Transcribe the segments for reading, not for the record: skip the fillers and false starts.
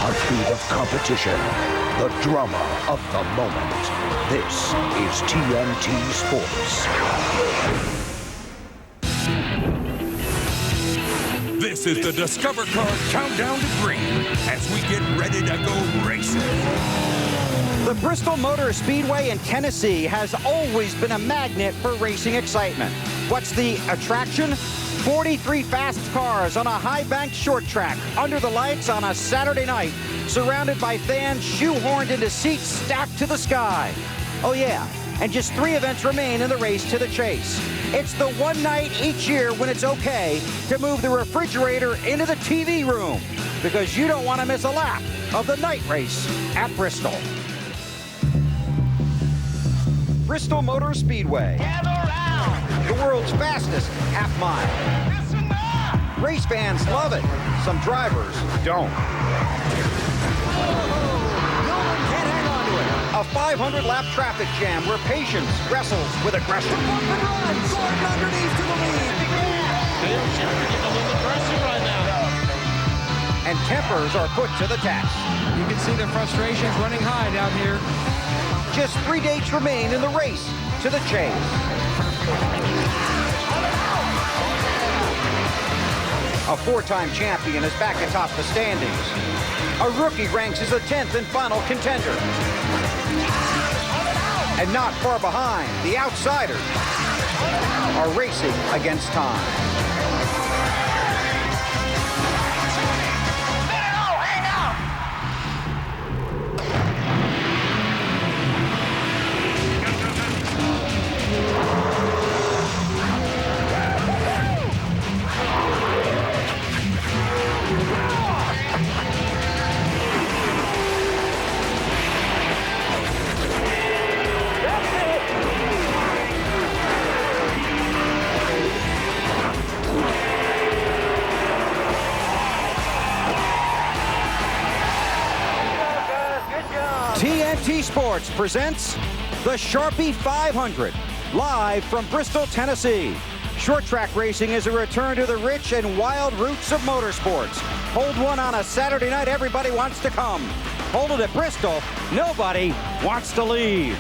heartbeat of competition, the drama of the moment. This is TNT Sports. This is the Discover Car Countdown to Green as we get ready to go racing. The Bristol Motor Speedway in Tennessee has always been a magnet for racing excitement. What's the attraction? 43 fast cars on a high-banked short track under the lights on a Saturday night, surrounded by fans shoehorned into seats stacked to the sky. Oh yeah, and just 3 events remain in the race to the chase. It's the one night each year when it's okay to move the refrigerator into the TV room, because you don't want to miss a lap of the night race at Bristol. Bristol Motor Speedway. Gather round. The world's fastest half mile. Listen up. Race fans love it. Some drivers don't. No one can hang on to it. A 500-lap traffic jam where patience wrestles with aggression. Gordon underneath to the lead. Dale Sharpie getting a little aggressive right now. And tempers are put to the test. You can see the frustrations running high down here. Just 3 dates remain in the race to the chase. A 4-time champion is back atop the standings. A rookie ranks as the 10th and final contender. And not far behind, the outsiders are racing against time. TNT Sports presents the Sharpie 500, live from Bristol, Tennessee. Short track racing is a return to the rich and wild roots of motorsports. Hold one on a Saturday night, everybody wants to come. Hold it at Bristol, nobody wants to leave.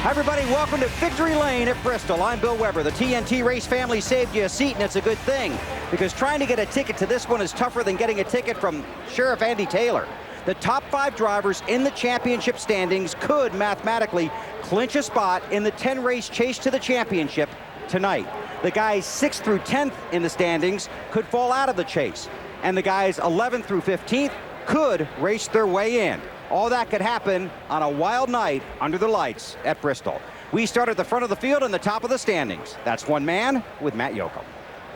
Everybody, welcome to Victory Lane at Bristol. I'm Bill Weber. The TNT race family saved you a seat, and it's a good thing, because trying to get a ticket to this one is tougher than getting a ticket from Sheriff Andy Taylor. The top 5 drivers in the championship standings could mathematically clinch a spot in the 10-race chase to the championship tonight. The guys 6th through 10th in the standings could fall out of the chase, and the guys 11th through 15th could race their way in. All that could happen on a wild night under the lights at Bristol. We start at the front of the field and the top of the standings. That's one man with Matt Yoakum.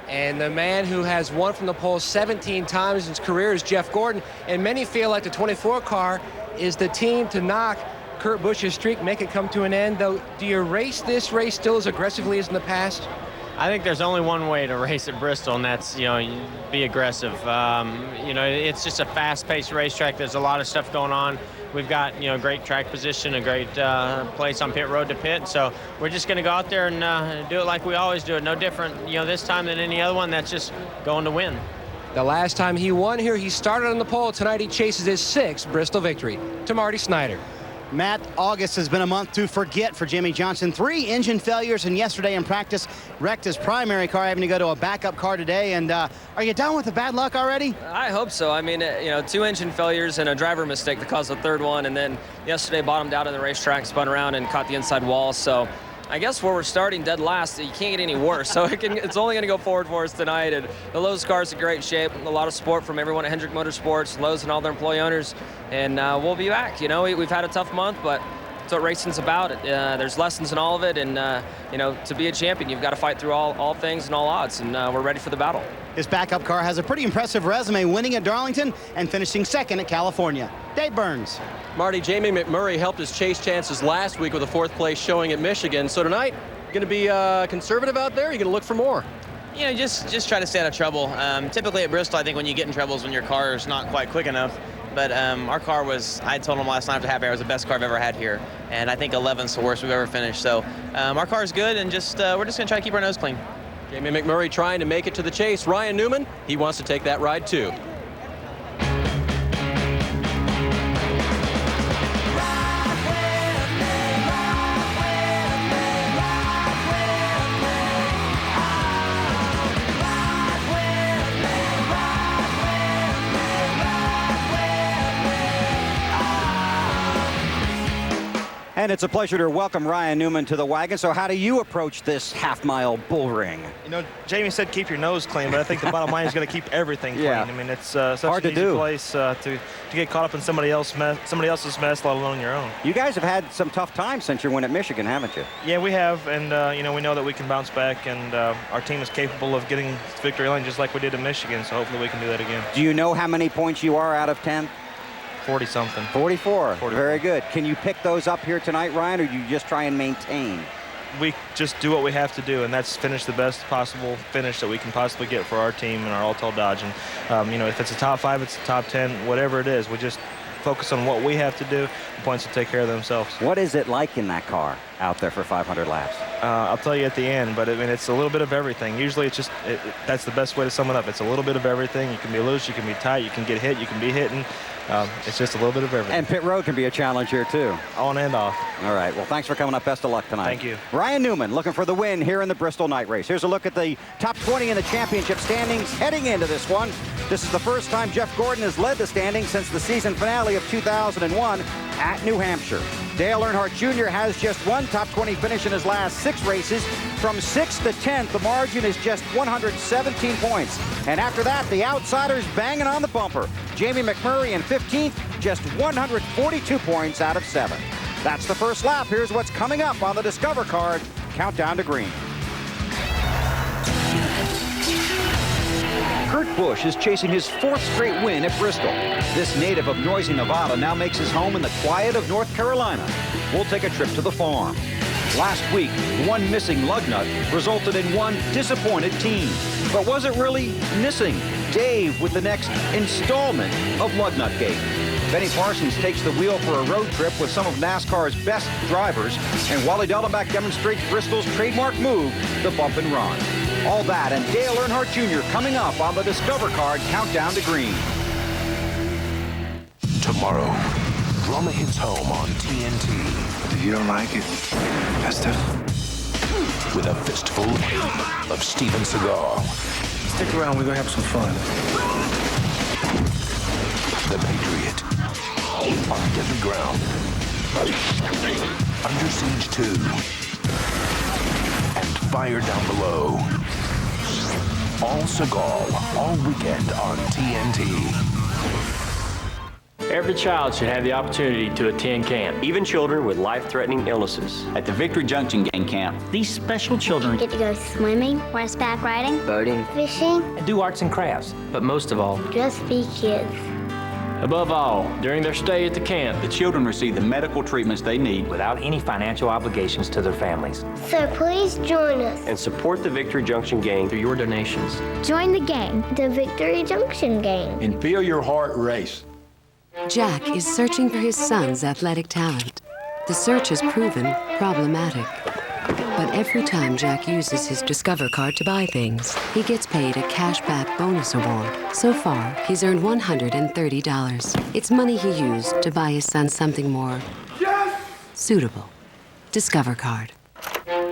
And the man who has won from the pole 17 times in his career is Jeff Gordon. And many feel like the 24 car is the team to knock Kurt Busch's streak, make it come to an end. Though, do you race this race still as aggressively as in the past? I think there's only one way to race at Bristol, and that's, be aggressive. It's just a fast-paced racetrack. There's a lot of stuff going on. We've got, great track position, a great place on pit road to pit. So we're just going to go out there and do it like we always do it. No different, this time than any other one. That's just going to win. The last time he won here, he started on the pole. Tonight he chases his 6th Bristol victory. To Marty Snyder. Matt, August has been a month to forget for Jimmy Johnson. 3 engine failures, and yesterday in practice wrecked his primary car, having to go to a backup car today. And are you done with the bad luck already? I hope so. I mean, 2 engine failures and a driver mistake that caused the 3rd one, and then yesterday bottomed out on the racetrack, spun around and caught the inside wall. So I guess where we're starting dead last, you can't get any worse. So it's only going to go forward for us tonight. And the Lowe's car's in great shape. A lot of support from everyone at Hendrick Motorsports, Lowe's, and all their employee owners. And we'll be back. We've had a tough month, but that's what racing's about. There's lessons in all of it. And, to be a champion, you've got to fight through all things and all odds. And we're ready for the battle. His backup car has a pretty impressive resume, winning at Darlington and finishing 2nd at California. Dave Burns. Marty, Jamie McMurray helped his chase chances last week with a 4th place showing at Michigan. So tonight, going to be conservative out there? You're going to look for more? Just try to stay out of trouble. Typically at Bristol, I think when you get in trouble is when your car is not quite quick enough. But our car was, I told him last night after Happy Hour, it was the best car I've ever had here. And I think 11's the worst we've ever finished. So our car is good, and we're just going to try to keep our nose clean. Jamie McMurray trying to make it to the chase. Ryan Newman, he wants to take that ride too. And it's a pleasure to welcome Ryan Newman to the wagon. So how do you approach this half-mile bull ring? You know, Jamie said keep your nose clean, but I think the bottom line is going to keep everything clean. Yeah. I mean, it's such hard an to easy do. place to get caught up in somebody else's mess, let alone your own. You guys have had some tough times since your win at Michigan, haven't you? Yeah, we have, and you know, we know that we can bounce back, and our team is capable of getting to victory lane just like we did in Michigan, so hopefully we can do that again. Do you know how many points you are out of 10? 40-something. 44. Very good. Can you pick those up here tonight, Ryan, or you just try and maintain? We just do what we have to do, and that's finish the best possible finish that we can possibly get for our team and our all-tall Dodge. And, you know, if it's a top 5, it's a top 10, whatever it is, we just focus on what we have to do. The points will take care of themselves. What is it like in that car out there for 500 laps? I'll tell you at the end, but I mean, it's a little bit of everything. Usually it's just, that's the best way to sum it up. It's a little bit of everything. You can be loose, you can be tight, you can get hit, you can be hitting. It's just a little bit of everything. And pit road can be a challenge here, too. On and off. All right. Well, thanks for coming up. Best of luck tonight. Thank you. Ryan Newman looking for the win here in the Bristol Night Race. Here's a look at the top 20 in the championship standings heading into this one. This is the first time Jeff Gordon has led the standings since the season finale of 2001 at New Hampshire. Dale Earnhardt Jr. has just one top 20 finish in his last 6 races. From 6th to 10th, the margin is just 117 points. And after that, the outsiders banging on the bumper. Jamie McMurray in 15th, just 142 points out of 7. That's the first lap. Here's what's coming up on the Discover card. Countdown to green. Kurt Busch is chasing his 4th straight win at Bristol. This native of noisy Nevada now makes his home in the quiet of North Carolina. We'll take a trip to the farm. Last week, one missing lug nut resulted in one disappointed team. But was it really missing? Dave with the next installment of Lug Nut Gate. Benny Parsons takes the wheel for a road trip with some of NASCAR's best drivers, and Wally Dellenbach demonstrates Bristol's trademark move, the bump and run. All that and Dale Earnhardt Jr. coming up on the Discover card Countdown to Green. Tomorrow, drama hits home on TNT. If you don't like it, that's tough. With a fistful of Steven Seagal. Stick around, we're gonna have some fun. The Patriot. On desert ground. Under Siege 2. And Fire Down Below. All Seagal, all weekend on TNT. Every child should have the opportunity to attend camp, even children with life-threatening illnesses. At the Victory Junction Gang Camp, these special children get to go swimming, horseback riding, boating, fishing, and do arts and crafts. But most of all, just be kids. Above all, during their stay at the camp, the children receive the medical treatments they need without any financial obligations to their families. So please join us and support the Victory Junction Gang through your donations. Join the gang, the Victory Junction Gang. And feel your heart race. Jack is searching for his son's athletic talent. The search has proven problematic. But every time Jack uses his Discover card to buy things, he gets paid a cashback bonus award. So far, he's earned $130. It's money he used to buy his son something more suitable. Discover card.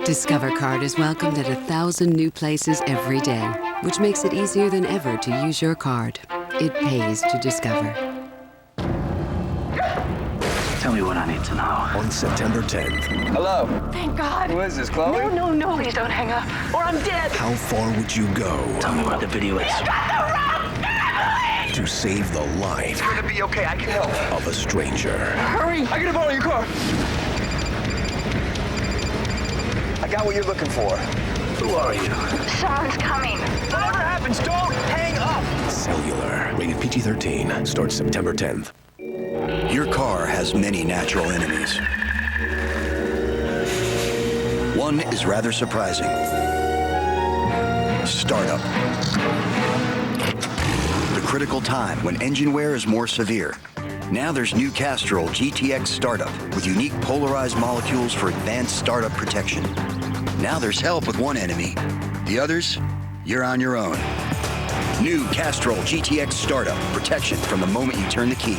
Discover card is welcomed at 1,000 new places every day, which makes it easier than ever to use your card. It pays to Discover. Tell me what I need to know. On September 10th. Hello. Thank God. Who is this, Chloe? No, please don't hang up, or I'm dead. How far would you go? Tell me what the video is. You got the wrong family! To save the life. It's gonna be okay, I can help. Of a stranger. Hurry! I gotta borrow your car. I got what you're looking for. Who are you? Sean's coming. Whatever happens, don't hang up! Cellular. Rated PG-13. Starts September 10th. Your car has many natural enemies. One is rather surprising. Startup. The critical time when engine wear is more severe. Now there's new Castrol GTX Startup with unique polarized molecules for advanced startup protection. Now there's help with one enemy. The others, you're on your own. New Castrol GTX Startup. Protection from the moment you turn the key.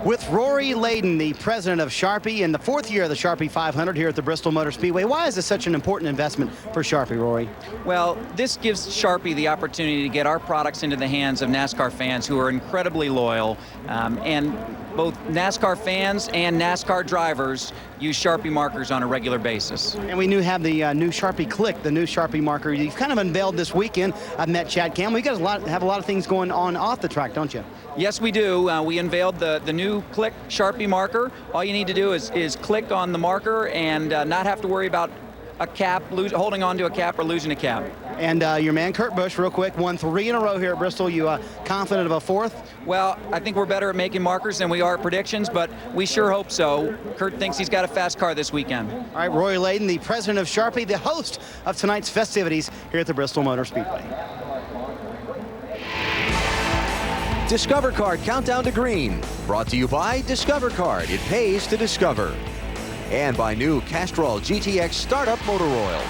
With Rory Layden, the president of Sharpie, in the 4th year of the Sharpie 500 here at the Bristol Motor Speedway. Why is this such an important investment for Sharpie, Rory? Well, this gives Sharpie the opportunity to get our products into the hands of NASCAR fans who are incredibly loyal. And both NASCAR fans and NASCAR drivers use Sharpie markers on a regular basis. And we have the new Sharpie Click, the new Sharpie marker. You've kind of unveiled this weekend. I've met Chad Campbell. You guys have a lot of things going on off the track, don't you? Yes, we do. We unveiled the new Click Sharpie marker. All you need to do is click on the marker and not have to worry about a cap, holding on to a cap or losing a cap. And your man Kurt Busch, real quick, won 3 in a row here at Bristol. You confident of a 4th? Well, I think we're better at making markers than we are at predictions, but we sure hope so. Kurt thinks he's got a fast car this weekend. All right, Roy Layden, the president of Sharpie, the host of tonight's festivities here at the Bristol Motor Speedway. Discover Card Countdown to Green, brought to you by Discover Card. It pays to discover. And by new Castrol GTX Startup Motor Oil.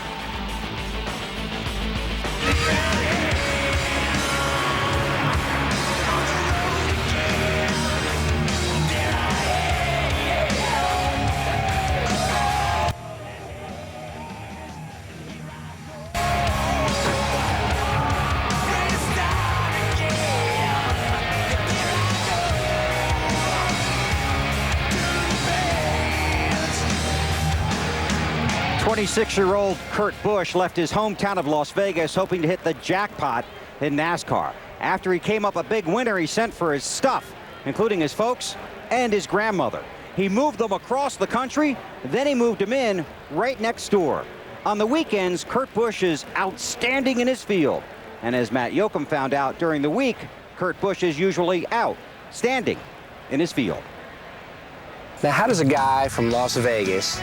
Twenty-six-year-old Kurt Busch left his hometown of Las Vegas hoping to hit the jackpot in NASCAR. After he came up a big winner, he sent for his stuff, including his folks and his grandmother. He moved them across the country, then he moved them in right next door. On the weekends, Kurt Busch is outstanding in his field. And as Matt Yoakum found out during the week, Kurt Busch is usually outstanding in his field. Now, how does a guy from Las Vegas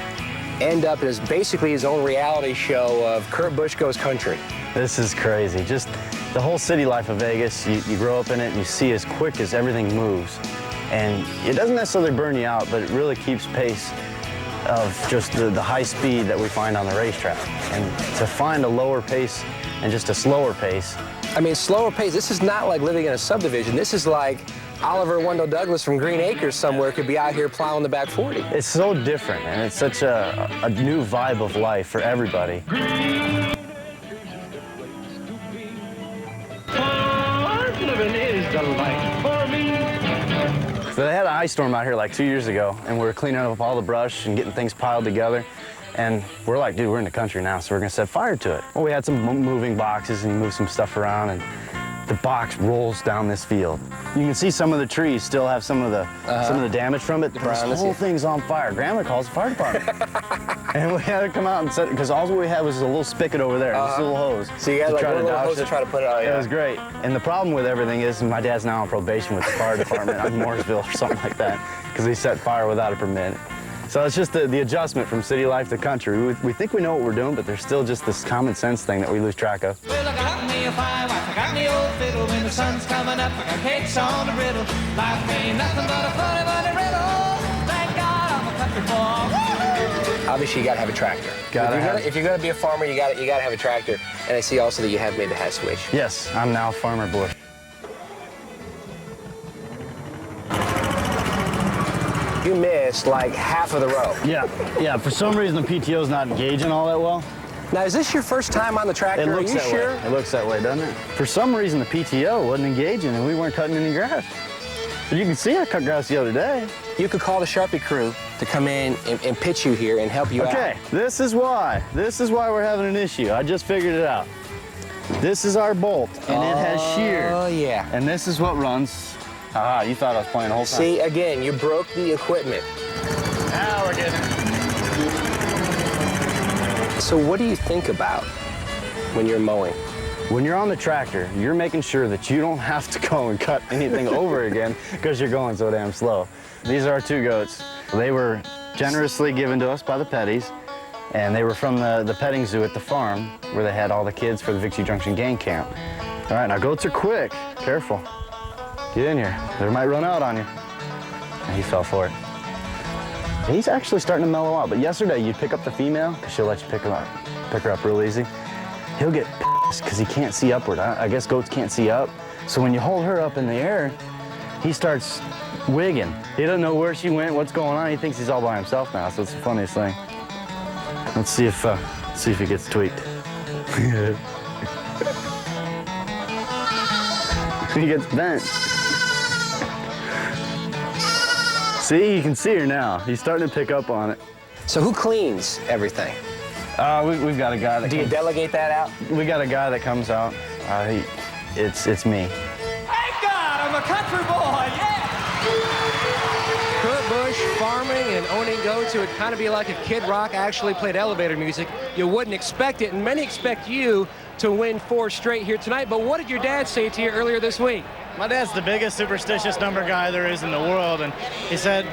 end up as basically his own reality show of Kurt Busch Goes Country? This is crazy. Just the whole city life of Vegas, you grow up in it and you see as quick as everything moves. And it doesn't necessarily burn you out, but it really keeps pace of just the high speed that we find on the racetrack. And to find a lower pace and just a slower pace. I mean, slower pace, this is not like living in a subdivision. This is like Oliver Wendell Douglas from Green Acres somewhere could be out here plowing the back 40. It's so different, and it's such a new vibe of life for everybody. Living is the life for me. So they had an ice storm out here like 2 years ago, and we were cleaning up all the brush and getting things piled together. And we're like, dude, we're in the country now, so we're gonna set fire to it. Well, we had some moving boxes and moved some stuff around, and the box rolls down this field. You can see some of the trees still have some of the damage from it. This whole thing's on fire. Grandma calls the fire department. And we had to come out and set it, because all we had was a little spigot over there, just a little hose. So you had like a little hose to try to put it out, yeah. It was great. And the problem with everything is my dad's now on probation with the fire department on Mooresville or something like that, because he set fire without a permit. So it's just the adjustment from city life to country. We think we know what we're doing, but there's still just this common sense thing that we lose track of. Well, I got me a fire wife, I got me old fiddle. When the sun's coming up, I got cakes on the riddle. Life ain't nothing but a funny riddle. Thank God I'm a country boy. Obviously, you gotta have a tractor. If you're gonna be a farmer, you gotta have a tractor. And I see also that you have made the hat switch. Yes, I'm now Farmer Busch. You missed like half of the row. Yeah. For some reason, the PTO's not engaging all that well. Now, is this your first time on the tractor? It looks Are you that sure? way. It looks that way, doesn't it? For some reason, the PTO wasn't engaging, and we weren't cutting any grass. But you can see I cut grass the other day. You could call the Sharpie crew to come in and pitch you here and help you out. Okay, this is why. This is why we're having an issue. I just figured it out. This is our bolt, and it has shear. Oh, yeah. And this is what runs. Ah, you thought I was playing the whole time. See, again, you broke the equipment. Now we're getting it. So what do you think about when you're mowing? When you're on the tractor, you're making sure that you don't have to go and cut anything over again because you're going so damn slow. These are our 2 goats. They were generously given to us by the Petties, and they were from the petting zoo at the farm where they had all the kids for the Victory Junction gang camp. All right, now goats are quick. Careful. Get in here. They might run out on you. And he fell for it. He's actually starting to mellow out, but yesterday you'd pick up the female, because she'll let you pick her up real easy. He'll get pissed because he can't see upward. I guess goats can't see up. So when you hold her up in the air, he starts wigging. He doesn't know where she went, what's going on. He thinks he's all by himself now, so it's the funniest thing. Let's see if he gets tweaked. He gets bent. See, you can see her now. He's starting to pick up on it. So who cleans everything? We've got a guy that Do you delegate that out? We got a guy that comes out. It's me. Thank God, I'm a country boy, yeah! Kurt Busch farming and owning goats, it would kind of be like if Kid Rock actually played elevator music. You wouldn't expect it, and many expect you to win 4 straight here tonight. But what did your dad say to you earlier this week? My dad's the biggest superstitious number guy there is in the world, and he said,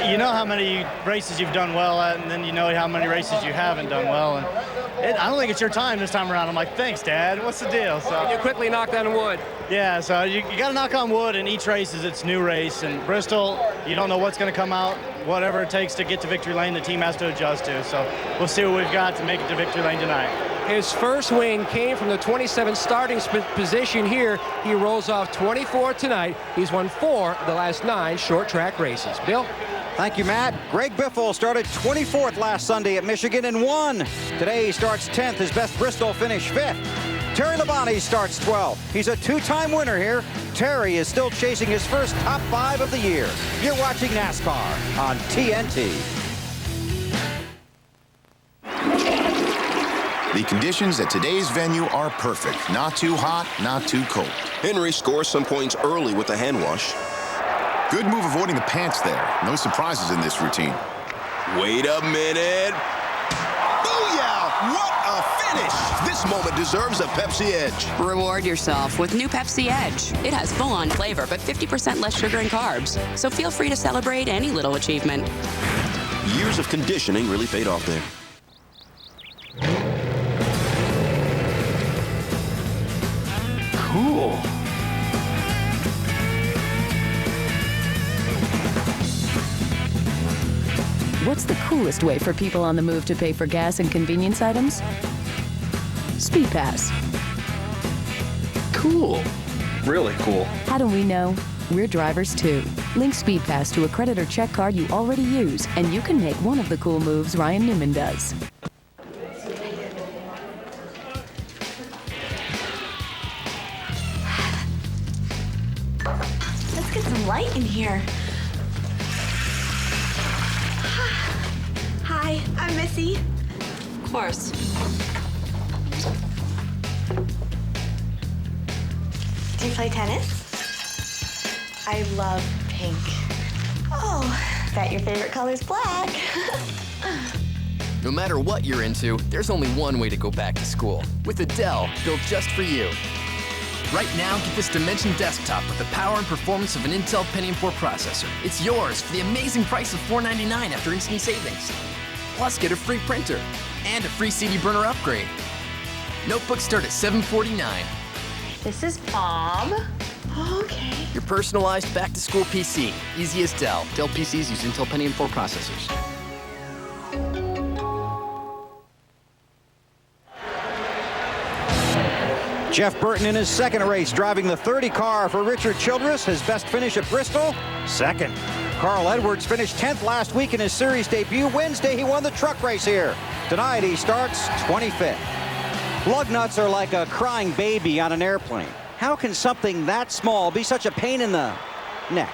you know how many races you've done well at, and then you know how many races you haven't done well. And I don't think it's your time this time around. I'm like, thanks, Dad. What's the deal? So you quickly knocked on wood. Yeah, so you got to knock on wood, and each race is its new race. And Bristol, you don't know what's going to come out. Whatever it takes to get to victory lane, the team has to adjust to. So we'll see what we've got to make it to victory lane tonight. His first win came from the 27th starting position here. He rolls off 24 tonight. He's won 4 of the last 9 short track races. Bill? Thank you, Matt. Greg Biffle started 24th last Sunday at Michigan and won. Today he starts 10th. His best Bristol finish 5th. Terry Labonte starts 12th. He's a 2-time winner here. Terry is still chasing his first top 5 of the year. You're watching NASCAR on TNT. The conditions at today's venue are perfect. Not too hot, not too cold. Henry scores some points early with the hand wash. Good move avoiding the pants there. No surprises in this routine. Wait a minute. Booyah! What a finish! This moment deserves a Pepsi Edge. Reward yourself with new Pepsi Edge. It has full-on flavor, but 50% less sugar and carbs. So feel free to celebrate any little achievement. Years of conditioning really paid off there. Cool. What's the coolest way for people on the move to pay for gas and convenience items? Speed Pass. Cool. Really cool. How do we know? We're drivers too. Link Speed Pass to a credit or check card you already use, and you can make one of the cool moves Ryan Newman does. Let's get some light in here. Hi, I'm Missy. Of course. Do you play tennis? I love pink. Oh, bet your favorite color's black. No matter what you're into, there's only one way to go back to school. With a Dell built just for you. Right now, get this Dimension desktop with the power and performance of an Intel Pentium 4 processor. It's yours for the amazing price of $499 after instant savings. Plus, get a free printer and a free CD burner upgrade. Notebooks start at $749. This is Bob. Okay. Your personalized back-to-school PC. Easy as Dell. Dell PCs use Intel Pentium 4 processors. Jeff Burton in his second race, driving the 30 car for Richard Childress. His best finish at Bristol, 2nd. Carl Edwards finished 10th last week in his series debut. Wednesday, he won the truck race here. Tonight, he starts 25th. Lug nuts are like a crying baby on an airplane. How can something that small be such a pain in the neck?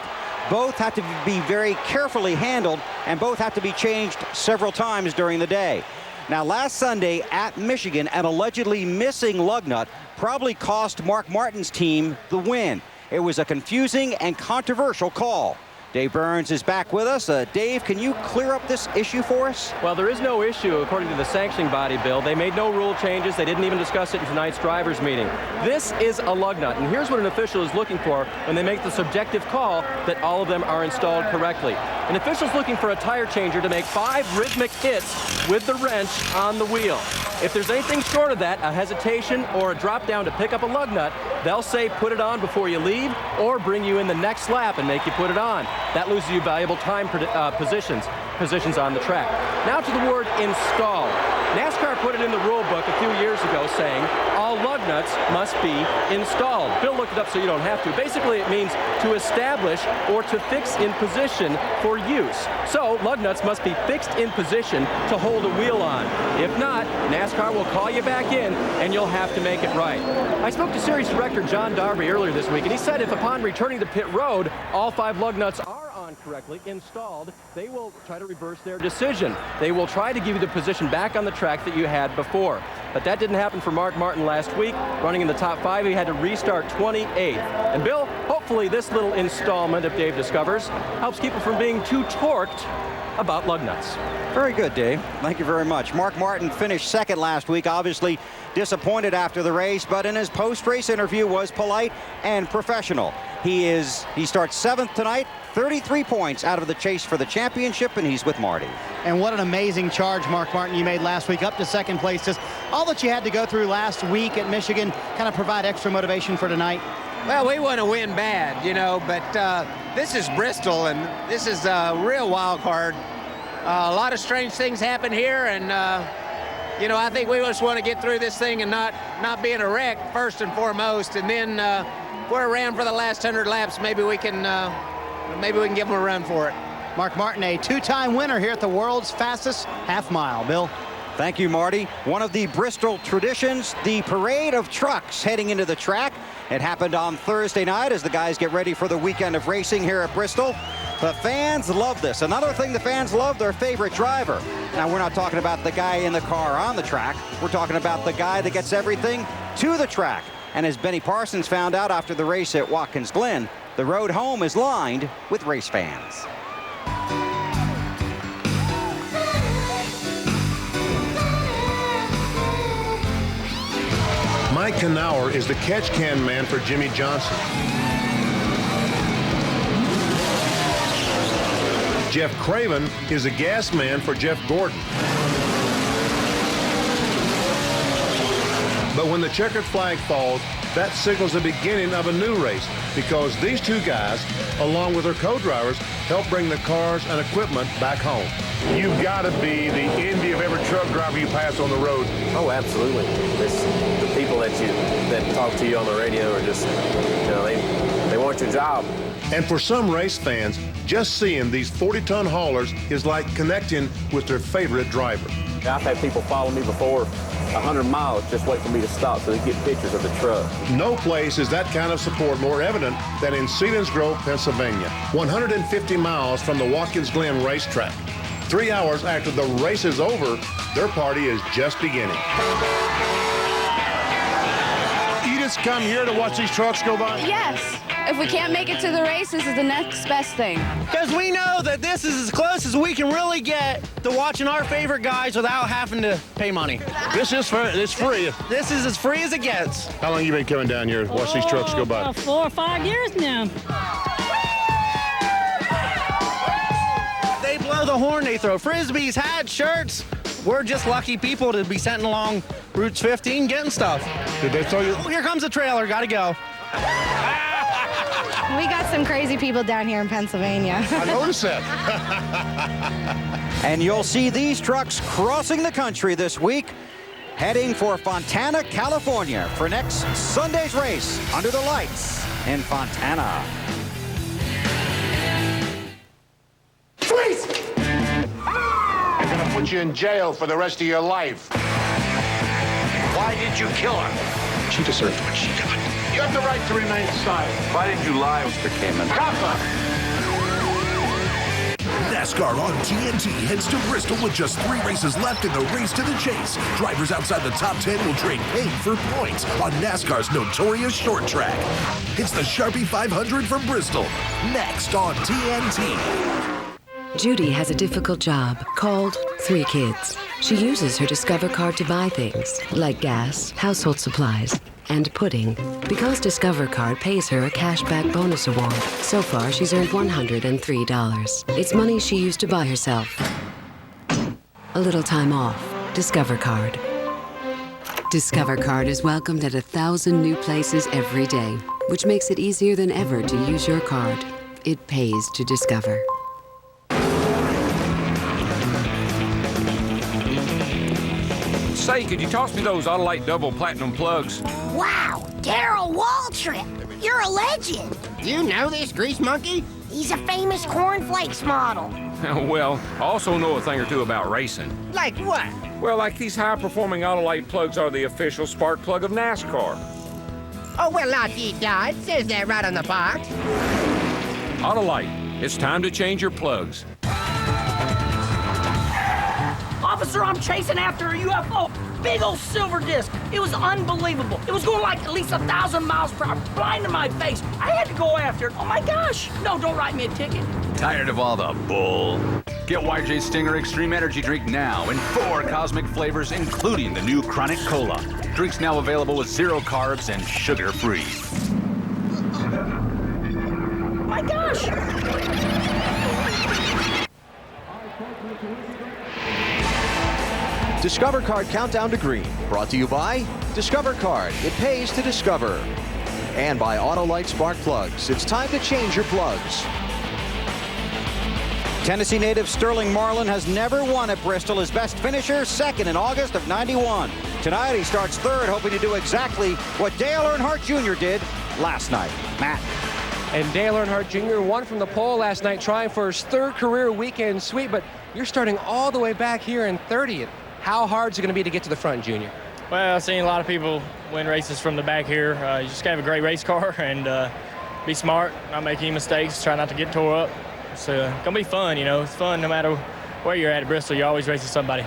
Both have to be very carefully handled, and both have to be changed several times during the day. Now, last Sunday at Michigan, an allegedly missing lug nut probably cost Mark Martin's team the win. It was a confusing and controversial call. Dave Burns is back with us. Dave, can you clear up this issue for us? Well, there is no issue according to the sanctioning body, Bill. They made no rule changes. They didn't even discuss it in tonight's drivers' meeting. This is a lug nut, and here's what an official is looking for when they make the subjective call that all of them are installed correctly. An official's looking for a tire changer to make 5 rhythmic hits with the wrench on the wheel. If there's anything short of that, a hesitation or a drop down to pick up a lug nut, they'll say put it on before you leave or bring you in the next lap and make you put it on. That loses you valuable time positions on the track. Now to the word install. NASCAR put it in the rule book a few years ago saying all lug nuts must be installed. Bill looked it up so you don't have to. Basically, it means to establish or to fix in position for use. So lug nuts must be fixed in position to hold a wheel on. If not, NASCAR will call you back in and you'll have to make it right. I spoke to Series Director John Darby earlier this week, and he said if upon returning to pit road, all 5 lug nuts are on on correctly, installed, they will try to reverse their decision. They will try to give you the position back on the track that you had before. But that didn't happen for Mark Martin last week. Running in the top 5, he had to restart 28th. And Bill, hopefully this little installment of Dave Discovers helps keep him from being too torqued about lug nuts. Very good, Dave. Thank you very much. Mark Martin finished second last week, obviously disappointed after the race, but in his post-race interview was polite and professional. He starts 7th tonight, 33 points out of the chase for the championship, and he's with Marty. And what an amazing charge, Mark Martin, you made last week up to second place. Just all that you had to go through last week at Michigan kind of provide extra motivation for tonight. Well, we want to win bad, you know, but this is Bristol, and this is a real wild card. A lot of strange things happen here, and, you know, I think we just want to get through this thing and not be in a wreck first and foremost, and then if we're around for the last 100 laps, maybe we can give them a run for it. Mark Martin, a two-time winner here at the world's fastest half mile. Bill? Thank you, Marty. One of the Bristol traditions, the parade of trucks heading into the track. It happened on Thursday night as the guys get ready for the weekend of racing here at Bristol. The fans love this. Another thing the fans love, their favorite driver. Now, we're not talking about the guy in the car on the track. We're talking about the guy that gets everything to the track. And as Benny Parsons found out after the race at Watkins Glen, the road home is lined with race fans. Mike Knauer is the catch can man for Jimmy Johnson. Jeff Craven is a gas man for Jeff Gordon. But when the checkered flag falls, that signals the beginning of a new race because these two guys, along with their co-drivers, help bring the cars and equipment back home. You've got to be the envy of every truck driver you pass on the road. Oh, absolutely. The people that talk to you on the radio are just, you know, they want your job. And for some race fans, just seeing these 40-ton haulers is like connecting with their favorite driver. I've had people follow me before 100 miles, just wait for me to stop so they get pictures of the truck. No place is that kind of support more evident than in Selinsgrove, Pennsylvania, 150 miles from the Watkins Glen racetrack. 3 hours after the race is over, their party is just beginning. You just come here to watch these trucks go by? Yes. If we can't make it to the race, this is the next best thing. Because we know that this is as close as we can really get to watching our favorite guys without having to pay money. This is it's free. This is as free as it gets. How long you been coming down here to watch these trucks go by? About 4 or 5 years now. They blow the horn, they throw frisbees, hats, shirts. We're just lucky people to be sent along Routes 15 getting stuff. Did they throw you? Oh, here comes the trailer, gotta go. We got some crazy people down here in Pennsylvania. I noticed that. And you'll see these trucks crossing the country this week, heading for Fontana, California for next Sunday's race under the lights in Fontana. Freeze! They're gonna put you in jail for the rest of your life. Why did you kill her? She deserved what she got. You have the right to remain silent. Why did you lie, Mr. Kamen? Copper! NASCAR on TNT heads to Bristol with just 3 races left in the race to the chase. Drivers outside the top 10 will trade paint for points on NASCAR's notorious short track. It's the Sharpie 500 from Bristol, next on TNT. Judy has a difficult job called 3 Kids. She uses her Discover card to buy things like gas, household supplies, and pudding. Because Discover card pays her a cashback bonus award, so far she's earned $103. It's money she used to buy herself a little time off. Discover card. Discover card is welcomed at 1,000 new places every day, which makes it easier than ever to use your card. It pays to Discover. Say, could you toss me those Autolite double platinum plugs? Wow, Darryl Waltrip, you're a legend. You know this grease monkey? He's a famous cornflakes model. Well, I also know a thing or two about racing. Like what? Well, like these high-performing Autolite plugs are the official spark plug of NASCAR. Oh, well, la-dee-da, it says that right on the box. Autolite, It's time to change your plugs. Officer, I'm chasing after a UFO. Big old silver disc. It was unbelievable. It was going like at least 1,000 miles per hour, flying in my face. I had to go after it. Oh my gosh. No, don't write me a ticket. Tired of all the bull? Get YJ Stinger Extreme Energy Drink now in 4 cosmic flavors, including the new Chronic Cola. Drinks now available with 0 carbs and sugar-free. My gosh. Discover Card Countdown to Green, brought to you by Discover Card. It pays to discover. And by Autolite Spark Plugs. It's time to change your plugs. Tennessee native Sterling Marlin has never won at Bristol. His best finisher, second in August of '91. Tonight he starts third, hoping to do exactly what Dale Earnhardt Jr. did last night. Matt. And Dale Earnhardt Jr. won from the pole last night, trying for his 3rd career weekend sweep, but you're starting all the way back here in 30th. How hard is it going to be to get to the front, Junior? Well, I've seen a lot of people win races from the back here. You just got to have a great race car and be smart, not make any mistakes, try not to get tore up. It's going to be fun, you know. It's fun no matter where you're at Bristol. You're always racing somebody.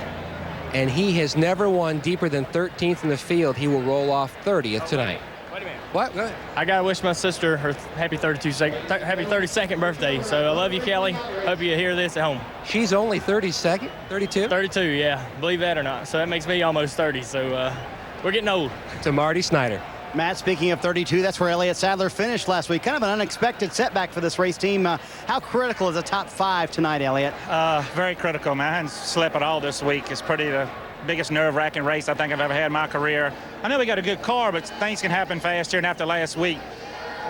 And he has never won deeper than 13th in the field. He will roll off 30th tonight. Wait a minute. What? Go ahead. I got to wish my sister her happy 32nd birthday. So I love you, Kelly. Hope you hear this at home. She's only 32nd? 32? 32, yeah. Believe that or not. So that makes me almost 30. So we're getting old. To Marty Snyder. Matt, speaking of 32, that's where Elliott Sadler finished last week. Kind of an unexpected setback for this race team. How critical is a top 5 tonight, Elliott? Very critical, man. I haven't slept at all this week. It's probably the biggest nerve-wracking race I think I've ever had in my career. I know we got a good car, but things can happen fast here. And after last week,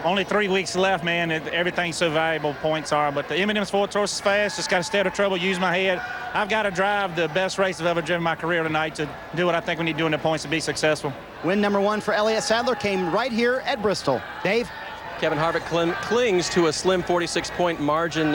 only 3 weeks left, man. Everything's so valuable, points are. But the M&M's Ford Taurus is fast. Just got to stay out of trouble, use my head. I've got to drive the best race I've ever driven in my career tonight to do what I think we need to do in the points to be successful. Win number 1 for Elliott Sadler came right here at Bristol. Dave? Kevin Harvick clings to a slim 46-point margin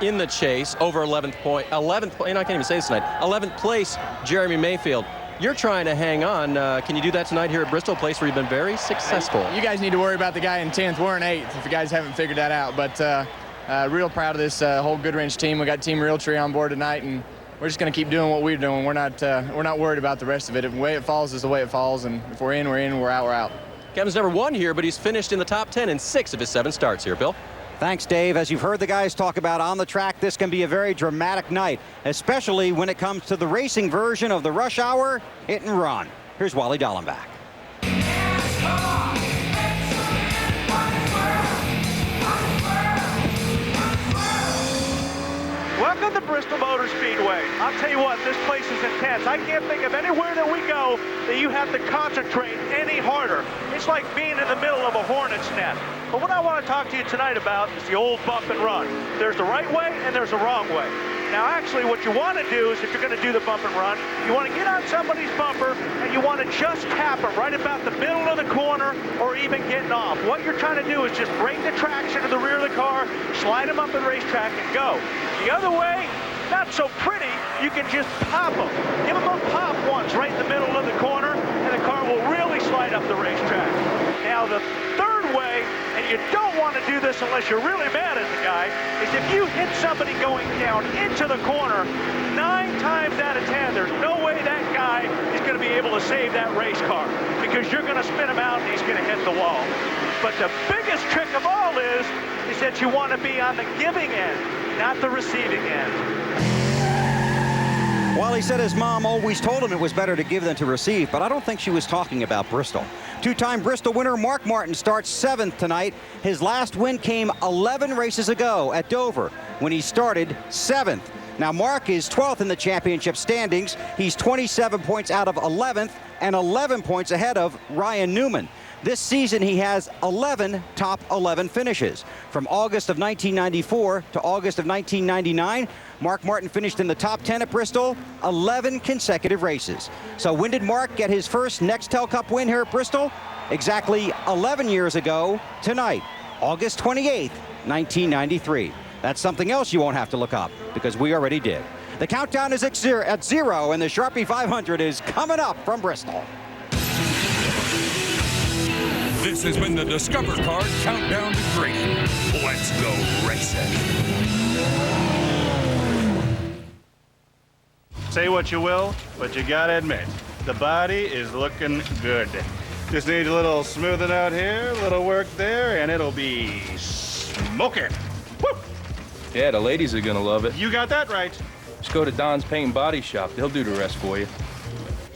in the chase over 11th place, I can't even say this tonight, 11th place, Jeremy Mayfield. You're trying to hang on. Can you do that tonight here at Bristol, a place where you've been very successful? You guys need to worry about the guy in 10th. We're in 8th, if you guys haven't figured that out. But real proud of this whole Goodwrench team. We got Team Realtree on board tonight, and we're just going to keep doing what we're doing. We're not worried about the rest of it. If the way it falls is the way it falls, and if we're in, we're in. We're out, we're out. Kevin's never won here, but he's finished in the top 10 in 6 of his 7 starts here. Bill? Thanks, Dave. As you've heard the guys talk about on the track, this can be a very dramatic night, especially when it comes to the racing version of the rush hour hit and run. Here's Wally Dallenbach. Welcome to Bristol Motor Speedway. I'll tell you what, this place is intense. I can't think of anywhere that we go that you have to concentrate any harder. It's like being in the middle of a hornet's nest. But what I want to talk to you tonight about is the old bump and run. There's the right way and there's the wrong way. Now, actually, what you want to do is, if you're going to do the bump and run, you want to get on somebody's bumper and you want to just tap them right about the middle of the corner or even getting off. What you're trying to do is just bring the traction to the rear of the car, slide them up the racetrack, and go. The other way, not so pretty. You can just pop them. Give them a pop once right in the middle of the corner, and the car will really slide up the racetrack. Now, the third way, and you don't want to do this unless you're really mad at the guy, is if you hit somebody going down into the corner, 9 times out of 10, there's no way that guy is going to be able to save that race car, because you're going to spin him out and he's going to hit the wall. But the biggest trick of all is that you want to be on the giving end, not the receiving end. Well, he said his mom always told him it was better to give than to receive, but I don't think she was talking about Bristol. Two-time Bristol winner Mark Martin starts 7th tonight. His last win came 11 races ago at Dover when he started 7th. Now, Mark is 12th in the championship standings. He's 27 points out of 11th and 11 points ahead of Ryan Newman. This season, he has 11 top 11 finishes. From August of 1994 to August of 1999, Mark Martin finished in the top 10 at Bristol, 11 consecutive races. So when did Mark get his first Nextel Cup win here at Bristol? Exactly 11 years ago tonight, August 28th, 1993. That's something else you won't have to look up, because we already did. The countdown is at zero, and the Sharpie 500 is coming up from Bristol. This has been the Discover Card Countdown to Green. Let's go racing. Say what you will, but you gotta admit, the body is looking good. Just need a little smoothing out here, a little work there, and it'll be smoking. Woo! Yeah, the ladies are gonna love it. You got that right. Just go to Don's Paint and Body Shop. They'll do the rest for you.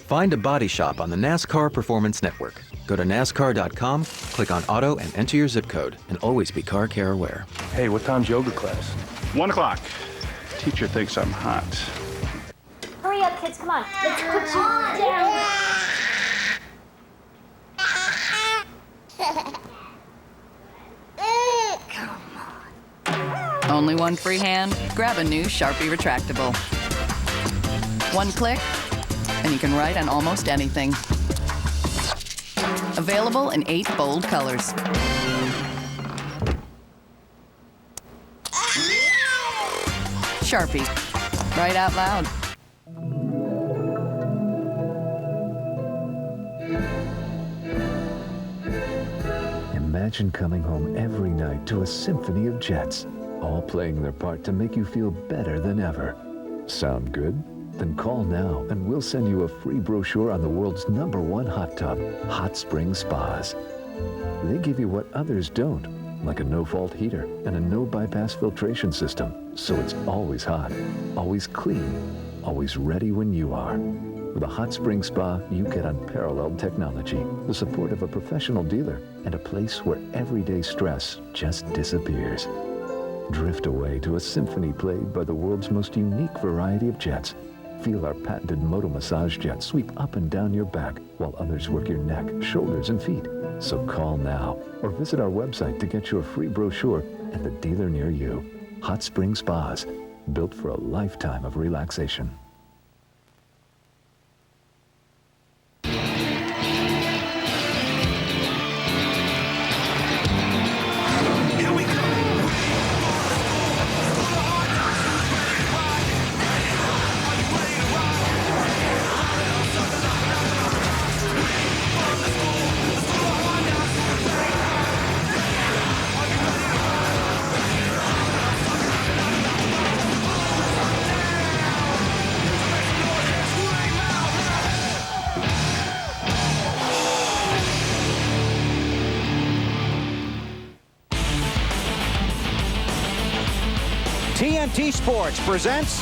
Find a body shop on the NASCAR Performance Network. Go to NASCAR.com, click on Auto, and enter your zip code. And always be car care aware. Hey, what time's yoga class? 1 o'clock. Teacher thinks I'm hot. Hurry up, kids, come on. Let's put you down. Only one free hand? Grab a new Sharpie retractable. One click, and you can write on almost anything. Available in 8 bold colors. Sharpie. Write out loud. Imagine coming home every night to a symphony of jets, all playing their part to make you feel better than ever. Sound good? Then call now and we'll send you a free brochure on the world's #1 hot tub, Hot Spring Spas. They give you what others don't, like a no-fault heater and a no-bypass filtration system, so it's always hot, always clean, always ready when you are. With a Hot Spring Spa, you get unparalleled technology, the support of a professional dealer, and a place where everyday stress just disappears. Drift away to a symphony played by the world's most unique variety of jets. Feel our patented Moto Massage jet sweep up and down your back while others work your neck, shoulders, and feet. So call now or visit our website to get your free brochure and the dealer near you. Hot Spring Spas, built for a lifetime of relaxation. TNT Sports presents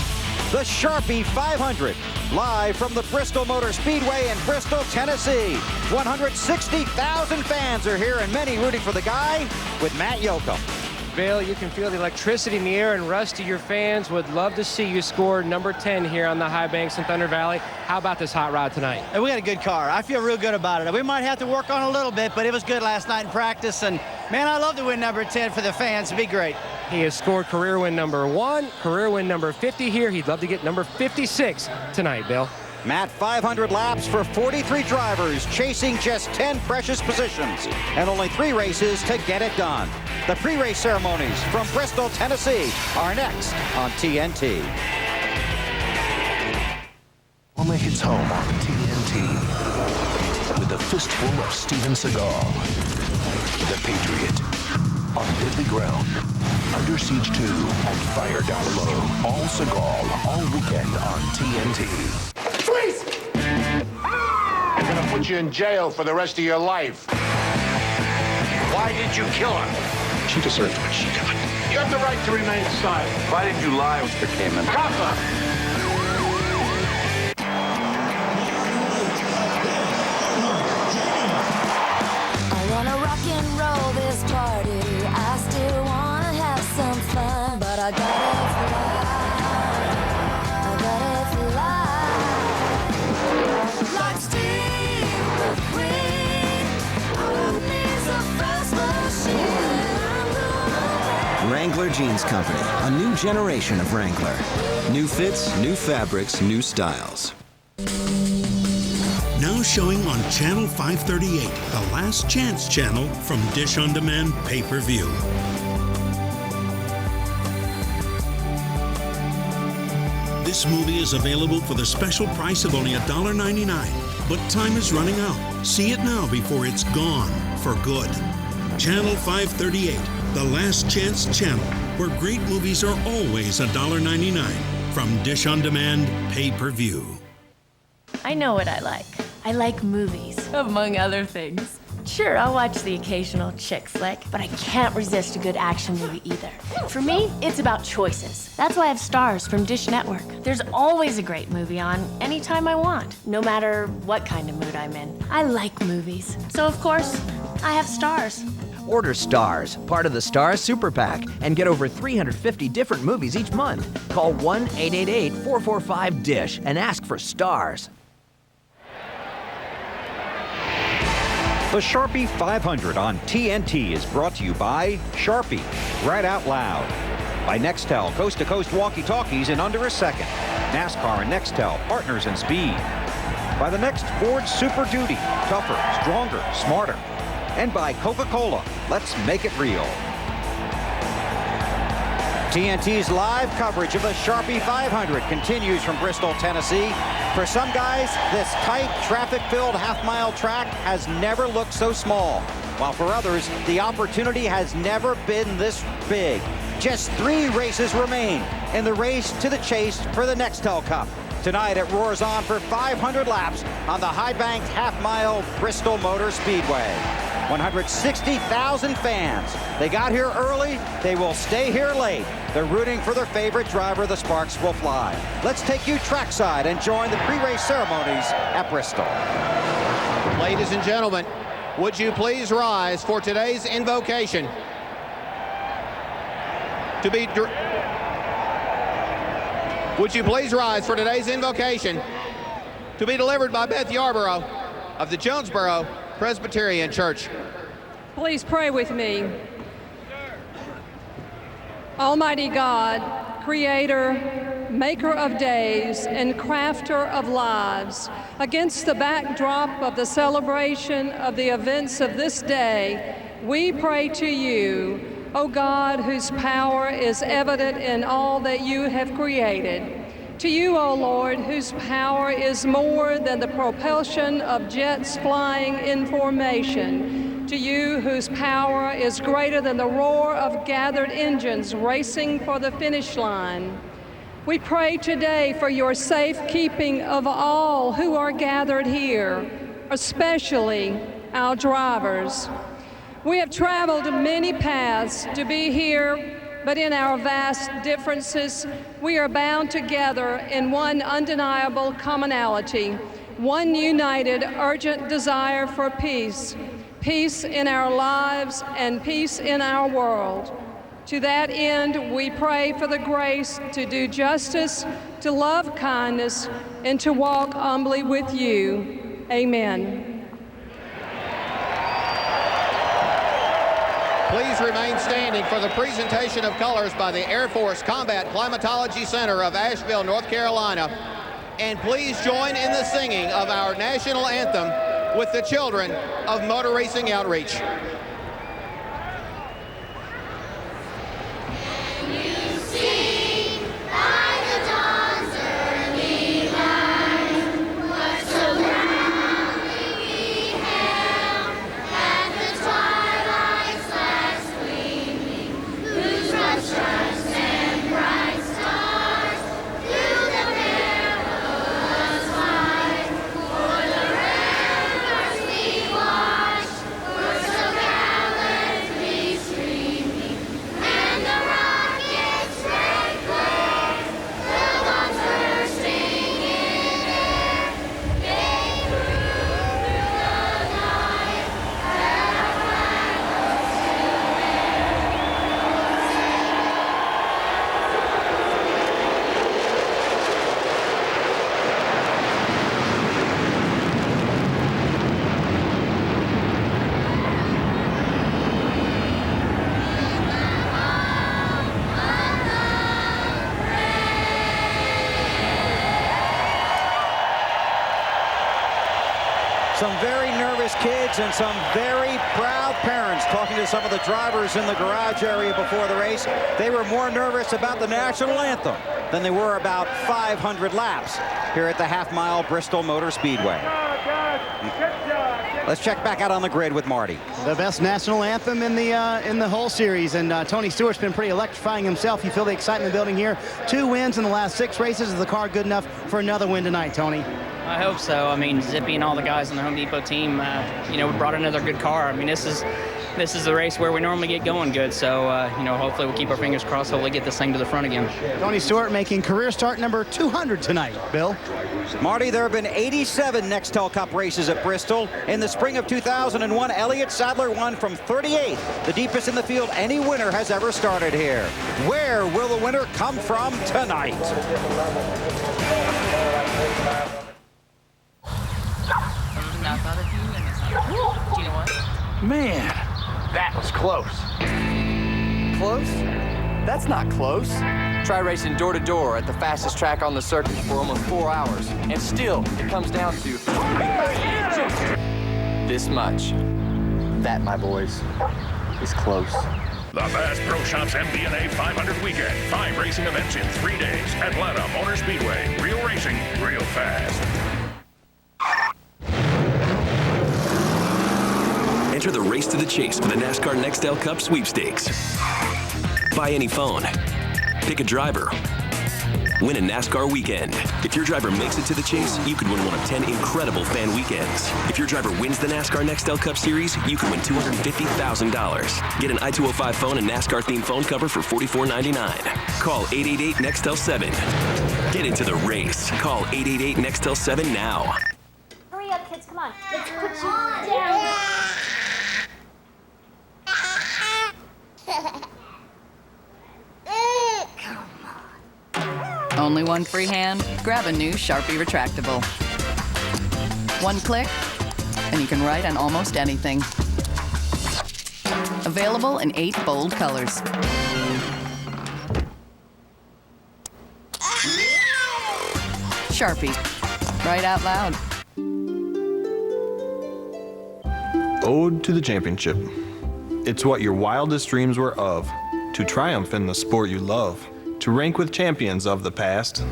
the Sharpie 500, live from the Bristol Motor Speedway in Bristol, Tennessee. 160,000 fans are here and many rooting for the guy with Matt Yoakum. Bill, you can feel the electricity in the air, and Rusty, your fans would love to see you score number 10 here on the High Banks in Thunder Valley. How about this hot rod tonight? And we got a good car. I feel real good about it. We might have to work on it a little bit, but it was good last night in practice. And, man, I love to win number 10 for the fans. It'd be great. He has scored career win number 1, career win number 50 here. He'd love to get number 56 tonight, Bill. Matt, 500 laps for 43 drivers, chasing just 10 precious positions, and only 3 races to get it done. The pre-race ceremonies from Bristol, Tennessee are next on TNT. Will make its home on TNT with a fistful of Steven Seagal, The Patriot, on deadly ground, Under Siege 2, and Fire Down Below. All Seagal, all weekend on TNT. Freeze! I'm gonna put you in jail for the rest of your life. Why did you kill her? She deserves what she got. You have the right to remain silent. Why did you lie, Mr. Kamen? Proper! I wanna rock and roll this party. I still wanna have some fun, but I gotta fly. I gotta fly. Like Steve McQueen, all of me's a fast machine. Wrangler Jeans Company, a new generation of Wrangler. New fits, new fabrics, new styles. Now showing on Channel 538, the Last Chance channel from Dish On Demand pay-per-view. This movie is available for the special price of only $1.99, but time is running out. See it now before it's gone. for good. Channel 538, the Last Chance Channel, where great movies are always $1.99 from Dish On Demand pay-per-view. I know what I like. I like movies, among other things. Sure, I'll watch the occasional chick flick, but I can't resist a good action movie either. For me, it's about choices. That's why I have Stars from Dish Network. There's always a great movie on anytime I want, no matter what kind of mood I'm in. I like movies, so of course, I have Stars. Order Stars, part of the Stars Super Pack, and get over 350 different movies each month. Call 1-888-445-DISH and ask for Stars. The Sharpie 500 on TNT is brought to you by Sharpie, Right Out Loud. By Nextel, coast-to-coast walkie-talkies in under a second. NASCAR and Nextel, partners in speed. By the next Ford Super Duty, tougher, stronger, smarter. And by Coca-Cola, let's make it real. TNT's live coverage of the Sharpie 500 continues from Bristol, Tennessee. For some guys, this tight, traffic-filled half-mile track has never looked so small, while for others, the opportunity has never been this big. Just 3 races remain in the race to the chase for the Nextel Cup. Tonight, it roars on for 500 laps on the high-banked half-mile Bristol Motor Speedway. 160,000 fans. They got here early. They will stay here late. They're rooting for their favorite driver. The sparks will fly. Let's take you trackside and join the pre-race ceremonies at Bristol. Ladies and gentlemen, would you please rise for today's invocation? Would you please rise for today's invocation to be delivered by Beth Yarborough of the Jonesboro Presbyterian Church. Please pray with me. Almighty God, creator, maker of days, and crafter of lives, against the backdrop of the celebration of the events of this day, we pray to you, O God, whose power is evident in all that you have created. To you, O Lord, whose power is more than the propulsion of jets flying in formation. To you, whose power is greater than the roar of gathered engines racing for the finish line. We pray today for your safekeeping of all who are gathered here, especially our drivers. We have traveled many paths to be here, but in our vast differences, we are bound together in one undeniable commonality, one united, urgent desire for peace, peace in our lives and peace in our world. To that end, we pray for the grace to do justice, to love kindness, and to walk humbly with you. Amen. Please remain standing for the presentation of colors by the Air Force Combat Climatology Center of Asheville, North Carolina. And please join in the singing of our national anthem with the children of Motor Racing Outreach. Some very nervous kids and some very proud parents talking to some of the drivers in the garage area before the race. They were more nervous about the national anthem than they were about 500 laps here at the half-mile Bristol Motor Speedway. Let's check back out on the grid with Marty. The best national anthem in the whole series, and Tony Stewart's been pretty electrifying himself. You feel the excitement building here. 2 wins in the last 6 races. Is the car good enough for another win tonight, Tony? I hope so. I mean, Zippy and all the guys on the Home Depot team, we brought another good car. I mean, this is the race where we normally get going good. So, hopefully we'll keep our fingers crossed. Hopefully get this thing to the front again. Tony Stewart making career start number 200 tonight. Bill? Marty, there have been 87 Nextel Cup races at Bristol. In the spring of 2001, Elliott Sadler won from 38th, the deepest in the field any winner has ever started here. Where will the winner come from tonight? Man, that was close. Close? That's not close. Try racing door to door at the fastest track on the circuit for almost 4 hours, and still it comes down to this much. That, my boys, is close. The Bass Pro Shops MD&A 500 weekend. 5 racing events in 3 days. Atlanta Motor Speedway. Real racing, real fast. Enter the race to the chase for the NASCAR Nextel Cup sweepstakes. Buy any phone. Pick a driver. Win a NASCAR weekend. If your driver makes it to the chase, you could win one of 10 incredible fan weekends. If your driver wins the NASCAR Nextel Cup Series, you could win $250,000. Get an i205 phone and NASCAR-themed phone cover for $44.99. Call 888-NEXTEL-7. Get into the race. Call 888-NEXTEL-7 now. Hurry up, kids. Come on. Let's put you down. Only one free hand? Grab a new Sharpie retractable. One click, and you can write on almost anything. Available in 8 bold colors. Sharpie. Write out loud. Ode to the championship. It's what your wildest dreams were of, to triumph in the sport you love, to rank with champions of the past,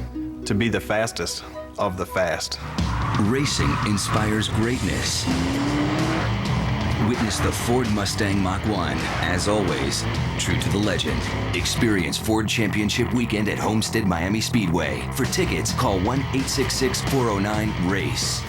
to be the fastest of the fast. Racing inspires greatness. Witness the Ford Mustang Mach-1, as always, true to the legend. Experience Ford Championship Weekend at Homestead Miami Speedway. For tickets, call 1-866-409-RACE.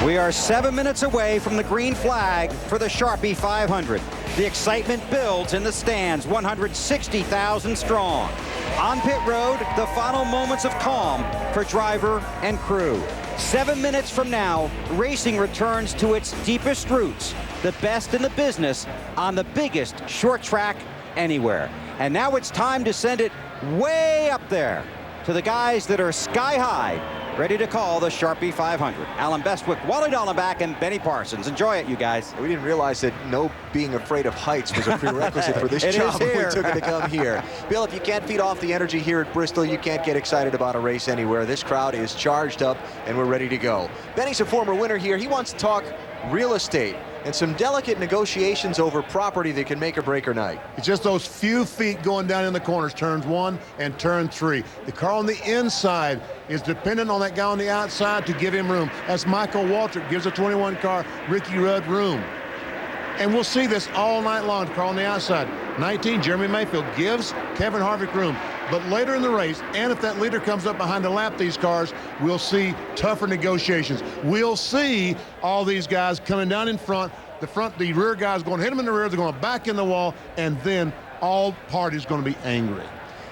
We are 7 minutes away from the green flag for the Sharpie 500. The excitement builds in the stands, 160,000 strong. On pit road, the final moments of calm for driver and crew. 7 minutes from now, racing returns to its deepest roots, the best in the business on the biggest short track anywhere. And now it's time to send it way up there to the guys that are sky high, ready to call the Sharpie 500. Alan Bestwick, Wally Dallenbach, and Benny Parsons. Enjoy it, you guys. We didn't realize that no being afraid of heights was a prerequisite for this job when we took it to come here. Bill, if you can't feed off the energy here at Bristol, you can't get excited about a race anywhere. This crowd is charged up, and we're ready to go. Benny's a former winner here. He wants to talk real estate and some delicate negotiations over property that can make or break her night. It's just those few feet going down in the corners, turns 1 and turn 3. The car on the inside is dependent on that guy on the outside to give him room. That's Michael Waltrip, gives a 21 car Ricky Rudd room. And we'll see this all night long, the car on the outside. 19, Jeremy Mayfield gives Kevin Harvick room. But later in the race, and if that leader comes up behind to lap these cars, we'll see tougher negotiations. We'll see all these guys coming down in front. The rear guys going to hit them in the rear. They're going to back in the wall, and then all parties going to be angry.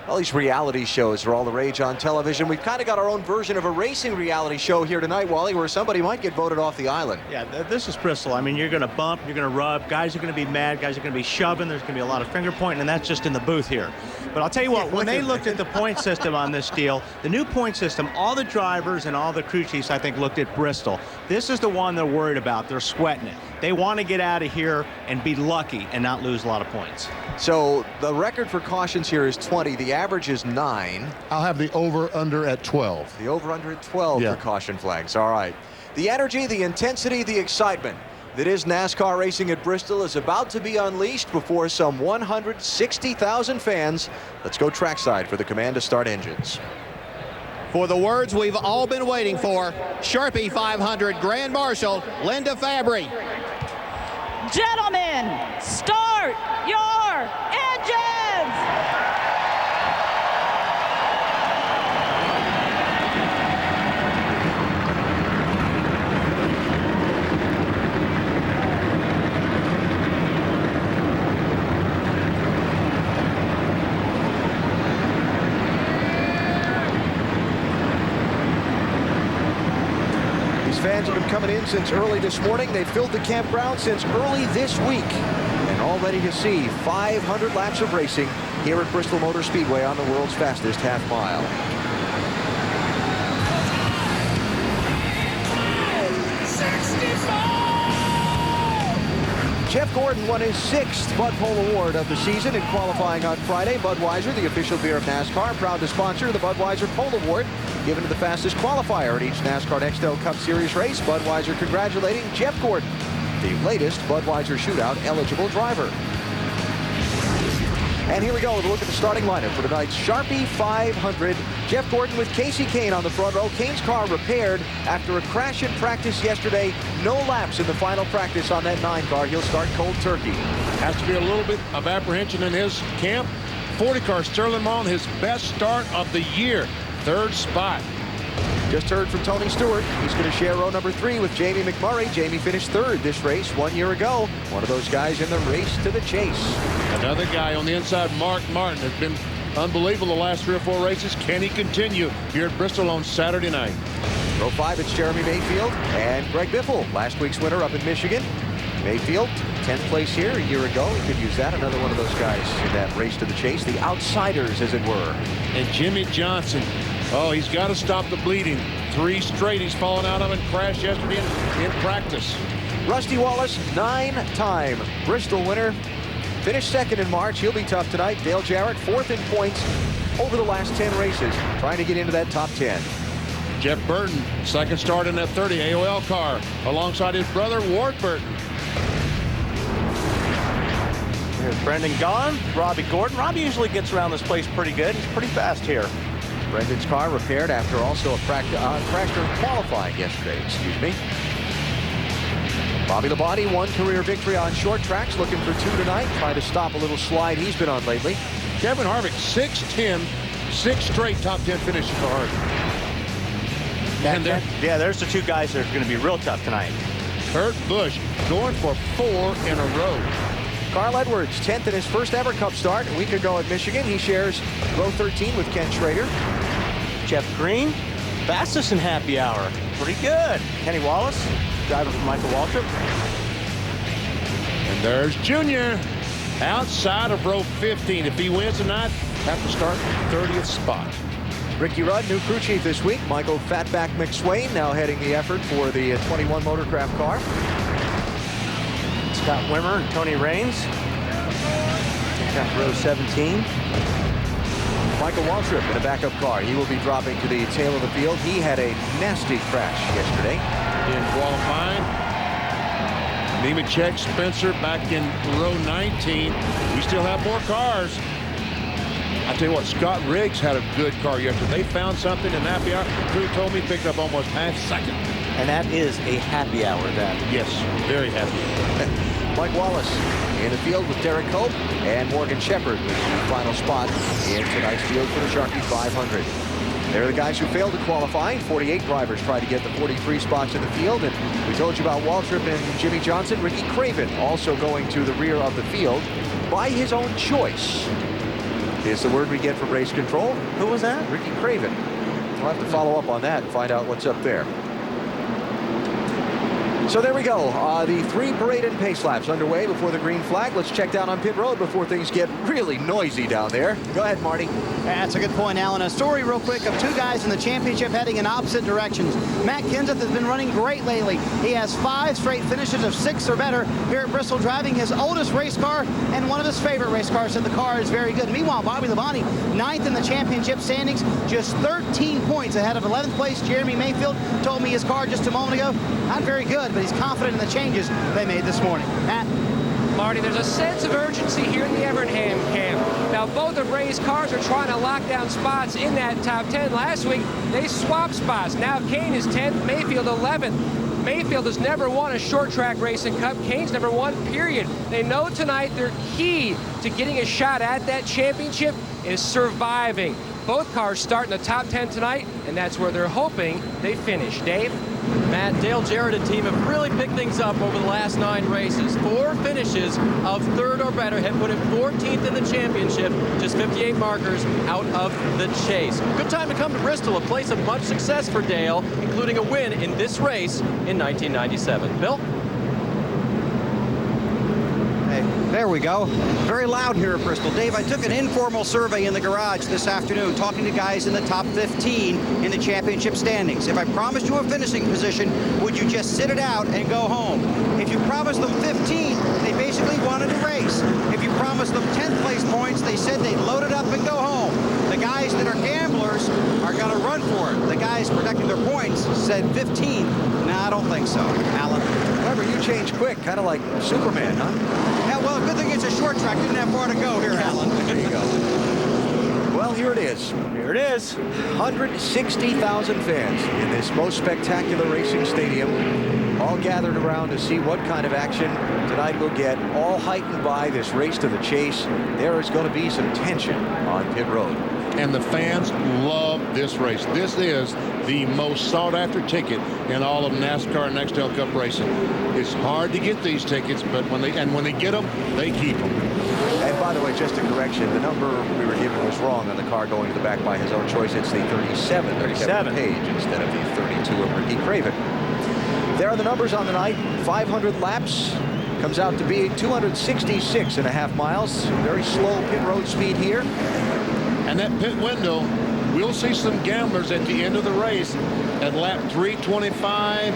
All these reality shows are all the rage on television. We've kind of got our own version of a racing reality show here tonight, Wally, where somebody might get voted off the island. Yeah, this is Bristol. I mean, you're going to bump, you're going to rub, guys are going to be mad, guys are going to be shoving, there's going to be a lot of finger pointing, and that's just in the booth here. But I'll tell you what, when they looked at the point system on this deal, the new point system, all the drivers and all the crew chiefs, I think, looked at Bristol. This is the one they're worried about. They're sweating it. They want to get out of here and be lucky and not lose a lot of points. So the record for cautions here is 20. The average is 9. I'll have the over-under at 12. The over-under at 12 for caution flags. All right. The energy, the intensity, the excitement that is NASCAR racing at Bristol is about to be unleashed before some 160,000 fans. Let's go trackside for the command to start engines. for the words we've all been waiting for. Sharpie 500 Grand Marshal, Linda Fabry. Gentlemen, start your engines! Fans have been coming in since early this morning. They've filled the campground since early this week and all ready to see 500 laps of racing here at Bristol Motor Speedway on the world's fastest half mile. Jeff Gordon won his 6th Bud Pole Award of the season in qualifying on Friday. Budweiser, the official beer of NASCAR, proud to sponsor the Budweiser Pole Award, given to the fastest qualifier in each NASCAR Nextel Cup Series race. Budweiser congratulating Jeff Gordon, the latest Budweiser Shootout eligible driver. And here we go with a look at the starting lineup for tonight's Sharpie 500. Jeff Gordon with Casey Kane on the front row. Kane's car repaired after a crash in practice yesterday. No laps in the final practice on that 9 car. He'll start cold turkey. Has to be a little bit of apprehension in his camp. 40 car Sterling Long, his best start of the year. 3rd spot. Just heard from Tony Stewart. He's going to share row number 3 with Jamie McMurray. Jamie finished 3rd this race 1 year ago. One of those guys in the race to the chase. Another guy on the inside, Mark Martin, has been unbelievable the last 3 or 4 races. Can he continue here at Bristol on Saturday night? Row 5, it's Jeremy Mayfield and Greg Biffle, last week's winner up in Michigan. Mayfield, 10th place here a year ago. He could use that. Another one of those guys in that race to the chase. The outsiders, as it were. And Jimmy Johnson. Oh, he's got to stop the bleeding. 3 straight he's fallen out of and crashed yesterday in practice. Rusty Wallace, 9-time Bristol winner. Finished 2nd in March. He'll be tough tonight. Dale Jarrett, 4th in points over the last 10 races, trying to get into that top 10. Jeff Burton, 2nd start in that 30 AOL car, alongside his brother, Ward Burton. Here's Brendan Gaughan, Robbie Gordon. Robbie usually gets around this place pretty good. He's pretty fast here. Brendan's car repaired after also a crash during qualifying yesterday, excuse me. Bobby Labonte, 1 career victory on short tracks, looking for 2 tonight, trying to stop a little slide he's been on lately. Kevin Harvick, 6-10, 6 straight top 10 finishes for Harvick. And yeah, there's the 2 guys that are going to be real tough tonight. Kurt Busch going for 4 in a row. Carl Edwards, 10th in his first ever Cup start a week ago at Michigan. He shares row 13 with Ken Schrader. Jeff Green, fastest in happy hour. Pretty good. Kenny Wallace, driver for Michael Waltrip. And there's Junior outside of row 15. If he wins tonight, have to start 30th spot. Ricky Rudd, new crew chief this week. Michael Fatback McSwain now heading the effort for the 21 Motorcraft car. Scott Wimmer and Tony Raines. Got row 17. Michael Waltrip in a backup car. He will be dropping to the tail of the field. He had a nasty crash yesterday. In qualifying, Nemechek Spencer back in row 19. We still have more cars. I tell you what, Scott Riggs had a good car yesterday. They found something in happy hour. Crew told me picked up almost half second. And that is a happy hour, that. Yes, very happy. Mike Wallace in the field with Derek Cope and Morgan Shepherd with the final spot in tonight's field for the Sharpie 500. They're the guys who failed to qualify. 48 drivers tried to get the 43 spots in the field, and we told you about Waltrip and Jimmy Johnson. Ricky Craven also going to the rear of the field by his own choice is the word we get from race control. Who was that? Ricky Craven. We'll have to follow up on that and find out what's up there. So there we go. The 3 parade and pace laps underway before the green flag. Let's check down on pit road before things get really noisy down there. Go ahead, Marty. That's a good point, Alan. A story real quick of 2 guys in the championship heading in opposite directions. Matt Kenseth has been running great lately. He has 5 straight finishes of 6 or better here at Bristol, driving his oldest race car and one of his favorite race cars, and the car is very good. Meanwhile, Bobby Labonte, 9th in the championship standings, just 13 points ahead of 11th place Jeremy Mayfield. Told me his car just a moment ago, not very good, but he's confident in the changes they made this morning. Matt? Marty. There's a sense of urgency here in the Evernham camp. Now, both of Ray's cars are trying to lock down spots in that top 10. Last week, they swapped spots. Now, Kane is 10th, Mayfield 11th. Mayfield has never won a short track racing cup. Kane's never won, period. They know tonight their key to getting a shot at that championship is surviving. Both cars start in the top 10 tonight, and that's where they're hoping they finish. Dave? Matt, Dale Jarrett and team have really picked things up over the last 9 races. 4 finishes of 3rd or better have put him 14th in the championship, just 58 markers out of the chase. Good time to come to Bristol, a place of much success for Dale, including a win in this race in 1997. Bill? There we go. Very loud here at Bristol. Dave, I took an informal survey in the garage this afternoon, talking to guys in the top 15 in the championship standings. If I promised you a finishing position, would you just sit it out and go home? If you promised them 15, they basically wanted to race. If you promised them 10th place points, they said they'd load it up and go home. The guys that are gamblers are going to run for it. The guys protecting their points said 15. No, I don't think so. Alan? Remember, you changed quick, kind of like Superman, huh? Yeah, well, good thing it's a short track. Didn't have far to go here, Alan. There you go. Well, here it is. Here it is. 160,000 fans in this most spectacular racing stadium, all gathered around to see what kind of action tonight we'll get, all heightened by this race to the chase. There is going to be some tension on pit road. And the fans love this race. This is the most sought-after ticket in all of NASCAR Nextel Cup racing. It's hard to get these tickets, but when they get them, they keep them. And by the way, just a correction, the number we were given was wrong on the car going to the back by his own choice. It's the 37 Page instead of the 32 of Ricky Craven. There are the numbers on the night. 500 laps. Comes out to be 266.5 miles. Very slow pit road speed here. And that pit window, we'll see some gamblers at the end of the race at lap 325,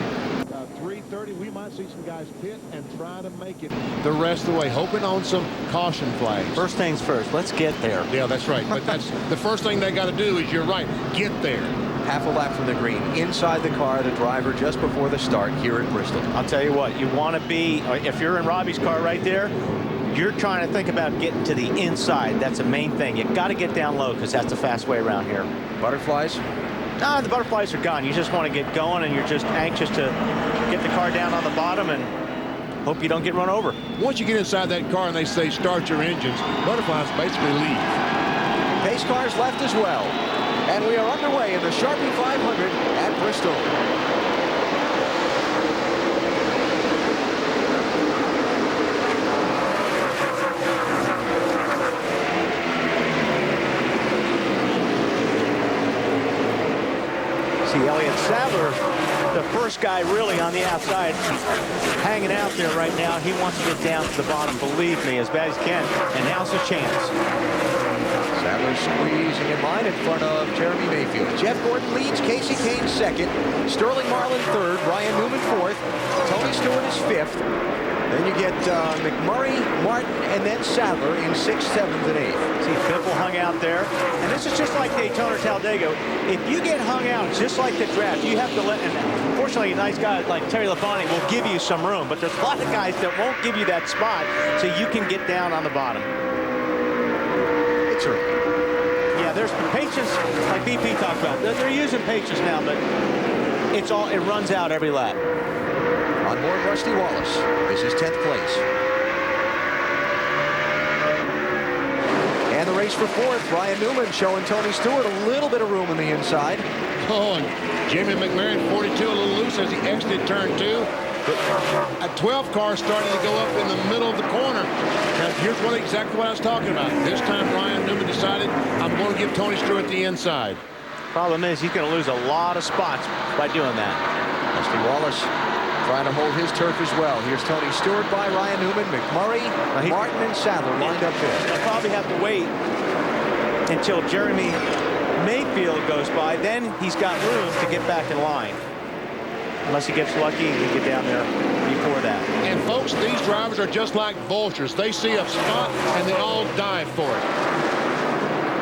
330. We might see some guys pit and try to make it the rest of the way, hoping on some caution flags. First things first, let's get there. Yeah, that's right. But that's the first thing they got to do is, you're right, get there. Half a lap from the green, inside the car, the driver just before the start here at Bristol. I'll tell you what, you want to be, if you're in Robbie's car right there, you're trying to think about getting to the inside. That's the main thing. You've got to get down low because that's the fast way around here. Butterflies? No, the butterflies are gone. You just want to get going, and you're just anxious to get the car down on the bottom and hope you don't get run over. Once you get inside that car and they say start your engines, butterflies basically leave. Pace cars left as well. And we are underway in the Sharpie 500 at Bristol. Elliott Sadler, the first guy really on the outside, hanging out there right now. He wants to get down to the bottom, believe me, as bad as he can. And now's his chance. Sadler squeezing in line in front of Jeremy Mayfield. Jeff Gordon leads, Casey Kane second, Sterling Marlin third, Ryan Newman fourth, Tony Stewart is fifth. Then you get McMurray, Martin, and then Sadler in 6th, 7th, and 8th. See, Biffle hung out there. And this is just like Daytona Talladega. If you get hung out just like the draft, you have to let, and fortunately, a nice guy like Terry Labonte will give you some room, but there's a lot of guys that won't give you that spot so you can get down on the bottom. It's early. Yeah, there's patience, like BP talked about. They're using patience now, but it runs out every lap. On board Rusty Wallace. This is 10th place. And the race for 4th. Ryan Newman showing Tony Stewart a little bit of room on the inside. Oh, and Jamie McMahon, 42, a little loose as he exited turn 2. A 12 car starting to go up in the middle of the corner. Now, here's exactly what I was talking about. This time, Ryan Newman decided, I'm going to give Tony Stewart the inside. Problem is, he's going to lose a lot of spots by doing that. Rusty Wallace trying to hold his turf as well. Here's Tony Stewart by Ryan Newman, McMurray, Martin, and Sadler lined up there. He'll probably have to wait until Jeremy Mayfield goes by. Then he's got room to get back in line. Unless he gets lucky and can get down there before that. And folks, these drivers are just like vultures. They see a spot and they all dive for it.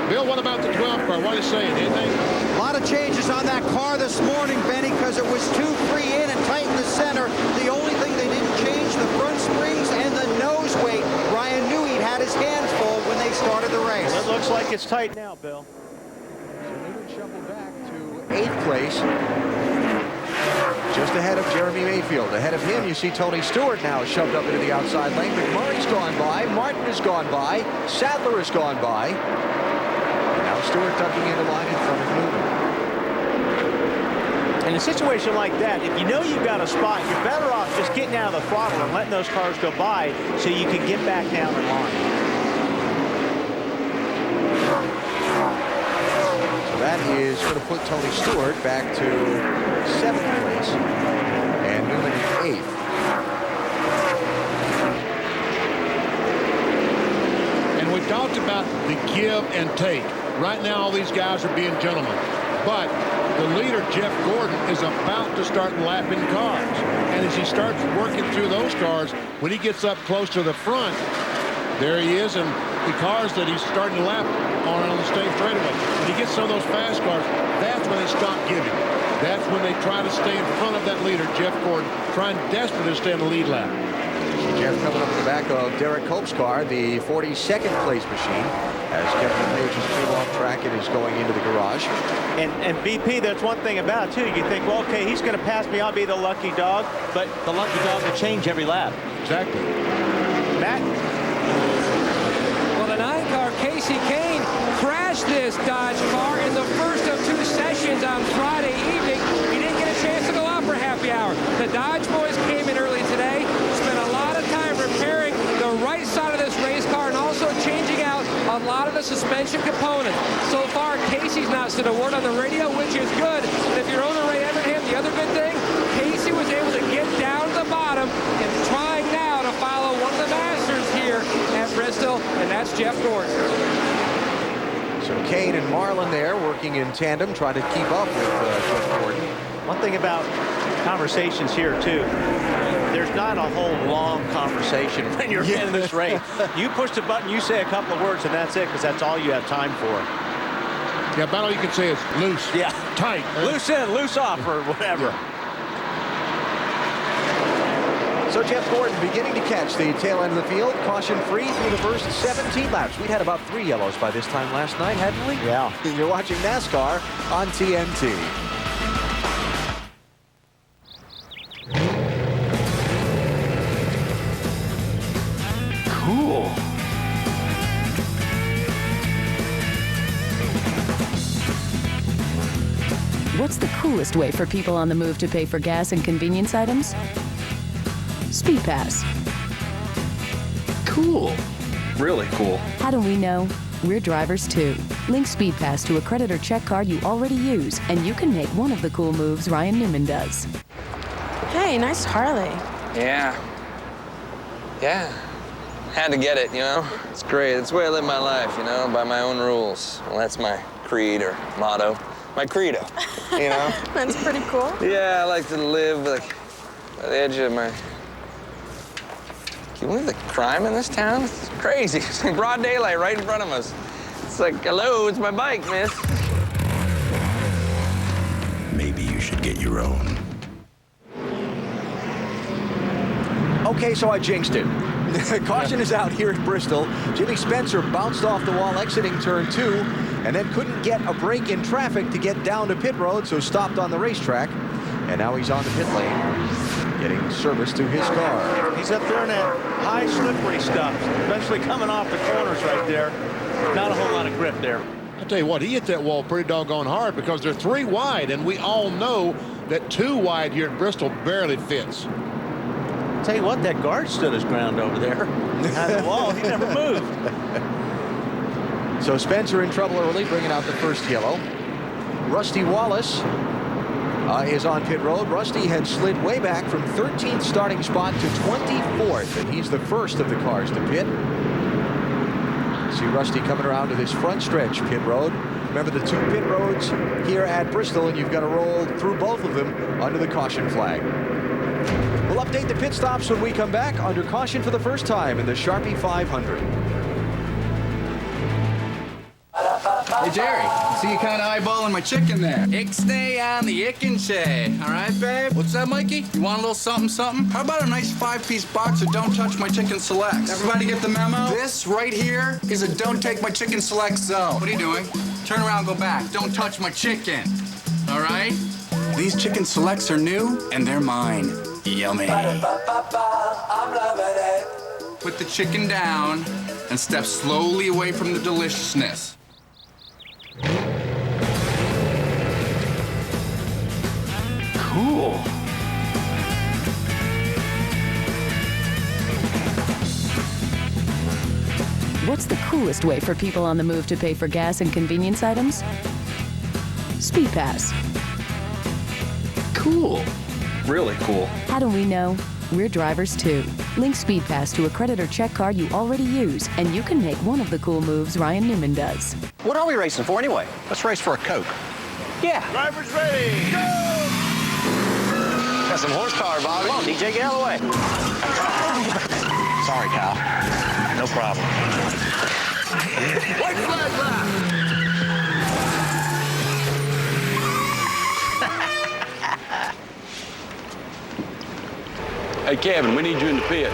Bill, what about the 12 car? What are you saying? Anything? A lot of changes on that car this morning, Benny, because it was too free in and tight in the center. The only thing they didn't change, the front springs and the nose this weight, Ryan knew he'd had his hands full when they started the race. Well, it looks like it's tight now, Bill. Eighth place, just ahead of Jeremy Mayfield. Ahead of him, you see Tony Stewart now shoved up into the outside lane. McMurray's gone by, Martin has gone by, Sadler has gone by. And now Stewart tucking into line in front of Newman. In a situation like that, if you know you've got a spot, you're better off just getting out of the throttle and letting those cars go by so you can get back down the line. That is going to put Tony Stewart back to 7th place and Newman in 8th. And we talked about the give and take. Right now, all these guys are being gentlemen. But the leader, Jeff Gordon, is about to start lapping cars. And as he starts working through those cars, when he gets up close to the front, there he is, and the cars that he's starting to lap on the state straightaway. When he gets some of those fast cars, that's when they stop giving. That's when they try to stay in front of that leader, Jeff Gordon, trying desperately to stay on the lead lap. Jeff coming up in the back of Derek Cope's car, the 42nd place machine, as Kevin Page is pulled off track and is going into the garage. And BP, that's one thing about it, too. You think, well, okay, he's going to pass me, I'll be the lucky dog. But the lucky dog will change every lap. Exactly. Matt? Well, the 9-car Casey Kane crashed this Dodge car in the first of 2 sessions on Friday evening. He didn't get a chance to go out for happy hour. The Dodge boys came in early today, spent a lot of time repairing the right side of this race car and also changing out a lot of the suspension components. So far, Casey's not said a word on the radio, which is good. And if you're owner Ray Evernham, the other good thing, Casey was able to get down to the bottom and trying now to follow one of the masters here at Bristol, and that's Jeff Gordon. So Kane and Marlin there working in tandem, trying to keep up with Jeff Gordon. One thing about conversations here, too, there's not a whole long conversation when you're in this race. You push the button, you say a couple of words, and that's it, because that's all you have time for. Yeah, about all you can say is loose. Yeah. Tight. Loose in, loose off, or whatever. Yeah. So Jeff Gordon beginning to catch the tail end of the field, caution free through the first 17 laps. We'd had about 3 yellows by this time last night, hadn't we? Yeah. You're watching NASCAR on TNT. Cool. What's the coolest way for people on the move to pay for gas and convenience items? Speed Pass. Cool. Really cool. How do we know? We're drivers too. Link Speed Pass to a credit or check card you already use, and you can make one of the cool moves Ryan Newman does. Hey, nice Harley. Yeah. Had to get it, you know? It's great. It's the way I live my life, you know, by my own rules. Well, that's my creed or motto. My credo, you know? That's pretty cool. Yeah, I like to live like by the edge of my... Can you believe the crime in this town? It's crazy. It's like broad daylight right in front of us. It's like, hello, it's my bike, miss. Maybe you should get your own. Okay, so I jinxed it. Caution is out here at Bristol. Jimmy Spencer bounced off the wall exiting turn 2 and then couldn't get a break in traffic to get down to pit road, so stopped on the racetrack. And now he's on the pit lane, getting service to his car. He's up there in that high slippery stuff, especially coming off the corners right there. Not a whole lot of grip there. I'll tell you what, he hit that wall pretty doggone hard because they're 3 wide, and we all know that 2 wide here at Bristol barely fits. Tell you what, that guard stood his ground over there. Out of the wall, he never moved. So Spencer in trouble early, bringing out the first yellow. Rusty Wallace is on pit road. Rusty had slid way back from 13th starting spot to 24th, and he's the first of the cars to pit. See Rusty coming around to this front stretch pit road. Remember the 2 pit roads here at Bristol, and you've got to roll through both of them under the caution flag. We'll update the pit stops when we come back under caution for the first time in the Sharpie 500. Hey, Jerry, I see you kind of eyeballing my chicken there. Ixnay on the Ickinshay. All right, babe? What's that, Mikey? You want a little something, something? How about a nice 5-piece box of Don't Touch My Chicken Selects? Everybody get the memo? This right here is a Don't Take My Chicken Select zone. What are you doing? Turn around, go back. Don't touch my chicken. All right? These chicken selects are new, and they're mine. Yummy. I'm loving it. Put the chicken down and step slowly away from the deliciousness. Cool. What's the coolest way for people on the move to pay for gas and convenience items? Speed Pass. Cool. Really cool. How do we know? We're drivers too. Link Speed Pass to a credit or check card you already use, and you can make one of the cool moves Ryan Newman does. What are we racing for anyway? Let's race for a Coke. Yeah. Drivers ready. Go! Got some horsepower, Bobby. Come on, DJ, get out of the way. Sorry, Cal. No problem. White flag lap. Hey, Kevin, we need you in the pit.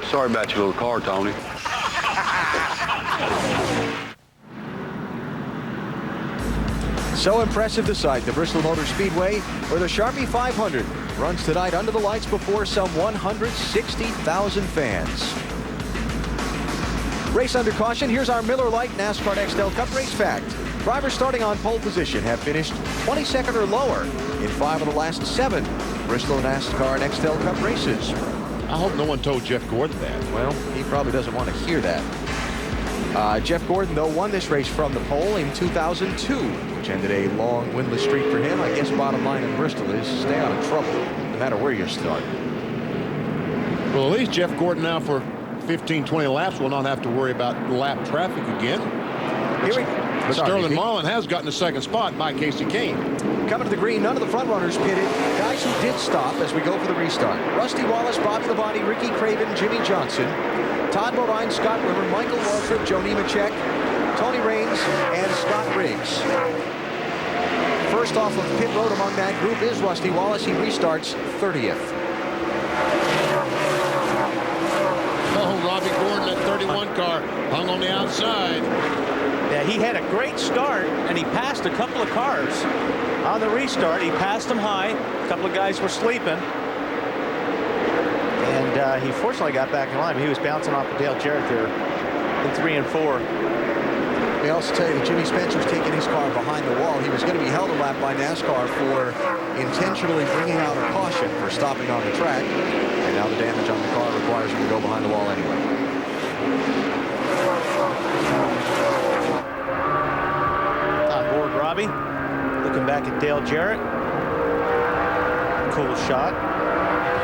Sorry about your little car, Tony. So impressive to sight, the Bristol Motor Speedway, where the Sharpie 500 runs tonight under the lights before some 160,000 fans. Race under caution. Here's our Miller Lite NASCAR Next L Cup race fact. Drivers starting on pole position have finished 22nd or lower in 5 of the last 7 Bristol NASCAR Next L Cup races. I hope no one told Jeff Gordon that. Well, he probably doesn't want to hear that. Jeff Gordon, though, won this race from the pole in 2002, which ended a long winless streak for him. I guess bottom line in Bristol is stay out of trouble, no matter where you start. Well, at least Jeff Gordon now for 15, 20 laps will not have to worry about lap traffic again. But Sterling Marlin has gotten a second spot by Casey Kane. Coming to the green, none of the front runners pitted. Guys who did stop as we go for the restart. Rusty Wallace, Bobby Labonte, Ricky Craven, Jimmy Johnson, Todd Bodine, Scott Wimmer, Michael Waltrip, Joe Nemechek, Tony Raines, and Scott Riggs. First off of pit road among that group is Rusty Wallace. He restarts 30th. Oh, Robbie Gordon, that 31 car, hung on the outside. Yeah, he had a great start, and he passed a couple of cars. On the restart, he passed them high. A couple of guys were sleeping. And he fortunately got back in line, but he was bouncing off of Dale Jarrett there in 3 and 4. They also tell you that Jimmy Spencer's taking his car behind the wall. He was going to be held a lap by NASCAR for intentionally bringing out a caution for stopping on the track. And now the damage on the car requires him to go behind the wall anyway. On board, Robbie. Looking back at Dale Jarrett. Cool shot.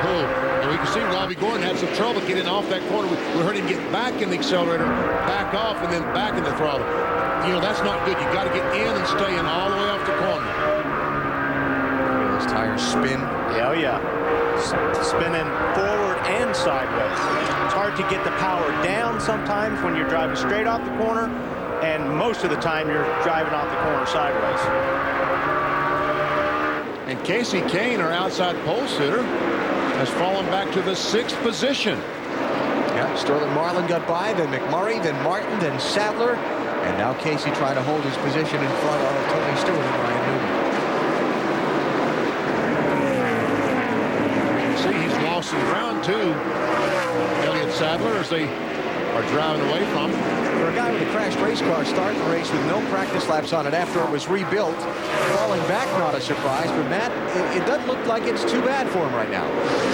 Oh, and we can see Robbie Gordon had some trouble getting off that corner. We heard him get back in the accelerator, back off, and then back in the throttle. You know, that's not good. You got to get in and stay in all the way off the corner. Those tires spin. Yeah, oh yeah. Spinning forward and sideways. It's hard to get the power down sometimes when you're driving straight off the corner, and most of the time you're driving off the corner sideways. And Casey Kane, our outside pole sitter, has fallen back to the 6th position. Yeah, Sterling Marlin got by, then McMurray, then Martin, then Sadler, and now Casey trying to hold his position in front of Tony Stewart and Ryan Newman. You see, he's lost some ground too. Elliott Sadler, as they are driving away from him. For a guy with a crashed race car starting the race with no practice laps on it after it was rebuilt, falling back not a surprise, but Matt, it doesn't look like it's too bad for him right now.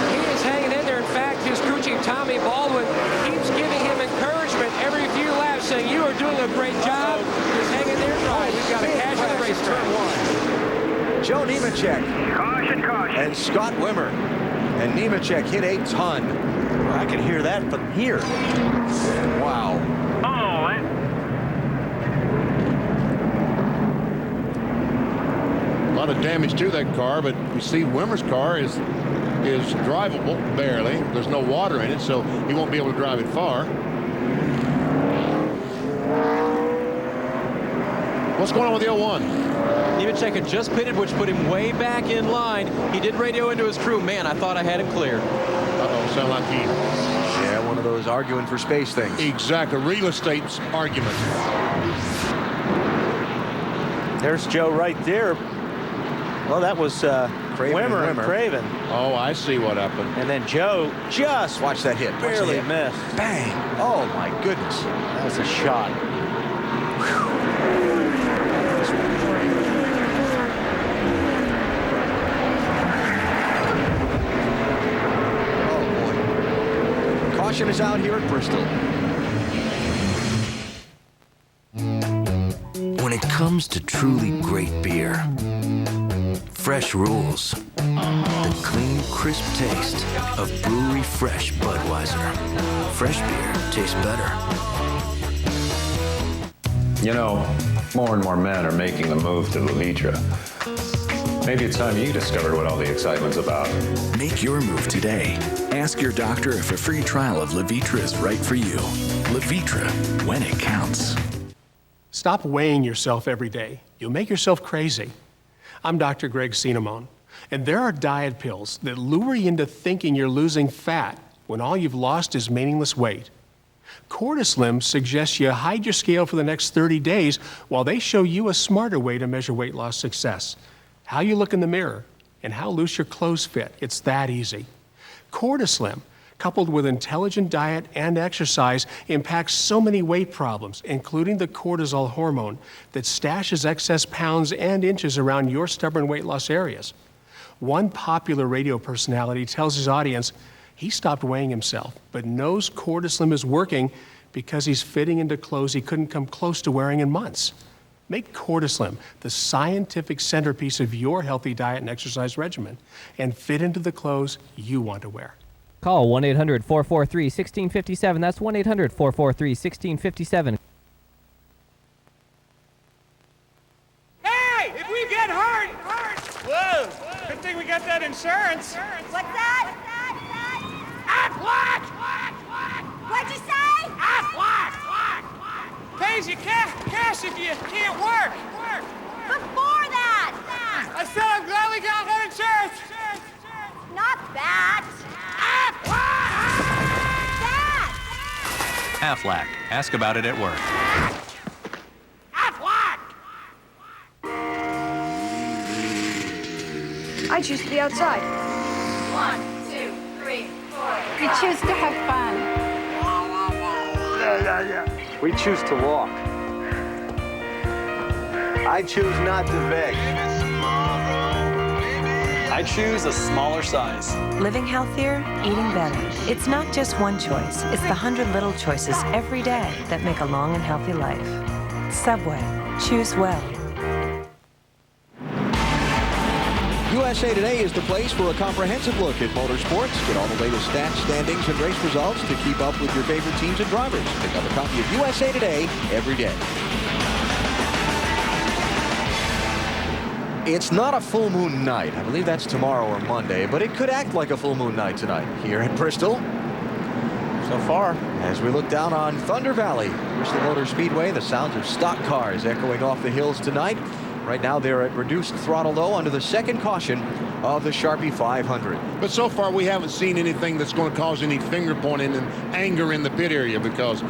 He is hanging in there. In fact, his crew chief, Tommy Baldwin, keeps giving him encouragement every few laps, saying, you are doing a great job. Just hang in there, drive. We've got a cash in the race turn 1. Joe Nemechek. Caution, caution. And Scott Wimmer. And Nemechek hit a ton. I can hear that from here. Wow. A lot of damage to that car, but you see Wimmer's car is drivable, barely. There's no water in it, so he won't be able to drive it far. What's going on with the 01? Nemechek had just pitted, which put him way back in line. He did radio into his crew. Man, I thought I had him cleared. Uh-oh, sound like he... Yeah, one of those arguing for space things. Exactly, real estate argument. There's Joe right there. Well, that was Wimmer and Craven. Oh, I see what happened. And then Joe just watch that hit. Barely missed. Bang! Oh my goodness. That was a shot. Oh boy. Caution is out here at Bristol. When it comes to truly great beer, fresh rules, the clean, crisp taste of brewery fresh Budweiser. Fresh beer tastes better. You know, more and more men are making the move to Levitra. Maybe it's time you discovered what all the excitement's about. Make your move today. Ask your doctor if a free trial of Levitra is right for you. Levitra, when it counts. Stop weighing yourself every day. You'll make yourself crazy. I'm Dr. Greg Cinnamon, and there are diet pills that lure you into thinking you're losing fat when all you've lost is meaningless weight. Cortislim suggests you hide your scale for the next 30 days while they show you a smarter way to measure weight loss success. How you look in the mirror and how loose your clothes fit. It's that easy. Cortislim, coupled with intelligent diet and exercise, impacts so many weight problems, including the cortisol hormone that stashes excess pounds and inches around your stubborn weight loss areas. One popular radio personality tells his audience he stopped weighing himself, but knows cortislim is working because he's fitting into clothes he couldn't come close to wearing in months. Make cortislim the scientific centerpiece of your healthy diet and exercise regimen and fit into the clothes you want to wear. Call 1-800-443-1657. That's 1-800-443-1657. Hey, if we get hurt! Whoa, good thing we got that insurance. What's that? Aflac! What'd you say? Aflac! Pays you cash if you can't work. Before that! I said I'm glad we got that insurance. Not that. Aflac. Ask about it at work. I choose to be outside. 1, 2, 3, 4. We choose to have fun. We choose to walk. I choose not to beg. I choose a smaller size. Living healthier, eating better. It's not just one choice. It's the 100 little choices every day that make a long and healthy life. Subway. Choose well. USA Today is the place for a comprehensive look at motorsports. Get all the latest stats, standings, and race results to keep up with your favorite teams and drivers. Pick up a copy of USA Today every day. It's not a full moon night. I believe that's tomorrow or Monday, but it could act like a full moon night tonight here at Bristol. So far, as we look down on Thunder Valley, Bristol Motor Speedway, the sounds of stock cars echoing off the hills tonight. Right now, they're at reduced throttle, though, under the second caution of the Sharpie 500. But so far, we haven't seen anything that's going to cause any finger pointing and anger in the pit area because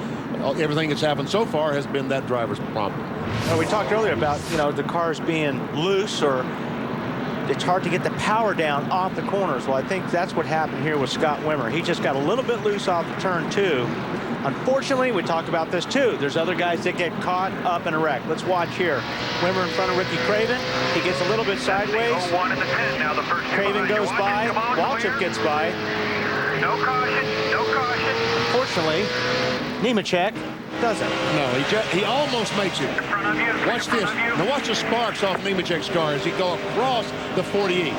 everything that's happened so far has been that driver's problem. Well, we talked earlier about, the cars being loose or it's hard to get the power down off the corners. Well, I think that's what happened here with Scott Wimmer. He just got a little bit loose off the turn 2. Unfortunately, we talked about this too. There's other guys that get caught up in a wreck. Let's watch here. Wimmer in front of Ricky Craven. He gets a little bit sideways. Craven goes by. Waltrip gets by. No caution. No caution. Unfortunately, Nemechek doesn't. No, he almost makes it. Watch this. Now watch the sparks off Nemechek's car as he go across the 48. Good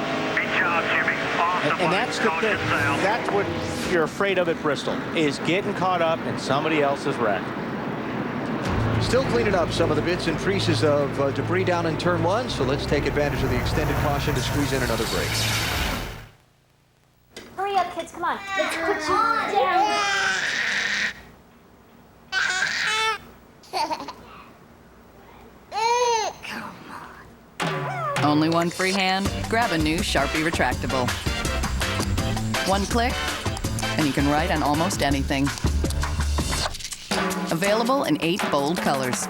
job, Jimmy. Awesome. And that's the thing. That's what you're afraid of at Bristol, is getting caught up in somebody else's wreck. Still cleaning up some of the bits and pieces of debris down in turn 1, so let's take advantage of the extended caution to squeeze in another break. Hurry up, kids, come on. Let's put you down. Only one free hand? Grab a new Sharpie retractable. One click, and you can write on almost anything. Available in 8 bold colors.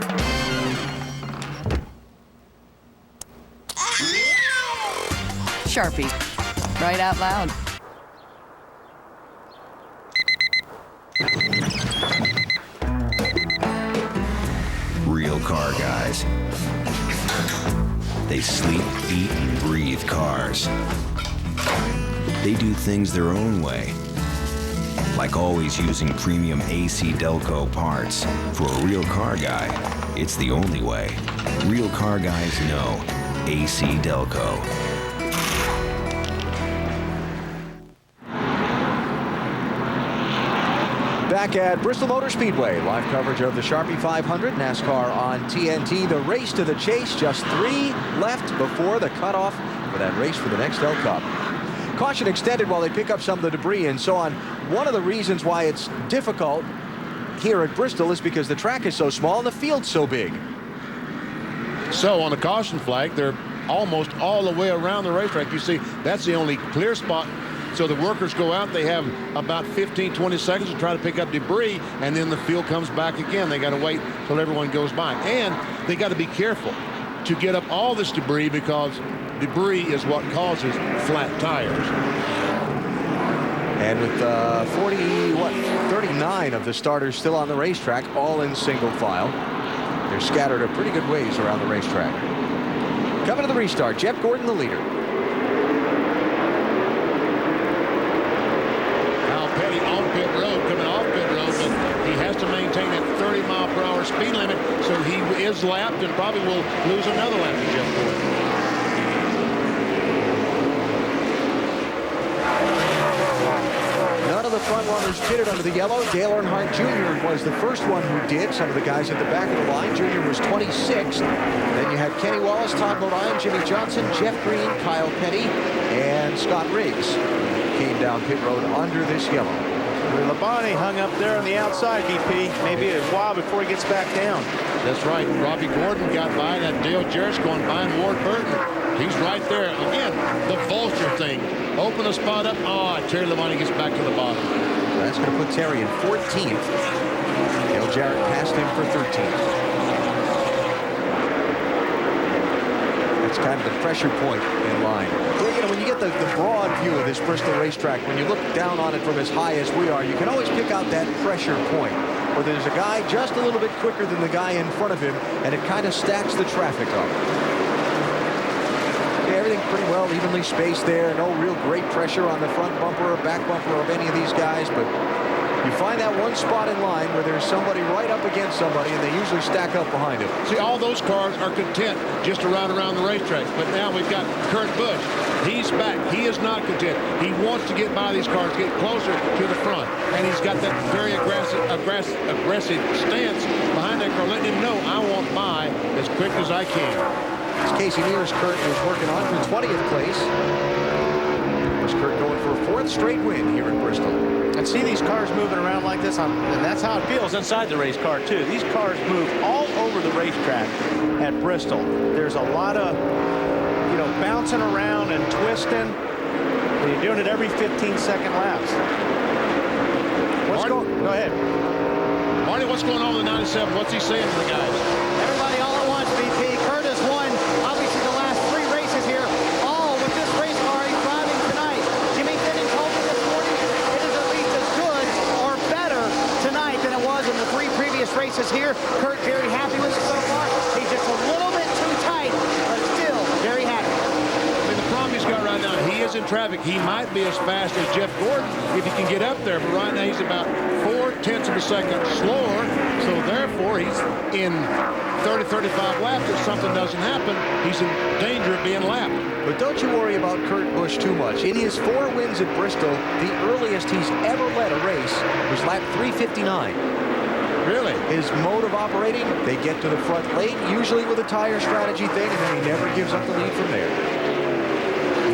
Sharpie. Write out loud. Real car guys. They sleep, eat, and breathe cars. They do things their own way. Like always using premium AC Delco parts. For a real car guy, it's the only way. Real car guys know AC Delco. Back at Bristol Motor Speedway, live coverage of the Sharpie 500, NASCAR on TNT. The race to the chase, just 3 left before the cutoff for that race for the Nextel Cup. Caution extended while they pick up some of the debris and so on. One of the reasons why it's difficult here at Bristol is because the track is so small and the field's so big. So on the caution flag, they're almost all the way around the racetrack. You see, that's the only clear spot. So the workers go out, they have about 15, 20 seconds to try to pick up debris, and then the field comes back again. They got to wait till everyone goes by. And they got to be careful to get up all this debris because debris is what causes flat tires. And with 39 of the starters still on the racetrack, all in single file. They're scattered a pretty good ways around the racetrack. Coming to the restart, Jeff Gordon, the leader. To maintain that 30-mile-per-hour speed limit, so he is lapped and probably will lose another lap to Jeff Gordon. None of the front runners pitted under the yellow. Dale Earnhardt Jr. was the first one who did. Some of the guys at the back of the line. Jr. was 26th. Then you had Kenny Wallace, Todd Bodine, Jimmy Johnson, Jeff Green, Kyle Petty, and Scott Riggs came down pit road under this yellow. Labonte hung up there on the outside, BP. Maybe a while before he gets back down. That's right. Robbie Gordon got by. That Dale Jarrett's going by, and Ward Burton. He's right there. Again, the vulture thing. Open a spot up. Oh, Terry Labonte gets back to the bottom. That's going to put Terry in 14th. Dale Jarrett passed him for 13th. That's kind of the pressure point in line. You know, when you get the broad view of this Bristol racetrack, when you look down on it from as high as we are, you can always pick out that pressure point where there's a guy just a little bit quicker than the guy in front of him, and it kind of stacks the traffic up. Yeah, everything pretty well evenly spaced there. No real great pressure on the front bumper or back bumper of any of these guys, but you find that one spot in line where there's somebody right up against somebody, and they usually stack up behind him. See, all those cars are content just to ride around the racetrack. But now we've got Kurt Busch. He's back. He is not content. He wants to get by these cars, get closer to the front. And he's got that very aggressive stance behind that car, letting him know, I want by as quick as I can. As Casey Mears, Kurt is working on for 20th place. Was Kurt going for a 4th straight win here in Bristol. And see these cars moving around like this, and that's how it feels inside the race car, too. These cars move all over the racetrack at Bristol. There's a lot of, you know, bouncing around and twisting. And you're doing it every 15-second laps. Go ahead. Marty, what's going on with the 97? What's he saying to the guys? Everybody all at once, BP. Kurt has won, obviously, the last 3 races here, all with this race car he's driving tonight. Jimmy Fitton told me this morning it is at least as good or better tonight than it was in the 3 previous races here. Kurt very happy with it so far. He's just a little bit too tight, but still very happy. I mean, the problem he's got right now, he is in traffic. He might be as fast as Jeff Gordon if he can get up there, but right now he's about 0.4 of a second slower, so therefore he's in 30-35 laps. If something doesn't happen, he's in danger of being lapped. But don't you worry about Kurt Busch too much. In his 4 wins at Bristol, the earliest he's ever led a race was lap 359. Really? His mode of operating, they get to the front late, usually with a tire strategy thing, and then he never gives up the lead from there.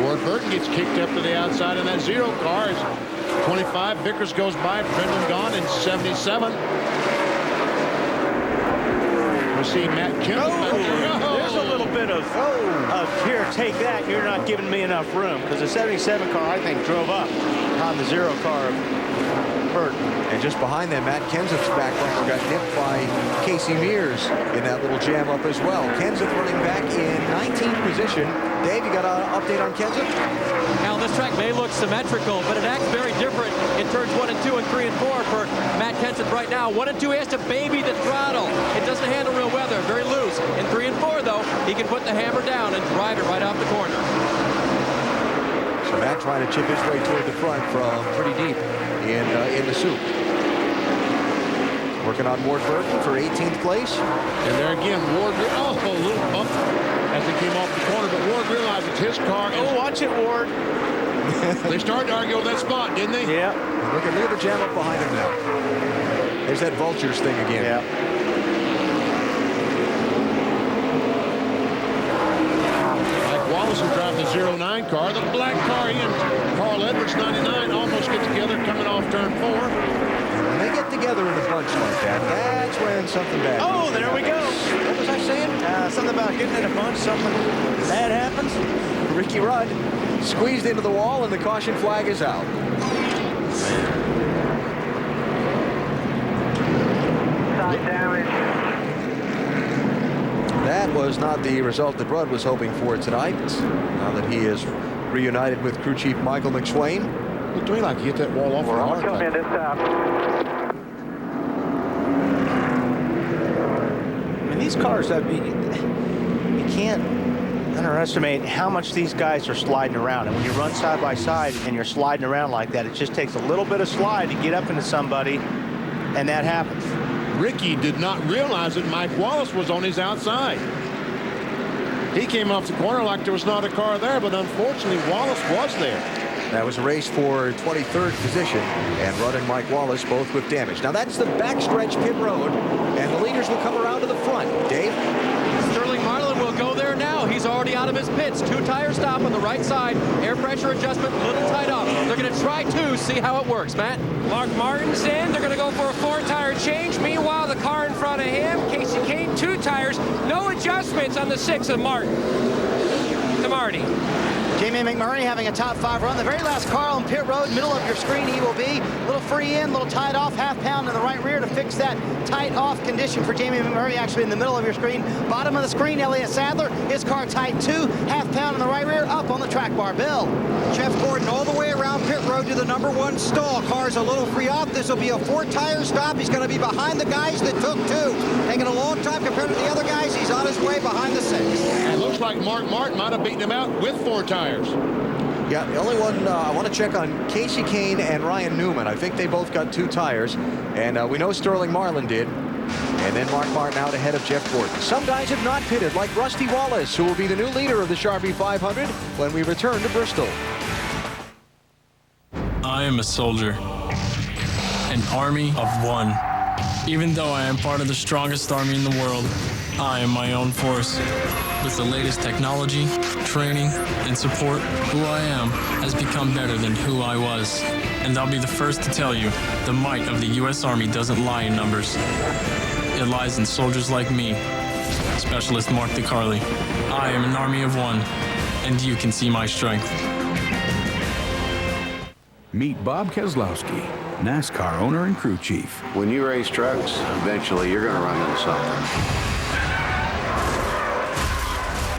Ward Burton gets kicked up to the outside in that 0 car. 25, Vickers goes by, Brendan gone in 77. We see Matt Kenseth. There's a little bit of here, take that. You're not giving me enough room, because the 77 car, I think, drove up on the 0 car of Burton. And just behind them, Matt Kenseth's back bumper got nipped by Casey Mears in that little jam up as well. Kenseth running back in 19th position. Dave, you got an update on Kenseth? Now, this track may look symmetrical, but it acts very different in turns 1 and 2 and 3 and 4 for Matt Kenseth right now. 1 and 2, he has to baby the throttle. It doesn't handle real weather, very loose. In 3 and 4, though, he can put the hammer down and drive it right off the corner. So Matt trying to chip his way toward the front from pretty deep in the soup. Working on Ward Burton for 18th place. And there again, Ward, a little bump as he came off the corner, but Ward realizes his car is... Oh, watch it, Ward. They started to argue over that spot, didn't they? Yeah. Look at the jam up behind him now. There's that Vultures thing again. Yeah. Mike Wallace is driving the 09 car. The black car, he and Carl Edwards, 99, almost get together coming off turn 4. When they get together in a bunch like that, that's when something bad happens. Oh, there we go. What was I saying? Something about getting in a bunch, something bad happens. Ricky Rudd squeezed into the wall, and the caution flag is out. Side damage. That was not the result that Rudd was hoping for tonight. Now that he is reunited with crew chief Michael McSwain. Looked to me like he hit that wall off the hard Come in this time. I mean, these cars, you can't underestimate how much these guys are sliding around. And when you run side by side and you're sliding around like that, it just takes a little bit of slide to get up into somebody, and that happens. Ricky did not realize that Mike Wallace was on his outside. He came off the corner like there was not a car there, but unfortunately Wallace was there. That was a race for 23rd position, and Rudd and Mike Wallace both with damage. Now that's the backstretch pit road, and the leaders will come around to the front. Dave? Sterling Marlin will go there now. He's already out of his pits. 2-tire stop on the right side. Air pressure adjustment, a little tight up. They're going to try 2, see how it works. Matt? Mark Martin's in. They're going to go for a 4-tire change. Meanwhile, the car in front of him, Casey Kane, 2 tires. No adjustments on the 6 of Martin. To Marty. Jamie McMurray having a top 5 run. The very last car on pit road, middle of your screen, he will be. Little free in, little tied off, half pound in the right rear to fix that tight off condition for Jamie McMurray, actually in the middle of your screen. Bottom of the screen, Elliott Sadler, his car tight 2, half pound in the right rear, up on the track bar. Bill. Jeff Gordon all the way around pit road to the number 1 stall. Car's a little free off. This will be a 4-tire stop. He's going to be behind the guys that took 2. Taking a long time compared to the other guys. He's on his way behind the 6. It looks like Mark Martin might have beaten him out with 4 tires. Yeah, the only one I want to check on Casey Kane and Ryan Newman. I think they both got 2 tires, and we know Sterling Marlin did. And then Mark Martin out ahead of Jeff Gordon. Some guys have not pitted, like Rusty Wallace, who will be the new leader of the Sharpie 500 when we return to Bristol. I am a soldier, an army of one. Even though I am part of the strongest army in the world, I am my own force. With the latest technology, training, and support, who I am has become better than who I was. And I'll be the first to tell you, the might of the U.S. Army doesn't lie in numbers. It lies in soldiers like me. Specialist Mark DeCarli. I am an army of one, and you can see my strength. Meet Bob Keselowski, NASCAR owner and crew chief. When you race trucks, eventually you're going to run into something.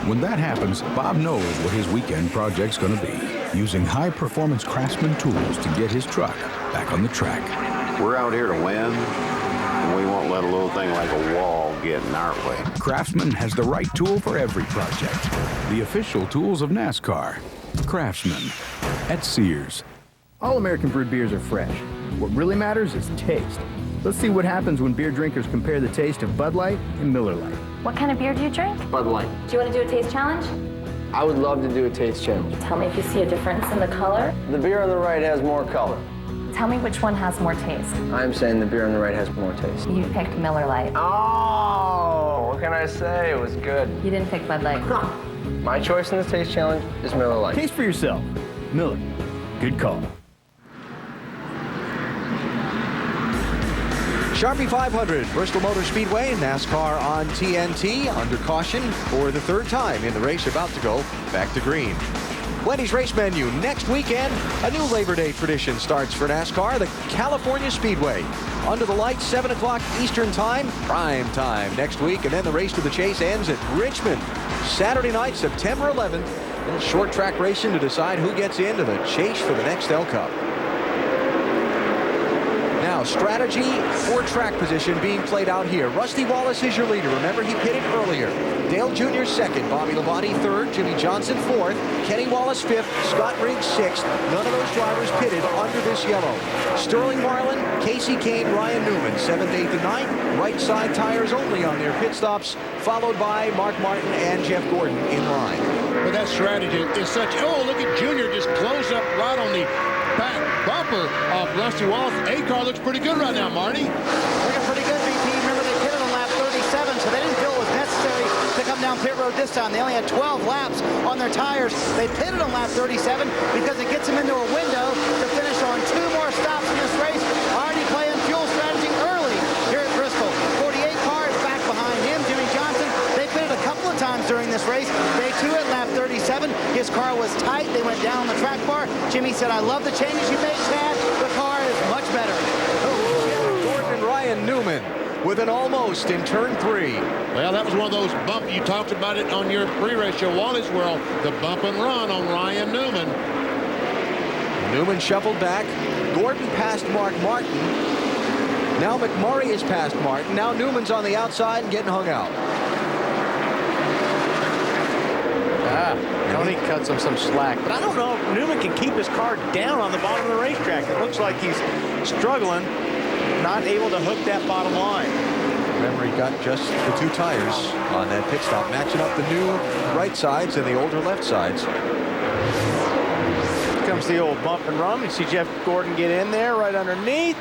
When that happens, Bob knows what his weekend project's going to be, using high-performance Craftsman tools to get his truck back on the track. We're out here to win, and we won't let a little thing like a wall get in our way. Craftsman has the right tool for every project. The official tools of NASCAR. Craftsman at Sears. All American brewed beers are fresh. What really matters is taste. Let's see what happens when beer drinkers compare the taste of Bud Light and Miller Lite. What kind of beer do you drink? Bud Light. Do you want to do a taste challenge? I would love to do a taste challenge. Tell me if you see a difference in the color. The beer on the right has more color. Tell me which one has more taste. I'm saying the beer on the right has more taste. You picked Miller Lite. Oh, what can I say? It was good. You didn't pick Bud Light. My choice in this taste challenge is Miller Lite. Taste for yourself. Miller. Good call. Sharpie 500, Bristol Motor Speedway, NASCAR on TNT, under caution for the third time in the race, about to go back to green. Wendy's race menu next weekend. A new Labor Day tradition starts for NASCAR, the California Speedway. Under the lights, 7 o'clock Eastern time, prime time next week. And then the race to the chase ends at Richmond, Saturday night, September 11th. A little short track racing to decide who gets into the chase for the next L Cup. Now, strategy for track position being played out here. Rusty Wallace is your leader. Remember, he pitted earlier. Dale Jr. second, Bobby Labonte third, Jimmy Johnson fourth, Kenny Wallace fifth, Scott Riggs sixth. None of those drivers pitted under this yellow. Sterling Marlin, Casey Kane, Ryan Newman, 7th, 8th, and 9th. Right side tires only on their pit stops, followed by Mark Martin and Jeff Gordon in line. But that strategy is such, oh, look at Junior just close up right on the back bumper of Rusty Wallace. A-car looks pretty good right now, Marty. Looking pretty good, VP. Remember, they pitted on lap 37, so they didn't feel it was necessary to come down pit road this time. They only had 12 laps on their tires. They pitted on lap 37 because it gets them into a window to finish on 2 more stops in this race. Already playing fuel strategy early here at Bristol. 48 cars back behind him. Jimmy Johnson, they pitted a couple of times during this race. Day 2 at lap 37. His car was tight. They went down on the track bar. Jimmy said, I love the changes you made, Chad. The car is much better. Gordon and Ryan Newman with an almost in turn 3. Well, that was one of those bump. You talked about it on your pre-race show, Wallace World. The bump and run on Ryan Newman. Newman shuffled back. Gordon passed Mark Martin. Now McMurray is past Martin. Now Newman's on the outside and getting hung out. Tony cuts him some slack, but I don't know if Newman can keep his car down on the bottom of the racetrack. It looks like he's struggling, not able to hook that bottom line. Remember, he got just the 2 tires on that pit stop, matching up the new right sides and the older left sides. Here comes the old bump and run. You see Jeff Gordon get in there right underneath.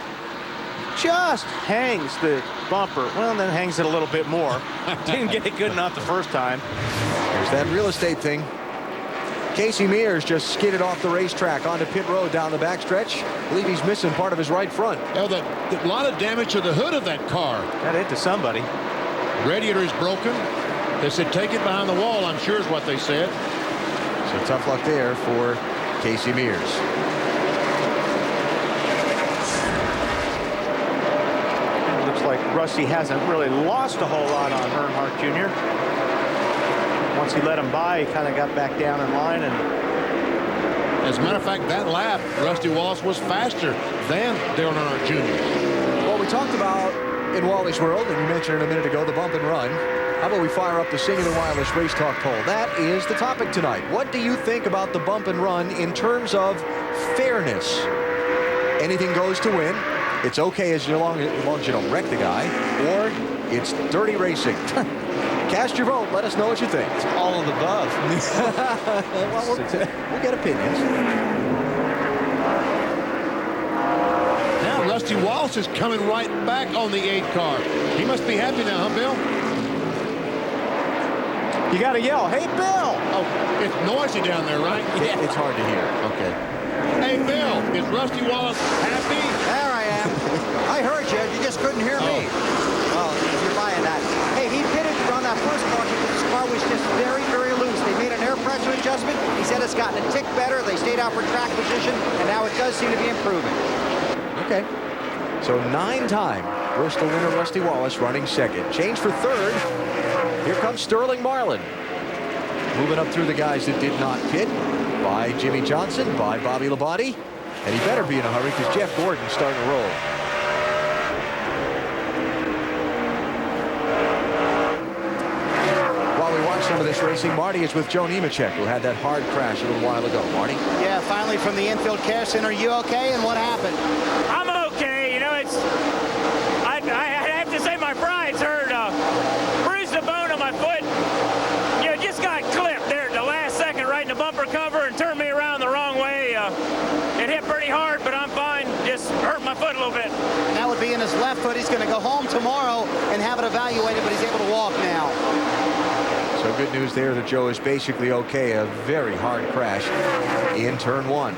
Just hangs the bumper. Well, then hangs it a little bit more. Didn't get it good enough the first time. There's that real estate thing. Casey Mears just skidded off the racetrack onto pit road down the backstretch. I believe he's missing part of his right front. Oh, a lot of damage to the hood of that car. Got hit to somebody. Radiator is broken. They said take it behind the wall, I'm sure is what they said. So tough luck there for Casey Mears. It looks like Rusty hasn't really lost a whole lot on Earnhardt Jr. Once he let him by, he kind of got back down in line. And as a matter of fact, that lap, Rusty Wallace was faster than Dale Earnhardt Jr. Well, we talked about in Wally's World, and you mentioned it a minute ago, the bump and run. How about we fire up the Singular Wireless Race Talk poll? That is the topic tonight. What do you think about the bump and run in terms of fairness? Anything goes to win. It's okay as long as you don't wreck the guy, or it's dirty racing. Cast your vote. Let us know what you think. It's all of the above. Well, we'll get opinions. Now Rusty Wallace is coming right back on the 8 car. He must be happy now, huh, Bill? You got to yell, hey, Bill! Oh, it's noisy down there, right? Yeah. It's hard to hear. Okay. Hey, Bill, is Rusty Wallace happy? There I am. I heard you. You just couldn't hear me. Well, you're buying that. Hey, he pitted on that first caution because his car was just very, very loose. They made an air pressure adjustment. He said it's gotten a tick better. They stayed out for track position, and now it does seem to be improving. Okay. So 9-time Bristol winner Rusty Wallace running second. Change for third. Here comes Sterling Marlin. Moving up through the guys that did not pit by Jimmy Johnson, by Bobby Labonte. And he better be in a hurry because Jeff Gordon's starting to roll. While we watch some of this racing, Marty is with Joe Nemechek, who had that hard crash a little while ago. Marty? Yeah, finally from the infield care center. Are you okay? And what happened? I'm okay. You know, I have to say my pride's hurt. Bruised the bone of my foot. You know, just got clipped there at the last second right in the bumper cover and turned me around the wrong way. It hit pretty hard, but I'm fine. Just hurt my foot a little bit. That would be in his left foot. He's going to go home tomorrow and have it evaluated, but he's able to walk now. So good news there that Joe is basically okay. A very hard crash in turn 1.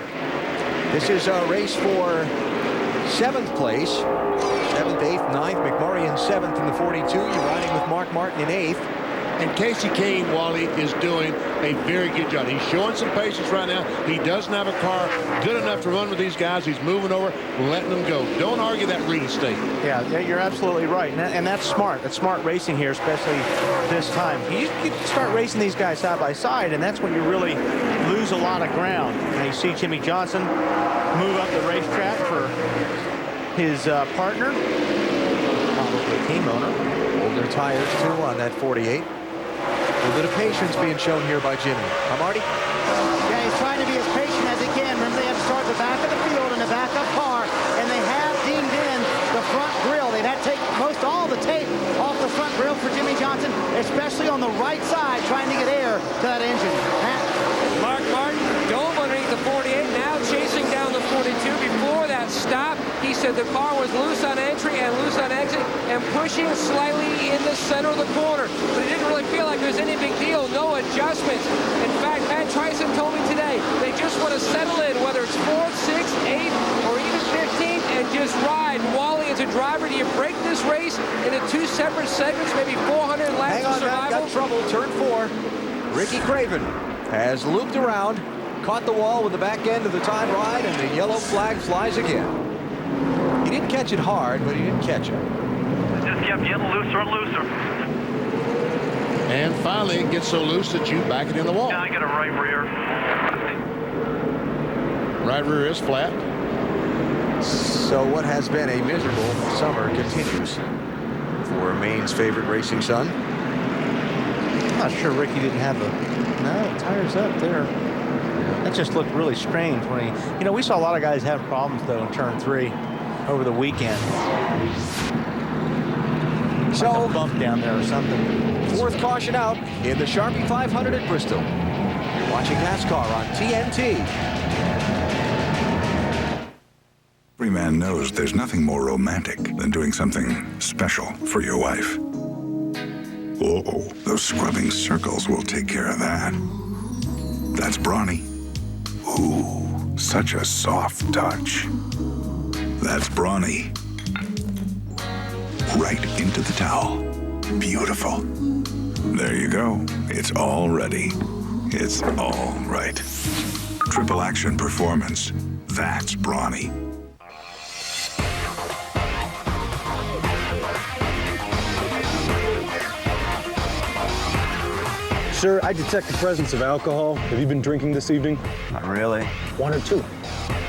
This is a race for 7th place. 7th, 8th, 9th. McMurray in 7th in the 42. You're riding with Mark Martin in 8th. And Casey Kane, Wally, is doing a very good job. He's showing some patience right now. He doesn't have a car good enough to run with these guys. He's moving over, letting them go. Don't argue that real estate. Yeah, you're absolutely right. And that's smart. That's smart racing here, especially this time. You start racing these guys side by side, and that's when you really lose a lot of ground. Now you see Jimmy Johnson move up the racetrack for his partner, probably team owner. Older tires, too, on that 48. A little bit of patience being shown here by Jimmy. Marty? Yeah, he's trying to be as patient as he can. Remember, they have to start the back of the field in a backup car, and they have dinged in the front grille. They've had to take most all the tape off the front grille for Jimmy Johnson, especially on the right side, trying to get air to that engine. Mark Martin dove underneath the 48, now chasing down the 42. Before that stop, he said the car was loose on entry and loose on exit and pushing slightly in the center of the corner. But it didn't really feel like there was any big deal, no adjustments. In fact, Matt Tyson told me today they just want to settle in, whether it's 4th, 6th, 8th, or even 15th, and just ride. Wally, as a driver, do you break this race into 2 separate segments, maybe 400 laps Hang of on, survival? Matt, got trouble, turn 4. Ricky Craven has looped around, caught the wall with the back end of the time ride, and the yellow flag flies again. He didn't catch it hard, but he didn't catch it. It just kept getting looser and looser. And finally, it gets so loose that you back it in the wall. Yeah, I got a right rear. Right rear is flat. So what has been a miserable summer continues for Maine's favorite racing son. I'm not sure Ricky didn't have the tires up there. That just looked really strange when he, we saw a lot of guys have problems though in turn 3 over the weekend. So like a bump down there or something. 4th caution out in the Sharpie 500 at Bristol. Watching NASCAR on TNT. Every man knows there's nothing more romantic than doing something special for your wife. Oh, those scrubbing circles will take care of that. That's brawny. Ooh, such a soft touch. That's brawny. Right into the towel. Beautiful. There you go. It's all ready. It's all right. Triple action performance. That's brawny. Sir, I detect the presence of alcohol. Have you been drinking this evening? Not really. 1 or 2?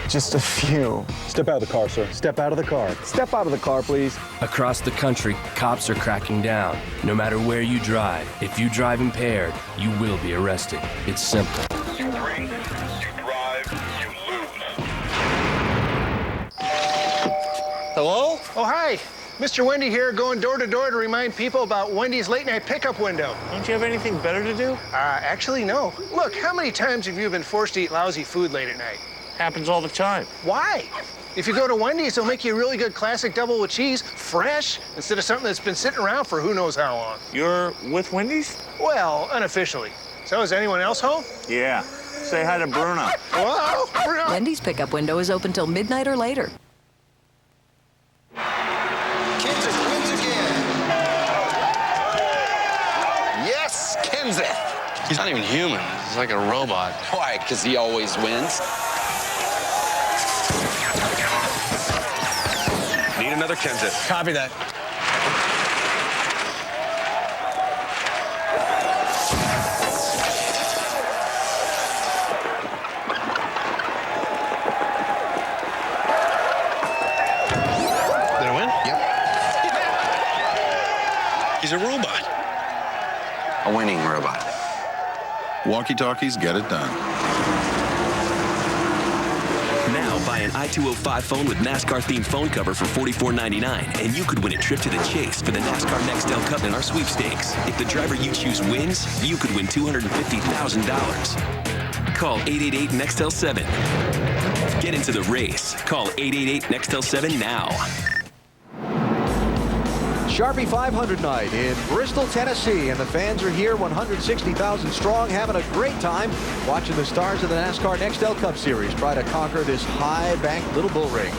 Just a few. Step out of the car, sir. Step out of the car. Step out of the car, please. Across the country, cops are cracking down. No matter where you drive, if you drive impaired, you will be arrested. It's simple. You drink, you drive, you lose. Hello? Oh, hi. Mr. Wendy here, going door to door to remind people about Wendy's late night pickup window. Don't you have anything better to do? Actually, no. Look, how many times have you been forced to eat lousy food late at night? Happens all the time. Why? If you go to Wendy's, they'll make you a really good classic double with cheese, fresh, instead of something that's been sitting around for who knows how long. You're with Wendy's? Well, unofficially. So is anyone else home? Yeah. Say hi to Bruno. Whoa, Bruno. Wendy's pickup window is open till midnight or later. Kenseth wins again. Yes, Kenseth. He's not even human. He's like a robot. Why? Because he always wins. Need another Kenseth. Copy that. Did I win? Yep. He's a robot. A winning robot. Walkie-talkies get it done. Now buy an i205 phone with NASCAR-themed phone cover for $44.99, and you could win a trip to the chase for the NASCAR Nextel Cup in our sweepstakes. If the driver you choose wins, you could win $250,000. Call 888-NEXTEL-7. Get into the race. Call 888-NEXTEL-7 now. Sharpie 500 night in Bristol, Tennessee, and the fans are here, 160,000 strong, having a great time watching the stars of the NASCAR Nextel Cup Series try to conquer this high-banked little bull ring.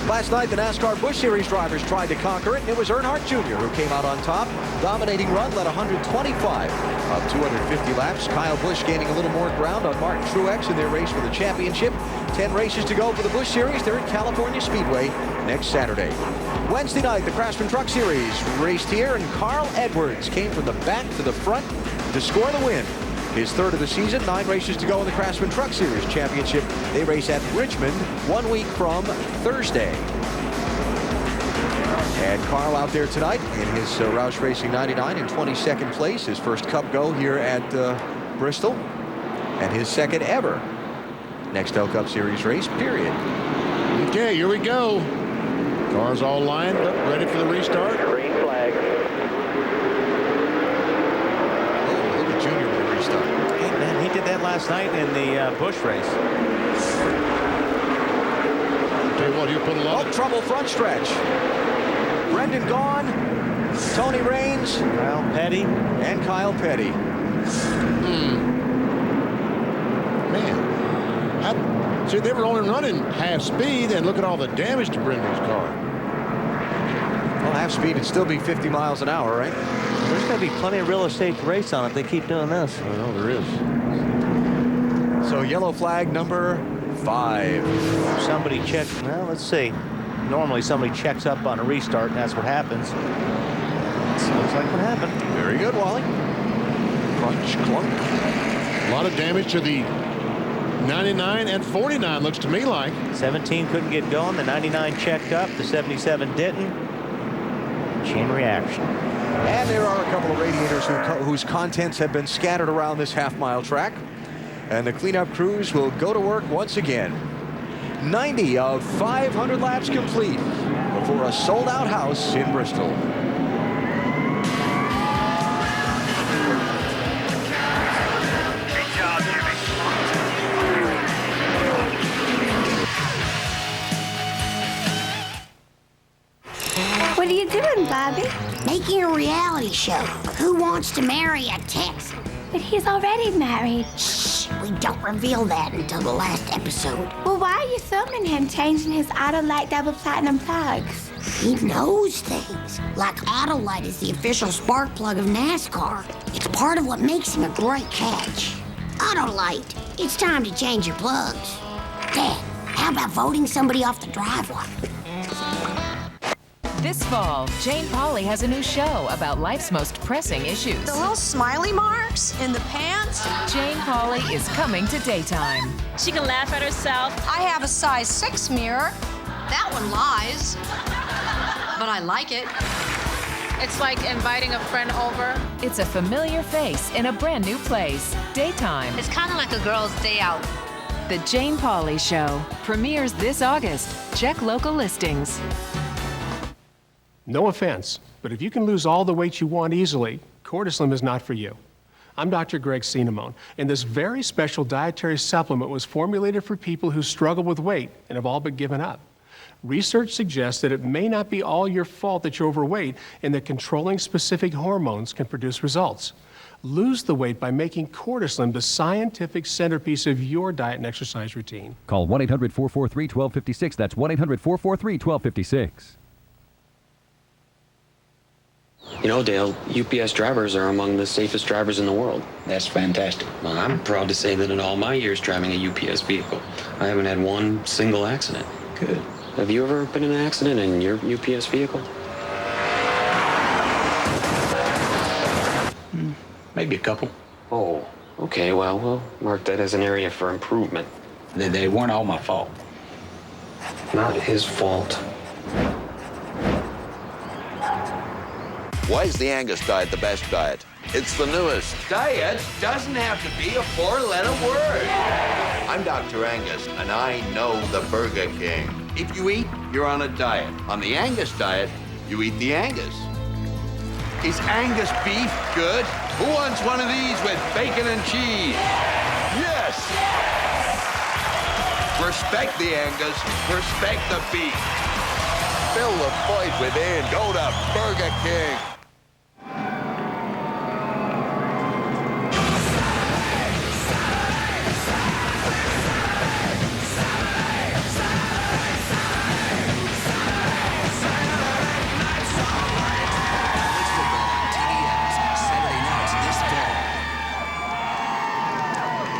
Last night, the NASCAR Busch Series drivers tried to conquer it, and it was Earnhardt Jr. who came out on top. Dominating run, led 125 of 250 laps. Kyle Busch gaining a little more ground on Martin Truex in their race for the championship. 10 races to go for the Busch Series. They're at California Speedway next Saturday. Wednesday night, the Craftsman Truck Series raced here, and Carl Edwards came from the back to the front to score the win. His third of the season, 9 races to go in the Craftsman Truck Series Championship. They race at Richmond 1 week from Thursday. And Carl out there tonight in his Roush Racing 99 in 22nd place. His first Cup go here at Bristol. And his second ever Nextel Cup Series race, period. Okay, here we go. Cars all lined up, ready for the restart. Green flag. Oh, look at Junior with the restart. Hey, man, he did that last night in the Busch race. Tell you what, he'll put a lot of trouble front stretch. Brendan Gaughan, Tony Raines, Kyle Petty, and Kyle Petty. Man, see, they were only running half speed, and look at all the damage to Brendan's car. Well, half speed would still be 50 miles an hour, right? There's going to be plenty of real estate to race on if they keep doing this. I know there is. So yellow flag number 5. Somebody checked. Well, let's see. Normally somebody checks up on a restart, and that's what happens. Looks like what happened. Very good, Wally. Crunch, clunk. A lot of damage to the 99 and 49, looks to me like. 17 couldn't get going. The 99 checked up. The 77 didn't. Chain reaction. And there are a couple of radiators whose contents have been scattered around this half-mile track. And the cleanup crews will go to work once again. 90 of 500 laps complete before a sold-out house in Bristol. Great job, Jimmy. What are you doing, Bobby? Making a reality show. Who Wants to Marry a Texan? But he's already married. Shh, we don't reveal that until the last episode. Well, why are you filming him changing his Autolite double platinum plugs? He knows things. Like Autolite is the official spark plug of NASCAR. It's part of what makes him a great catch. Autolite, it's time to change your plugs. Dad, how about voting somebody off the driveway? This fall, Jane Pauley has a new show about life's most pressing issues. The little smiley marks in the pants. Jane Pauley is coming to daytime. She can laugh at herself. I have a size 6 mirror. That one lies. But I like it. It's like inviting a friend over. It's a familiar face in a brand new place. Daytime. It's kind of like a girl's day out. The Jane Pauley Show premieres this August. Check local listings. No offense, but if you can lose all the weight you want easily, Cortislim is not for you. I'm Dr. Greg Cinnamone, and this very special dietary supplement was formulated for people who struggle with weight and have all but given up. Research suggests that it may not be all your fault that you're overweight and that controlling specific hormones can produce results. Lose the weight by making Cortislim the scientific centerpiece of your diet and exercise routine. Call 1-800-443-1256. That's 1-800-443-1256. You know, Dale, UPS drivers are among the safest drivers in the world. That's fantastic. Well, I'm proud to say that in all my years driving a UPS vehicle, I haven't had one single accident. Good. Have you ever been in an accident in your UPS vehicle? Maybe a couple. Oh, okay. Well, we'll mark that as an area for improvement. They weren't all my fault. Not his fault. Why is the Angus diet the best diet? It's the newest. Diet doesn't have to be a 4-letter word. I'm Dr. Angus, and I know the Burger King. If you eat, you're on a diet. On the Angus diet, you eat the Angus. Is Angus beef good? Who wants one of these with bacon and cheese? Yes! Respect the Angus, respect the beef. Fill the void within. Go to Burger King.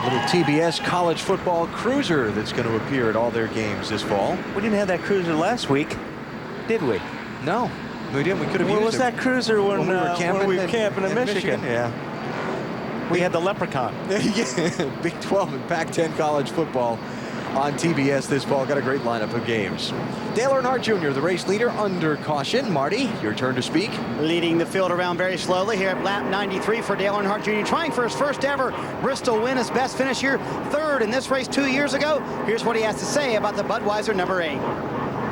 Little TBS college football cruiser that's going to appear at all their games this fall. We didn't have that cruiser last week, did we? No, we didn't. We could have used it. What was that cruiser when we were camping in Michigan? Yeah. We had the Leprechaun. Yeah, Big 12 and Pac-10 college football on TBS this fall. Got a great lineup of games. Dale Earnhardt Jr., the race leader, under caution. Marty, your turn to speak. Leading the field around very slowly here at lap 93 for Dale Earnhardt Jr. Trying for his first ever Bristol win, his best finish here, third in this race 2 years ago. Here's what he has to say about the Budweiser number 8.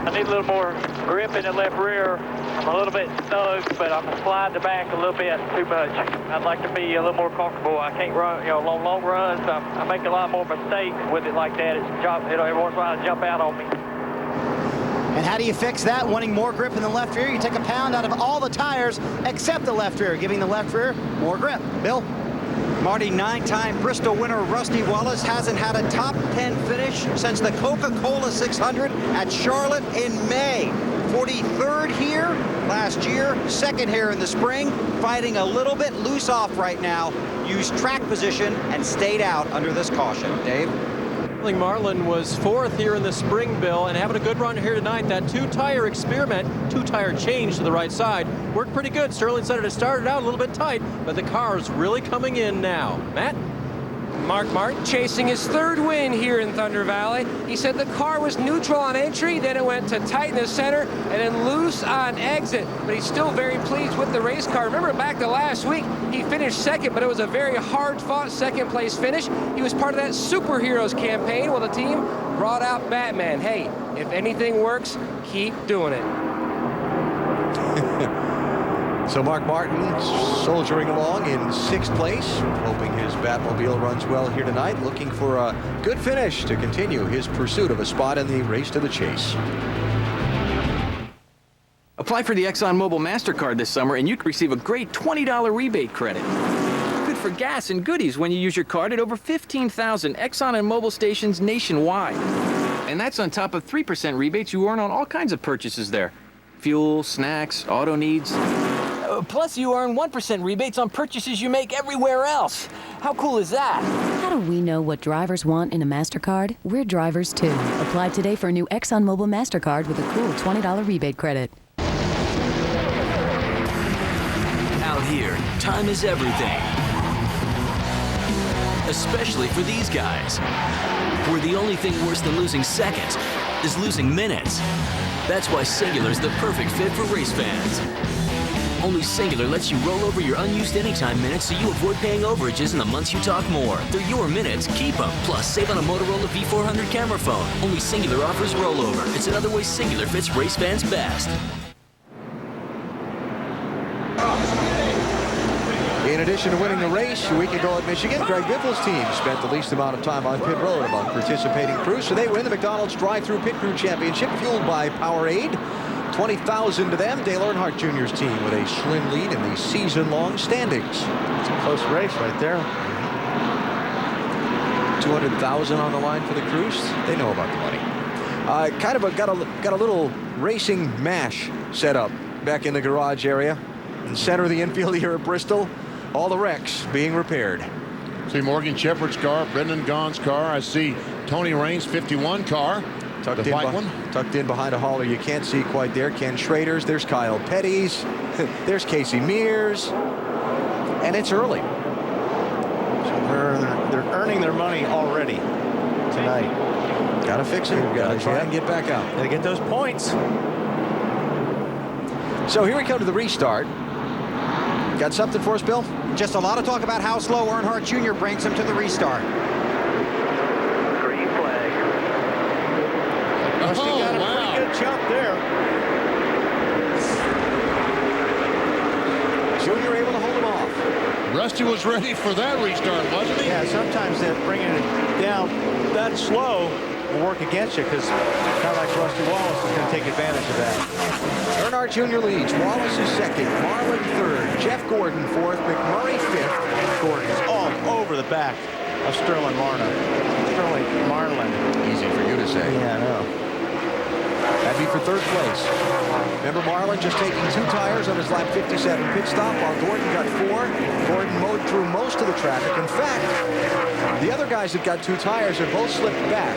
I need a little more grip in the left rear. I'm a little bit snug, but I'm sliding the back a little bit too much. I'd like to be a little more comfortable. I can't run, long runs. I make a lot more mistakes with it like that. Every once in a while it'll jump out on me. And how do you fix that? Wanting more grip in the left rear, you take a pound out of all the tires except the left rear, giving the left rear more grip. Bill? Marty, 9-time Bristol winner Rusty Wallace hasn't had a top 10 finish since the Coca-Cola 600 at Charlotte in May. 43rd here last year, second here in the spring, fighting a little bit loose off right now. Used track position and stayed out under this caution. Dave? Marlin was 4th here in the spring, Bill, and having a good run here tonight. That two-tire experiment, two-tire change to the right side, worked pretty good. Sterling said it started out a little bit tight, but the car's really coming in now. Matt? Mark Martin chasing his 3rd win here in Thunder Valley. He said the car was neutral on entry, then it went to tight in the center, and then loose on exit. But he's still very pleased with the race car. Remember back to last week, he finished 2nd, but it was a very hard-fought 2nd place finish. He was part of that Superheroes campaign while the team brought out Batman. Hey, if anything works, keep doing it. So Mark Martin soldiering along in 6th place, hoping his Batmobile runs well here tonight, looking for a good finish to continue his pursuit of a spot in the race to the chase. Apply for the ExxonMobil MasterCard this summer and you can receive a great $20 rebate credit. Good for gas and goodies when you use your card at over 15,000 Exxon and Mobil stations nationwide. And that's on top of 3% rebates you earn on all kinds of purchases there. Fuel, snacks, auto needs. Plus, you earn 1% rebates on purchases you make everywhere else. How cool is that? How do we know what drivers want in a MasterCard? We're drivers too. Apply today for a new ExxonMobil MasterCard with a cool $20 rebate credit. Out here, time is everything. Especially for these guys. Where the only thing worse than losing seconds is losing minutes. That's why Singular's the perfect fit for race fans. Only Singular lets you roll over your unused anytime minutes so you avoid paying overages in the months you talk more. They're your minutes, keep them. Plus, save on a Motorola V400 camera phone. Only Singular offers rollover. It's another way Singular fits race fans best. In addition to winning the race a week ago at Michigan, Greg Biffle's team spent the least amount of time on pit road among participating crews, so they win the McDonald's Drive-Thru Pit Crew Championship, fueled by Powerade. 20,000 to them. Dale Earnhardt Jr.'s team with a slim lead in the season-long standings. It's a close race right there. 200,000 on the line for the crews. They know about the money. Got a little racing mash set up back in the garage area. In the center of the infield here at Bristol, all the wrecks being repaired. See Morgan Shepherd's car, Brendan Gaughan's car. I see Tony Raines' 51 car. Tucked in behind a hauler you can't see quite there. Ken Schrader's, there's Kyle Petty's, there's Casey Mears, and it's early. So they're earning their money already tonight. Gotta fix it. Gotta try and get back out. Gotta get those points. So here we come to the restart. Got something for us, Bill? Just a lot of talk about how slow Earnhardt Jr. brings him to the restart. Green flag. Rusty got a pretty good jump there. Junior able to hold him off. Rusty was ready for that restart, wasn't he? Yeah, sometimes that bringing it down that slow will work against you because kind of like Rusty Wallace is going to take advantage of that. Earnhardt Jr. leads. Wallace is second. Marlin third. Jeff Gordon fourth. McMurray fifth. And Gordon is all over the back of Sterling Marlin. Easy for you to say. Yeah, I know. That'd be for third place. Remember Marlin just taking 2 tires on his lap 57 pit stop while Gordon got 4. Gordon mowed through most of the traffic. In fact, the other guys that got 2 tires have both slipped back.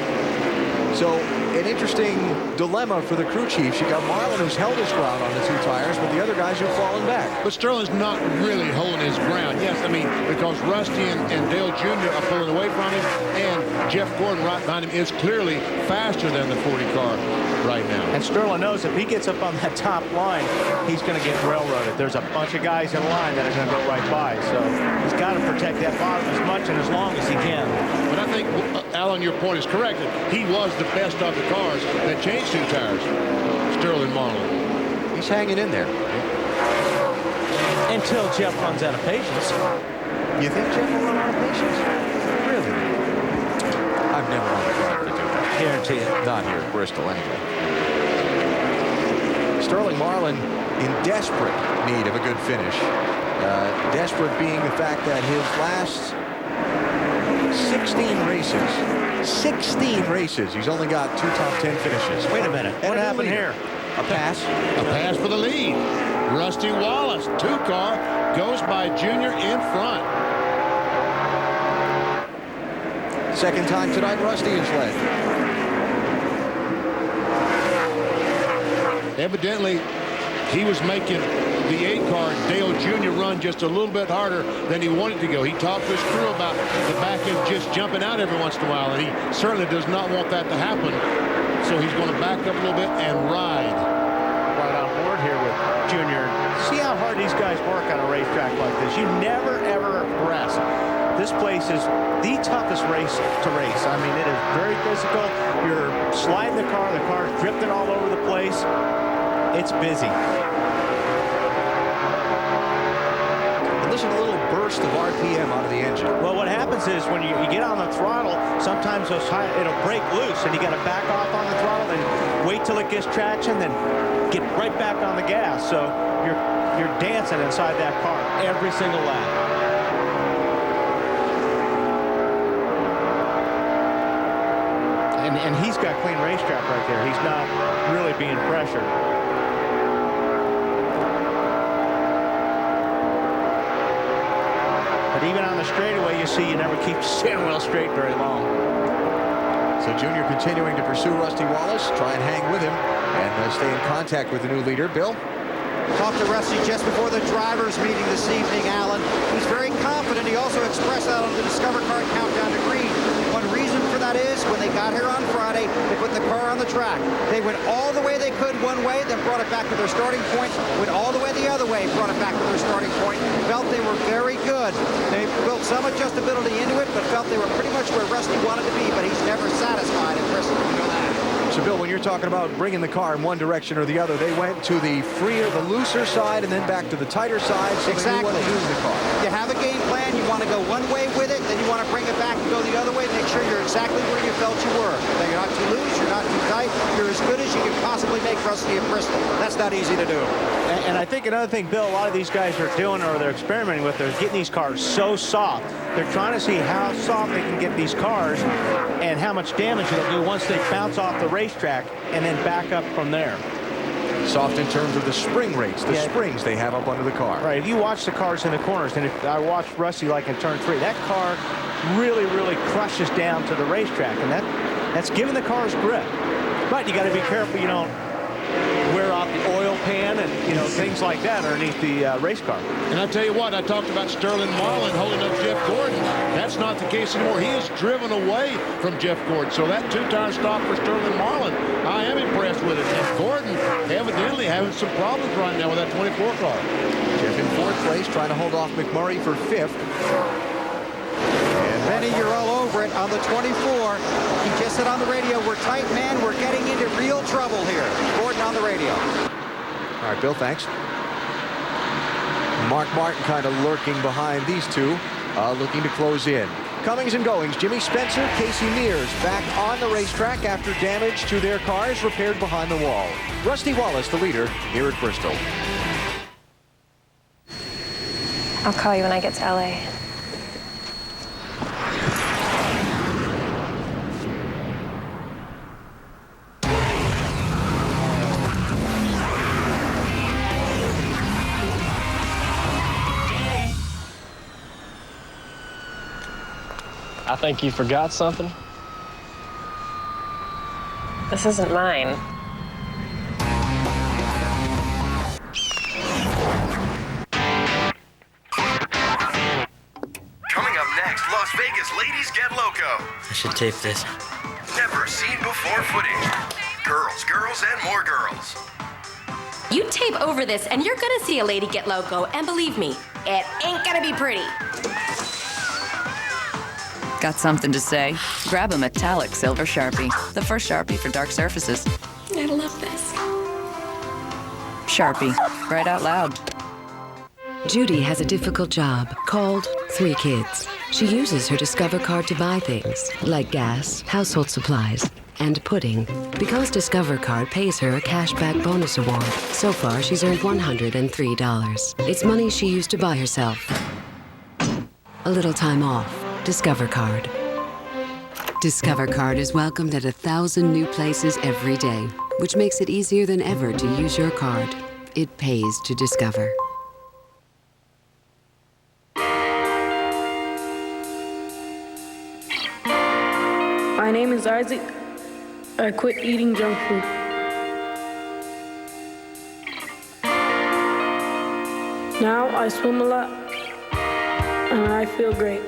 So an interesting dilemma for the crew chiefs. You got Marlin, who's held his ground on the 2 tires, but the other guys have fallen back. But Sterling's not really holding his ground. Yes, I mean, because Rusty and Dale Jr. are pulling away from him, and Jeff Gordon right behind him is clearly faster than the 40 car right now. And Sterling knows if he gets up on that top line, he's going to get railroaded. There's a bunch of guys in line that are going to go right by. So he's got to protect that bottom as much and as long as he can. But I think, Alan, your point is correct. He was the best of the cars that changed 2 tires. Sterling Marlin. He's hanging in there. Until Jeff runs out of patience. You think Jeff will run out of patience? Really? I've never known a driver to do that. Guarantee it. Not here at Bristol, anyway. Sterling Marlin in desperate need of a good finish. Desperate being the fact that his last 16 races, he's only got 2 top 10 finishes. Wait a minute. What happened here? A pass. A pass for the lead. Rusty Wallace, 2 car, goes by Junior in front. Second time tonight, Rusty has led. Evidently, he was making the 8 car, Dale Jr., run just a little bit harder than he wanted to go. He talked to his crew about the back end just jumping out every once in a while, and he certainly does not want that to happen. So he's going to back up a little bit and ride. Right on board here with Junior. See how hard these guys work on a racetrack like this. You never, ever rest. This place is the toughest race to race. I mean, it is very physical. You're sliding the car's drifting all over the place. It's busy. Listen to a little burst of RPM out of the engine. Well, what happens is when you get on the throttle, sometimes it'll break loose, and you got to back off on the throttle and wait till it gets traction, then get right back on the gas. So you're dancing inside that car every single lap. And he's got clean racetrack right there. He's not really being pressured. But even on the straightaway, you see you never keep the steering wheel straight very long. So Junior continuing to pursue Rusty Wallace, try and hang with him, and stay in contact with the new leader. Bill? Talked to Rusty just before the drivers' meeting this evening, Alan. He's very confident. He also expressed that on the Discover Car Countdown to Green. One reason for that is when they got here on Friday, they put the car on the track. They went all the way they could one way, then brought it back to their starting point, went all the way the other way, brought it back to their starting point, felt they were very good. They built some adjustability into it, but felt they were pretty much where Rusty wanted to be, but he's never satisfied at Bristol. You know that. So, Bill, when you're talking about bringing the car in one direction or the other, they went to the freer, the looser side, and then back to the tighter side, so exactly. they knew what to do with the car. You have a game plan. You want to go one way with it, then you want to bring it back and go the other way. Make sure you're exactly where you felt you were. That you're not too loose, you're not too tight. You're as good as you can possibly make Rusty at Bristol. That's not easy to do. And I think another thing, Bill, a lot of these guys are doing or they're experimenting with, they're getting these cars so soft. They're trying to see how soft they can get these cars and how much damage it'll do once they bounce off the racetrack and then back up from there. Soft in terms of the spring rates, the springs they have up under the car. Right, if you watch the cars in the corners, and if I watched Rusty like in turn 3, that car really, really crushes down to the racetrack, and that's giving the cars grip. But you got to be careful you don't wear off the oil pan and, you know, things like that underneath the race car. And I tell you what, I talked about Sterling Marlin holding up Jeff Gordon. That's not the case anymore. He is driven away from Jeff Gordon. So that 2-tire stop for Sterling Marlin, I am impressed with it. And Gordon evidently having some problems right now with that 24 car. Jeff in 4th place, trying to hold off McMurray for 5th. Benny, you're all over it on the 24. He just said on the radio, we're tight, man. We're getting into real trouble here. Gordon on the radio. All right, Bill, thanks. Mark Martin kind of lurking behind these two, looking to close in. Comings and goings, Jimmy Spencer, Casey Mears back on the racetrack after damage to their cars repaired behind the wall. Rusty Wallace, the leader, here at Bristol. I'll call you when I get to LA. I think you forgot something. This isn't mine. Coming up next, Las Vegas ladies get loco. I should tape this. Never seen before footage. Girls, girls, and more girls. You tape over this and you're gonna see a lady get loco, and believe me, it ain't gonna be pretty. Got something to say? Grab a metallic silver Sharpie. The first Sharpie for dark surfaces. I love this. Sharpie. Right out loud. Judy has a difficult job called 3 Kids. She uses her Discover card to buy things like gas, household supplies, and pudding. Because Discover card pays her a cashback bonus award, so far she's earned $103. It's money she used to buy herself a little time off. Discover card. Discover card is welcomed at 1,000 new places every day, which makes it easier than ever to use your card. It pays to Discover. My name is Isaac. I quit eating junk food. Now I swim a lot, and I feel great.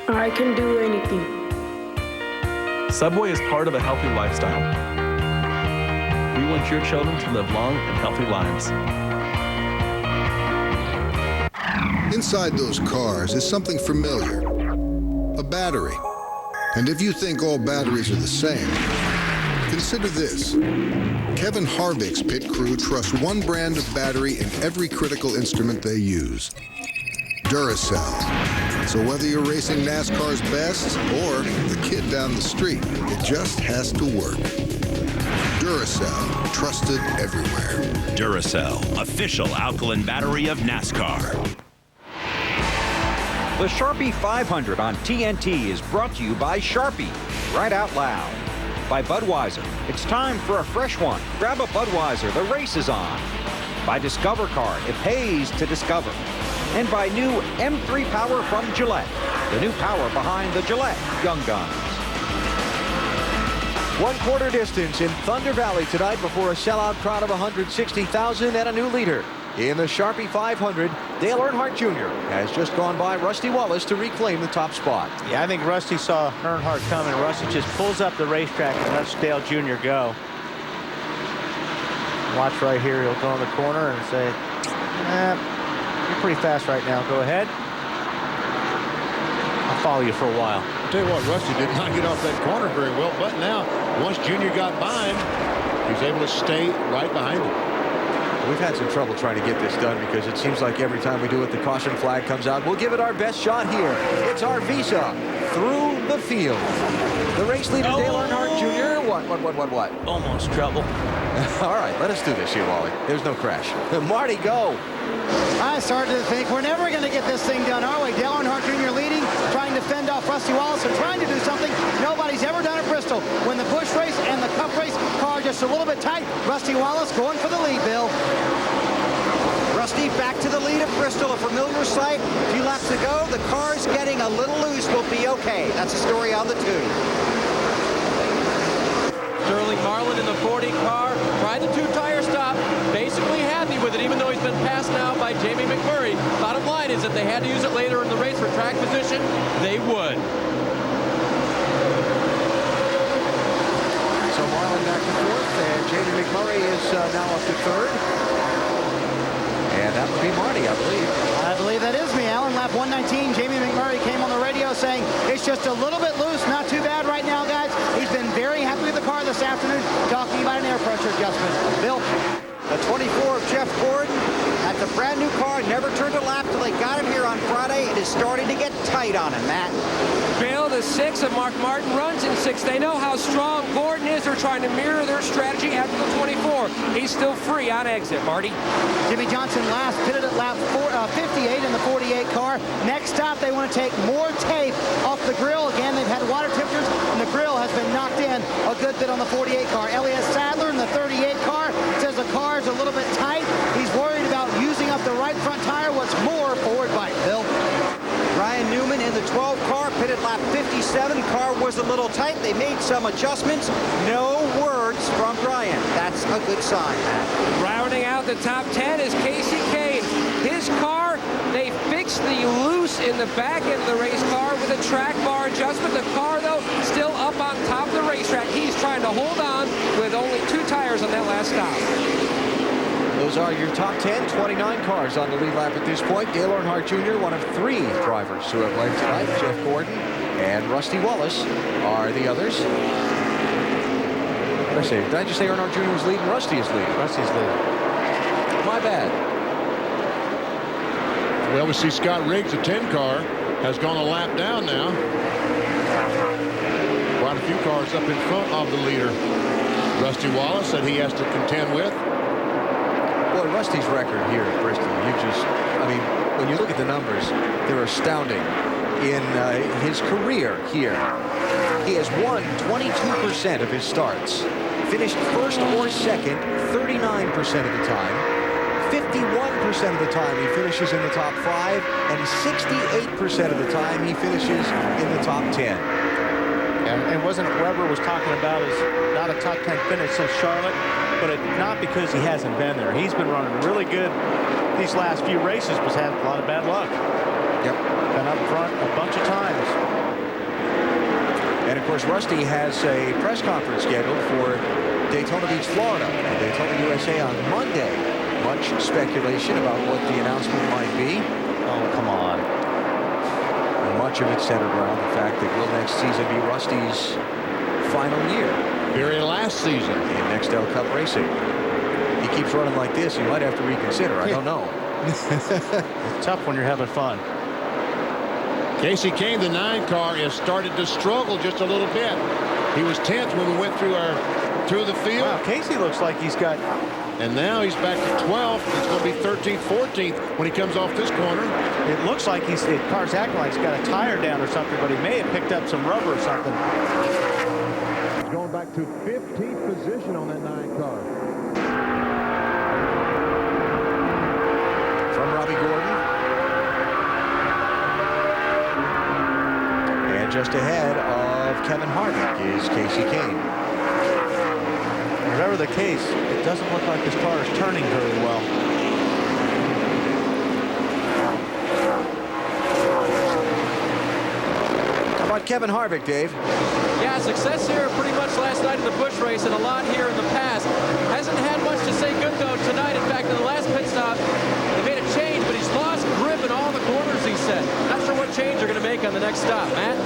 I can do anything. Subway is part of a healthy lifestyle. We want your children to live long and healthy lives. Inside those cars is something familiar, a battery. And if you think all batteries are the same, consider this. Kevin Harvick's pit crew trusts one brand of battery in every critical instrument they use, Duracell. So whether you're racing NASCAR's best or the kid down the street, it just has to work. Duracell, trusted everywhere. Duracell, official alkaline battery of NASCAR. The Sharpie 500 on TNT is brought to you by Sharpie, right out loud. By Budweiser, it's time for a fresh one. Grab a Budweiser, the race is on. By Discover Card, it pays to discover. And by new M3 Power from Gillette, the new power behind the Gillette Young Guns. 1/4 distance in Thunder Valley tonight before a sellout crowd of 160,000 and a new leader. In the Sharpie 500, Dale Earnhardt Jr. has just gone by Rusty Wallace to reclaim the top spot. Yeah, I think Rusty saw Earnhardt coming. Rusty just pulls up the racetrack and lets Dale Jr. go. Watch right here. He'll go in the corner and say, you're pretty fast right now. Go ahead. I'll follow you for a while. I'll tell you what, Rusty did not get off that corner very well, but now, once Junior got by him, he's able to stay right behind him. We've had some trouble trying to get this done because it seems like every time we do it, the caution flag comes out. We'll give it our best shot here. It's our visa through the field. The race leader, Dale Earnhardt Jr. What? Almost trouble. All right, let us do this here, Wally. There's no crash. Marty, go. I started to think we're never going to get this thing done our way. Dale Earnhardt Jr. leading, trying to fend off Rusty Wallace and trying to do something nobody's ever done at Bristol. When the Busch race and the Cup race car just a little bit tight, Rusty Wallace going for the lead, Bill. Rusty back to the lead of Bristol, a familiar sight. A few laps to go. The car's getting a little loose. We'll be okay. That's a story on the tube. Sterling Marlin in the 40 car tried the 2-tire stop, basically happy with it, even though he's been passed now by Jamie McMurray. Bottom line is that they had to use it later in the race for track position, they would. So Marlin back to fourth, and Jamie McMurray is now up to third. And that would be Marty, I believe. I believe that is me, Alan. Lap 119, Jamie McMurray came on the radio saying it's just a little bit loose, not too bad right now, guys. He's been very happy with the car this afternoon, talking about an air pressure adjustment. Bill. The 24 of Jeff Gordon at the brand new car, never turned a lap till they got him here on Friday. It is starting to get tight on him, Matt. Bill, the 6 of Mark Martin runs in 6. They know how strong Gordon is. They're trying to mirror their strategy after the 24. He's still free on exit, Marty. Jimmy Johnson last pitted at lap 58 in the 48 car. Next stop, they want to take more tape off the grill. Again, they've had water temperatures, and the grill has been knocked in a good bit on the 48 car. Elliott Sadler in the 38 car says the car is a little bit tight. He's worried about using up the right front tire. What's more, forward bite, Bill. Ryan Newman in the 12 car, pitted lap 57. Car was a little tight. They made some adjustments. No words from Brian. That's a good sign, Matt. Rounding out the top 10 is Casey Kane. His car, they fixed the loose in the back end of the race car with a track bar adjustment. The car, though, still up on top of the racetrack. He's trying to hold on with only 2 tires on that last stop. Those are your top 10, 29 cars on the lead lap at this point. Dale Earnhardt Jr., one of 3 drivers who have led tonight. Jeff Gordon and Rusty Wallace are the others. What did I say? Did I just say Earnhardt Jr. was leading? Rusty is leading. Rusty's leading. My bad. Well, we see Scott Riggs, the 10 car, has gone a lap down now. Quite a few cars up in front of the leader. Rusty Wallace that he has to contend with. Boy, Rusty's record here at Bristol, I mean, when you look at the numbers, they're astounding. In his career here, he has won 22% of his starts, finished first or second 39% of the time, 51% of the time he finishes in the top 5, and 68% of the time he finishes in the top 10. And wasn't Weber was talking about is not a top 10 finish since Charlotte, but not because he hasn't been there. He's been running really good these last few races, but had a lot of bad luck. Yep. Been up front a bunch of times. And of course, Rusty has a press conference scheduled for Daytona Beach, Florida, and Daytona USA on Monday. Much speculation about what the announcement might be. Oh, come on. And much of it centered around the fact that will next season be Rusty's final year. Very last season. In Nextel Cup racing. He keeps running like this, you might have to reconsider. I don't know. It's tough when you're having fun. Casey Kane, the 9 car, has started to struggle just a little bit. He was 10th when we went through the field. Wow, Casey looks like he's got... And now he's back to 12th. It's going to be 13th, 14th when he comes off this corner. It looks like the car's acting like he's got a tire down or something, but he may have picked up some rubber or something. He's going back to 15th position on that 9 car. From Robbie Gordon. And just ahead of Kevin Harvick is Casey Kane. Whatever the case, it doesn't look like this car is turning very well. How about Kevin Harvick, Dave? Yeah, success here pretty much last night in the Busch race and a lot here in the past. Hasn't had much to say good, though, tonight. In fact, in the last pit stop, he made a change, but he's lost grip in all the corners, he said. Not sure what change they're going to make on the next stop. Matt?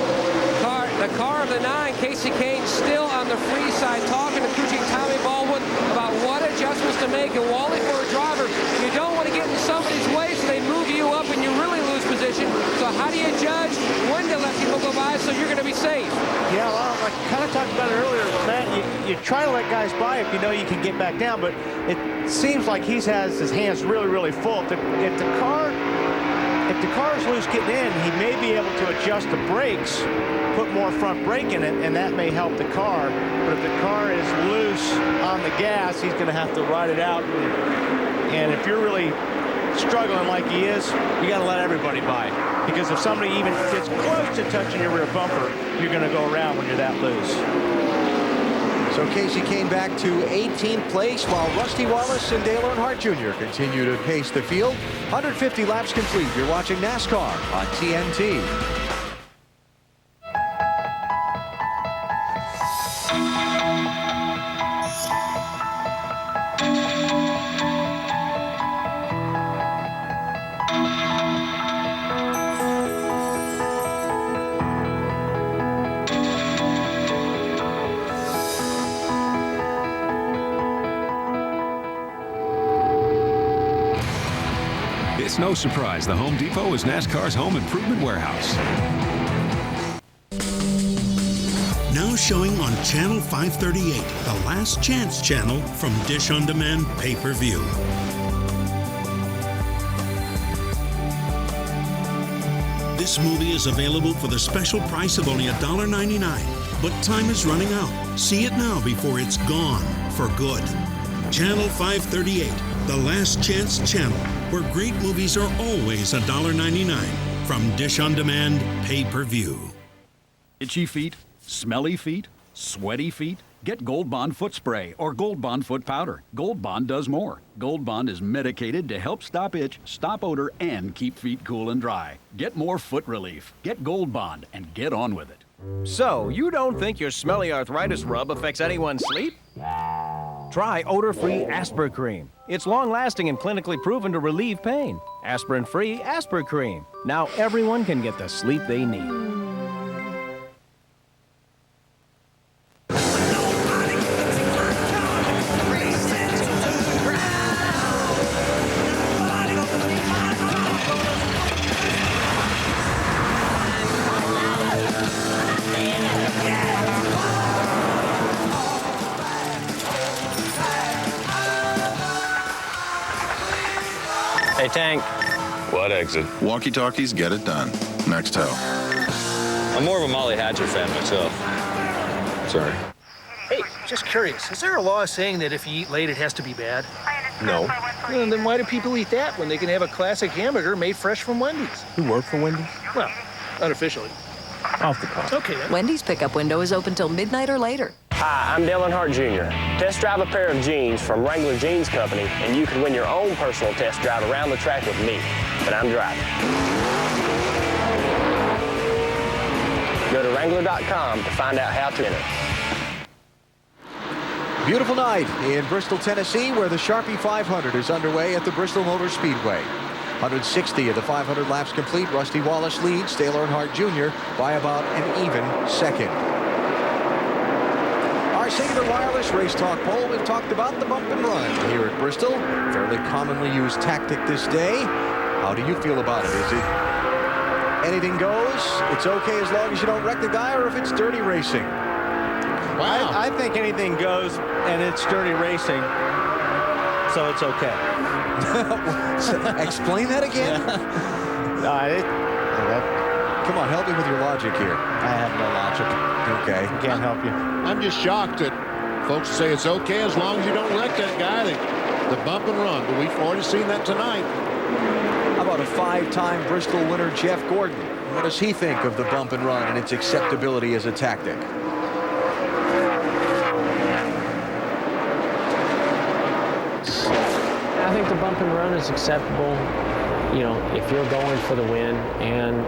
The car of the 9, Casey Kane, still on the free side, talking to coaching Tommy Baldwin about what adjustments to make. And Wally, for a driver, you don't want to get in somebody's way so they move you up and you really lose position. So how do you judge when to let people go by so you're going to be safe? Yeah, well, I kind of talked about it earlier, Matt. You try to let guys by if you know you can get back down, but it seems like he has his hands really, really full. If the car is loose getting in, he may be able to adjust the brakes, put more front brake in it, and that may help the car. But if the car is loose on the gas, he's going to have to ride it out. And if you're really struggling like he is, you got to let everybody by. Because if somebody even gets close to touching your rear bumper, you're going to go around when you're that loose. So Casey Kane back to 18th place, while Rusty Wallace and Dale Earnhardt Jr. continue to pace the field. 150 laps complete. You're watching NASCAR on TNT. It's no surprise the Home Depot is NASCAR's home improvement warehouse. Now showing on Channel 538, the Last Chance channel from Dish On Demand pay-per-view. This movie is available for the special price of only $1.99, but time is running out. See it now before it's gone for good. Channel 538, the Last Chance channel, where great movies are always $1.99. from Dish on Demand pay-per-view. Itchy feet, smelly feet, sweaty feet? Get Gold Bond foot spray or Gold Bond foot powder. Gold Bond does more. Gold Bond is medicated to help stop itch, stop odor, and keep feet cool and dry. Get more foot relief. Get Gold Bond and get on with it. So, you don't think your smelly arthritis rub affects anyone's sleep? Try odor-free Aspirin Cream. It's long-lasting and clinically proven to relieve pain. Aspirin-free Aspirin Cream. Now everyone can get the sleep they need. Hey, Tank. What exit? Walkie-talkies get it done. Next hell. I'm more of a Molly Hatchet fan myself. Sorry. Hey, just curious. Is there a law saying that if you eat late, it has to be bad? No. Well, then why do people eat that when they can have a classic hamburger made fresh from Wendy's? You work for Wendy's? Well, unofficially. Off the cuff. Okay, then. Wendy's pickup window is open till midnight or later. Hi, I'm Dylan Hart Jr. Test drive a pair of jeans from Wrangler Jeans Company, and you can win your own personal test drive around the track with me. But I'm driving. Go to Wrangler.com to find out how to enter. Beautiful night in Bristol, Tennessee, where the Sharpie 500 is underway at the Bristol Motor Speedway. 160 of the 500 laps complete. Rusty Wallace leads Dale Earnhardt Jr. by about an even second. Our Singular Wireless Race Talk poll, we've talked about the bump and run here at Bristol. Fairly commonly used tactic this day. How do you feel about it? Is it anything goes? It's okay as long as you don't wreck the guy, or if it's dirty racing? Wow. I think anything goes, and it's dirty racing, so it's okay. Explain that again. Come on, help me with your logic here. I have no logic. Okay. Can't help you. I'm just shocked that folks say it's okay as long as you don't wreck that guy, the bump and run. But we've already seen that tonight. How about a 5-time Bristol winner, Jeff Gordon? What does he think of the bump and run and its acceptability as a tactic? I think the bump and run is acceptable, you know, if you're going for the win and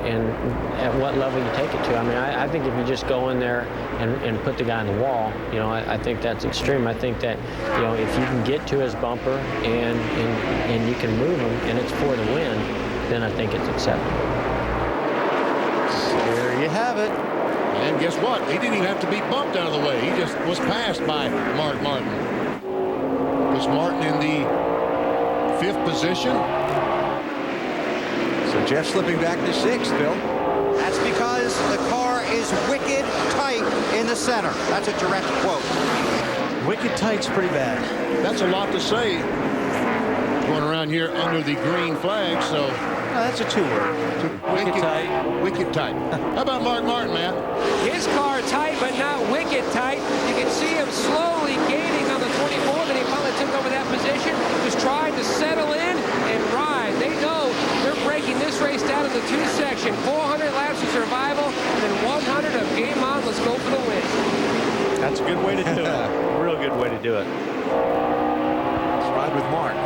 at what level you take it to. I mean, I think if you just go in there and put the guy on the wall, you know, I think that's extreme. I think that, you know, if you can get to his bumper and you can move him and it's for the win, then I think it's acceptable. There you have it. And guess what? He didn't even have to be bumped out of the way. He just was passed by Mark Martin. Was Martin in the 5th position? So Jeff slipping back to 6th, Bill. That's because the car is wicked tight in the center. That's a direct quote. Wicked tight's pretty bad. That's a lot to say going around here under the green flag, so... that's a 2-word. Wicked tight. Wicked tight. How about Mark Martin, Matt? His car tight, but not wicked tight. You can see him slowly gaining on the 24, then he finally took over that position, just trying to settle in and ride. They know they're breaking this race down into 2 sections, 400 laps of survival, and then 100 of game on. Let's go for the win. That's a good way to do it. A real good way to do it. Let's ride with Mark.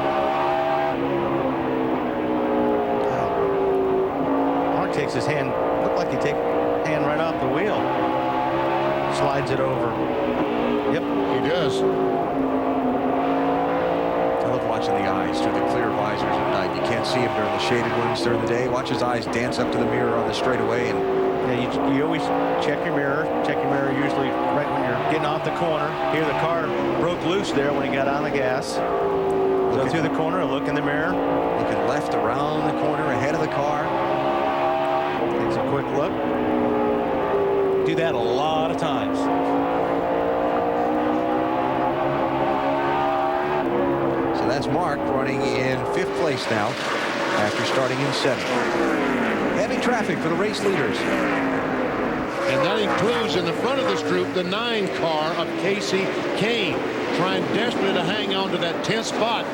Mark takes his hand, looked like he take hand right off the wheel. Slides it over. Yep, he does. I love watching the eyes through the clear visors at night. You can't see him during the shaded ones during the day. Watch his eyes dance up to the mirror on the straightaway. And yeah, you always check your mirror. Check your mirror usually right when you're getting off the corner. Here the car broke loose there when he got on the gas. Go through the corner and look in the mirror. Looking left around the corner ahead of the car. Takes a quick look. Do that a lot of times. So that's Mark running in 5th place now after starting in 7th. Heavy traffic for the race leaders. And that includes in the front of this group the 9 car of Casey Kane, trying desperately to hang on to that 10th spot.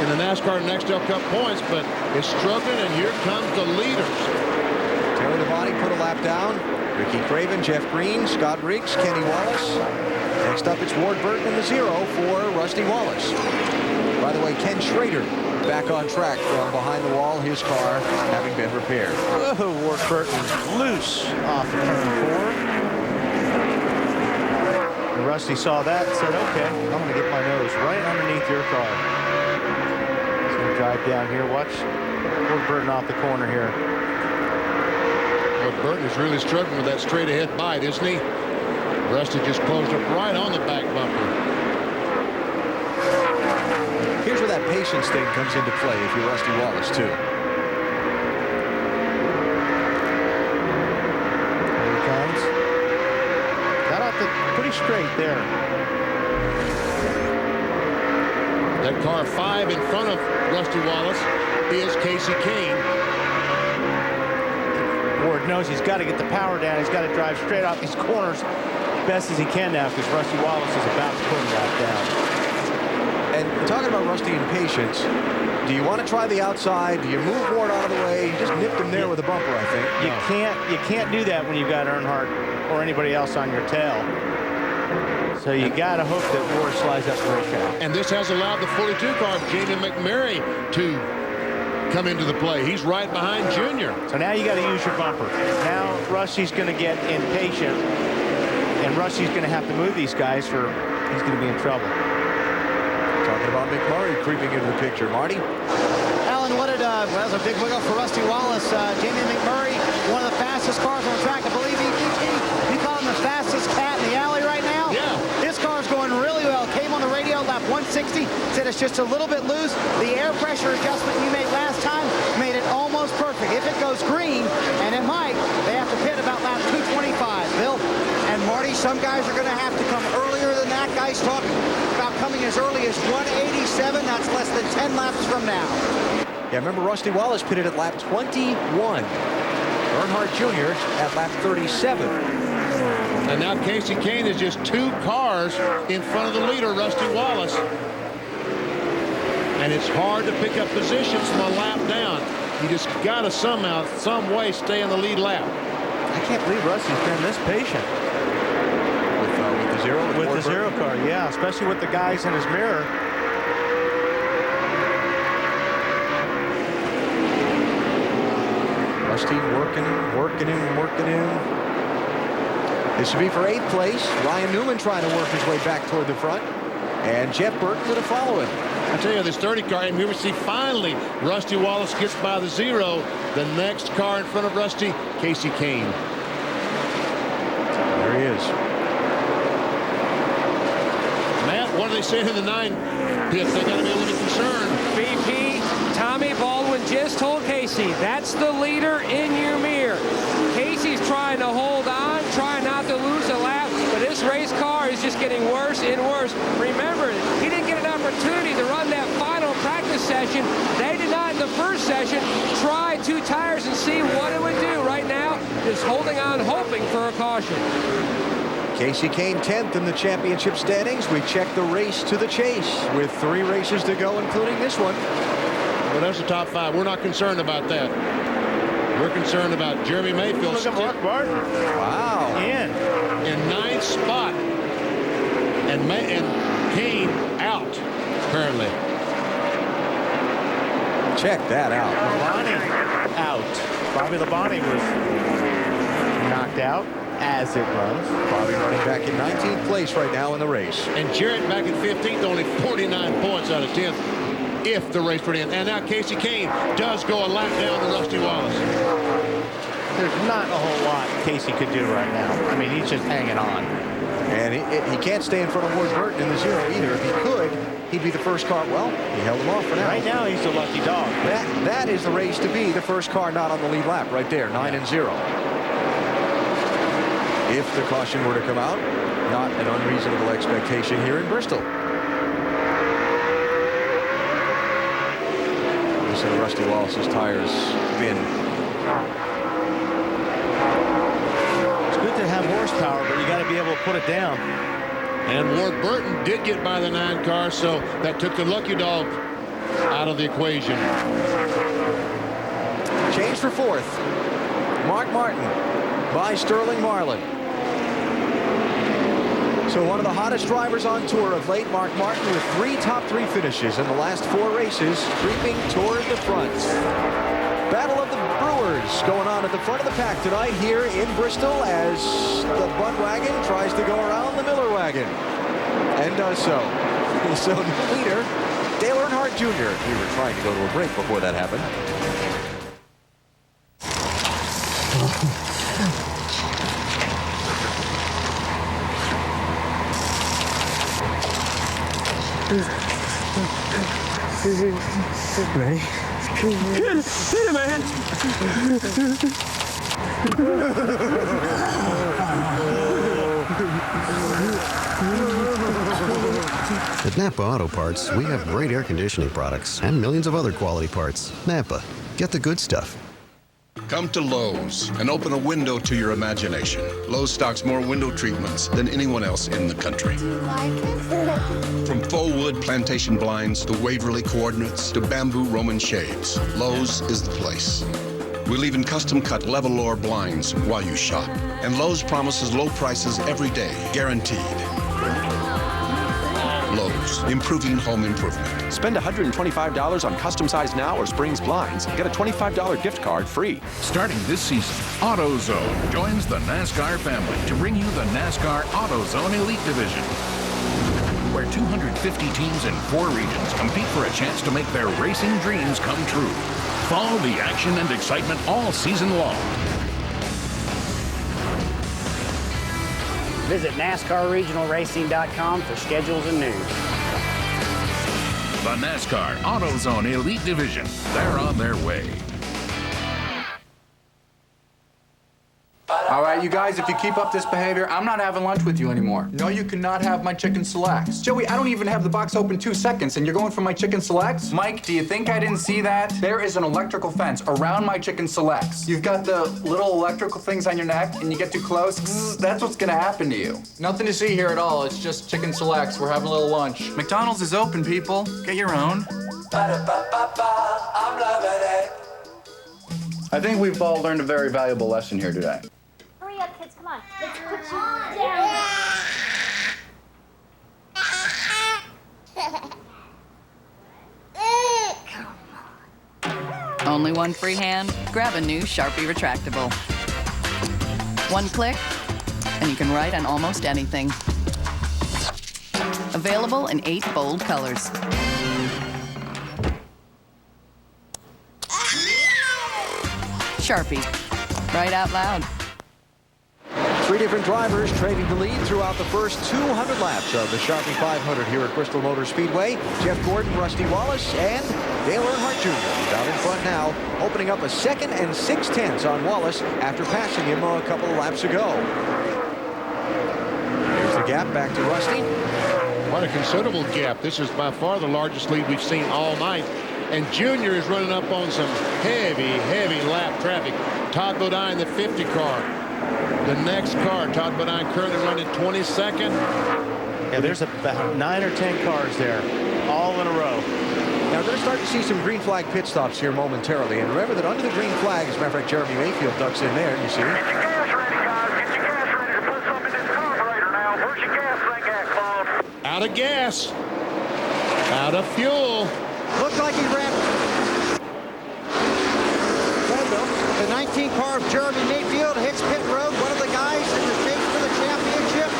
in the NASCAR Next Cup points, but is struggling, and here comes the leaders. Terry Labonte put a lap down. Ricky Craven, Jeff Green, Scott Riggs, Kenny Wallace. Next up, it's Ward Burton in the 0 for Rusty Wallace. By the way, Ken Schrader back on track from behind the wall, his car having been repaired. Whoa, Ward Burton loose off of turn 4. And Rusty saw that and said, okay, I'm going to get my nose right underneath your car. He's going to drive down here. Watch Ward Burton off the corner here. Ward Burton is really struggling with that straight ahead bite, isn't he? Rusty just closed up right on the back bumper. Here's where that patience thing comes into play if you're Rusty Wallace, too. Here he comes. Got off pretty straight there. That car 5 in front of Rusty Wallace is Casey Kane. Ward knows he's got to get the power down. He's got to drive straight off these corners best as he can now because Rusty Wallace is about to put him back down. And talking about Rusty and patience, do you want to try the outside? Do you move Ward out of the way? You just nipped him there with a bumper, I think. You can't do that when you've got Earnhardt or anybody else on your tail. So you got to hope that Ward slides up the racetrack. And this has allowed the 42 car of Jamie McMurray to come into the play. He's right behind Junior. So now you got to use your bumper. Now Rusty's going to get impatient, and Rusty's going to have to move these guys or he's going to be in trouble. Talking about McMurray creeping into the picture. Marty? Alan, what did, that was a big wiggle for Rusty Wallace. Jamie McMurray, one of the fastest cars on the track. I believe he called him the fastest cat in the alley right now. Yeah. His car's going really well. Came on the radio, lap 160, said it's just a little bit loose. The air pressure adjustment you made last time made it almost perfect. If it goes green, and it might, they have to pit about lap 225. Bill? And Marty, some guys are going to have to come earlier than that. Guys talking about coming as early as 187. That's less than 10 laps from now. Yeah, remember Rusty Wallace pitted at lap 21. Earnhardt Jr. at lap 37. And now Casey Kane is just 2 cars in front of the leader, Rusty Wallace. And it's hard to pick up positions from a lap down. You just got to somehow, some way, stay in the lead lap. I can't believe Rusty's been this patient. With the zero car, yeah, especially with the guys in his mirror. Rusty working him. This would be for 8th place. Ryan Newman trying to work his way back toward the front. And Jeff Burton to follow him. I tell you, this 30 car, and here we see finally Rusty Wallace gets by the 0. The next car in front of Rusty, Casey Kane. There he is. Matt, what are they saying in the 9 pit? They got to be a little concerned. BP, Tommy Baldwin just told Casey, that's the leader in your mirror. Casey's trying to hold on, trying not to lose a lap, but this race car is just getting worse and worse. Remember, he didn't get an opportunity to run that final practice session. They did not in the first session try 2 tires and see what it would do. Right now, just holding on, hoping for a caution. Casey Kane 10th in the championship standings. We check the race to the chase with 3 races to go, including this one. Well, that's the top 5. We're not concerned about that. We're concerned about Jeremy Mayfield. Look at Mark Barton. Wow. In 9th spot. And Kane out, apparently. Check that out. Labonte out. Bobby Labonte was knocked out as it runs. Bobby running back in 19th place right now in the race. And Jarrett back in 15th, only 49 points out of 10th. If the race would end. And now Casey Kane does go a lap down to Rusty Wallace. There's not a whole lot Casey could do right now. I mean, he's just hanging on. And he can't stay in front of Ward Burton in the 0 either. If he could, he'd be the first car. Well, he held him off for now. Right now, he's the lucky dog. That is the race to be. The first car not on the lead lap right there, 9-0. If the caution were to come out, not an unreasonable expectation here in Bristol. So Rusty Wallace's tires been. It's good to have horsepower, but you got to be able to put it down. And Ward Burton did get by the 9 car, so that took the lucky dog out of the equation. Change for fourth. Mark Martin by Sterling Marlin. So one of the hottest drivers on tour of late, Mark Martin, with 3 top 3 finishes in the last 4 races, creeping toward the front. Battle of the Brewers going on at the front of the pack tonight here in Bristol as the Budd wagon tries to go around the Miller wagon. And does so. So new leader, Dale Earnhardt Jr. We were trying to go to a break before that happened. Ready? Hit it, man! At Napa Auto Parts, we have great air conditioning products and millions of other quality parts. Napa, get the good stuff. Come to Lowe's and open a window to your imagination. Lowe's stocks more window treatments than anyone else in the country. From faux wood plantation blinds to Waverly coordinates to bamboo Roman shades, Lowe's is the place. We'll even custom cut level lower blinds while you shop. And Lowe's promises low prices every day, guaranteed. Lowe's, improving home improvement. Spend $125 on custom-sized now or Springs blinds. Get a $25 gift card free. Starting this season, AutoZone joins the NASCAR family to bring you the NASCAR AutoZone Elite Division, where 250 teams in 4 regions compete for a chance to make their racing dreams come true. Follow the action and excitement all season long. Visit NASCARRegionalRacing.com for schedules and news. The NASCAR AutoZone Elite Division. They're on their way. All right, you guys, if you keep up this behavior, I'm not having lunch with you anymore. No, you cannot have my chicken selects. Joey, I don't even have the box open 2 seconds, and you're going for my chicken selects? Mike, do you think I didn't see that? There is an electrical fence around my chicken selects. You've got the little electrical things on your neck, and you get too close, that's what's gonna happen to you. Nothing to see here at all. It's just chicken selects. We're having a little lunch. McDonald's is open, people. Get your own. I'm loving it. I think we've all learned a very valuable lesson here today. Hurry up, kids, come on. Let's put you down. Only one free hand? Grab a new Sharpie retractable. One click, and you can write on almost anything. Available in 8 bold colors. Sharpie. Write out loud. 3 different drivers trading the lead throughout the first 200 laps of the Sharpie 500 here at Bristol Motor Speedway. Jeff Gordon, Rusty Wallace, and Dale Earnhardt Jr. He's out in front now, opening up a 2nd and 6/10 on Wallace after passing him a couple of laps ago. Here's the gap back to Rusty. What a considerable gap. This is by far the largest lead we've seen all night. And Junior is running up on some heavy lap traffic. Todd Bodine, the 50 car. The next car, Todd Bodine currently running 22nd. Yeah, there's about 9 or 10 cars there, all in a row. Now, we're going to start to see some green flag pit stops here momentarily. And remember that under the green flag, as a matter of fact, Jeremy Mayfield ducks in there, you see. Get your gas ready, guys. Get your gas ready to put something in this carburetor now. Where's your gas tank at, Claude? Out of gas. Out of fuel. Looks like he ran. The 19 car of Jeremy Mayfield hits pit road. One of the guys in the chase for the championship,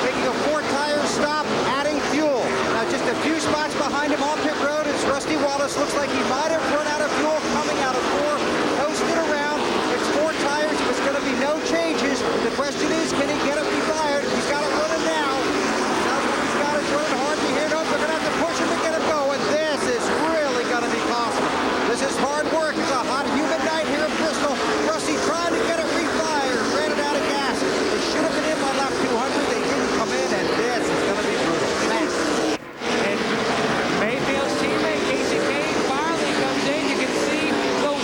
making a 4-tire stop, adding fuel. Now just a few spots behind him on pit road is Rusty Wallace. Looks like he might have run out of fuel coming out of 4. Coasted around. It's 4 tires. There's going to be no changes. The question is, can he get him fired? He's got it running now. He's got it running hard to here. No, they're going to have to push him to get him going. This is really going to be costly. This is hard work. It's a hot, humid night here in Bristol. Rusty trying to get it refired. Ran it out of gas. They should have been in by lap 200. They didn't come in, and this is going to be brutal. And Mayfield's teammate, Casey Kane, finally comes in. You can see the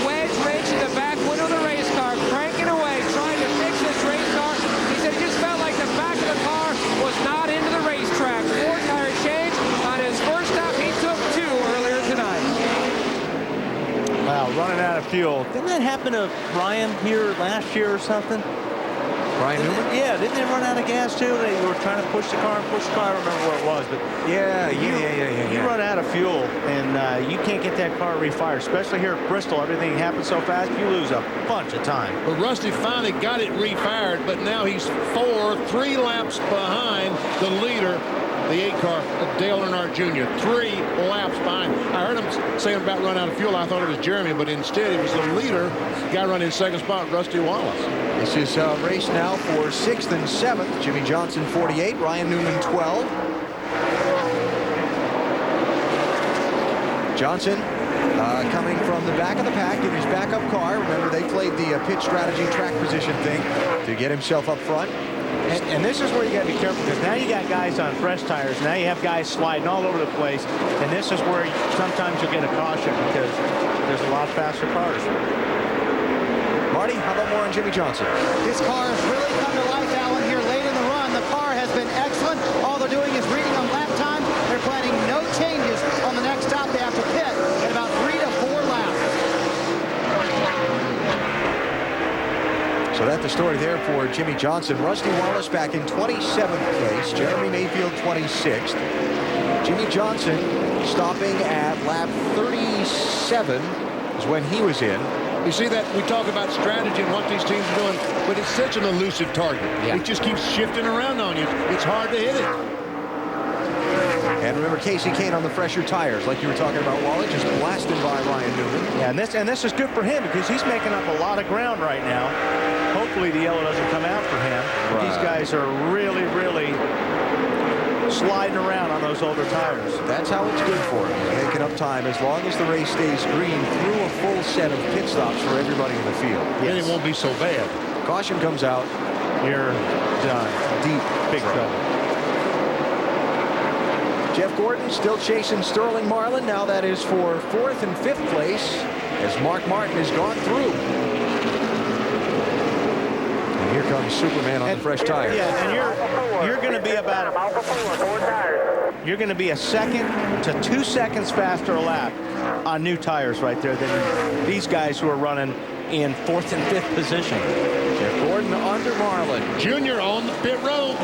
running out of fuel. Didn't that happen to Ryan here last year or something? Ryan Newman? Yeah, didn't they run out of gas too? They were trying to push the car and push the car. I don't remember what it was, but yeah. You run out of fuel and you can't get that car refired, especially here at Bristol. Everything happens so fast, you lose a bunch of time. But Rusty finally got it refired, but now he's 3 laps behind the leader, the 8 car, Dale Earnhardt Jr. 3 laps behind. I heard him saying about run out of fuel. I thought it was Jeremy, but instead it was the leader, guy running in second spot, Rusty Wallace. This is a race now for 6th and 7th. Jimmy Johnson 48, Ryan Newman 12. Johnson coming from the back of the pack in his backup car. Remember, they played the pit strategy track position thing to get himself up front. And this is where you got to be careful, because now you got guys on fresh tires. Now you have guys sliding all over the place. And this is where sometimes you'll get a caution because there's a lot faster cars. Marty, how about more on Jimmy Johnson? This car has really come to life, Alan, here late in the run. The car has been excellent. All they're doing is reading on lap time. They're planning no changes on the next stop. They have to pit in about 3 to 4 laps. So that's the story there for Jimmy Johnson. Rusty Wallace back in 27th place. Jeremy Mayfield 26th. Jimmy Johnson stopping at lap 37 is when he was in. You see that we talk about strategy and what these teams are doing, but it's such an elusive target. Yeah. It just keeps shifting around on you. It's hard to hit it. And remember, Casey Kane on the fresher tires, like you were talking about, Wally, just blasted by Ryan Newman. Yeah, and this is good for him because he's making up a lot of ground right now. Hopefully the yellow doesn't come out for him. Right. These guys are really, really sliding around on those older tires. That's how it's good for him, making up time as long as the race stays green through a full set of pit stops for everybody in the field. Then it won't be so bad. Caution comes out. You're done. Deep. Big trouble. Jeff Gordon still chasing Sterling Marlin. Now that is for 4th and 5th place as Mark Martin has gone through. And here comes Superman on the fresh tires. Yeah, and you're going to be about you're going to be a second to 2 seconds faster a lap on new tires right there than these guys who are running in 4th and 5th position. Jeff Gordon under Marlin. Junior on the pit road.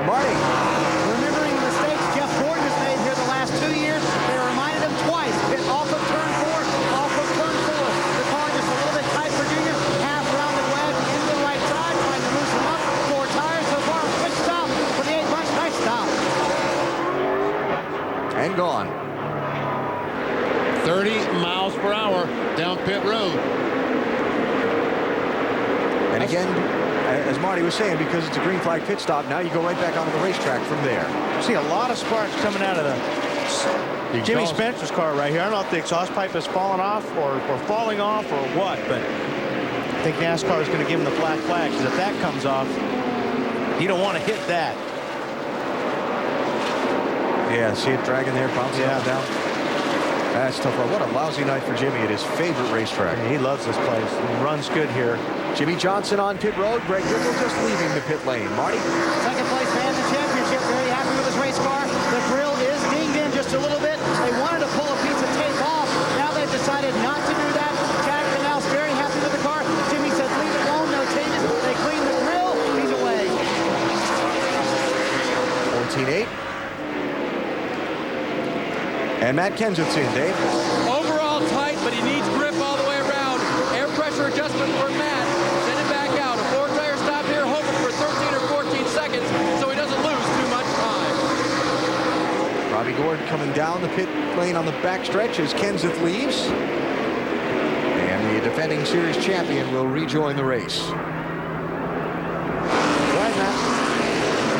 Marty. Remembering the mistakes Jeff Gordon has made here the last 2 years, they reminded him twice. Pit off of turn 4, off of turn 4. The car just a little bit tight for Junior. Half rounded wedge into the right side, trying to loosen up. 4 tires so far. Quick stop for the 8 bunch. Nice stop. And gone. 30 miles per hour down pit road. And again, as Marty was saying, because it's a green flag pit stop, now you go right back onto the racetrack from there. See a lot of sparks coming out of the Jimmy Spencer's car right here. I don't know if the exhaust pipe has fallen off or falling off or what, but I think NASCAR is going to give him the black flag, because if that comes off, you don't want to hit that. Yeah, see it dragging there, bouncing up and down. That's tough. What a lousy night for Jimmy at his favorite racetrack. Yeah, he loves this place. He runs good here. Jimmy Johnson on pit road. Greg Biffle just leaving the pit lane. Marty? Second place man in the championship. Very happy with his race car. The grill is dinged in just a little bit. They wanted to pull a piece of tape off. Now they've decided not to do that. Jack Canal's very happy with the car. Jimmy said, leave it alone, no changes. They cleaned the grill. He's away. 14-8. And Matt Kenseth's in, Dave. Overall tight, but he needs grip all the way around. Air pressure adjustment for Matt. Send it back out. A 4-tire stop here, hoping for 13 or 14 seconds so he doesn't lose too much time. Robbie Gordon coming down the pit lane on the backstretch as Kenseth leaves. And the defending series champion will rejoin the race. Right, Matt.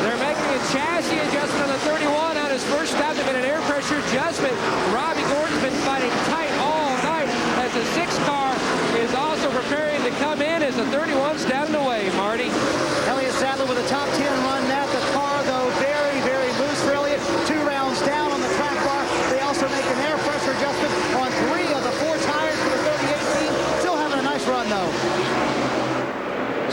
They're making a chassis adjustment on the 31 on his first stop. They've been an air pressure adjustment. Robbie Gordon's been fighting tight all night as the 6 car is also preparing to come in as the 31's down and away, Marty. Elliott Sadler with a top 10 run. That the car, though, very, very loose for Elliott. 2 rounds down on the track bar. They also make an air pressure adjustment on 3 of the 4 tires for the 38 team. Still having a nice run, though.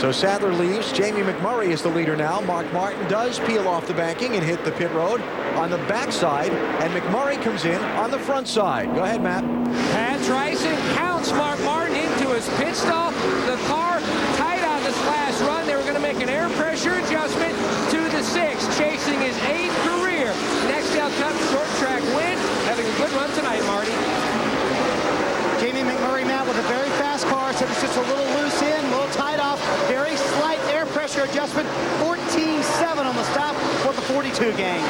So Sadler leaves. Jamie McMurray is the leader now. Mark Martin does peel off the banking and hit the pit road on the backside, and McMurray comes in on the front side. Go ahead, Matt. Pat Tryson counts Mark Martin into his pit stop. The car tight on this last run. They were going to make an air pressure adjustment to the 6th, chasing his 8th career Nextel Cup short track win. Having a good run tonight, Marty. Jamie McMurray, Matt, with a very fast car, said it's just a little loose in, a little tight off, very slight air pressure adjustment, 14.7 on the stop for the 42 gang.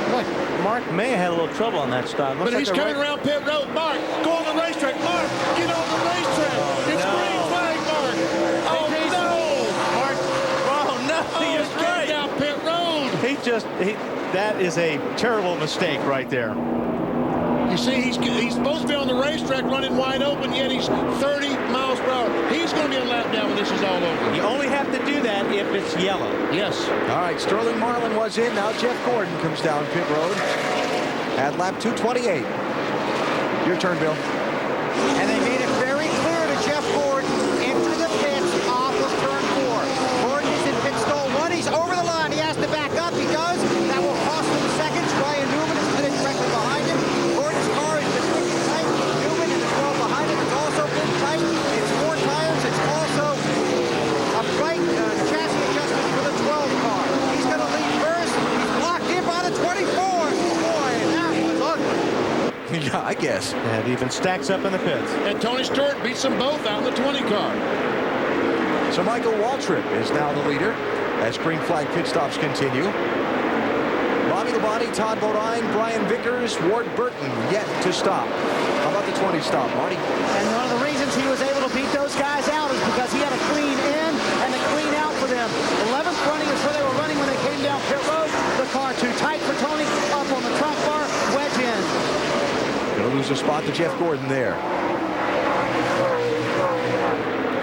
Boy, Mark may have had a little trouble on that stop. But he's coming around pit road. Mark, go on the racetrack. Mark, get on the racetrack. It's green flag, Mark. Oh, no. Mark, oh, no. He just came down pit road. That is a terrible mistake right there. You see, he's supposed to be on the racetrack running wide open, yet he's 30 miles per hour. He's going to be a lap down when this is all over. You only have to do that if it's yellow. Yes. All right, Sterling Marlin was in. Now Jeff Gordon comes down pit road at lap 228. Your turn, Bill. And they made it very clear to Jeff Gordon, enter the pits off of turn 4. Gordon is in pit stall 1. He's over the line. He has to back up. He does. That will cost him seconds. Ryan Newman is pitted directly behind him. Gordon's car has been wicked tight. Newman in the 12 behind him has also been tight. It's 4 tires. It's also a right chassis adjustment for the 12 car. He's going to lead first. He's blocked in by the 24. Boy, that was ugly. Yeah, I guess. And even stacks up in the pits. And Tony Stewart beats them both out in the 20 car. So Michael Waltrip is now the leader as green flag pit stops continue. Bobby Labonte, Todd Bodine, Brian Vickers, Ward Burton yet to stop. How about the 20 stop, Marty? And one of the reasons he was able to beat those guys out is because he had a clean in and a clean out for them. 11th running is where they were running when they came down pit road. The car too tight for Tony, up on the trunk bar, wedge in. Gonna lose a spot to Jeff Gordon there.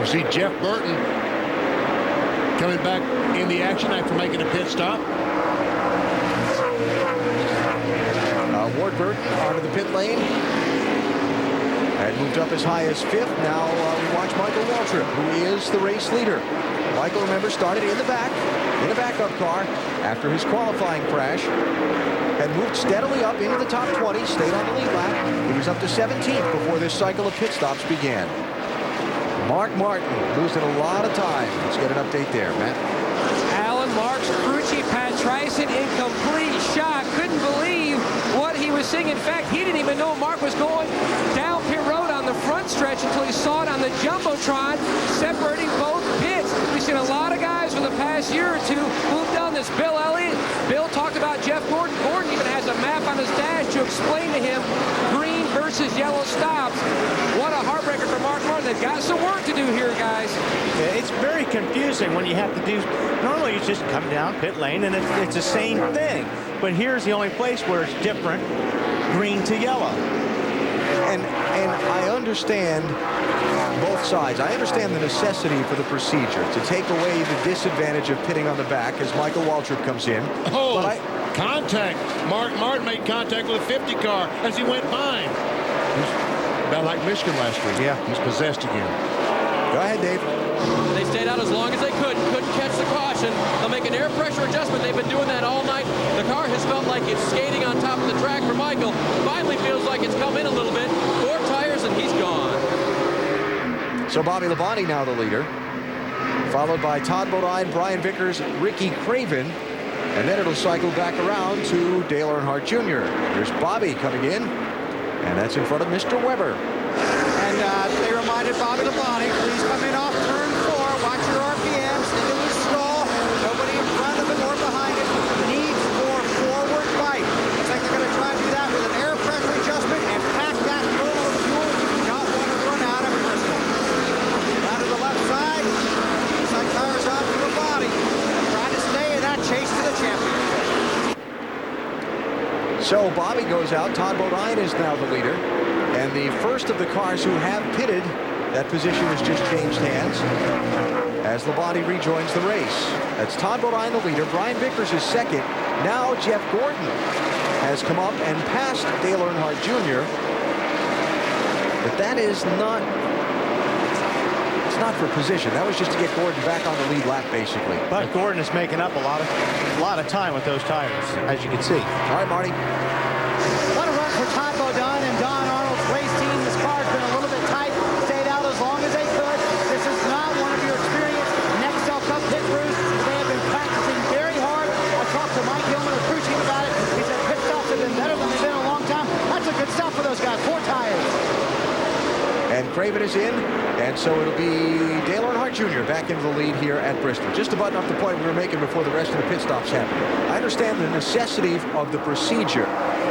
You see Jeff Burton coming back in the action after making a pit stop. Ward Burton onto the pit lane. And moved up as high as 5th. Now we watch Michael Waltrip, who is the race leader. Michael, remember, started in the back, in a backup car after his qualifying crash. And moved steadily up into the top 20, stayed on the lead lap. He was up to 17th before this cycle of pit stops began. Mark Martin losing a lot of time. Let's get an update there, Matt. Alan Marks, Crucci, Pat Tryson in complete shock. Couldn't believe what he was seeing. In fact, he didn't even know Mark was going down pit road on the front stretch until he saw it on the Jumbotron separating both pits. We've seen a lot of guys for the past year or two who've done this. Bill Elliott, Bill talked about Jeff Gordon. Gordon even has a map on his dash to explain to him green versus yellow stops. What a heartbreaker for Mark Martin. They've got some work to do here, guys. Yeah, it's very confusing when you have to do, normally you just come down pit lane and it's the same thing. But here's the only place where it's different, green to yellow. And I understand both sides. I understand the necessity for the procedure to take away the disadvantage of pitting on the back as Michael Waltrip comes in. Oh, but contact. Mark Martin made contact with a 50 car as he went by him. About like Michigan last week. Yeah, he's possessed again. Go ahead, Dave. They stayed out as long as they could. Couldn't catch the caution. They'll make an air pressure adjustment. They've been doing that all night. The car has felt like it's skating on top of the track for Michael. Finally feels like it's come in a little bit. 4 tires and he's gone. So Bobby Labonte now the leader, followed by Todd Bodine, Brian Vickers, Ricky Craven, and then it'll cycle back around to Dale Earnhardt Jr. There's Bobby coming in, and that's in front of Mr. Weber. And they reminded Bobby Labonte, please come in off turn 4, watch your RPMs, into the stall, nobody in front of him or behind him, needs more forward bite. Looks like they're going to try to do that with an air pressure adjustment and pack that full of fuel. You do not want to run out of Bristol. Down to the left side, side tires on to the body. Trying to stay in that chase to the championship. So Bobby goes out, Todd Bodine is now the leader. And the first of the cars who have pitted, that position has just changed hands as Labonte rejoins the race. That's Todd Bodine, the leader. Brian Vickers is second. Now Jeff Gordon has come up and passed Dale Earnhardt Jr. But that is not It's not for position. That was just to get Gordon back on the lead lap, basically. But Gordon is making up a lot of time with those tires, as you can see. All right, Marty. What a run for Todd Bodine and Don Arnold's race team. This car's been a little bit tight, stayed out as long as they could. This is not one of your experienced Nextel Cup pit crews. They have been practicing very hard. I talked to Mike Hillman of crew team about it. He said pit stops have been better than they've been in a long time. That's a good stop for those guys. 4 tires. And Craven is in, and so it'll be Dale Earnhardt Jr. back into the lead here at Bristol. Just to button up the point we were making before the rest of the pit stops happened. I understand the necessity of the procedure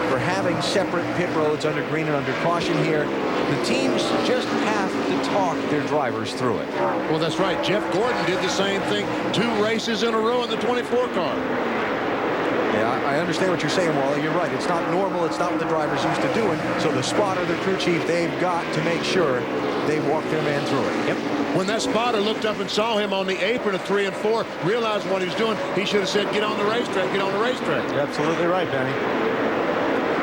for having separate pit roads under green and under caution here. The teams just have to talk their drivers through it. Well, that's right. Jeff Gordon did the same thing 2 races in a row in the 24 car. Yeah, I understand what you're saying, Wally. You're right. It's not normal. It's not what the driver's used to doing. So the spotter, the crew chief, they've got to make sure they walk their man through it. Yep. When that spotter looked up and saw him on the apron of 3 and 4, realized what he was doing, he should have said, get on the racetrack, get on the racetrack. You're absolutely right, Benny.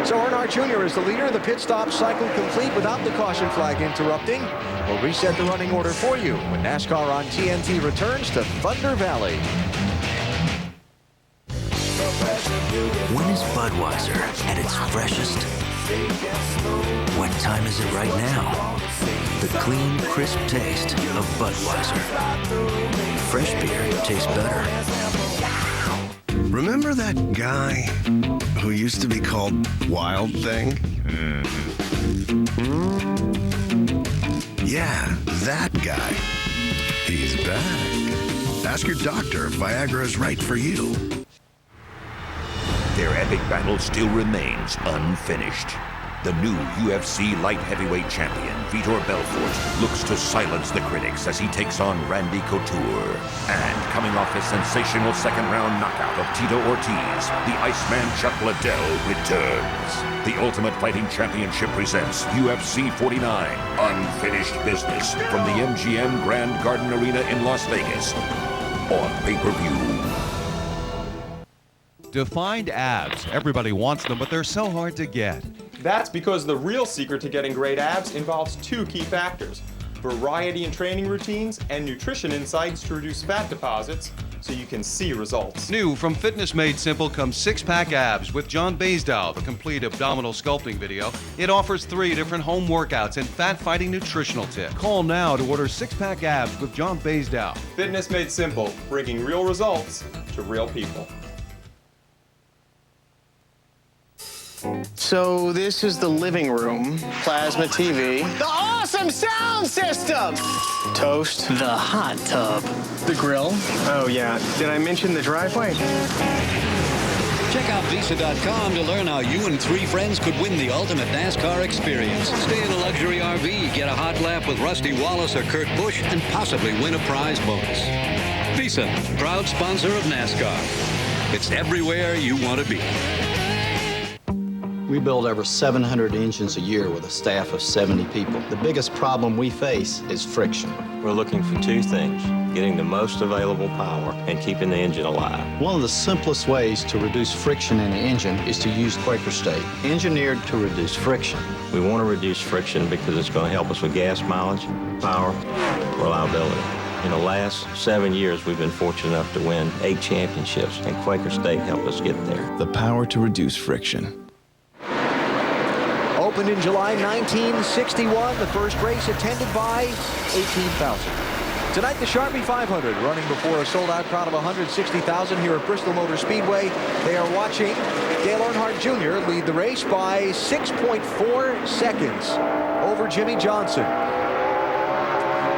So Earnhardt Jr. is the leader. The pit stop cycle complete without the caution flag interrupting. We'll reset the running order for you when NASCAR on TNT returns to Thunder Valley. When is Budweiser at its freshest? What time is it right now? The clean, crisp taste of Budweiser. Fresh beer tastes better. Remember that guy who used to be called Wild Thing? Yeah, that guy. He's back. Ask your doctor if Viagra's right for you. Their epic battle still remains unfinished. The new UFC light heavyweight champion, Vitor Belfort, looks to silence the critics as he takes on Randy Couture. And coming off his sensational second-round knockout of Tito Ortiz, the Iceman Chuck Liddell returns. The Ultimate Fighting Championship presents UFC 49, Unfinished Business, from the MGM Grand Garden Arena in Las Vegas, on pay-per-view. Defined abs. Everybody wants them, but they're so hard to get. That's because the real secret to getting great abs involves 2 key factors: variety in training routines and nutrition insights to reduce fat deposits so you can see results. New from Fitness Made Simple comes 6-pack abs with John Baisdow, the complete abdominal sculpting video. It offers 3 different home workouts and fat-fighting nutritional tips. Call now to order 6-pack abs with John Baisdow. Fitness Made Simple, bringing real results to real people. So this is the living room, plasma TV, the awesome sound system, toast, the hot tub, the grill. Oh yeah, did I mention the driveway? Check out Visa.com to learn how you and 3 friends could win the ultimate NASCAR experience. Stay in a luxury RV, get a hot lap with Rusty Wallace or Kurt Busch, and possibly win a prize bonus. Visa, proud sponsor of NASCAR. It's everywhere you want to be. We build over 700 engines a year with a staff of 70 people. The biggest problem we face is friction. We're looking for 2 things: getting the most available power and keeping the engine alive. One of the simplest ways to reduce friction in an engine is to use Quaker State, engineered to reduce friction. We want to reduce friction because it's going to help us with gas mileage, power, reliability. In the last 7 years, we've been fortunate enough to win 8 championships, and Quaker State helped us get there. The power to reduce friction. Opened in July 1961, the first race attended by 18,000. Tonight, the Sharpie 500 running before a sold-out crowd of 160,000 here at Bristol Motor Speedway. They are watching Dale Earnhardt Jr. lead the race by 6.4 seconds over Jimmy Johnson.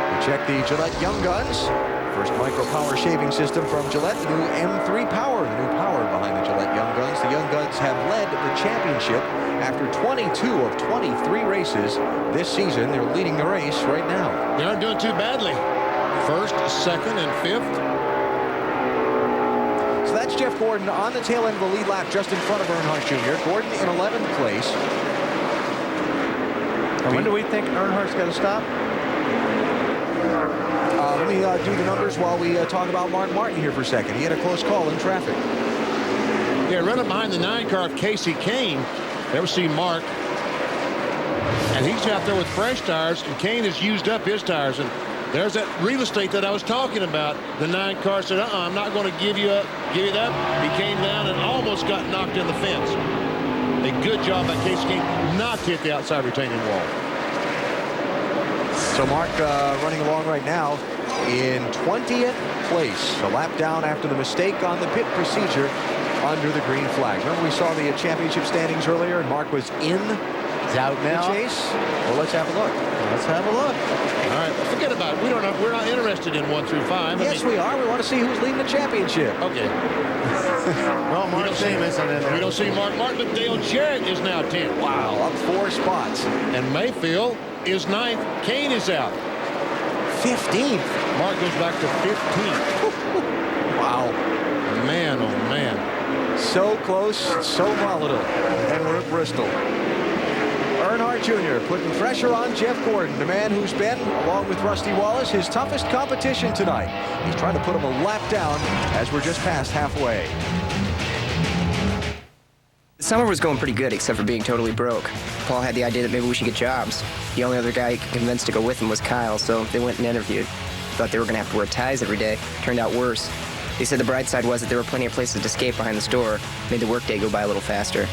We check the Gillette Young Guns. First micro power shaving system from Gillette, the new M3 Power, the new power behind the Gillette Young Guns. The Young Guns have led the championship after 22 of 23 races this season. They're leading the race right now. They aren't doing too badly. First, second, and 5th. So that's Jeff Gordon on the tail end of the lead lap just in front of Earnhardt Jr. Gordon in 11th place. And when do we think Earnhardt's going to stop? Let me do the numbers while we talk about Mark Martin here for a second. He had a close call in traffic. Yeah, running behind the 9 car of Casey Kane. Never seen Mark. And he's out there with fresh tires, and Kane has used up his tires. And There's that real estate that I was talking about. The 9 car said, I'm not going to give you that. He came down and almost got knocked in the fence. A good job by Casey Kane not to hit the outside retaining wall. So Mark running along right now in 20th place. A lap down after the mistake on the pit procedure under the green flag. Remember we saw the championship standings earlier and Mark was in out now. The chase? Well, let's have a look. Let's have a look. All right, forget about it. We're not interested in 1 through 5. Yes, we are. We want to see who's leading the championship. Okay. Well, Mark Jameson in there. We don't see Mark Martin, but Dale Jarrett is now 10. Wow, up 4 spots. And Mayfield is 9th. Kane is out. 15th. Mark goes back to 15th. Wow. Man, oh man. So close, so volatile. And we're at Bristol. Earnhardt Jr. putting pressure on Jeff Gordon, the man who's been, along with Rusty Wallace, his toughest competition tonight. He's trying to put him a lap down as we're just past halfway. The summer was going pretty good, except for being totally broke. Paul had the idea that maybe we should get jobs. The only other guy he could convince to go with him was Kyle, so they went and interviewed. Thought they were going to have to wear ties every day. Turned out worse. They said the bright side was that there were plenty of places to skate behind the store. Made the workday go by a little faster.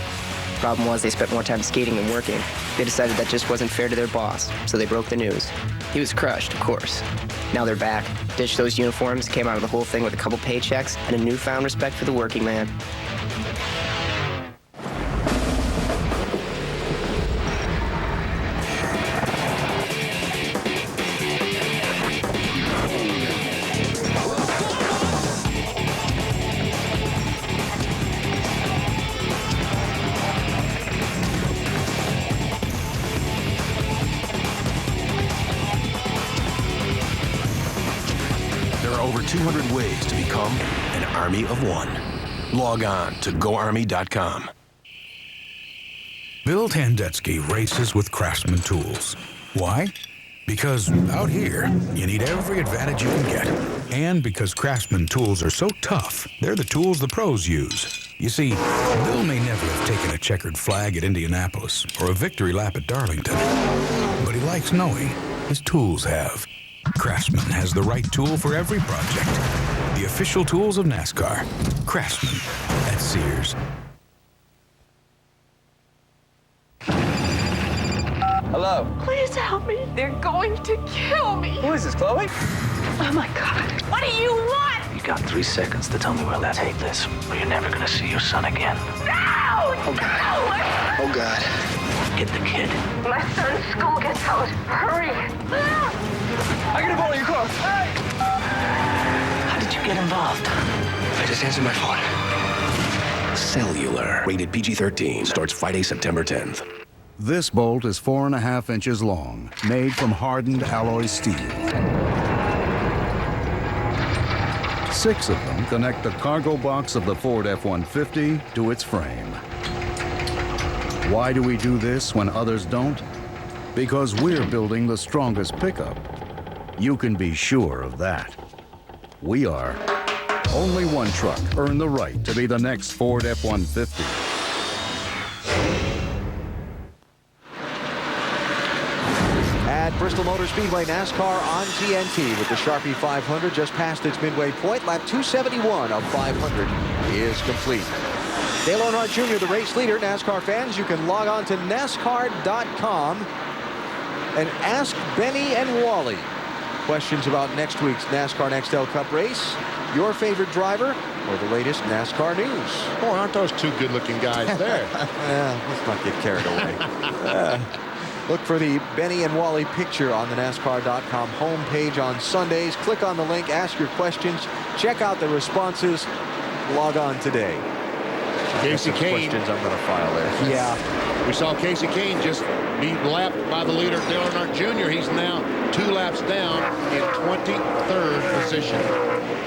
Problem was they spent more time skating than working. They decided that just wasn't fair to their boss, so they broke the news. He was crushed, of course. Now they're back. Ditched those uniforms, came out of the whole thing with a couple paychecks and a newfound respect for the working man. Over 200 ways to become an army of one. Log on to GoArmy.com. Bill Tandetsky races with Craftsman tools. Why? Because out here, you need every advantage you can get. And because Craftsman tools are so tough, they're the tools the pros use. You see, Bill may never have taken a checkered flag at Indianapolis or a victory lap at Darlington, but he likes knowing his tools have. Craftsman has the right tool for every project. The official tools of NASCAR. Craftsman at Sears. Hello. Please help me. They're going to kill me. Who is this, Chloe? Oh my God. What do you want? You got 3 seconds to tell me where to take this, or you're never gonna see your son again. No! Oh God. No! Oh God. Get the kid. My son's school gets out. Hurry. I gotta borrow your car. Hey! How did you get involved? I just answered my phone. Cellular. Rated PG-13. Starts Friday, September 10th. This bolt is 4.5 inches long, made from hardened alloy steel. 6 of them connect the cargo box of the Ford F-150 to its frame. Why do we do this when others don't? Because we're building the strongest pickup. You can be sure of that. We are. Only one truck earned the right to be the next Ford F-150. At Bristol Motor Speedway, NASCAR on TNT with the Sharpie 500 just past its midway point. Lap 271 of 500 is complete. Dale Earnhardt Jr., the race leader. NASCAR fans, you can log on to NASCAR.com and ask Benny and Wally questions about next week's NASCAR Nextel Cup race, your favorite driver, or the latest NASCAR news. Boy, aren't those 2 good-looking guys there? Let's not get carried away. Look for the Benny and Wally picture on the NASCAR.com homepage on Sundays. Click on the link, ask your questions, check out the responses, log on today. Casey Kane. Questions I'm going to file there. Yeah. We saw Casey Kane just be lapped by the leader, Dale Earnhardt Jr. He's now 2 laps down in 23rd position.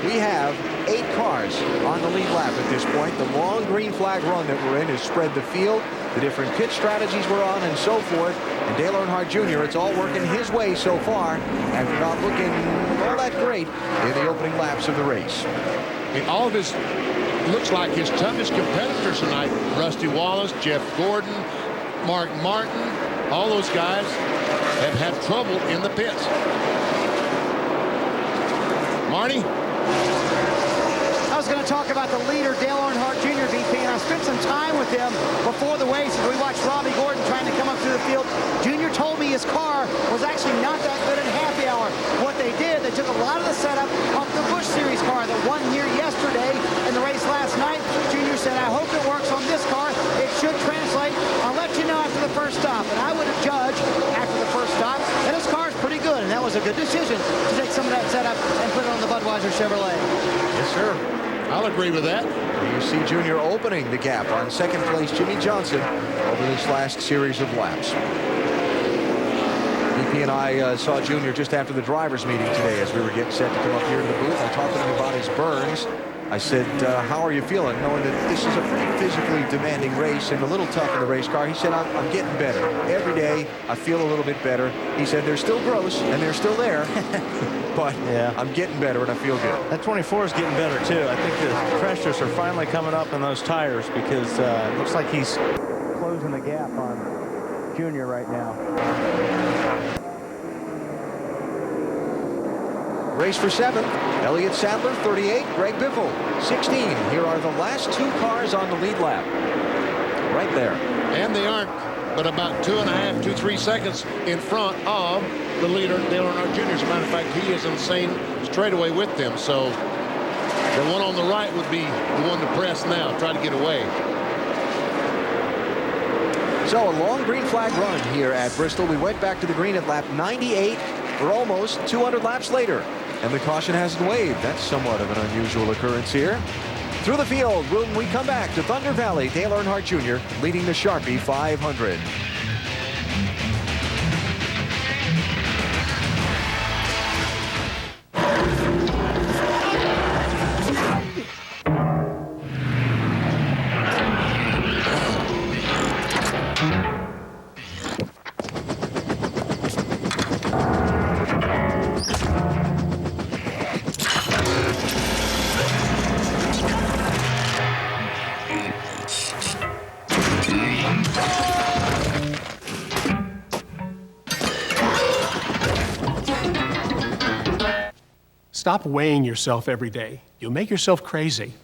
We have 8 cars on the lead lap at this point. The long green flag run that we're in has spread the field, the different pit strategies we're on, and so forth. And Dale Earnhardt Jr., it's all working his way so far, after not looking all that great in the opening laps of the race. And all of his, looks like his toughest competitors tonight, Rusty Wallace, Jeff Gordon, Mark Martin, all those guys have had trouble in the pits. Marty? I was going to talk about the leader, Dale Earnhardt Jr., VP, and I spent some time with him before the race as we watched Robbie Gordon trying to come up through the field. Junior told me his car was actually not that good in happy hour. What they did, they took a lot of the setup off the Busch Series car that won here yesterday in the race last night. Junior said, I hope it works on this car. It should translate. I'll let you know after the first stop. And I would have judged after the first stop that his car is pretty good, and that was a good decision to take some of that setup and put it on the Budweiser Chevrolet. Yes, sir. I'll agree with that. You see Junior opening the gap on second place Jimmy Johnson over this last series of laps. BP and I saw Junior just after the drivers meeting today as we were getting set to come up here to the booth. I talked to him about his burns. I said, how are you feeling, knowing that this is a pretty physically demanding race and a little tough in the race car? He said, I'm getting better. Every day, I feel a little bit better. He said, they're still gross, and they're still there, but yeah, I'm getting better, and I feel good. That 24 is getting better, too. I think the pressures are finally coming up in those tires because it looks like he's closing the gap on Junior right now. Race for 7th, Elliott Sadler, 38, Greg Biffle, 16. Here are the last 2 cars on the lead lap. Right there. And they aren't but about 2.5, 3 seconds in front of the leader, Dale Earnhardt Jr. As a matter of fact, he is in the same straightaway with them. So the one on the right would be the one to press now, try to get away. So a long green flag run here at Bristol. We went back to the green at lap 98. We're almost 200 laps later. And the caution hasn't waved. That's somewhat of an unusual occurrence here. Through the field, when we come back to Thunder Valley, Dale Earnhardt Jr. leading the Sharpie 500. Stop weighing yourself every day. You'll make yourself crazy.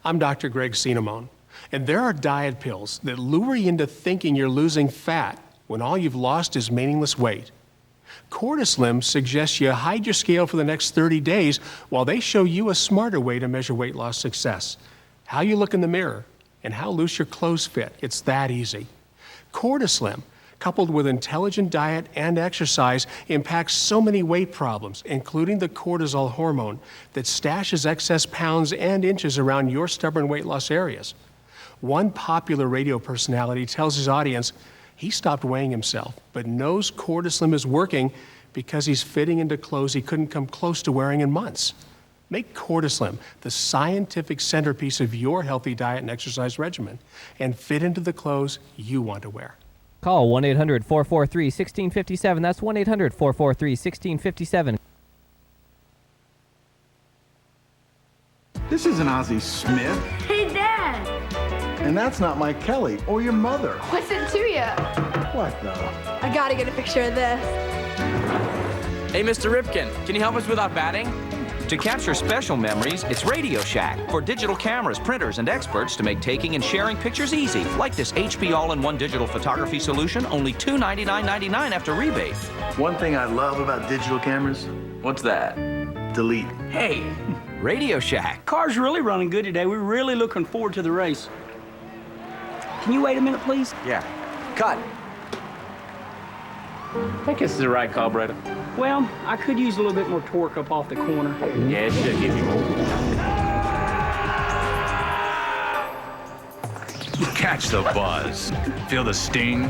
I'm Dr. Greg Cinnamon, and there are diet pills that lure you into thinking you're losing fat when all you've lost is meaningless weight. Cortislim suggests you hide your scale for the next 30 days while they show you a smarter way to measure weight loss success. How you look in the mirror and how loose your clothes fit. It's that easy. Cortislim, coupled with intelligent diet and exercise, impacts so many weight problems, including the cortisol hormone that stashes excess pounds and inches around your stubborn weight loss areas. One popular radio personality tells his audience he stopped weighing himself, but knows Cortislim is working because he's fitting into clothes he couldn't come close to wearing in months. Make Cortislim the scientific centerpiece of your healthy diet and exercise regimen and fit into the clothes you want to wear. Call 1-800-443-1657. That's 1-800-443-1657. This isn't Ozzie Smith. Hey, Dad. And that's not Mike Kelly or your mother. What's it to you? What the? I gotta get a picture of this. Hey, Mr. Ripken, can you help us with our batting? To capture special memories, it's Radio Shack for digital cameras, printers, and experts to make taking and sharing pictures easy, like this HP all-in-one digital photography solution, only $299.99 after rebate. One thing I love about digital cameras, What's that? delete. Hey, Radio Shack. Car's really running good today. We're really looking forward to the race. Can you wait a minute, please? Yeah. Cut. I think this is the right call, Bretta. Well, I could use a little bit more torque up off the corner. Yeah, it should give you more. Catch the buzz. Feel the sting.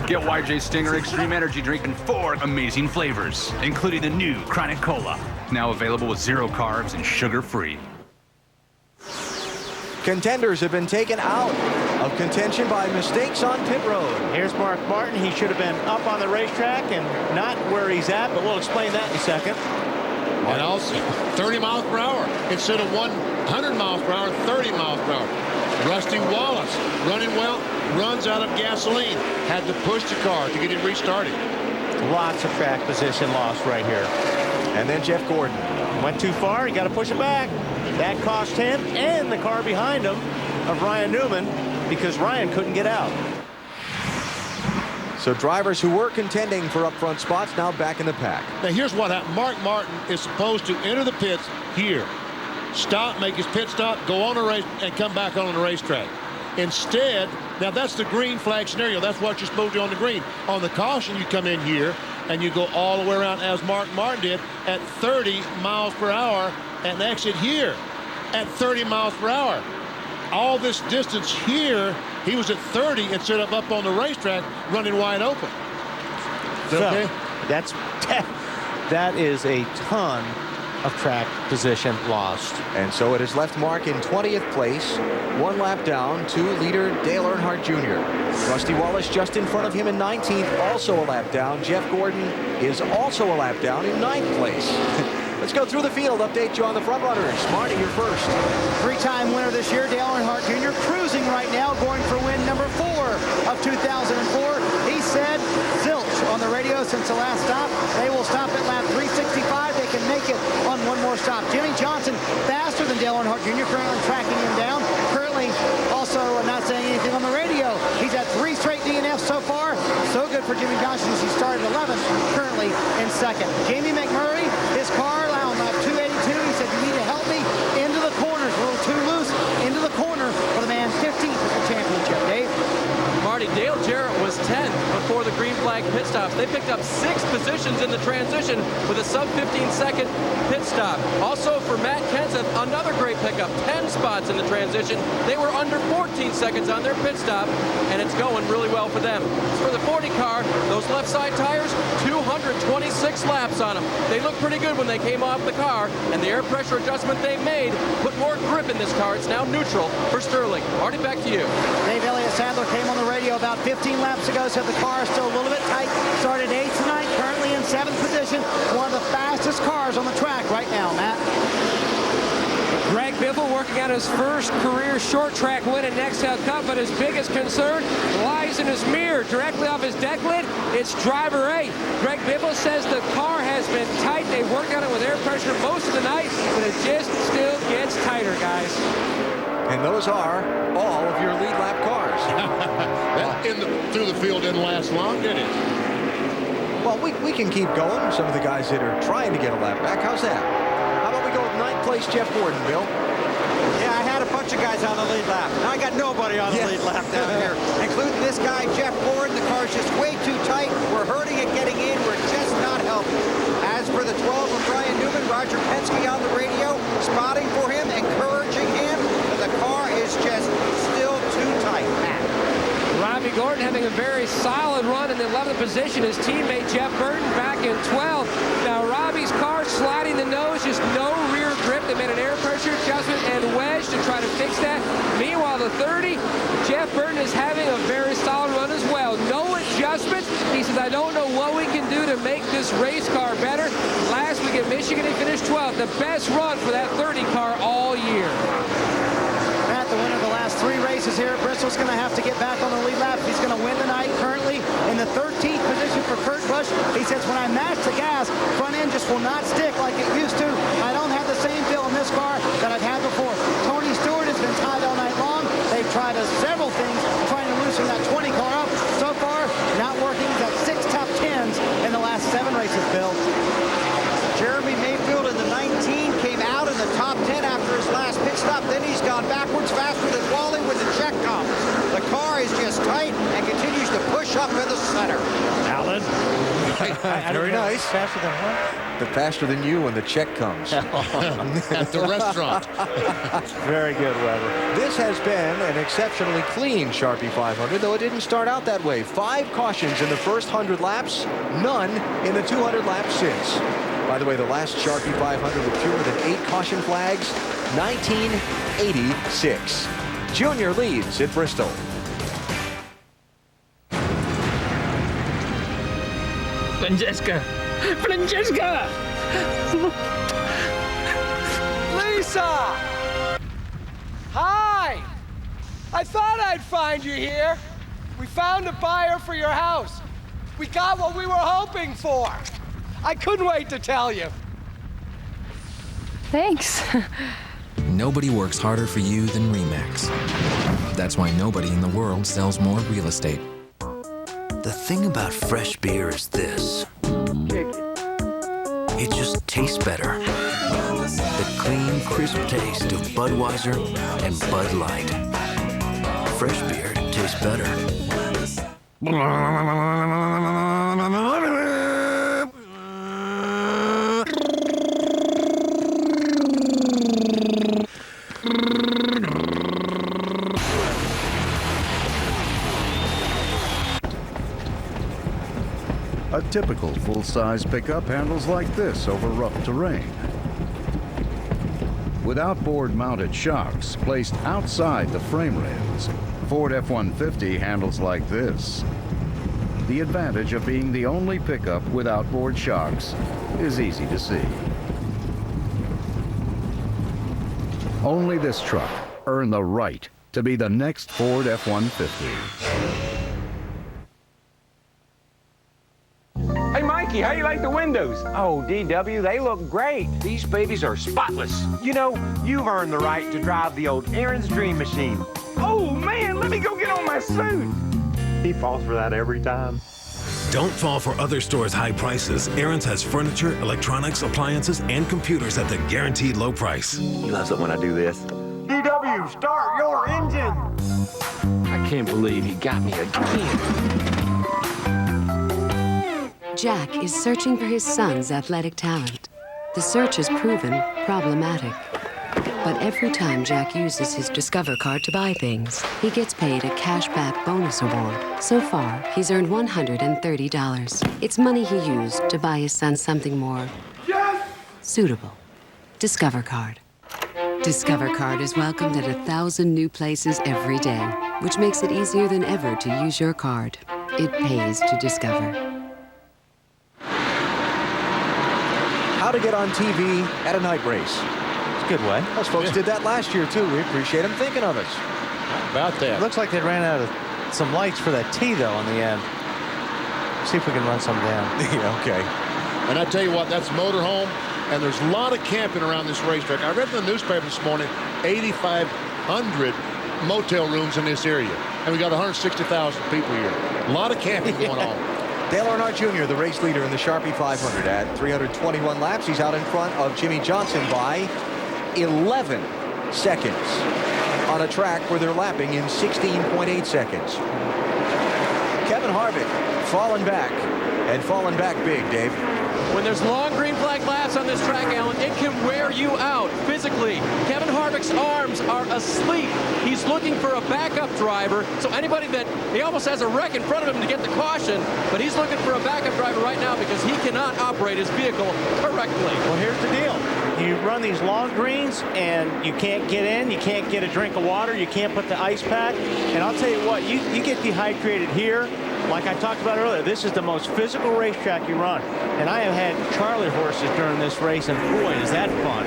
Get YJ Stinger Extreme Energy Drink in 4 amazing flavors, including the new Chronic Cola. Now available with 0 carbs and sugar-free. Contenders have been taken out of contention by mistakes on pit road. Here's Mark Martin. He should have been up on the racetrack and not where he's at, but we'll explain that in a second. And also 30 miles per hour instead of 100 miles per hour, 30 miles per hour. Rusty Wallace running well, runs out of gasoline. Had to push the car to get it restarted. Lots of track position lost right here. And then Jeff Gordon. Went too far. You got to push it back. That cost him and the car behind him of Ryan Newman because Ryan couldn't get out. So drivers who were contending for up front spots now back in the pack. Now here's what happened. Mark Martin is supposed to enter the pits here, stop, make his pit stop, go on a race, and come back on the racetrack. Instead, now that's the green flag scenario. That's what you're supposed to do on the green. On the caution, you come in here and you go all the way around as Mark Martin did at 30 miles per hour and exit here at 30 miles per hour. All this distance here, he was at 30 instead of up on the racetrack running wide open. So, okay? that is a ton of track position lost. And so it has left Mark in 20th place, 1 lap down to leader Dale Earnhardt Jr. Rusty Wallace just in front of him in 19th, also a lap down. Jeff Gordon is also a lap down in 9th place. Let's go through the field, update you on the front runners. Marty, you're first. 3-time winner this year, Dale Earnhardt Jr. cruising right now, going for win number 4 of 2004. He said zilch on the radio since the last stop. They will stop at lap 365. They can make it on one more stop. Jimmy Johnson faster than Dale Earnhardt Jr. currently tracking him down. Currently also not saying anything on the radio. He's had 3 straight DNFs so far. So good for Jimmy Johnson as he started 11th, currently in 2nd. Jamie McMurray, his car on lap 282. He said, you need to help me into the corners. A little too loose into the corner for the man 15th at the championship. Dave? Marty, Dale Jarrett was 10th before the green flag pit stops. They picked up 6 positions in the transition with a sub-15-second pit stop. Also for Matt Kenseth, another great pickup, 10 spots in the transition. They were under 14 seconds on their pit stop, and it's going really well for them. As for the 40 car, those left side tires, 226 laps on them. They look pretty good when they came off the car, and the air pressure adjustment they made put more grip in this car. It's now neutral for Sterling. Marty, back to you. Dave Elliott Sadler came on the radio about 15 laps ago, said the car is still a little bit tight. Started 8th tonight, currently in 7th position. One of the fastest cars on the track right now, Matt. Greg Biffle working on his first career short track win at Nextel Cup, but his biggest concern lies in his mirror. Directly off his deck lid, it's driver 8. Greg Biffle says the car has been tight. They worked on it with air pressure most of the night, but it just still gets tighter, guys. And those are all of your lead lap cars. That through the field didn't last long, did it? Well, we can keep going. Some of the guys that are trying to get a lap back. How's that? How about we go with 9th place Jeff Gordon, Bill? Yeah, I had a bunch of guys on the lead lap. Now I got nobody on the lead lap down here, including this guy, Jeff Gordon. The car's just way too tight. We're hurting it getting in. We're just not helping. As for the 12 of Ryan Newman, Roger Penske on the radio, spotting for him, encouraging him. But the car is just still too tight. Matt. Robbie Gordon having a very solid run in the 11th position. His teammate Jeff Burton back in 12th. Now Robbie's car sliding the nose, just no rear grip. They made an air pressure adjustment and wedge to try to fix that. Meanwhile, the 30, Jeff Burton is having a very solid run as well. No adjustments. He says, I don't know what we can do to make this race car better. Last week at Michigan, he finished 12th. The best run for that 30 car all year. Matt, the winner of the last 3 races here at Bristol's going to have to get back on the lead lap. He's going to win tonight. Currently in the 13th position for Kurt Busch. He says, when I match the gas, front end just will not stick like it used to. I don't have the same feel in this car that I've had before. Tony Stewart has been tied all night long. They've tried several things trying to loosen that 20 car up. So far, not working. He's got 6 top 10s in the last 7 races, Bill. Jeremy Mayfield in the 19 came out in the top 10 after his last pit stop. Then he's gone backwards faster than Wally with the check comes. The car is just tight and continues to push up in the center. Alan. Very nice. Faster than what? The faster than you when the check comes. At the restaurant. Very good, Weber. This has been an exceptionally clean Sharpie 500, though it didn't start out that way. 5 cautions in the first 100 laps, none in the 200 laps since. By the way, the last Sharpie 500 with fewer than 8 caution flags, 1986. Junior leads at Bristol. Francesca! Francesca! Lisa! Hi! I thought I'd find you here. We found a buyer for your house. We got what we were hoping for. I couldn't wait to tell you. Thanks. Nobody works harder for you than RE/MAX. That's why nobody in the world sells more real estate. The thing about fresh beer is this. It just tastes better. The clean, crisp taste of Budweiser and Bud Light. Fresh beer tastes better. A typical full-size pickup handles like this over rough terrain. With outboard-mounted shocks placed outside the frame rails, Ford F-150 handles like this. The advantage of being the only pickup with outboard shocks is easy to see. Only this truck earned the right to be the next Ford F-150. Hey, Mikey, how you like the windows? Oh, DW, they look great. These babies are spotless. You know, you've earned the right to drive the old Aaron's Dream Machine. Oh, man, let me go get on my suit. He falls for that every time. Don't fall for other stores' high prices. Aaron's has furniture, electronics, appliances, and computers at the guaranteed low price. He loves it when I do this. DW, start your engine. I can't believe he got me again. Jack is searching for his son's athletic talent. The search has proven problematic. But every time Jack uses his Discover card to buy things, he gets paid a cashback bonus award. So far, he's earned $130. It's money he used to buy his son something more suitable. Discover card. Discover card is welcomed at 1,000 new places every day, which makes it easier than ever to use your card. It pays to Discover. How to get on TV at a night race. It's a good way. Those folks did that last year, too. We appreciate them thinking of us. How about that? It looks like they ran out of some lights for that T, though, in the end. See if we can run some down. Yeah, okay. And I tell you what, that's motorhome, and there's a lot of camping around this racetrack. I read in the newspaper this morning, 8,500 motel rooms in this area. And we got 160,000 people here. A lot of camping going on. Dale Earnhardt Jr., the race leader in the Sharpie 500 at 321 laps. He's out in front of Jimmy Johnson by 11 seconds on a track where they're lapping in 16.8 seconds. Kevin Harvick falling back, and falling back big, Dave. When there's long green flag laps on this track, Alan, it can wear you out physically. Kevin Harvick's arms are asleep. He's looking for a backup driver. So anybody that, he almost has a wreck in front of him to get the caution, but he's looking for a backup driver right now because he cannot operate his vehicle correctly. Well, here's the deal. You run these long greens and you can't get in, you can't get a drink of water, you can't put the ice pack. And I'll tell you what, you get dehydrated here. Like I talked about earlier, this is the most physical racetrack you run. And I have had Charlie horses during this race, and boy, is that fun.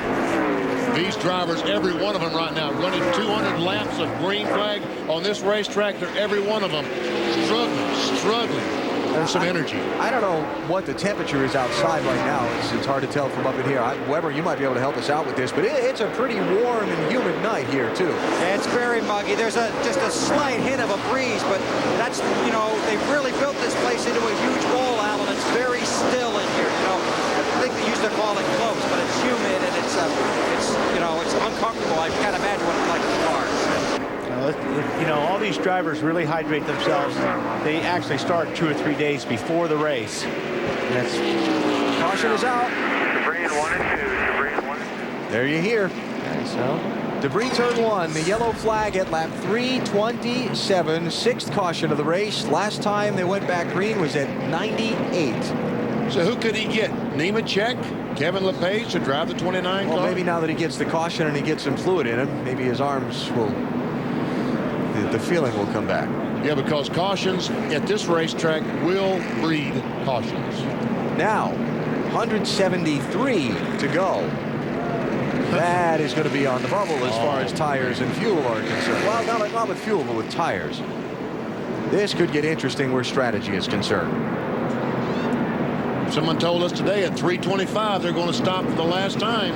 These drivers, every one of them right now, running 200 laps of green flag on this racetrack. They're every one of them struggling for some energy. I don't know what the temperature is outside right now. It's hard to tell from up in here. Weber, you might be able to help us out with this, but it's a pretty warm and humid night here, too. Yeah, it's very muggy. There's just a slight hint of a breeze, but that's, you know, they've really built this place into a huge bowl, Alan. It's very still in here, you know. I think they used to call it close, but it's humid and it's you know, it's uncomfortable. I can't imagine what it's like in the cars. You know, all these drivers really hydrate themselves. They actually start 2 or 3 days before the race. And that's, caution is out. Debris in 1 and 2. Debris in 1 and 2. There you hear. So, debris turn 1. The yellow flag at lap 327. 6th caution of the race. Last time they went back green was at 98. So who could he get? Nemechek? Kevin LePage to drive the 29 car? Well, maybe now that he gets the caution and he gets some fluid in him, maybe his arms will, the feeling will come back. Yeah, because cautions at this racetrack will breed cautions. Now, 173 to go. That is going to be on the bubble as far as tires and fuel are concerned. Well, not with fuel, but with tires. This could get interesting where strategy is concerned. Someone told us today at 325 they're going to stop for the last time.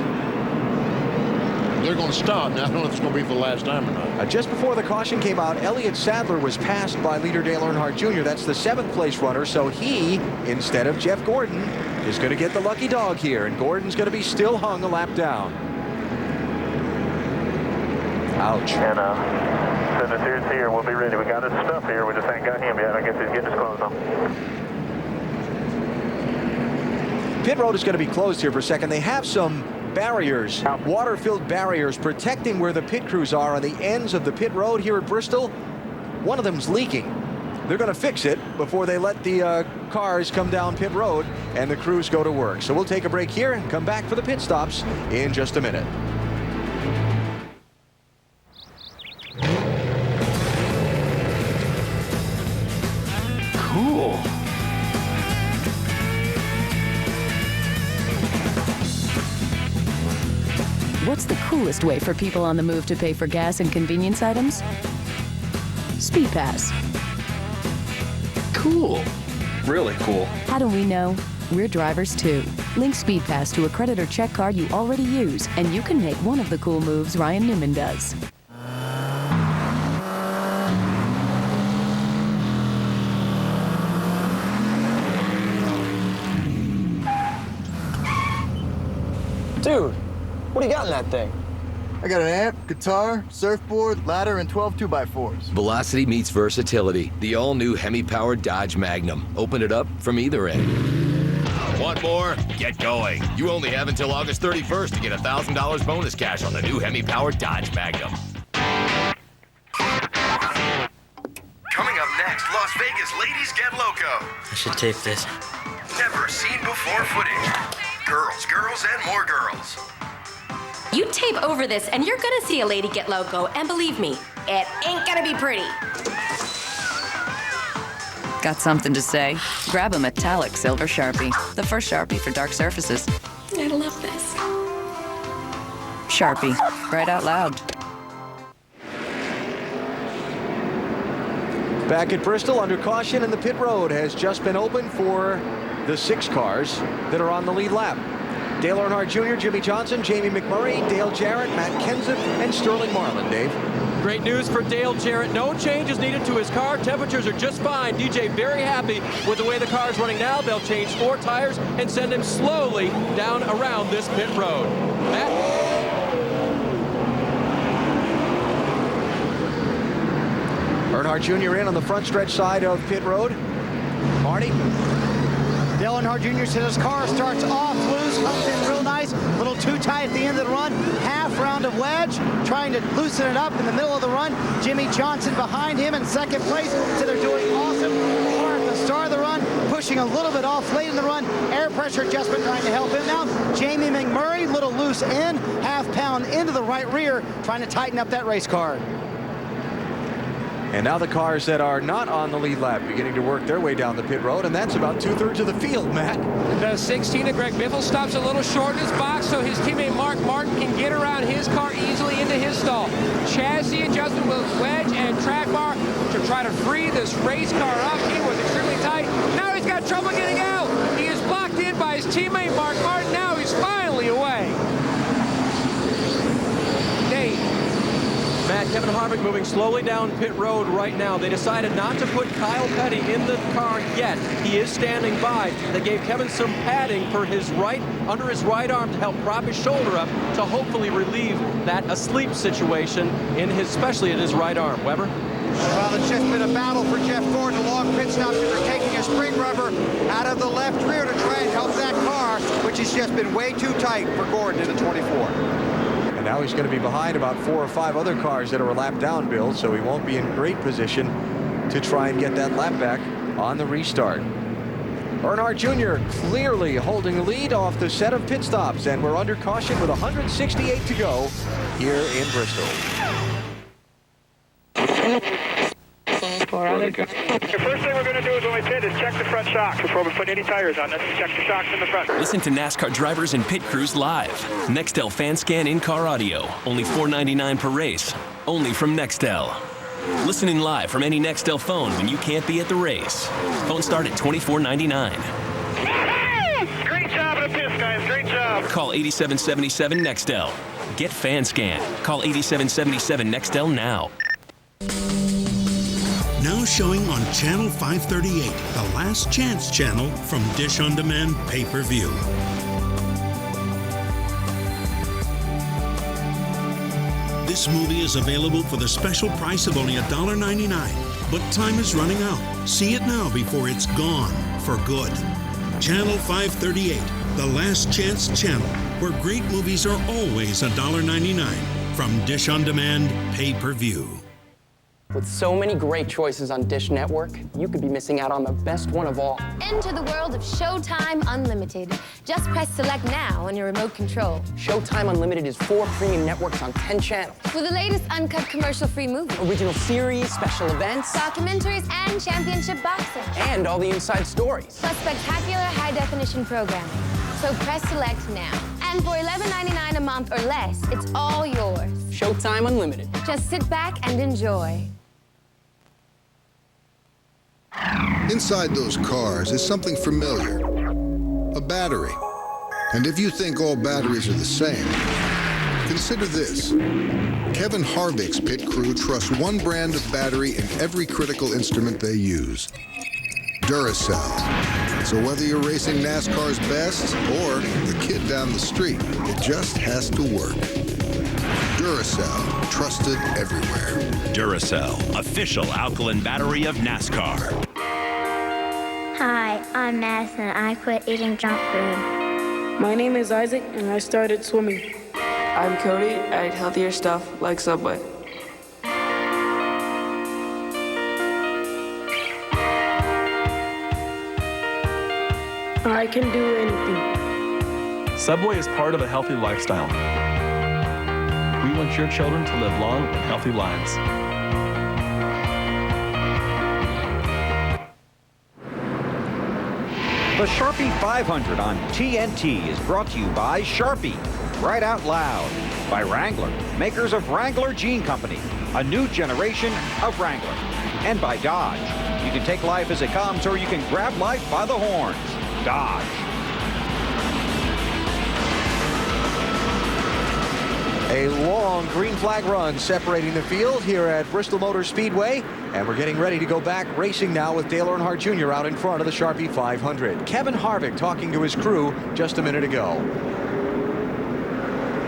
they're going to stop. Now, I don't know if it's going to be for the last time or not. Just before the caution came out, Elliott Sadler was passed by leader Dale Earnhardt Jr. That's the 7th place runner, so he, instead of Jeff Gordon, is going to get the lucky dog here, and Gordon's going to be still hung a lap down. Ouch. And send us here. We'll be ready. We got his stuff here. We just ain't got him yet. I guess he's getting his clothes on. Pit road is going to be closed here for a second. They have some barriers, water-filled barriers protecting where the pit crews are on the ends of the pit road here at Bristol. One of them's leaking. They're going to fix it before they let the cars come down pit road and the crews go to work. So we'll take a break here and come back for the pit stops in just a minute. Cool. What's the coolest way for people on the move to pay for gas and convenience items? Speed Pass. Cool. Really cool. How do we know? We're drivers too. Link Speed Pass to a credit or check card you already use, and you can make one of the cool moves Ryan Newman does. Dude, what do you got in that thing? I got an amp, guitar, surfboard, ladder, and 12 2x4s. Velocity meets versatility. The all-new Hemi-powered Dodge Magnum. Open it up from either end. Want more? Get going. You only have until August 31st to get $1,000 bonus cash on the new Hemi-powered Dodge Magnum. Coming up next, Las Vegas ladies get loco. I should tape this. Never seen before footage. Girls, girls, and more girls. You tape over this and you're gonna see a lady get loco, and believe me, it ain't gonna be pretty. Got something to say? Grab a metallic silver Sharpie. The first Sharpie for dark surfaces. I love this. Sharpie. Right out loud. Back at Bristol, under caution, and the pit road has just been opened for the 6 cars that are on the lead lap. Dale Earnhardt Jr., Jimmy Johnson, Jamie McMurray, Dale Jarrett, Matt Kenseth, and Sterling Marlin. Dave? Great news for Dale Jarrett. No changes needed to his car. Temperatures are just fine. DJ very happy with the way the car is running now. They'll change 4 tires and send him slowly down around this pit road. Matt? Earnhardt Jr. in on the front stretch side of pit road. Marty? Dale Earnhardt Jr. said his car starts off loose, comes in real nice, a little too tight at the end of the run, half round of wedge, trying to loosen it up in the middle of the run. Jimmy Johnson behind him in second place, so they're doing awesome. Car at the start of the run, pushing a little bit off late in the run, air pressure adjustment trying to help him out. Jamie McMurray, little loose in, half pound into the right rear, trying to tighten up that race car. And now the cars that are not on the lead lap beginning to work their way down the pit road, and that's about 2/3 of the field, Matt. The 16 of Greg Biffle stops a little short in his box so his teammate Mark Martin can get around his car easily into his stall. Chassis adjustment with wedge and track bar to try to free this race car up. He was extremely tight. Now he's got trouble getting out. He is blocked in by his teammate Mark Martin. Now he's finally away. Dave. Matt, Kevin Harvick moving slowly down pit road right now. They decided not to put Kyle Petty in the car yet. He is standing by. They gave Kevin some padding for his right, under his right arm to help prop his shoulder up to hopefully relieve that asleep situation in his, especially in his right arm. Weber? Well, it's just been a battle for Jeff Gordon. A long pit stop after taking a spring rubber out of the left rear to try and help that car, which has just been way too tight for Gordon in the 24. And now he's going to be behind about 4 or 5 other cars that are a lap down, Bill, so he won't be in great position to try and get that lap back on the restart. Earnhardt Jr. clearly holding the lead off the set of pit stops, and we're under caution with 168 to go here in Bristol. The first thing we're going to do is when we pit is check the front shocks before we put any tires on. Let's check the shocks in the front. Listen to NASCAR drivers and pit crews live. Nextel FanScan in-car audio. Only $4.99 per race. Only from Nextel. Listening live from any Nextel phone when you can't be at the race. Phone start at $24.99. Great job of the pits, guys. Great job. Call 8777 Nextel. Get FanScan. Call 8777 Nextel now. Now showing on Channel 538, the Last Chance channel from Dish On Demand pay-per-view. This movie is available for the special price of only $1.99, but time is running out. See it now before it's gone for good. Channel 538, the Last Chance channel, where great movies are always $1.99 from Dish On Demand pay-per-view. With so many great choices on Dish Network, you could be missing out on the best one of all. Enter the world of Showtime Unlimited. Just press select now on your remote control. Showtime Unlimited is 4 premium networks on 10 channels. For the latest uncut commercial-free movies. Original series, special events. Documentaries, and championship boxing. And all the inside stories. Plus spectacular high-definition programming. So press select now. And for $11.99 a month or less, it's all yours. Showtime Unlimited. Just sit back and enjoy. Inside those cars is something familiar, a battery. And if you think all batteries are the same, consider this. Kevin Harvick's pit crew trusts one brand of battery in every critical instrument they use, Duracell. So whether you're racing NASCAR's best or the kid down the street, it just has to work. Duracell, trusted everywhere. Duracell, official alkaline battery of NASCAR. Hi, I'm Madison. I quit eating junk food. My name is Isaac, and I started swimming. I'm Cody. I eat healthier stuff like Subway. I can do anything. Subway is part of a healthy lifestyle. We want your children to live long and healthy lives. The Sharpie 500 on TNT is brought to you by Sharpie, Right Out Loud, by Wrangler, makers of Wrangler Jean Company, a new generation of Wrangler, and by Dodge. You can take life as it comes, or you can grab life by the horns. Dodge. A long green flag run separating the field here at Bristol Motor Speedway. And we're getting ready to go back racing now with Dale Earnhardt Jr. out in front of the Sharpie 500. Kevin Harvick talking to his crew just a minute ago.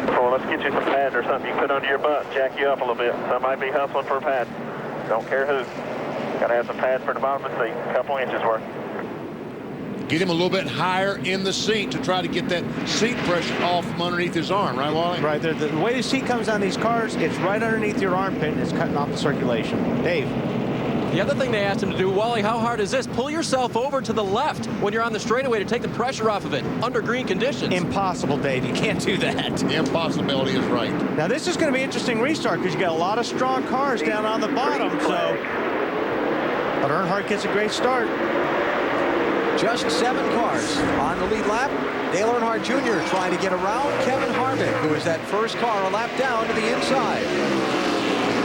Well, let's get you some pads or something you can put under your butt, jack you up a little bit. Some might be hustling for a pad. Don't care who. Got to have some pads for the bottom of the seat, a couple inches worth. Get him a little bit higher in the seat to try to get that seat pressure off from underneath his arm, right, Wally? Right. The way the seat comes on these cars, it's right underneath your armpit, and it's cutting off the circulation. Dave. The other thing they asked him to do, Wally, how hard is this? Pull yourself over to the left when you're on the straightaway to take the pressure off of it under green conditions. Impossible, Dave. You can't do that. The impossibility is right. Now, this is going to be an interesting restart because you got a lot of strong cars down on the bottom. So, but Earnhardt gets a great start. Just 7 cars on the lead lap. Dale Earnhardt Jr. trying to get around Kevin Harvick, who is that first car a lap down to the inside.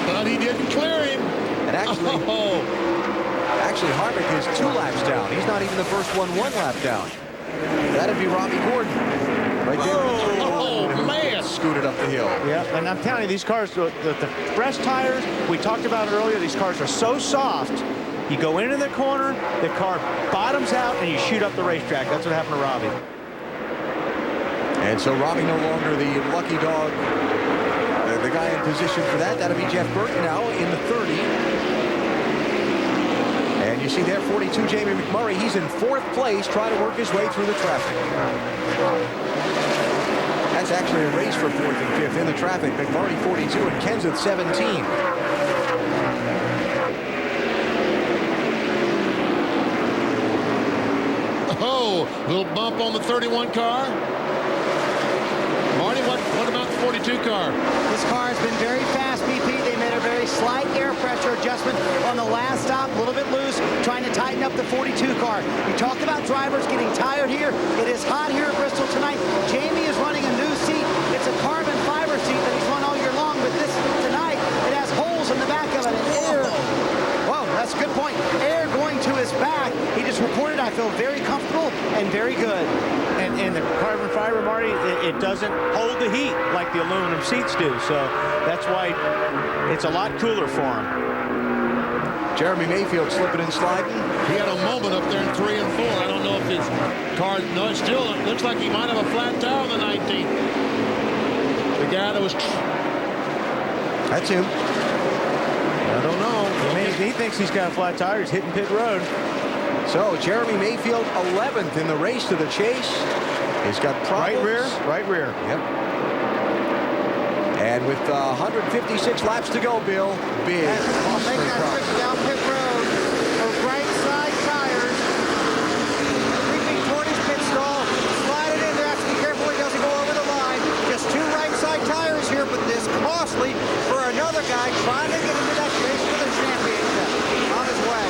But he didn't clear him. And actually Harvick is 2 laps down. He's not even the first one lap down. That'd be Robbie Gordon. Right there. Oh, man. Scooted up the hill. Yeah, and I'm telling you, these cars, the fresh tires, we talked about it earlier, these cars are so soft. You go into the corner, the car bottoms out, and you shoot up the racetrack. That's what happened to Robbie. And so Robbie no longer the lucky dog, the guy in position for that. That'll be Jeff Burton now in the 30. And you see there, 42, Jamie McMurray. He's in 4th place, trying to work his way through the traffic. That's actually a race for 4th and 5th in the traffic. McMurray 42 and Kenseth 17. Oh, little bump on the 31 car. Marty, what about the 42 car? This car has been very fast, BP. They made a very slight air pressure adjustment on the last stop, a little bit loose, trying to tighten up the 42 car. We talked about drivers getting tired here. It is hot here at Bristol tonight. Jamie is running a new seat. It's a carbon fiber seat that he's run all year long, but this tonight, it has holes in the back of it. And air. Whoa, that's a good point. Air going to his back. He just reported, I feel very comfortable and very good. And the carbon fiber, Marty, it doesn't hold the heat like the aluminum seats do. So that's why it's a lot cooler for him. Jeremy Mayfield slipping and sliding. He had a moment up there in 3 and 4. I don't know if his car, no, it still looks like he might have a flat tire on the 19th. The guy that was... That's him. I don't know. He thinks he's got a flat tire. He's hitting pit road. So Jeremy Mayfield 11th in the race to the chase. He's got problems. Right rear. Yep. And with 156 laps to go, Bill, big. I'll make that trip down pit road. Those right side tires. Creeping toward his pit stall. Slide it in there. Have to be careful he doesn't go over the line. Just 2 right side tires here, but this costly for another guy trying to get into that race for the championship. On his way.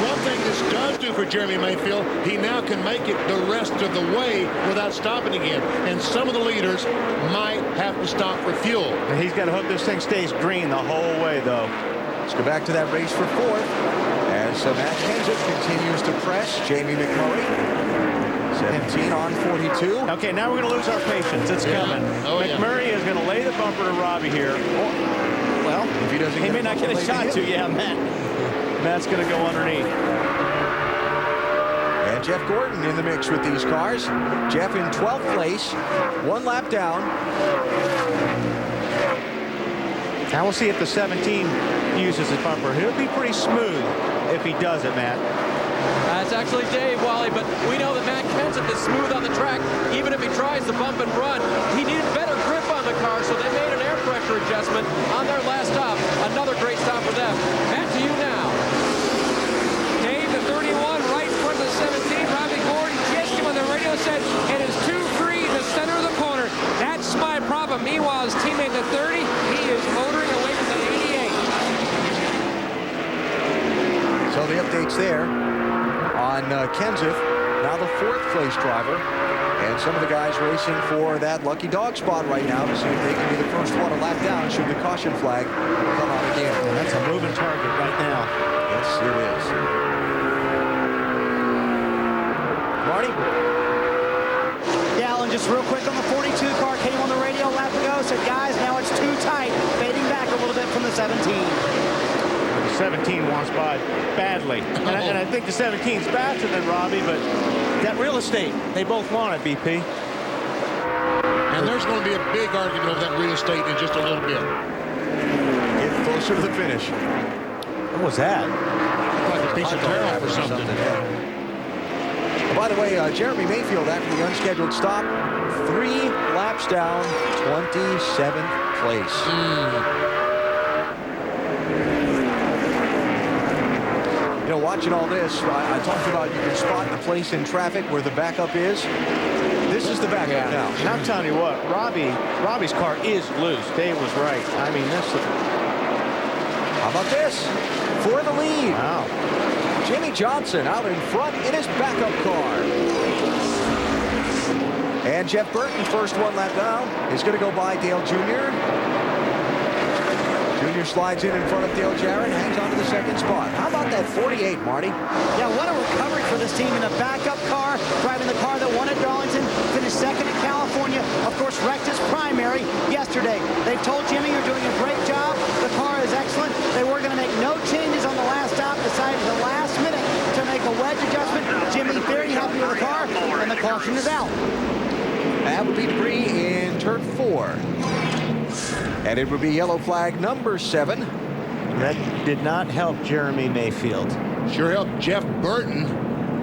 One thing this does do for Jeremy Mayfield, he now can make it the rest of the way without stopping again. And some of the leaders might have to stop for fuel. And he's got to hope this thing stays green the whole way, though. Let's go back to that race for 4th. As Matt Kenseth continues to press. Jamie McMurray, 17 on 42. Okay, now we're going to lose our patience. It's coming. Oh, McMurray is going to lay the bumper to Robbie here. Well, if he doesn't, he may not get a shot to. Yeah, Matt's going to go underneath. And Jeff Gordon in the mix with these cars. Jeff in 12th place, 1 lap down. Now we'll see if the 17 uses his bumper. He'll be pretty smooth if he does it, Matt. That's actually Dave, Wally, but we know that Matt Kenseth is smooth on the track, even if he tries to bump and run. He needed better grip on the car, so they made an air pressure adjustment on their last stop. Another great stop for them. Back to you now. Dave, the 31, right in front of the 17. Robbie Gordon kissed him on the radio, said it is too free in the center of the corner. That's my problem. Meanwhile, his teammate, the 30, he is motoring away from the 88. So the updates there on Kenseth, now the 4th place driver. And some of the guys racing for that lucky dog spot right now to see if they can be the first one to lap down should the caution flag come out again. And that's a moving target right now. Yes, it is. Marty? Yeah, Alan, just real quick on the 42 car, came on the radio a lap ago, said, guys, now it's too tight, fading back a little bit from the 17. The 17 wants by badly. And I think the 17's faster than Robbie, but that real estate, they both want it, BP. And there's going to be a big argument over that real estate in just a little bit. Get closer to the finish. What was that? Like a piece of turf or something. By the way, Jeremy Mayfield, after the unscheduled stop, 3 laps down, 27th place. You know, watching all this, I talked about you can spot the place in traffic where the backup is. This is the backup now. And I'm telling you what, Robbie's car is loose. Dave was right. I mean, this. How about this? For the lead. Wow. Jimmy Johnson out in front in his backup car. And Jeff Burton, first 1 lap down, is going to go by Dale Jr. Jr. slides in front of Dale Jarrett, hangs on to the 2nd spot. How about that 48, Marty? Yeah, what a recovery for this team in a backup car, driving the car that won at Darlington, finished 2nd in California, of course, wrecked his primary yesterday. They told Jimmy, you're doing a great job. The car is excellent. They were going to make no changes on the last stop, decided at the last minute to make a wedge adjustment. Jimmy very happy with the car, and the caution is out. That would be debris in turn 4. And it would be yellow flag number 7. That did not help Jeremy Mayfield. Sure helped Jeff Burton.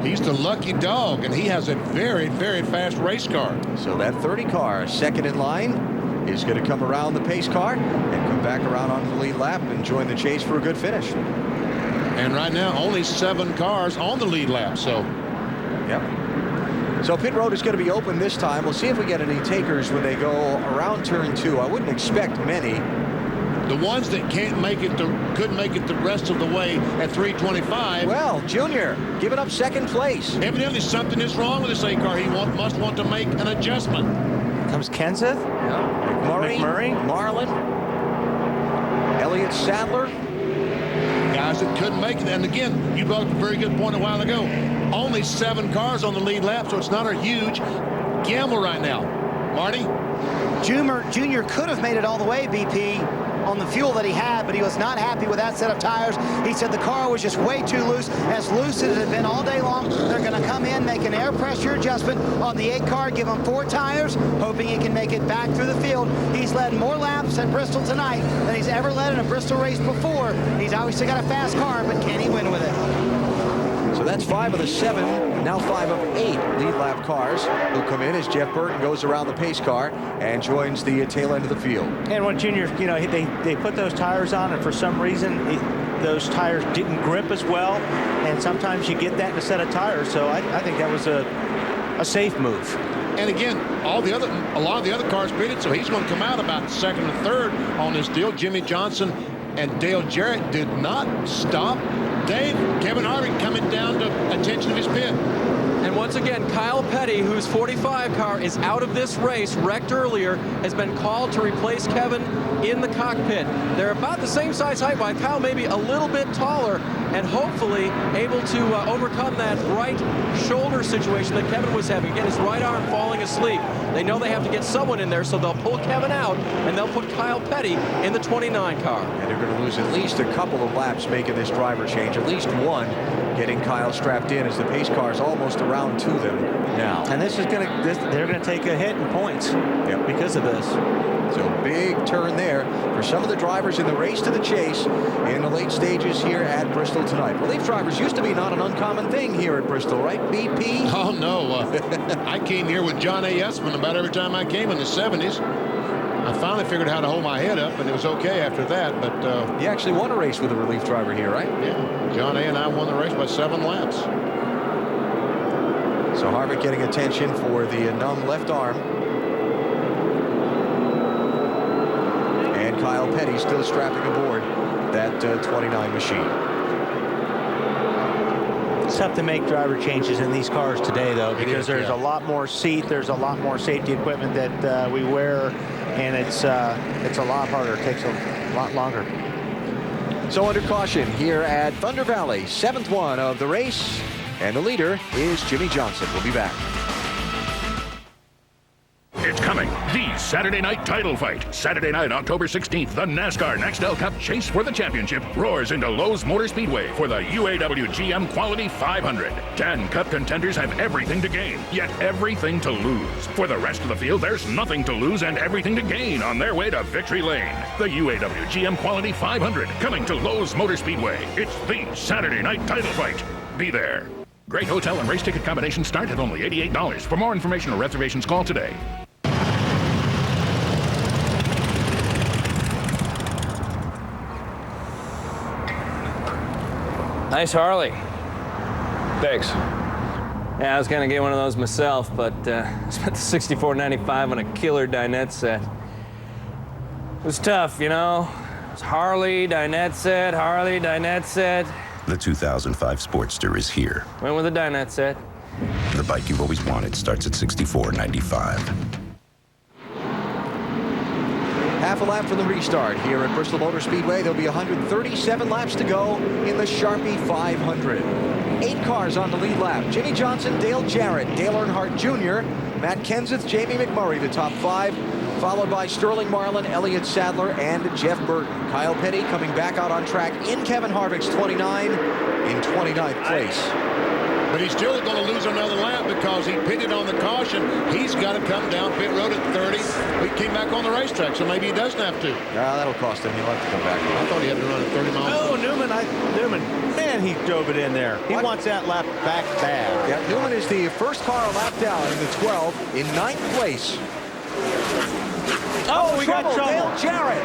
He's the lucky dog, and he has a very, very fast race car. So that 30 car, 2nd in line, is going to come around the pace car and come back around onto the lead lap and join the chase for a good finish. And right now, only 7 cars on the lead lap, so. Yep. So pit road is going to be open this time. We'll see if we get any takers when they go around turn 2. I wouldn't expect many. The ones that couldn't make it the rest of the way at 325. Well, Junior giving up 2nd place. Evidently something is wrong with this A car. He must want to make an adjustment. Comes Kenseth. Yeah. McMurray. Marlin. Elliott Sadler. Guys that couldn't make it. And again, you brought up a very good point a while ago. only 7 cars on the lead lap, so it's not a huge gamble right now. Marty? Junior could have made it all the way, BP, on the fuel that he had, but he was not happy with that set of tires. He said the car was just way too loose as it had been all day long. They're going to come in, make an air pressure adjustment on the 8 car, give him 4 tires, hoping he can make it back through the field. He's led more laps at Bristol tonight than he's ever led in a Bristol race before. He's obviously got a fast car, but can he win with it? So that's 5 of the 7, now 5 of 8 lead lap cars who come in as Jeff Burton goes around the pace car and joins the tail end of the field. And when Junior, they put those tires on, and for some reason those tires didn't grip as well, and sometimes you get that in a set of tires. So I think that was a safe move. And again, a lot of the other cars pitted, so he's going to come out about second and third on this deal. Jimmy Johnson and Dale Jarrett did not stop. Kevin Harvick coming down to attention of his pit. And once again, Kyle Petty, whose 45 car is out of this race, wrecked earlier, has been called to replace Kevin in the cockpit. They're about the same size height-wise. Kyle maybe a little bit taller, and hopefully able to overcome that right shoulder situation that Kevin was having. Again, his right arm falling asleep. They know they have to get someone in there, so they'll pull Kevin out, and they'll put Kyle Petty in the 29 car. And they're going to lose at least a couple of laps making this driver change, at least one, getting Kyle strapped in as the pace car is almost around to them now. And they're going to take a hit in points because of this. So big turn there for some of the drivers in the race to the chase in the late stages here at Bristol tonight. Relief drivers used to be not an uncommon thing here at Bristol, right, BP? Oh, no. I came here with John A. Esman about every time I came in the 70s. I finally figured out how to hold my head up, and it was okay after that. But you actually won a race with a relief driver here, right? Yeah. John A. and I won the race by 7 laps. So Harvick getting attention for the numb left arm. And Kyle Petty still strapping aboard that 29 machine. It's tough to make driver changes in these cars today, though, because there's a lot more seat, there's a lot more safety equipment that we wear, and it's a lot harder. It takes a lot longer. So under caution here at Thunder Valley, 7th one of the race, and the leader is Jimmy Johnson. We'll be back. It's coming. The Saturday night title fight. Saturday night, October 16th, the NASCAR Nextel Cup Chase for the Championship roars into Lowe's Motor Speedway for the UAW GM Quality 500. 10 Cup contenders have everything to gain, yet everything to lose. For the rest of the field, there's nothing to lose and everything to gain on their way to victory lane. The UAW GM Quality 500 coming to Lowe's Motor Speedway. It's the Saturday night title fight. Be there. Great hotel and race ticket combinations start at only $88. For more information or reservations, call today. Nice Harley. Thanks. Yeah, I was gonna get one of those myself, but I spent the $64.95 on a killer dinette set. It was tough, you know. It was Harley, dinette set, Harley, dinette set. The 2005 Sportster is here. Went with a dinette set. The bike you've always wanted starts at $64.95. Half a lap from the restart here at Bristol Motor Speedway. There'll be 137 laps to go in the Sharpie 500. 8 cars on the lead lap. Jimmy Johnson, Dale Jarrett, Dale Earnhardt Jr., Matt Kenseth, Jamie McMurray, the top 5, followed by Sterling Marlin, Elliott Sadler, and Jeff Burton. Kyle Petty coming back out on track in Kevin Harvick's 29 in 29th place. But he's still going to lose another lap because he pitted on the caution. He's got to come down pit road at 30. He came back on the racetrack, so maybe he doesn't have to. That'll cost him. He'll have to come back. I thought he had to run at 30 miles. Oh, Newman, man, he drove it in there. He wants that lap back bad. Yeah, Newman is the first car a lap down in the 12 in 9th place. Oh, we got trouble. Dale Jarrett.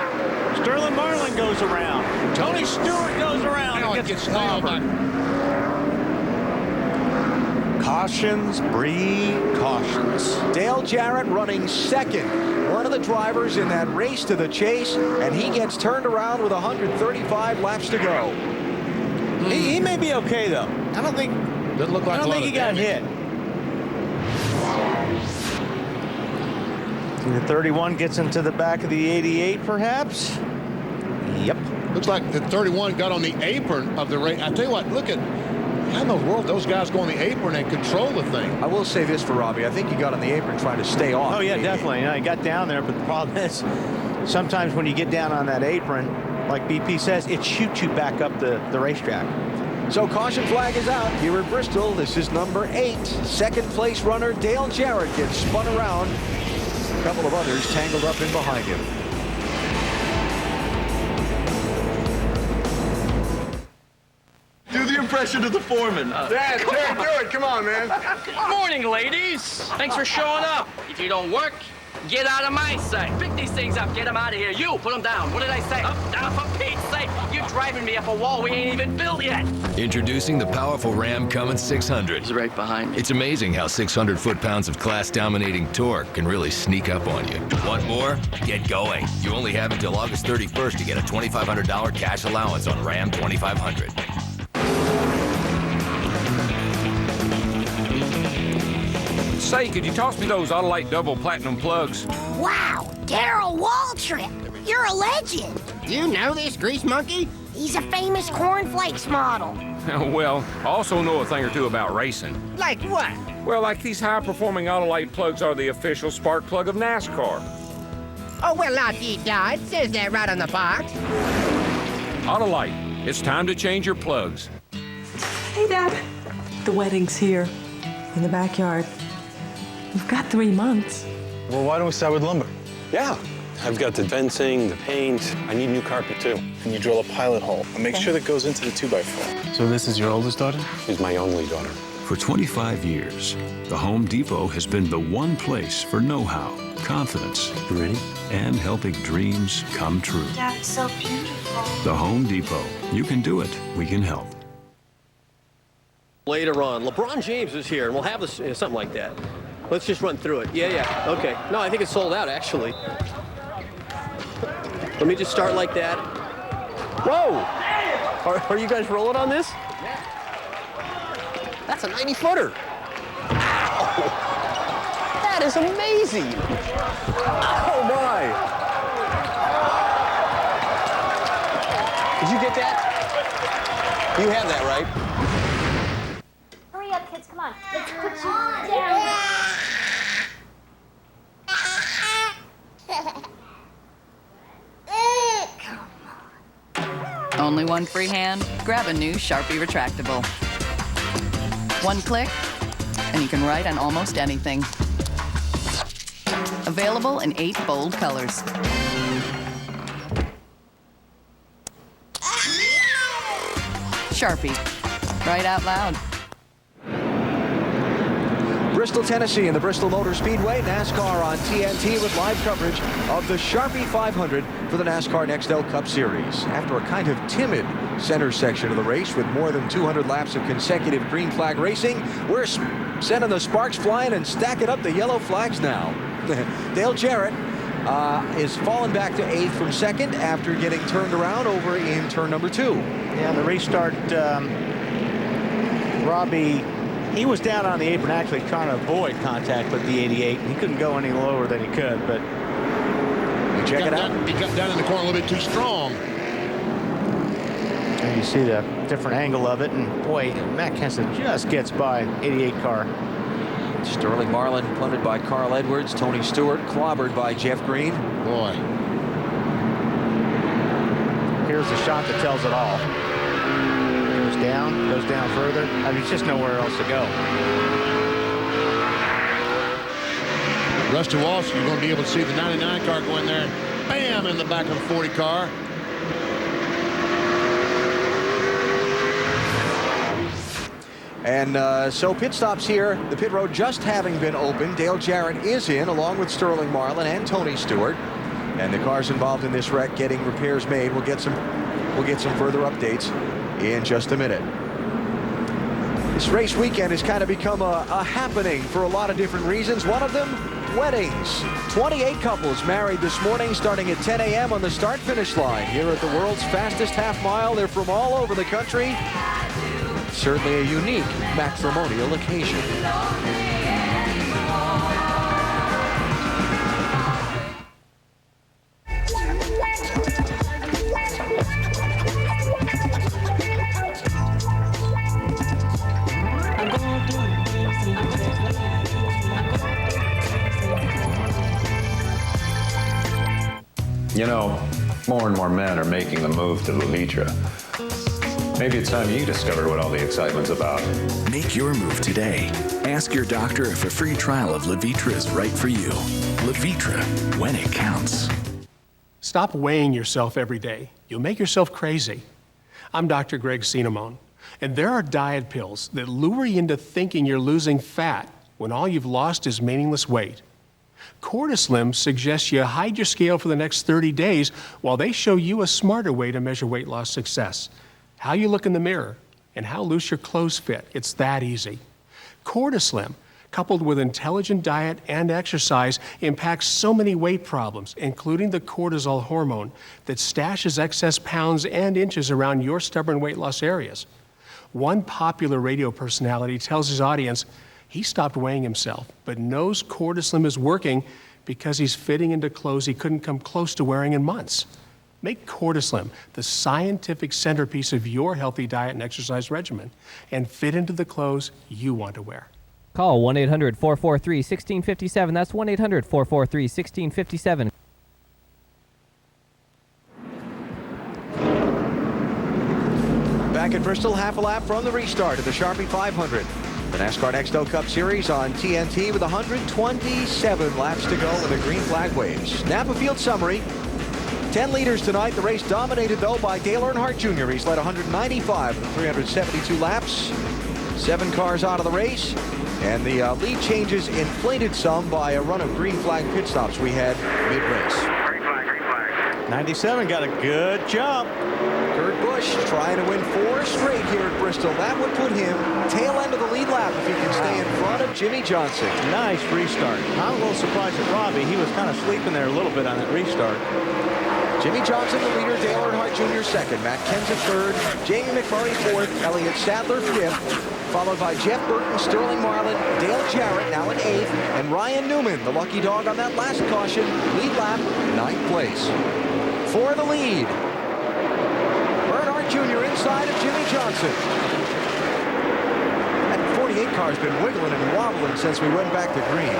Sterling Marlin goes around. Tony Stewart goes around and gets clobbered. Cautions breed cautions. Dale Jarrett running second. One of the drivers in that race to the chase, and he gets turned around with 135 laps to go. He may be okay, though. I don't think he got hit. The 31 gets into the back of the 88, perhaps? Yep. Looks like the 31 got on the apron of the race. I tell you what, look at how in the world those guys go on the apron and control the thing? I will say this for Robbie. I think he got on the apron trying to stay off. Oh, yeah, definitely. You know, he got down there, but the problem is sometimes when you get down on that apron, like BP says, it shoots you back up the racetrack. So caution flag is out here at Bristol. This is number 8. Second place runner Dale Jarrett gets spun around. A couple of others tangled up in behind him. Do the impression of the foreman. Dad, Terry, do it. Come on, man. Good morning, ladies. Thanks for showing up. If you don't work, get out of my sight. Pick these things up. Get them out of here. You, put them down. What did I say? Up, down, for Pete's sake. You're driving me up a wall we ain't even built yet. Introducing the powerful Ram Cummins 600. It's right behind me. It's amazing how 600 foot-pounds of class-dominating torque can really sneak up on you. Want more? Get going. You only have until August 31st to get a $2,500 cash allowance on Ram 2500. Say, could you toss me those Autolite double platinum plugs? Wow, Darryl Waltrip, you're a legend. You know this grease monkey? He's a famous cornflakes model. Well, I also know a thing or two about racing. Like what? Well, like these high-performing Autolite plugs are the official spark plug of NASCAR. Oh, well, la-dee-da, it says that right on the box. Autolite, it's time to change your plugs. Hey, Dad. The wedding's here, in the backyard. We've got 3 months. Well, why don't we start with lumber? Yeah. I've got the fencing, the paint. I need new carpet, too. And you drill a pilot hole and make sure that goes into the 2x4. So this is your oldest daughter? She's my only daughter. For 25 years, the Home Depot has been the one place for know-how, confidence, you ready? And helping dreams come true. Dad, it's so beautiful. The Home Depot. You can do it. We can help. Later on, LeBron James is here, and we'll have this, something like that. Let's just run through it. Yeah, okay. No, I think it's sold out, actually. Let me just start like that. Whoa! Are you guys rolling on this? That's a 90-footer. Ow! That is amazing. Oh, my. Did you get that? You have that, right? Hurry up, kids, come on. Let's put you down. Only one free hand? Grab a new Sharpie retractable. One click, and you can write on almost anything. Available in 8 bold colors. Sharpie. Write out loud. Bristol, Tennessee, and the Bristol Motor Speedway. NASCAR on TNT with live coverage of the Sharpie 500 for the NASCAR Nextel Cup Series. After a kind of timid center section of the race with more than 200 laps of consecutive green flag racing, we're sending the sparks flying and stacking up the yellow flags now. Dale Jarrett is falling back to 8th from 2nd after getting turned around over in turn number 2. Yeah, the restart, Robbie, he was down on the apron actually trying to avoid contact with the 88. He couldn't go any lower than he could, but check it out. He got down in the corner a little bit too strong. And you see the different angle of it, and boy, Matt Kenseth just gets by 88 car. Sterling Marlin punted by Carl Edwards. Tony Stewart clobbered by Jeff Green. Boy. Here's the shot that tells it all. Goes down further. I mean, it's just nowhere else to go. Rusty Walsh, you're going to be able to see the 99 car go in there, bam, in the back of the 40 car. And so pit stops here. The pit road just having been opened. Dale Jarrett is in along with Sterling Marlin and Tony Stewart. And the cars involved in this wreck getting repairs made. We'll get some further updates in just a minute. This race weekend has kind of become a happening for a lot of different reasons. One of them, weddings. 28 couples married this morning starting at 10 a.m. on the start-finish line here at the world's fastest half mile. They're from all over the country. Certainly a unique matrimonial occasion. You know, more and more men are making the move to Levitra. Maybe it's time you discovered what all the excitement's about. Make your move today. Ask your doctor if a free trial of Levitra is right for you. Levitra, when it counts. Stop weighing yourself every day. You'll make yourself crazy. I'm Dr. Greg Cinnamon, and there are diet pills that lure you into thinking you're losing fat when all you've lost is meaningless weight. Cortislim suggests you hide your scale for the next 30 days while they show you a smarter way to measure weight loss success. How you look in the mirror and how loose your clothes fit. It's that easy. Cortislim, coupled with intelligent diet and exercise, impacts so many weight problems, including the cortisol hormone that stashes excess pounds and inches around your stubborn weight loss areas. One popular radio personality tells his audience he stopped weighing himself, but knows Cortislim is working because he's fitting into clothes he couldn't come close to wearing in months. Make Cortislim the scientific centerpiece of your healthy diet and exercise regimen and fit into the clothes you want to wear. Call 1-800-443-1657. That's 1-800-443-1657. Back at Bristol, half a lap from the restart of the Sharpie 500. The NASCAR Next L Cup Series on TNT with 127 laps to go with the green flag waves. Napa Field summary. 10 leaders tonight. The race dominated, though, by Dale Earnhardt Jr. He's led 195 of the 372 laps. 7 cars out of the race. And the lead changes inflated some by a run of green flag pit stops we had mid-race. 97 got a good jump. Kurt Busch trying to win 4 straight here at Bristol. That would put him tail end of the lead lap if he can stay in front of Jimmy Johnson. Nice restart. I'm a little surprised at Robbie. He was kind of sleeping there a little bit on that restart. Jimmy Johnson, the leader. Dale Earnhardt Jr. second. Matt Kenseth third. Jamie McMurray fourth. Elliott Sadler fifth. Followed by Jeff Burton, Sterling Marlin, Dale Jarrett now in 8th, and Ryan Newman, the lucky dog on that last caution, lead lap, 9th place. For the lead, Earnhardt Jr. inside of Jimmy Johnson. That 48 car's been wiggling and wobbling since we went back to green.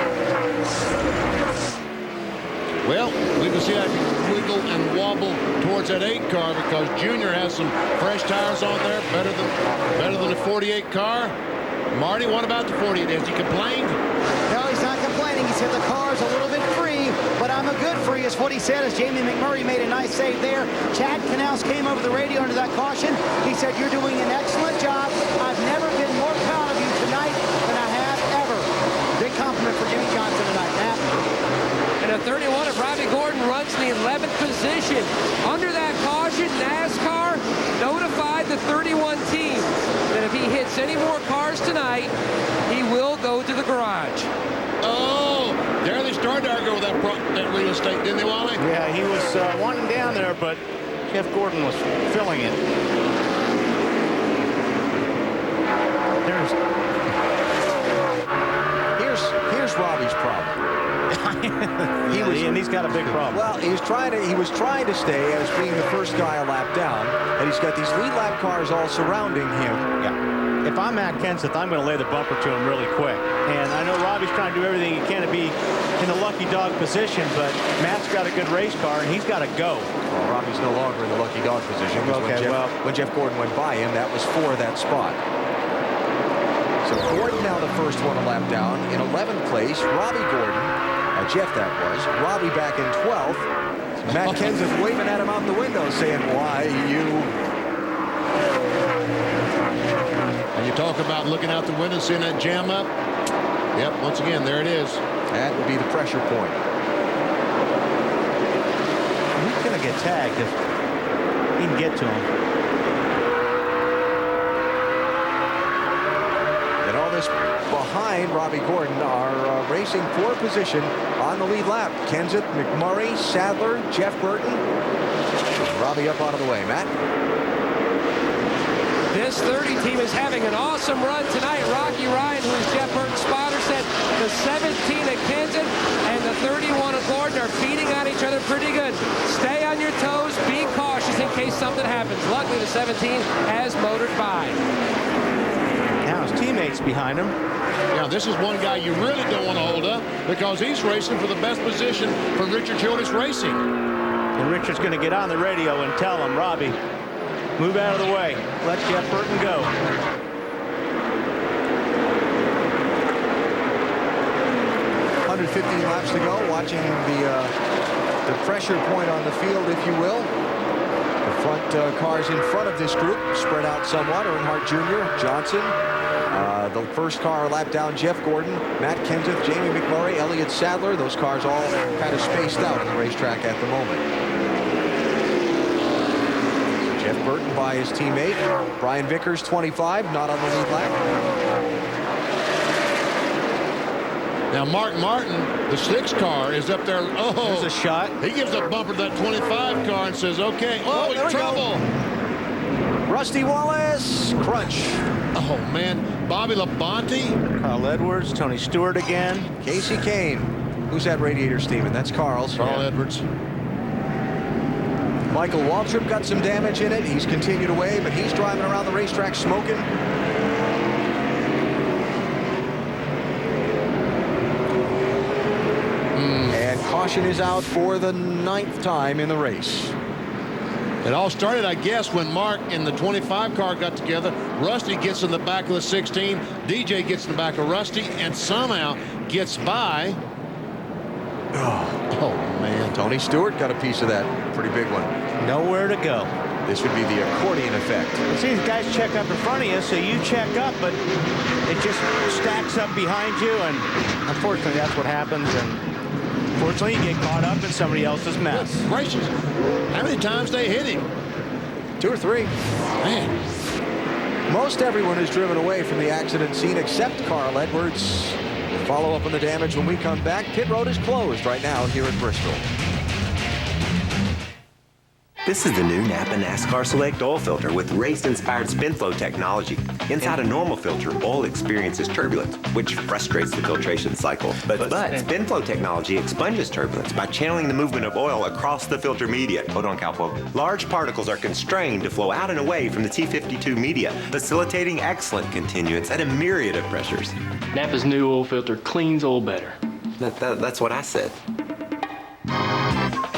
Well, we can see that wiggle and wobble towards that 8 car because Junior has some fresh tires on there, better than the 48 car. Marty, what about the 48? Has he complained? No, he's not complaining. He said the car's a little bit free, but I'm a good free is what he said as Jamie McMurray made a nice save there. Chad Knaus came over the radio into that caution. He said, "You're doing an excellent job. I've never been more proud of you tonight than I have ever." Big compliment for Jimmy Johnson tonight. Matt. And a 31 of Robbie Gordon runs in the 11th position. Under that caution, NASCAR notified the 31 team that if he hits any more cars tonight, he will go to the garage. Oh, there they started to argue with that real estate, didn't they, Wally? Yeah, he was wanting down there, but Jeff Gordon was filling it. Here's Robbie's problem. He's got a big problem. Well, he was trying to stay as being the first guy a lap down, and he's got these lead lap cars all surrounding him. Yeah. If I'm Matt Kenseth, I'm going to lay the bumper to him really quick. And I know Robbie's trying to do everything he can to be in the lucky dog position, but Matt's got a good race car, and he's got to go. Well, Robbie's no longer in the lucky dog position. Okay, when Jeff Gordon went by him, that was for that spot. So Gordon now the first one a lap down. In 11th place, Robbie Gordon. Jeff that was. Robbie back in 12th. Matt Kenseth waving at him out the window saying, "Why you?" And you talk about looking out the window and seeing that jam up. Yep, once again, there it is. That would be the pressure point. He's going to get tagged if he can get to him. And all this behind Robbie Gordon are racing for position on the lead lap. Kenseth, McMurray, Sadler, Jeff Burton. Robbie up out of the way. Matt? This 30 team is having an awesome run tonight. Rocky Ryan, who is Jeff Burton's spotter, said the 17 at Kenseth and the 31 at Gordon are feeding on each other pretty good. Stay on your toes. Be cautious in case something happens. Luckily, the 17 has motored by. Now his teammates behind him. Now, this is one guy you really don't want to hold up because he's racing for the best position for Richard Childress Racing. And Richard's going to get on the radio and tell him, Robbie, move out of the way. Let Jeff Burton go. 115 laps to go. Watching the pressure point on the field, if you will. The front cars in front of this group spread out somewhat. Earnhardt Jr., Johnson. The first car lap down, Jeff Gordon, Matt Kenseth, Jamie McMurray, Elliott Sadler. Those cars all kind of spaced out on the racetrack at the moment. Jeff Burton by his teammate. Brian Vickers, 25, not on the lead lap. Now Mark Martin, the 6 car, is up there. Oh, there's a shot. He gives a bumper to that 25 car and says, okay. Oh, there we trouble. Go. Rusty Wallace, crunch. Oh, man. Bobby Labonte. Carl Edwards, Tony Stewart again. Casey Kane. Who's that radiator steaming? That's Carl's. Carl Edwards. Michael Waltrip got some damage in it. He's continued away, but he's driving around the racetrack smoking. And caution is out for the 9th time in the race. It all started, I guess, when Mark and the 25 car got together. Rusty gets in the back of the 16. DJ gets in the back of Rusty and somehow gets by. Oh, man. Tony Stewart got a piece of that. Pretty big one. Nowhere to go. This would be the accordion effect. You see, these guys check up in front of you, so you check up, but it just stacks up behind you, and unfortunately, that's what happens. And fortunately, you get caught up in somebody else's mess. Gracious. How many times they hit him? 2 or 3. Man. Most everyone is driven away from the accident scene except Carl Edwards. We'll follow up on the damage when we come back. Pit road is closed right now here at Bristol. This is the new Napa NASCAR Select oil filter with race-inspired spin flow technology. Inside a normal filter, oil experiences turbulence, which frustrates the filtration cycle. But spin flow technology expunges turbulence by channeling the movement of oil across the filter media. Hold on, Cowpoke. Large particles are constrained to flow out and away from the T52 media, facilitating excellent continuance at a myriad of pressures. Napa's new oil filter cleans oil better. That's what I said.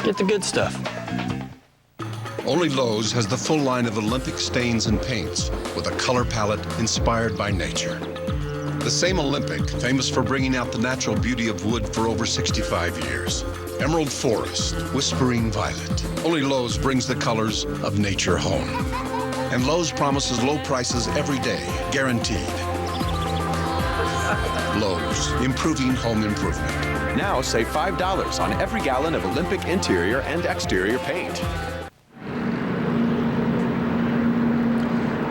Get the good stuff. Only Lowe's has the full line of Olympic stains and paints with a color palette inspired by nature. The same Olympic, famous for bringing out the natural beauty of wood for over 65 years. Emerald Forest, Whispering Violet. Only Lowe's brings the colors of nature home. And Lowe's promises low prices every day, guaranteed. Lowe's, improving home improvement. Now save $5 on every gallon of Olympic interior and exterior paint.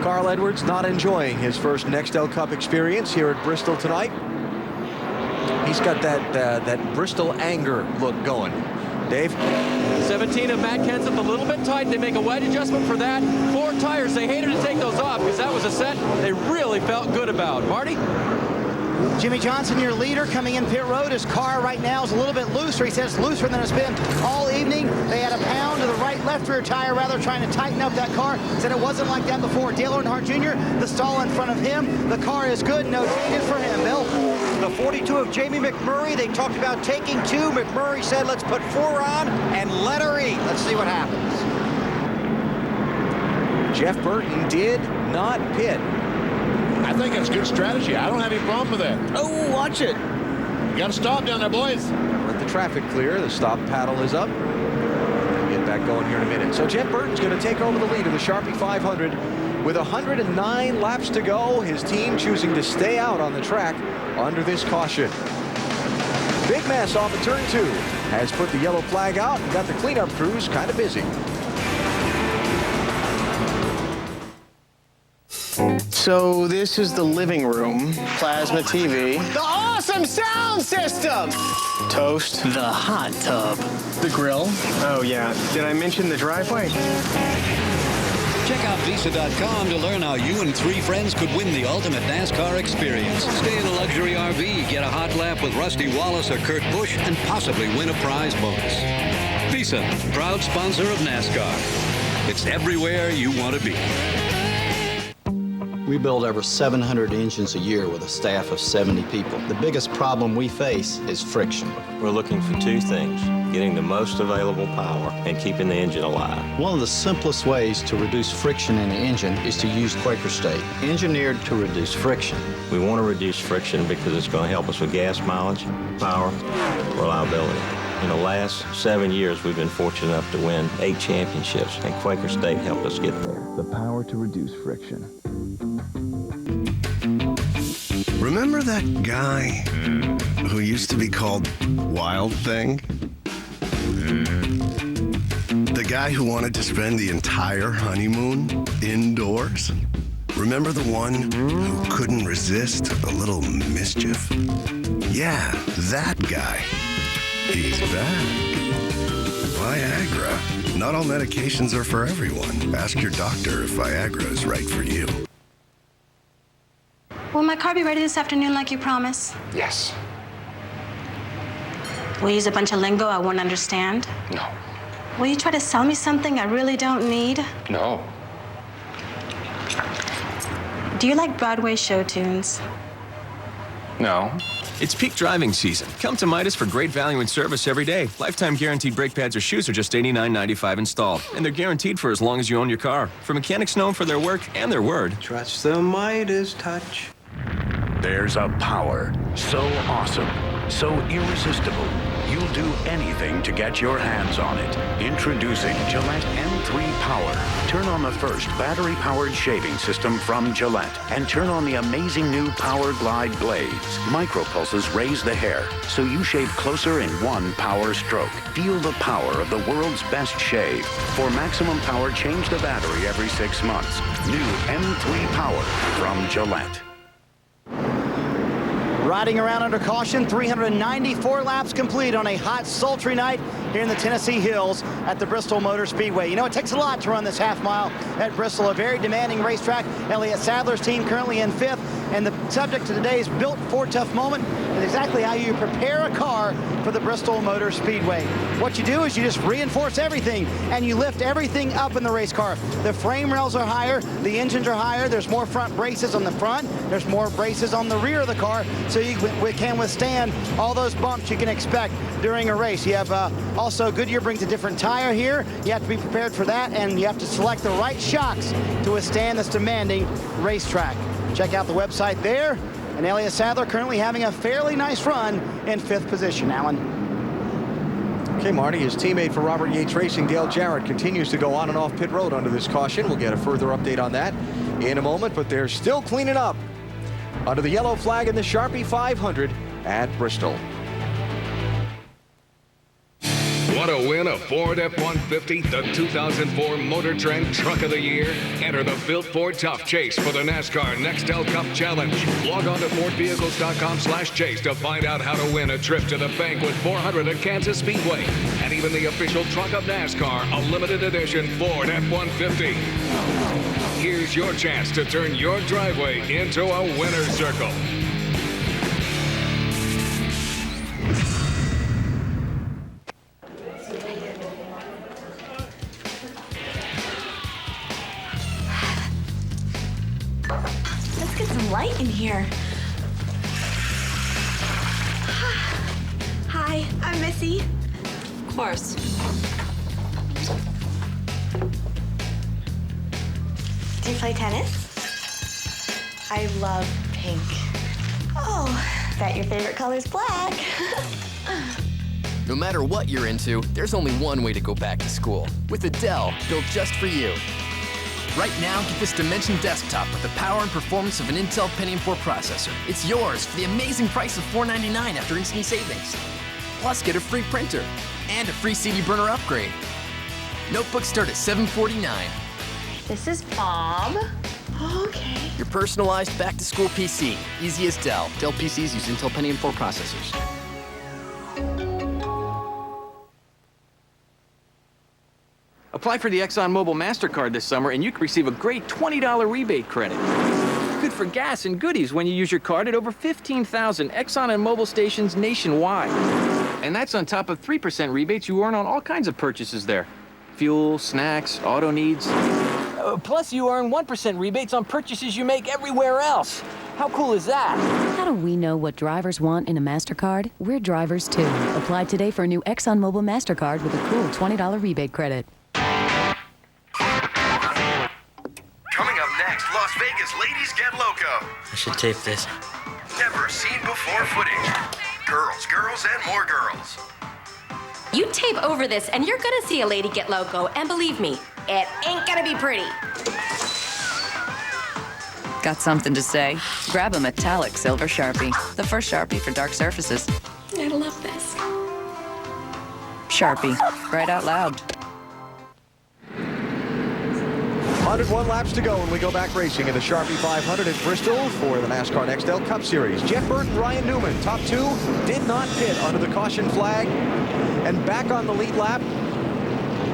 Carl Edwards not enjoying his first Nextel Cup experience here at Bristol tonight. He's got that Bristol anger look going. Dave? 17 of Matt Kenseth, a little bit tight. They make a wide adjustment for that. 4 tires. They hated to take those off because that was a set they really felt good about. Marty? Jimmy Johnson, your leader, coming in pit road. His car right now is a little bit looser. He says looser than it's been all evening. They had a pound to the left rear tire, rather, trying to tighten up that car. Said it wasn't like that before. Dale Earnhardt Jr., the stall in front of him. The car is good. No changes for him. Bill? The 42 of Jamie McMurray. They talked about taking 2. McMurray said, let's put 4 on and let her eat. Let's see what happens. Jeff Burton did not pit. I think that's good strategy. I don't have any problem with that. Oh, watch it. You got to stop down there, boys. Let the traffic clear. The stop paddle is up. We'll get back going here in a minute. So Jeff Burton's going to take over the lead of the Sharpie 500 with 109 laps to go. His team choosing to stay out on the track under this caution. Big mess off of turn 2 has put the yellow flag out and got the cleanup crews kind of busy. So this is the living room, plasma TV, the awesome sound system, toast, the hot tub, the grill. Oh yeah, did I mention the driveway? Check out Visa.com to learn how you and 3 friends could win the ultimate NASCAR experience. Stay in a luxury RV, get a hot lap with Rusty Wallace or Kurt Busch, and possibly win a prize bonus. Visa, proud sponsor of NASCAR. It's everywhere you want to be. We build over 700 engines a year with a staff of 70 people. The biggest problem we face is friction. We're looking for two things: getting the most available power and keeping the engine alive. One of the simplest ways to reduce friction in an engine is to use Quaker State, engineered to reduce friction. We want to reduce friction because it's going to help us with gas mileage, power, reliability. In the last 7 years, we've been fortunate enough to win 8 championships, and Quaker State helped us get there. The power to reduce friction. Remember that guy who used to be called Wild Thing? The guy who wanted to spend the entire honeymoon indoors? Remember the one who couldn't resist a little mischief? Yeah, that guy. He's back. Viagra. Not all medications are for everyone. Ask your doctor if Viagra is right for you. Will my car be ready this afternoon like you promised? Yes. Will you use a bunch of lingo I won't understand? No. Will you try to sell me something I really don't need? No. Do you like Broadway show tunes? No. It's peak driving season. Come to Midas for great value and service every day. Lifetime guaranteed brake pads or shoes are just $89.95 installed. And they're guaranteed for as long as you own your car. For mechanics known for their work and their word. Trust the Midas touch. There's a power so awesome, so irresistible, you'll do anything to get your hands on it. Introducing Gillette M3 Power. Turn on the first battery-powered shaving system from Gillette and turn on the amazing new Power Glide blades. Micropulses raise the hair, so you shave closer in one power stroke. Feel the power of the world's best shave. For maximum power, change the battery every 6 months. New M3 Power from Gillette. Riding around under caution, 394 laps complete on a hot, sultry night here in the Tennessee Hills at the Bristol Motor Speedway. You know, it takes a lot to run this half mile at Bristol, a very demanding racetrack. Elliott Sadler's team currently in 5th, and the subject of today's Built for Tough moment is exactly how you prepare a car for the Bristol Motor Speedway. What you do is you just reinforce everything, and you lift everything up in the race car. The frame rails are higher, the engines are higher, there's more front braces on the front, there's more braces on the rear of the car, so you can withstand all those bumps you can expect during a race. You have also Goodyear brings a different tire here. You have to be prepared for that, and you have to select the right shocks to withstand this demanding racetrack. Check out the website there. And Elliott Sadler currently having a fairly nice run in 5th position, Alan. Okay, Marty, his teammate for Robert Yates Racing, Dale Jarrett, continues to go on and off pit road under this caution. We'll get a further update on that in a moment, but they're still cleaning up under the yellow flag in the Sharpie 500 at Bristol. Want to win a Ford F-150, the 2004 Motor Trend Truck of the Year? Enter the Built for Tough Chase for the NASCAR Nextel Cup Challenge. Log on to FordVehicles.com/chase to find out how to win a trip to the bank with 400 at Kansas Speedway. And even the official truck of NASCAR, a limited edition Ford F-150. Here's your chance to turn your driveway into a winner's circle. Let's get some light in here. Hi, I'm Missy. Of course. Do you play tennis? I love pink. Oh, bet your favorite color's black. No matter what you're into, there's only one way to go back to school. With a Dell, built just for you. Right now, get this Dimension desktop with the power and performance of an Intel Pentium 4 processor. It's yours for the amazing price of $499 after instant savings. Plus, get a free printer and a free CD burner upgrade. Notebooks start at $749. This is Bob. Okay. Your personalized back-to-school PC. Easy as Dell. Dell PCs use Intel Pentium 4 processors. Apply for the ExxonMobil MasterCard this summer and you can receive a great $20 rebate credit. Good for gas and goodies when you use your card at over 15,000 Exxon and Mobil stations nationwide. And that's on top of 3% rebates you earn on all kinds of purchases there. Fuel, snacks, auto needs. Plus, you earn 1% rebates on purchases you make everywhere else. How cool is that? How do we know what drivers want in a MasterCard? We're drivers too. Apply today for a new ExxonMobil MasterCard with a cool $20 rebate credit. Coming up next, Las Vegas ladies get loco. I should tape this. Never seen before footage. Girls, girls, and more girls. You tape over this and you're gonna see a lady get loco, and believe me, it ain't gonna be pretty. Got something to say? Grab a metallic silver Sharpie. The first Sharpie for dark surfaces. I love this. Sharpie. Right out loud. 101 laps to go when we go back racing in the Sharpie 500 at Bristol for the NASCAR Nextel Cup Series. Jeff Burton, Ryan Newman, top two, did not pit under the caution flag. And back on the lead lap,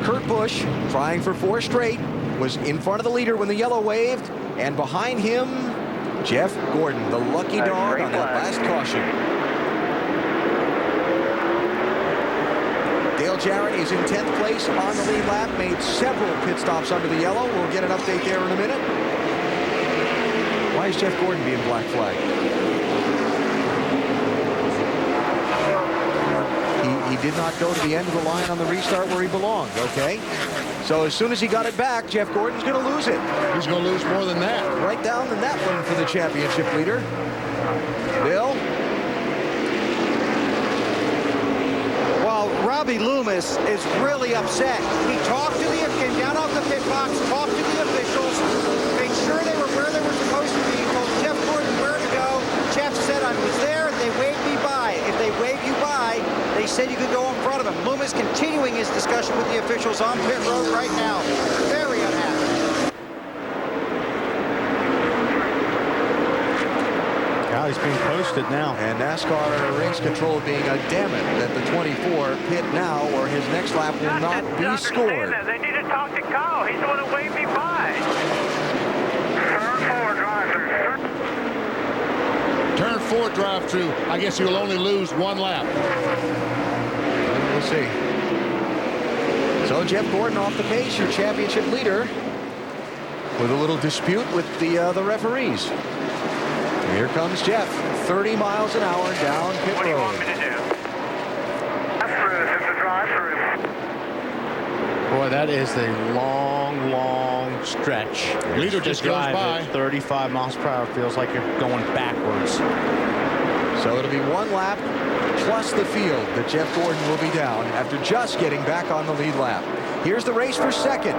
Kurt Busch, trying for 4 straight, was in front of the leader when the yellow waved. And behind him, Jeff Gordon, the lucky dog on that last caution. Dale Jarrett is in 10th place on the lead lap, made several pit stops under the yellow. We'll get an update there in a minute. Why is Jeff Gordon being black flagged? He did not go to the end of the line on the restart where he belonged, okay? So as soon as he got it back, Jeff Gordon's going to lose it. He's going to lose more than that. Right down in that one for the championship leader. Bill? Well, Robbie Loomis is really upset. He talked to came down off the pit box, talked to the officials, made sure they were where they were supposed to be, told Jeff Gordon where to go. Jeff said, I was there, they waved me by. If they waved you by, they said you could go in front of him. Loomis continuing his discussion with the officials on pit road right now. Very unhappy. Now he's being posted now. And NASCAR race control being adamant that the 24 pit now or his next lap will not be scored. They need to talk to Kyle. He's the one who waved me by. Turn 4 drive-through. I guess you'll only lose 1 lap. We'll see. So Jeff Gordon off the pace, your championship leader, with a little dispute with the referees. Here comes Jeff, 30 miles an hour down pit road. What do you want me to do? This is the drive-through. Boy, that is a long, long stretch. Leader just goes by. At 35 miles per hour. Feels like you're going backwards. So it'll be 1 lap plus the field that Jeff Gordon will be down after just getting back on the lead lap. Here's the race for second.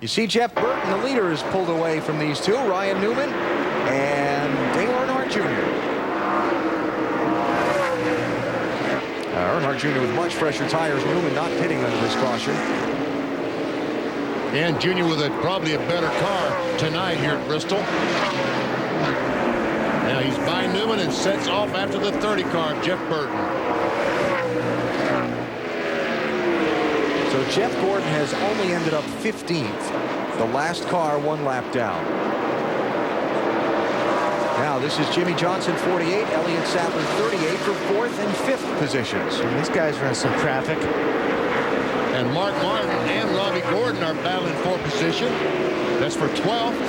You see Jeff Burton, the leader, is pulled away from these two, Ryan Newman and Dale Earnhardt Jr. Earnhardt Jr. with much fresher tires. Newman not pitting under this caution. And Jr. with probably a better car tonight here at Bristol. Now he's by Newman and sets off after the 30 car of Jeff Burton. So Jeff Gordon has only ended up 15th. The last car 1 lap down. Now this is Jimmy Johnson 48, Elliott Sadler 38 for 4th and 5th positions. And these guys are in some traffic. And Mark Martin and Robbie Gordon are battling for position. That's for 12th.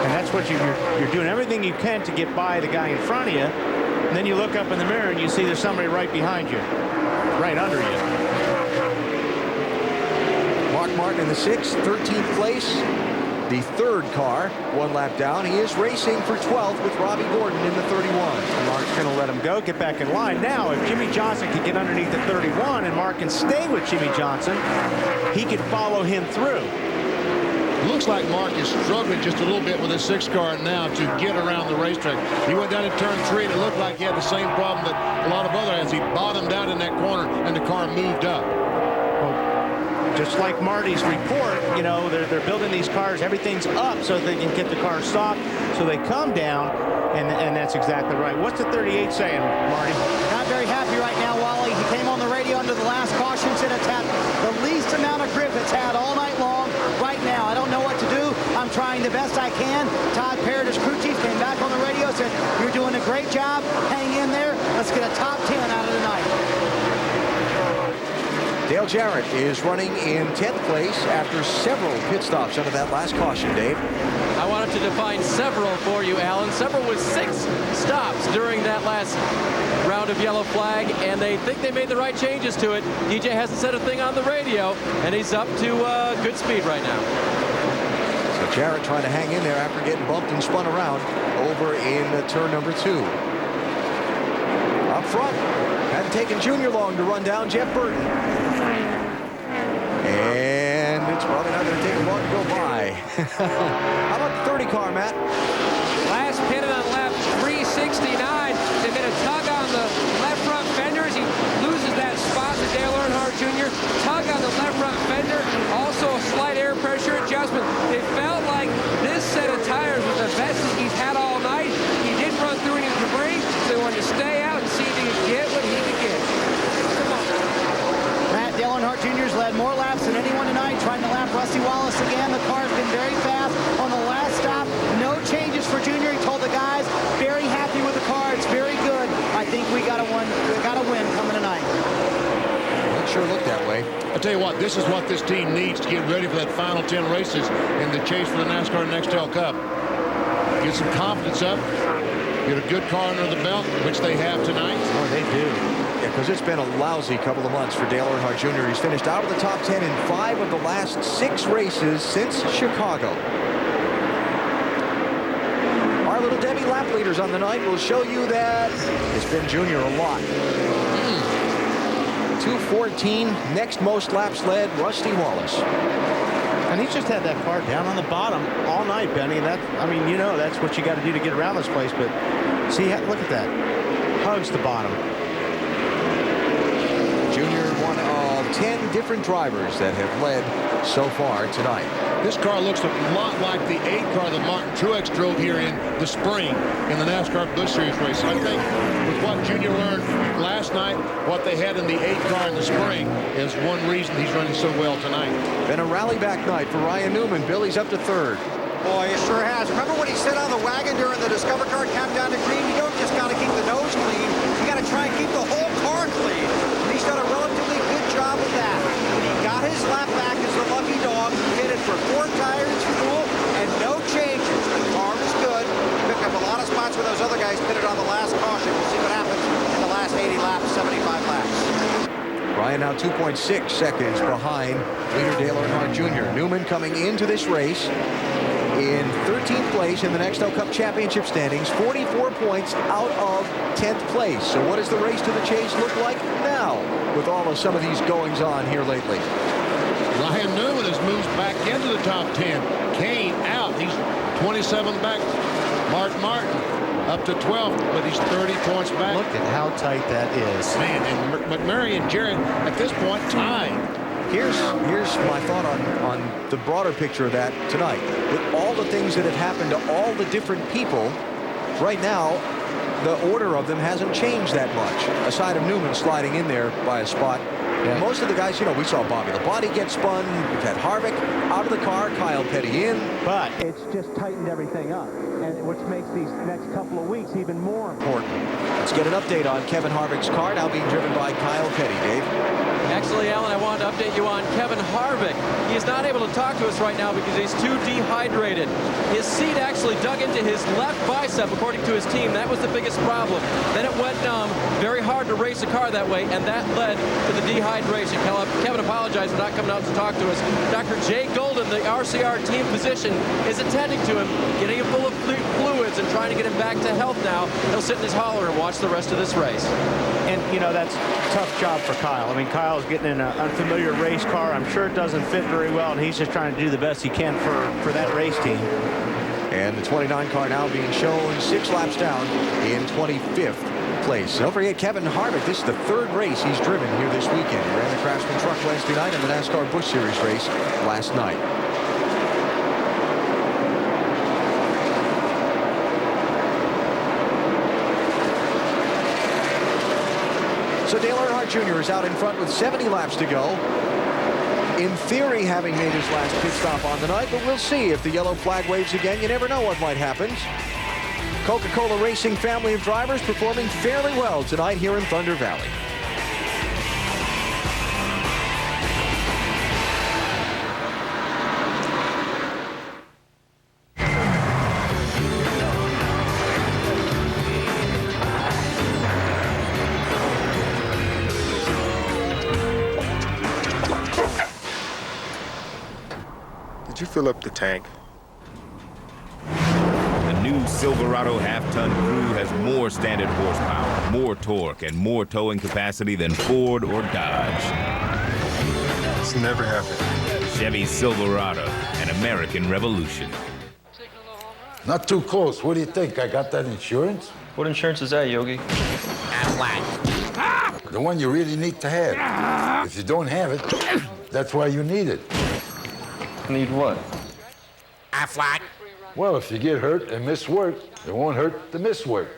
And that's what you're doing everything you can to get by the guy in front of you. And then you look up in the mirror and you see there's somebody right behind you, right under you. Mark Martin in the 6th, 13th place. The 3rd car, 1 lap down. He is racing for 12th with Robbie Gordon in the 31. And Mark's going to let him go, get back in line. Now, if Jimmy Johnson can get underneath the 31 and Mark can stay with Jimmy Johnson, he could follow him through. Looks like Mark is struggling just a little bit with his 6 car now to get around the racetrack. He went down to turn 3 and it looked like he had the same problem that a lot of other has. He bottomed out in that corner and the car moved up. Just like Marty's report, you know, they're building these cars, everything's up so they can get the car stopped. So they come down, and that's exactly right. What's the 38 saying, Marty? Not very happy right now, Wally. He came on the radio under the last caution, said it's had the least amount of grip it's had all night long. Right now, I don't know what to do. I'm trying the best I can. Todd Parrott, his crew chief, came back on the radio, said, you're doing a great job. Hang in there. Let's get a top 10 out of the night. Dale Jarrett is running in 10th place after several pit stops under that last caution, Dave. I wanted to define several for you, Alan. Several was 6 stops during that last round of yellow flag, and they think they made the right changes to it. DJ hasn't said a thing on the radio, and he's up to good speed right now. So Jarrett trying to hang in there after getting bumped and spun around over in turn number 2. Up front, hadn't taken Junior long to run down Jeff Burton. And it's probably not going to take him long to go by. How about the 30 car, Matt? Last pitted on lap 369. They made a tug on the left front fender as he loses that spot to Dale Earnhardt Jr. Tug on the left front fender. Also a slight air pressure adjustment. It felt like this set of tires was the best he's had all night. He didn't run through any debris, so he wanted to stay out and see if he could get what he could get. Come on. Matt, Dale Earnhardt Jr.'s led more laps than anyone tonight, trying to lap Rusty Wallace again. The car's been very fast on the last stop. No changes for Junior. He told the guys, very happy with the car. It's very good. I think we got a win coming tonight. It sure looked that way. I'll tell you what, this is what this team needs to get ready for that final 10 races in the chase for the NASCAR Nextel Cup. Get some confidence up. Get a good car under the belt, which they have tonight. Oh, they do. Yeah, because it's been a lousy couple of months for Dale Earnhardt Jr. He's finished out of the top 10 in 5 of the last 6 races since Chicago. Our little Debbie lap leaders on the night will show you that it's been Junior a lot. 2:14, next most laps led, Rusty Wallace. And he's just had that car down on the bottom all night, Benny. I mean, you know, that's what you got to do to get around this place. But see, look at that. Hugs the bottom. Junior, one of 10 different drivers that have led so far tonight. This car looks a lot like the 8 car that Martin Truex drove here in the spring in the NASCAR Busch Series race. I think with what Junior learned last night, what they had in the 8 car in the spring is one reason he's running so well tonight. Been a rally back night for Ryan Newman. Billy's up to 3rd. Boy, it sure has. Remember when he sat on the wagon during the Discover Car countdown to green? You don't just got to keep the nose clean. You got to try and keep the whole car clean. And he's done a relatively good job of that. When he got his lap back as the lucky dog, he hit it for 4 tires, fuel, and no changes. The car was good. Picked up a lot of spots where those other guys pitted on the last caution. We'll see what happens in the last 80 laps, 75 laps. Ryan now 2.6 seconds behind leader Dale Earnhardt Jr. Newman coming into this race in 13th place in the Nextel Cup Championship standings, 44 points out of 10th place. So what does the race to the chase look like now with all of some of these goings on here lately? Ryan Newman has moved back into the top 10. Kane out. He's 27 back. Martin up to 12th, but he's 30 points back. Look at how tight that is. Man, and McMurray and Jarrett at this point tied. Here's my thought on the broader picture of that tonight. With all the things that have happened to all the different people, right now, the order of them hasn't changed that much, aside of Newman sliding in there by a spot. Yeah. Most of the guys, you know, we saw Bobby Labonte get spun. We've had Harvick out of the car, Kyle Petty in. But it's just tightened everything up, and which makes these next couple of weeks even more important. Let's get an update on Kevin Harvick's car, now being driven by Kyle Petty. Dave? Actually, Alan, I wanted to update you on Kevin Harvick. He is not able to talk to us right now because he's too dehydrated. His seat actually dug into his left bicep, according to his team. That was the biggest problem. Then it went numb. Very hard to race a car that way, and that led to the dehydration. Kevin apologized for not coming out to talk to us. Dr. Jay Golden, the RCR team physician, is attending to him, getting him full of fluids and trying to get him back to health now. He'll sit in his hauler and watch the rest of this race. And, you know, that's a tough job for Kyle. I mean, Kyle's getting in an unfamiliar race car. I'm sure it doesn't fit very well, and he's just trying to do the best he can for that race team. And the 29 car now being shown 6 laps down in 25th place. Don't forget Kevin Harvick. This is the 3rd race he's driven here this weekend. He ran the Craftsman truck Wednesday night and the NASCAR Busch Series race last night. So Dale Earnhardt Jr. is out in front with 70 laps to go. In theory, having made his last pit stop on the night, but we'll see if the yellow flag waves again. You never know what might happen. Coca-Cola Racing family of drivers performing fairly well tonight here in Thunder Valley. you fill up the tank? The new Silverado half-ton crew has more standard horsepower, more torque, and more towing capacity than Ford or Dodge. It's never happened. Chevy Silverado, an American revolution. Not too close. What do you think? I got that insurance? What insurance is that, Yogi? The one you really need to have. If you don't have it, that's why you need it. Need what? Aflac. Well, if you get hurt and miss work, it won't hurt to miss work.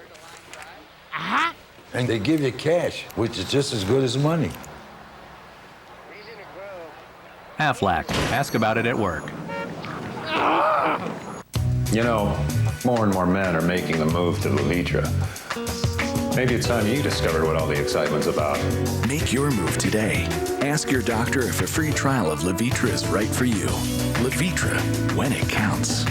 And they give you cash, which is just as good as money. Aflac. Ask about it at work. You know, more and more men are making the move to Levitra. Maybe it's time you discovered what all the excitement's about. Make your move today. Ask your doctor if a free trial of Levitra is right for you. Levitra, when it counts.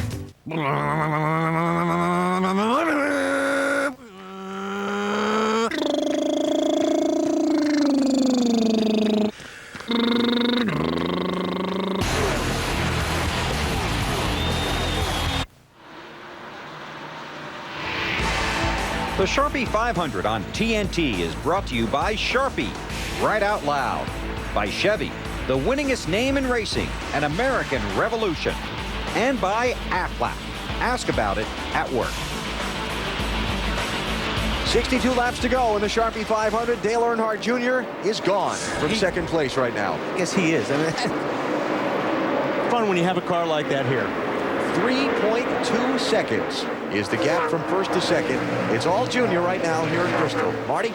The Sharpie 500 on TNT is brought to you by Sharpie, Right Out Loud, by Chevy, the winningest name in racing, an American revolution, and by Aflac. Ask about it at work. 62 laps to go in the Sharpie 500. Dale Earnhardt Jr. is gone from second place right now. Yes, he is. I mean, fun when you have a car like that here. 3.2 seconds is the gap from first to second. It's all Junior right now here in Bristol. Marty?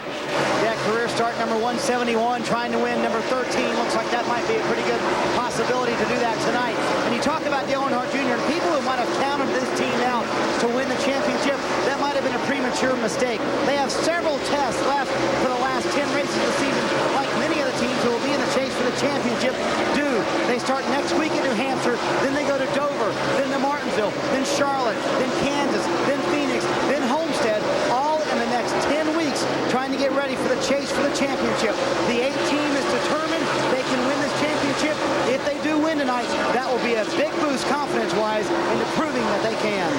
Yeah, career start number 171, trying to win number 13. Looks like that might be a pretty good possibility to do that tonight. And you talk about Dale Earnhardt Jr., and people who might have counted this team out to win the championship, that might have been a premature mistake. They have several tests left for the last 10 races of the season, like many of the teams who will be in the chase for the championship do. They start next week in New Hampshire, then they go to Dover, then to Martinsville, then Charlotte, then Kansas, then Phoenix, then Homestead, all in the next 10 weeks trying to get ready for the chase for the championship. The 8 team is determined they can win this championship. If they do win tonight, that will be a big boost confidence-wise into proving that they can.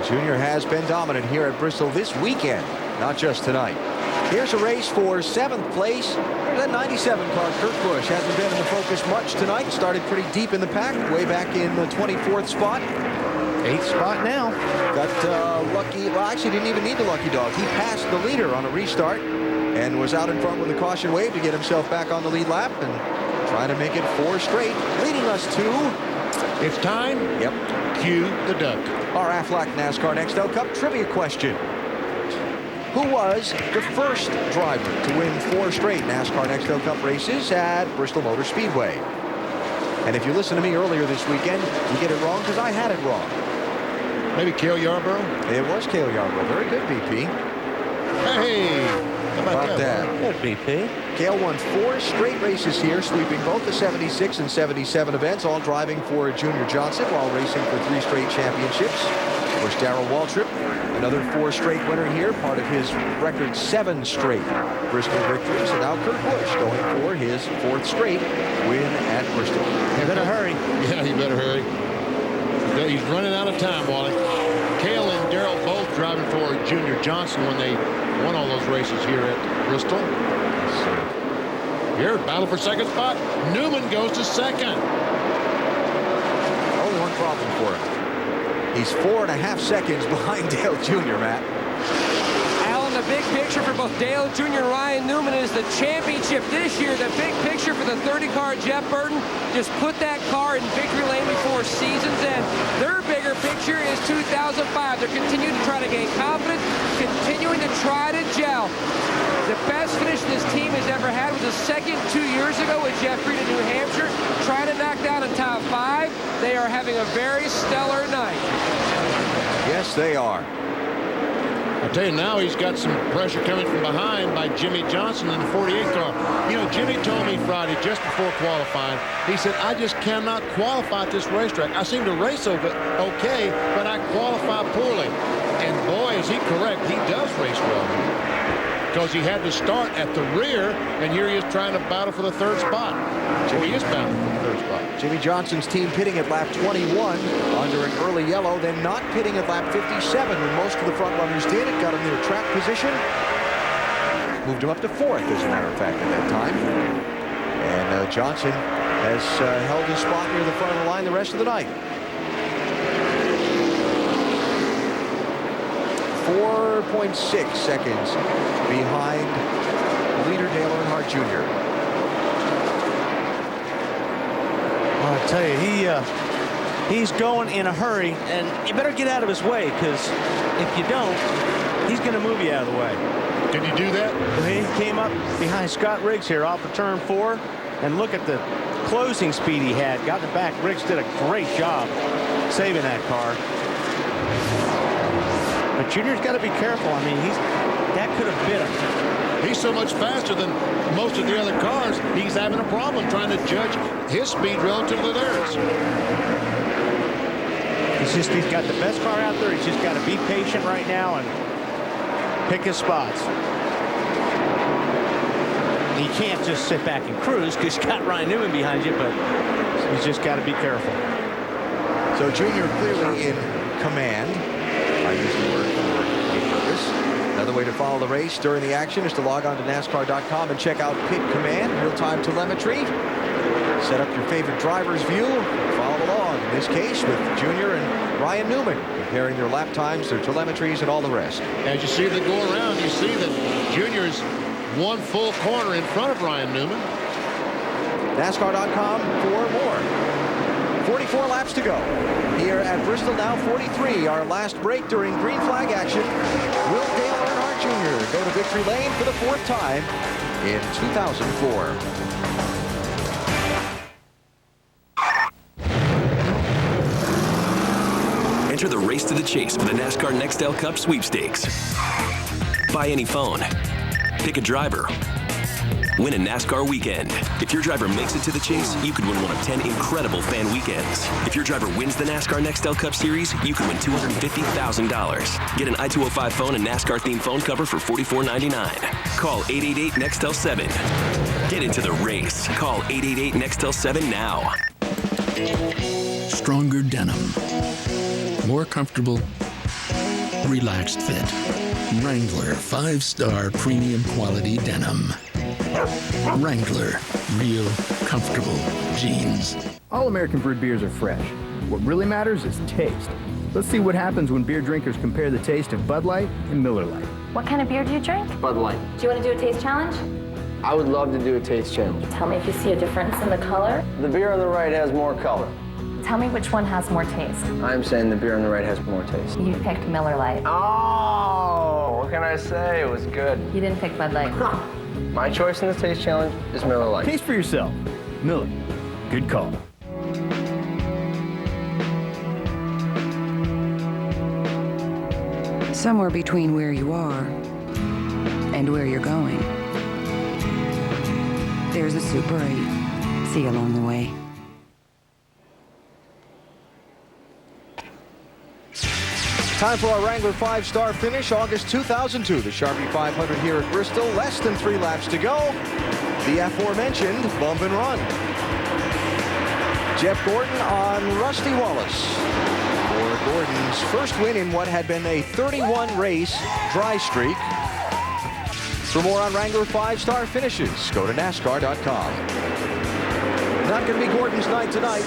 Junior has been dominant here at Bristol this weekend, not just tonight. Here's a race for 7th place. There's that 97 car. Kurt Busch hasn't been in the focus much tonight. Started pretty deep in the pack, way back in the 24th spot. 8th spot now. Got lucky. Well, actually didn't even need the lucky dog. He passed the leader on a restart and was out in front with a caution wave to get himself back on the lead lap and trying to make it 4 straight, leading us to... It's time. Yep. Cue the duck. Our Aflac NASCAR Next L Cup trivia question. Who was the first driver to win 4 straight NASCAR Next L Cup races at Bristol Motor Speedway? And if you listened to me earlier this weekend, you get it wrong because I had it wrong. Maybe Cale Yarborough? It was Cale Yarborough. Very good, BP. Hey! How about that? Good, BP. Cale won 4 straight races here, sweeping both the 76 and 77 events, all driving for Junior Johnson while racing for 3 straight championships. Of course, Darrell Waltrip, another 4 straight winner here, part of his record 7 straight Bristol victories. And now Kurt Busch going for his 4th straight win at Bristol. You better hurry. Yeah, you better hurry. He's running out of time, Wally. Cale and Darrell both driving for Junior Johnson when they won all those races here at Bristol. Here, battle for second spot. Newman goes to second. Only one problem for him. He's 4.5 seconds behind Dale Jr., Matt. Alan, the big picture for both Dale Jr. and Ryan Newman is the championship this year. The big picture for the 30-car Jeff Burton, just put that car in victory lane before season's end. Their bigger picture is 2005. They're continuing to try to gain confidence, continuing to try to gel. The best finish this team has ever had was a second 2 years ago with Jeff Reed in New Hampshire, trying to knock down a top 5. They are having a very stellar night. Yes, they are. I tell you now, he's got some pressure coming from behind by Jimmy Johnson in the 48 car. You know, Jimmy told me Friday, just before qualifying, he said, I just cannot qualify at this racetrack. I seem to race okay, but I qualify poorly. And boy, is he correct. He does race well. because he had to start at the rear, and here he is trying to battle for the third spot. He is battling for the third spot. Jimmy Johnson's team pitting at lap 21 under an early yellow, then not pitting at lap 57 when most of the front runners did. It got him near track position. Moved him up to 4th, as a matter of fact, at that time. And Johnson has held his spot near the front of the line the rest of the night. 4.6 seconds behind leader Dale Earnhardt Jr. I tell you, he's going in a hurry, and you better get out of his way, because if you don't, he's going to move you out of the way. Did he do that? He came up behind Scott Riggs here off of turn 4, and look at the closing speed he had. Got it back. Riggs did a great job saving that car. But Junior's got to be careful. I mean, that could have bit him. He's so much faster than most of the other cars. He's having a problem trying to judge his speed relative to theirs. He's got the best car out there. He's just got to be patient right now and pick his spots. He can't just sit back and cruise because you got Ryan Newman behind you, but he's just got to be careful. So Junior clearly in command. I use the word for purpose. Another way to follow the race during the action is to log on to NASCAR.com and check out Pit Command, real-time telemetry. Set up your favorite driver's view. Follow along, in this case, with Junior and Ryan Newman, comparing their lap times, their telemetries, and all the rest. As you see them go around, you see that Junior's one full corner in front of Ryan Newman. NASCAR.com for more. 44 laps to go. Here at Bristol, now 43. Our last break during green flag action. Will Dale Earnhardt Jr. go to victory lane for the 4th time in 2004? Enter the race to the chase for the NASCAR Nextel Cup sweepstakes. Buy any phone. Pick a driver. Win a NASCAR weekend. If your driver makes it to the chase, you could win one of 10 incredible fan weekends. If your driver wins the NASCAR Nextel Cup Series, you could win $250,000. Get an I-205 phone and NASCAR-themed phone cover for $44.99. Call 888-NEXTEL-7. Get into the race. Call 888-NEXTEL-7 now. Stronger denim. More comfortable, relaxed fit. Wrangler 5-star premium quality denim. Wrangler, real comfortable jeans. All American brewed beers are fresh. What really matters is taste. Let's see what happens when beer drinkers compare the taste of Bud Light and Miller Lite. What kind of beer do you drink? Bud Light. Do you want to do a taste challenge? I would love to do a taste challenge. Tell me if you see a difference in the color. The beer on the right has more color. Tell me which one has more taste. I'm saying the beer on the right has more taste. You picked Miller Lite. Oh, what can I say? It was good. You didn't pick Bud Light. My choice in the taste challenge is Miller Lite. Taste for yourself. Miller. Good call. Somewhere between where you are and where you're going, there's a Super 8. See you along the way. Time for our Wrangler 5-star finish, August 2002. The Sharpie 500 here at Bristol. Less than 3 laps to go. The aforementioned bump and run. Jeff Gordon on Rusty Wallace for Gordon's first win in what had been a 31-race dry streak. For more on Wrangler 5-star finishes, go to NASCAR.com. Not going to be Gordon's night tonight.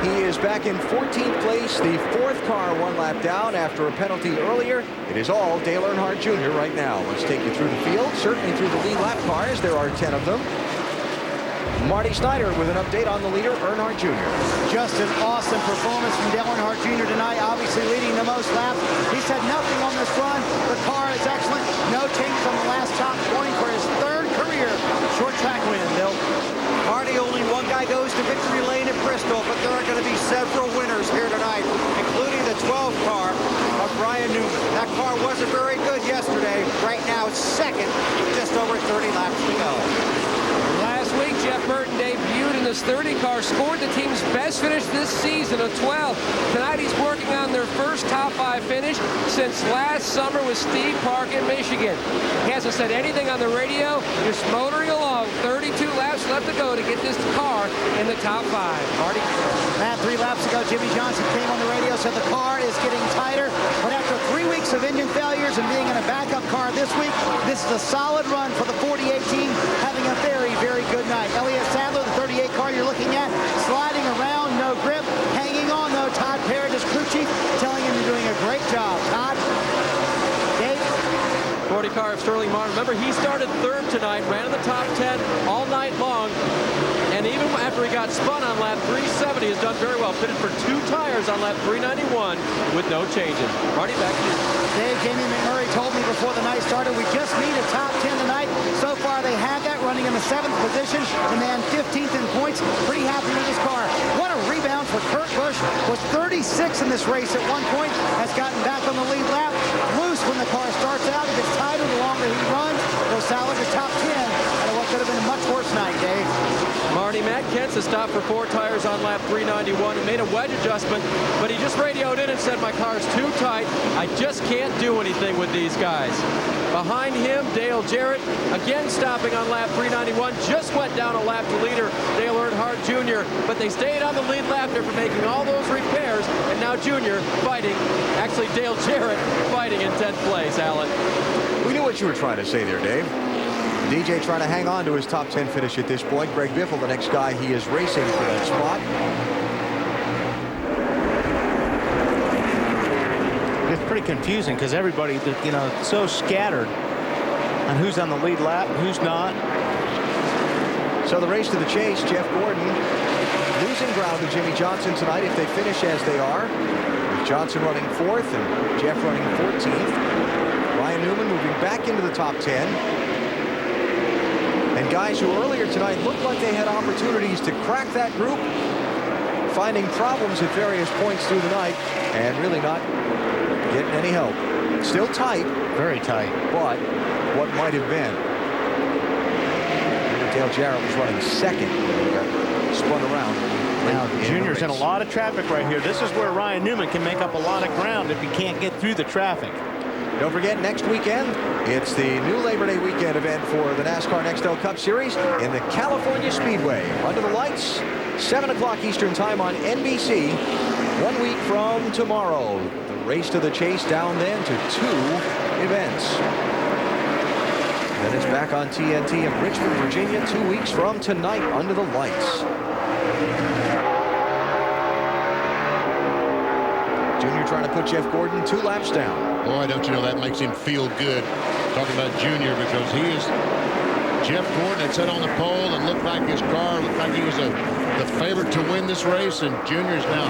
He is back in 14th place, the 4th car 1 lap down after a penalty earlier. It is all Dale Earnhardt Jr. right now. Let's take you through the field, certainly through the lead lap cars. There are 10 of them. Marty Snyder with an update on the leader, Earnhardt Jr. Just an awesome performance from Dale Earnhardt Jr. tonight, obviously leading the most laps. He's had nothing on this run. The car is excellent. No changes on the last top 20 for his 3rd career short track win, Bill. Marty, only one guy goes to victory lane at Bristol, but there are going to be several winners here tonight, including the 12 car of Ryan Newman. That car wasn't very good yesterday. Right now, it's 2nd, just over 30 laps to go. Last Last week, Jeff Burton debuted in this 30 car, scored the team's best finish this season of 12. Tonight, he's working on their first top 5 finish since last summer with Steve Park in Michigan. He hasn't said anything on the radio, just motoring along. 32 laps left to go to get this car in the top 5. Marty? Matt, 3 laps ago, Jimmy Johnson came on the radio, said the car is getting tighter, but after 3 weeks of engine failures and being in a backup car this week, this is a solid run for the 48 team, having a very, very good night. Elliott Sadler, the 38 car you're looking at, sliding around, no grip, hanging on though. Todd Parrott, his crew chief, telling him you're doing a great job. Todd? Dave? 40 car of Sterling Martin. Remember, he started 3rd tonight, ran in the top 10 all night long. And even after he got spun on lap 370, has done very well. Fitted for 2 tires on lap 391 with no changes. Marty, back to you. Dave, Jamie McMurray told me before the night started, we just need a top 10 tonight. So far, they have that, running in the 7th position. The man 15th in points. Pretty happy with his car. What a rebound for Kurt Busch. Was 36 in this race at one point. Has gotten back on the lead lap. Loose when the car starts out. It gets tighter the longer he runs. They'll salvage a top 10 out of what could have been a much worse night, Dave. Marty, Matt Kent's stopped for 4 tires on lap 391 and made a wedge adjustment, but he just radioed in and said, my car's too tight. I just can't do anything with these guys. Behind him, Dale Jarrett, again stopping on lap 391, just went down a lap to leader Dale Earnhardt Jr., but they stayed on the lead lap after making all those repairs, and now Jr. fighting, actually Dale Jarrett fighting in 10th place, Alan. We knew what you were trying to say there, Dave. DJ trying to hang on to his top 10 finish at this point. Greg Biffle, the next guy he is racing for that spot. It's pretty confusing because everybody, you know, so scattered on who's on the lead lap and who's not. So the race to the chase, Jeff Gordon losing ground to Jimmy Johnson tonight if they finish as they are. With Johnson running 4th and Jeff running 14th. Ryan Newman moving back into the top 10. And guys who earlier tonight looked like they had opportunities to crack that group, finding problems at various points through the night and really not getting any help. Still tight. Very tight. But what might have been. Dale Jarrett was running 2nd when he got spun around. Now, Junior's in a lot of traffic right here. This is where Ryan Newman can make up a lot of ground if he can't get through the traffic. Don't forget, next weekend, it's the new Labor Day weekend event for the NASCAR Nextel Cup Series in the California Speedway. Under the lights, 7 o'clock Eastern Time on NBC. 1 week from tomorrow. The race to the chase down then to 2 events. Then it's back on TNT in Richmond, Virginia, 2 weeks from tonight under the lights. Junior trying to put Jeff Gordon 2 laps down. Boy, don't you know that makes him feel good. Talking about Junior, because he is Jeff Gordon had sat on the pole and looked like his car looked like he was the favorite to win this race, and Junior's now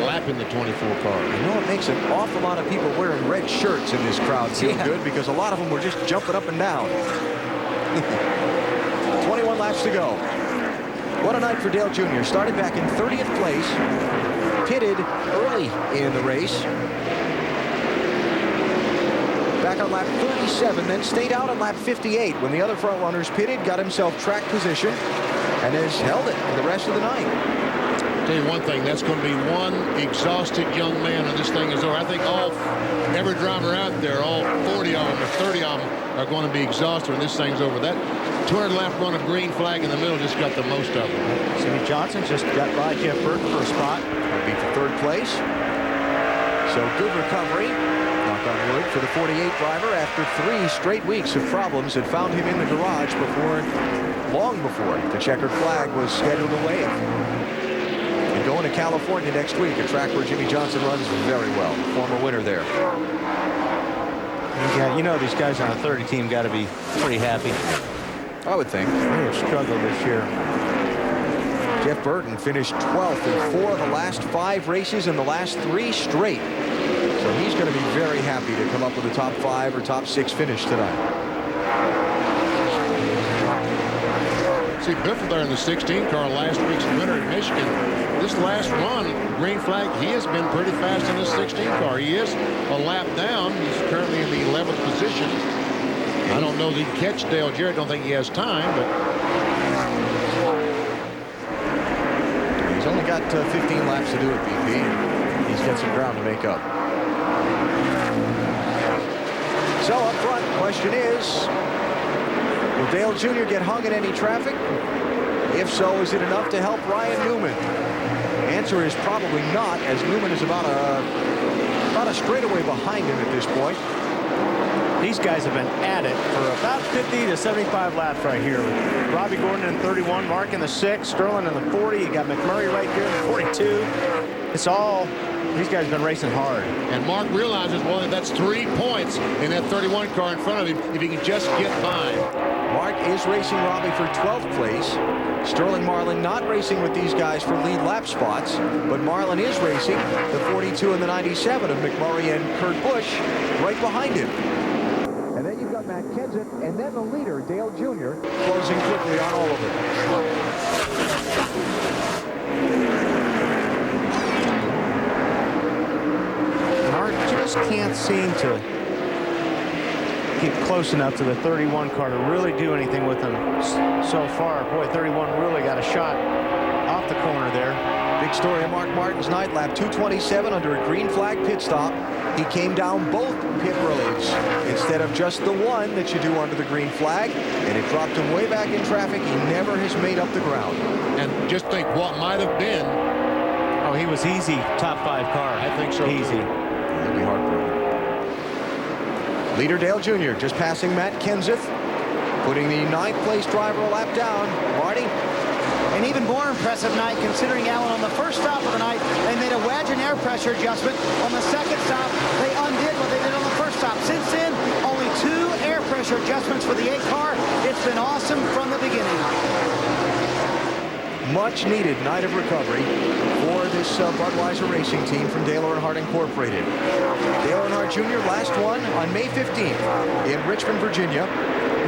lapping the 24 car. You know, it makes an awful lot of people wearing red shirts in this crowd feel good, because a lot of them were just jumping up and down. 21 laps to go. What a night for Dale Jr. Started back in 30th place, pitted early in the race. Back on lap 37, then stayed out on lap 58 when the other front runners pitted, got himself track position, and has held it for the rest of the night. I'll tell you one thing, that's going to be one exhausted young man when this thing is over. I think every driver out there, all 40 of them or 30 of them are going to be exhausted when this thing's over. That 200-lap run of green flag in the middle just got the most of them. Jimmy Johnson just got by Jeff Burton for a spot. Beat for 3rd place. So good recovery. Knock on wood for the 48 driver after 3 straight weeks of problems that found him in the garage long before the checkered flag was scheduled to wave. And going to California next week, a track where Jimmy Johnson runs very well. Former winner there. Yeah, you know these guys on a 30 team got to be pretty happy. I would think. They have struggled this year. Jeff Burton finished 12th in 4 of the last 5 races in the last 3 straight. So he's going to be very happy to come up with a top 5 or top 6 finish tonight. See Biffle there in the 16 car last week's winner in Michigan. This last run, green flag, he has been pretty fast in this 16 car. He is a lap down. He's currently in the 11th position. I don't know that he can catch Dale Jarrett. Don't think he has time, but got 15 laps to do it, BP. And he's got some ground to make up. So up front, question is, will Dale Jr. get hung in any traffic? If so, is it enough to help Ryan Newman? Answer is probably not, as Newman is about a straightaway behind him at this point. These guys have been at it for about 50 to 75 laps right here. Robbie Gordon in 31, Mark in the 6, Sterling in the 40. You got McMurray right here in the 42. It's all, these guys have been racing hard. And Mark realizes, well, that's 3 points in that 31 car in front of him if he can just get by. Mark is racing Robbie for 12th place. Sterling Marlin not racing with these guys for lead lap spots, but Marlin is racing the 42 and the 97 of McMurray and Kurt Busch right behind him. And then you've got Matt Kenseth, and then the leader, Dale Jr., closing quickly on all of them. Mark just can't seem to keep close enough to the 31 car to really do anything with him so far. Boy, 31 really got a shot off the corner there. Big story of Mark Martin's night, lap 227 under a green flag pit stop. He came down both pit roads instead of just the one that you do under the green flag, and it dropped him way back in traffic. He never has made up the ground. And just think what might have been. Oh, he was easy top 5 car. I think so. Easy. He'll be heartbroken. Leader Dale Jr. just passing Matt Kenseth, putting the 9th place driver a lap down. Marty? An even more impressive night considering, Alan, on the first stop of the night, they made a wedge and air pressure adjustment. On the second stop, they undid what they did on the first stop. Since then, only 2 air pressure adjustments for the 8 car. It's been awesome from the beginning. Much needed night of recovery for this Budweiser racing team from Dale Earnhardt Incorporated. Dale Earnhardt Jr. last one on May 15th in Richmond, Virginia.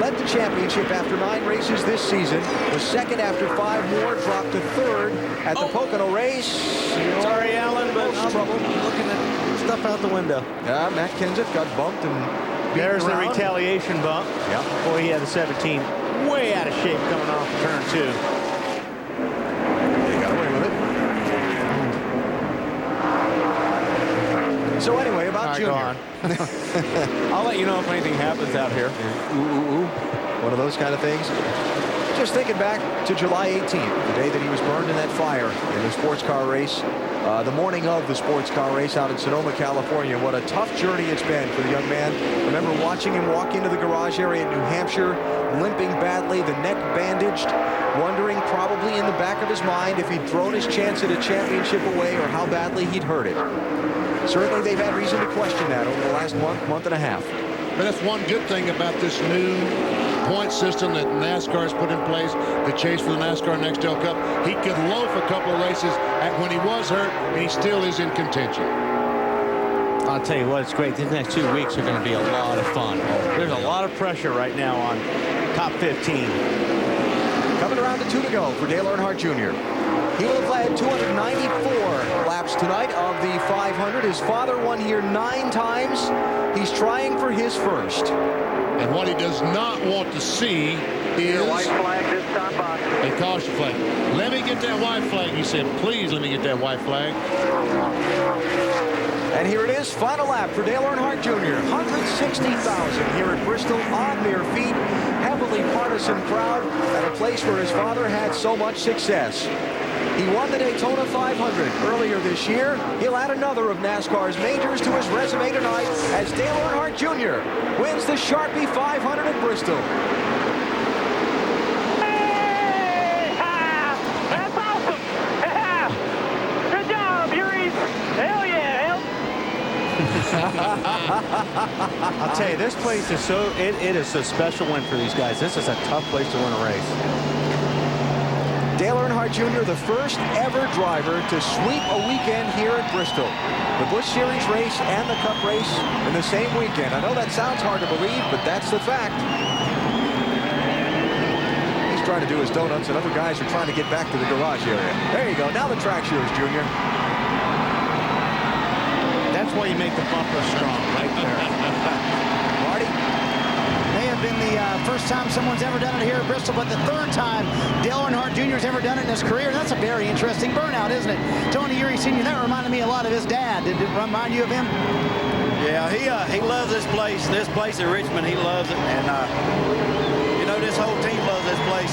Led the championship after 9 races this season. Was second after 5 more. Dropped to 3rd at the Pocono race. Sorry, Alan, but I'm looking at stuff out the window. Yeah, Matt Kenseth got bumped and there's the around. retaliation bump. Yeah. Boy, he had a 17 way out of shape coming off turn 2. They got away with it. So anyway, about Junior. I'll let you know if anything happens out here. Ooh. One of those kind of things. Just thinking back to July 18th, the day that he was burned in that fire in the sports car race, the morning of the sports car race out in Sonoma, California. What a tough journey it's been for the young man. Remember watching him walk into the garage area in New Hampshire, limping badly, the neck bandaged, wondering probably in the back of his mind if he'd thrown his chance at a championship away or how badly he'd hurt it. Certainly they've had reason to question that over the last month and a half. But that's one good thing about this new point system that NASCAR's put in place, the chase for the NASCAR Nextel Cup. He could loaf a couple of races when he was hurt, and he still is in contention. I'll tell you what, it's great. These next 2 weeks are going to be a lot of fun. There's a lot of pressure right now on top 15. Coming around to 2 to go for Dale Earnhardt Jr. He will have led 294 laps tonight of the 500. His father won here 9 times. He's trying for his first. And what he does not want to see is white flag this time, Bob. a caution flag. Let me get that white flag. He said, please let me get that white flag. And here it is, final lap for Dale Earnhardt Jr. 160,000 here at Bristol on their feet. Heavily partisan crowd at a place where his father had so much success. He won the Daytona 500 earlier this year. He'll add another of NASCAR's majors to his resume tonight as Dale Earnhardt Jr. wins the Sharpie 500 at Bristol. Hey! That's awesome! Good job, Yuri! Hell yeah! I'll tell you, this place is it is a special win for these guys. This is a tough place to win a race. Dale Earnhardt Jr., the first ever driver to sweep a weekend here at Bristol. The Busch Series race and the Cup race in the same weekend. I know that sounds hard to believe, but that's the fact. He's trying to do his donuts, and other guys are trying to get back to the garage area. There you go. Now the track's yours, Junior. That's why you make the bumper strong, right there. Marty? May have been the first time someone's ever done it here at Bristol, but the third time Dale Earnhardt Jr. has ever done it in his career. That's a very interesting burnout, isn't it? Tony Eury Sr., that reminded me a lot of his dad. Did it remind you of him? Yeah, he loves this place. This place in Richmond, he loves it. And, you know, this whole team loves this place.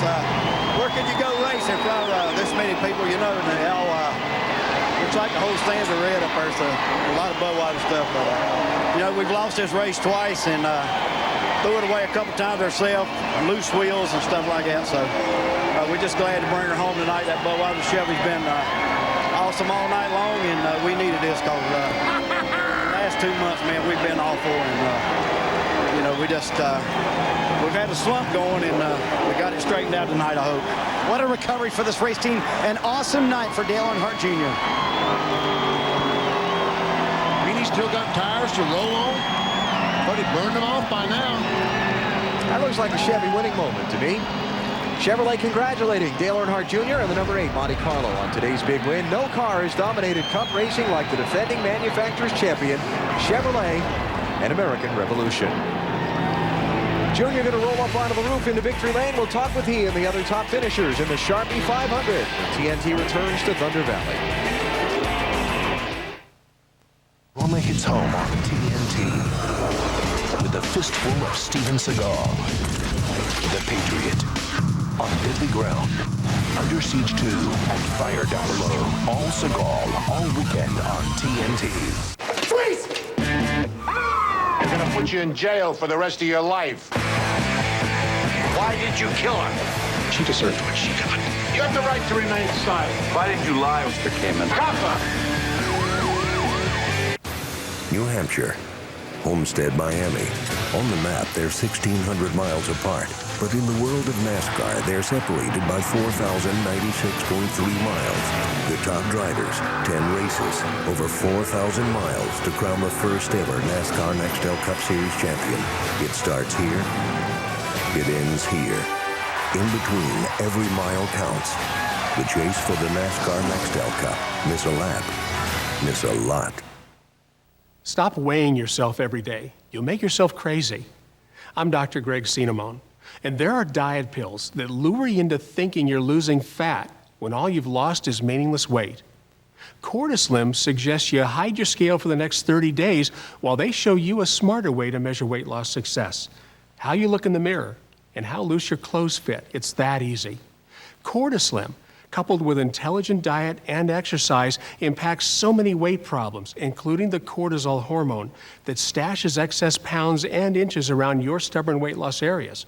Where could you go race in front of this many people, you know, and they all, looks like the whole stands are red up there, so a lot of Budweiser stuff. But, you know, we've lost this race twice and threw it away a couple times ourselves, loose wheels and stuff like that. So we're just glad to bring her home tonight. That Budweiser Chevy's been awesome all night long, and we needed this because last 2 months, man, we've been awful, and you know, we just we've had a slump going, and we got it straightened out tonight, I hope. What a recovery for this race team. An awesome night for Dale Earnhardt Jr. I mean, he's still got tires to roll on. But he burned them off by now. That looks like a Chevy winning moment to me. Chevrolet congratulating Dale Earnhardt Jr. and the number 8 Monte Carlo on today's big win. No car has dominated Cup racing like the defending manufacturer's champion, Chevrolet, and American Revolution. Junior going to roll up onto the roof into victory lane. We'll talk with he and the other top finishers in the Sharpie 500. TNT returns to Thunder Valley. Only hits home on TNT with a fistful of Steven Seagal. The Patriot. On deadly ground. Under Siege 2 and Fire Down Below. All Seagal, all weekend on TNT. Freeze! They're gonna put you in jail for the rest of your life. Why did you kill her? She deserved what she got. You have the right to remain silent. Why did you lie, Mr. Kamen? Copper! New Hampshire, Homestead, Miami. On the map, they're 1,600 miles apart. But in the world of NASCAR, they're separated by 4,096.3 miles. The top drivers, 10 races, over 4,000 miles to crown the first ever NASCAR Nextel Cup Series champion. It starts here. It ends here. In between, every mile counts. The chase for the NASCAR Nextel Cup. Miss a lap. Miss a lot. Stop weighing yourself every day. You'll make yourself crazy. I'm Dr. Greg Cinnamon, and there are diet pills that lure you into thinking you're losing fat when all you've lost is meaningless weight. Cortislim suggests you hide your scale for the next 30 days while they show you a smarter way to measure weight loss success. How you look in the mirror and how loose your clothes fit. It's that easy. Cortislim, coupled with intelligent diet and exercise, impacts so many weight problems, including the cortisol hormone that stashes excess pounds and inches around your stubborn weight loss areas.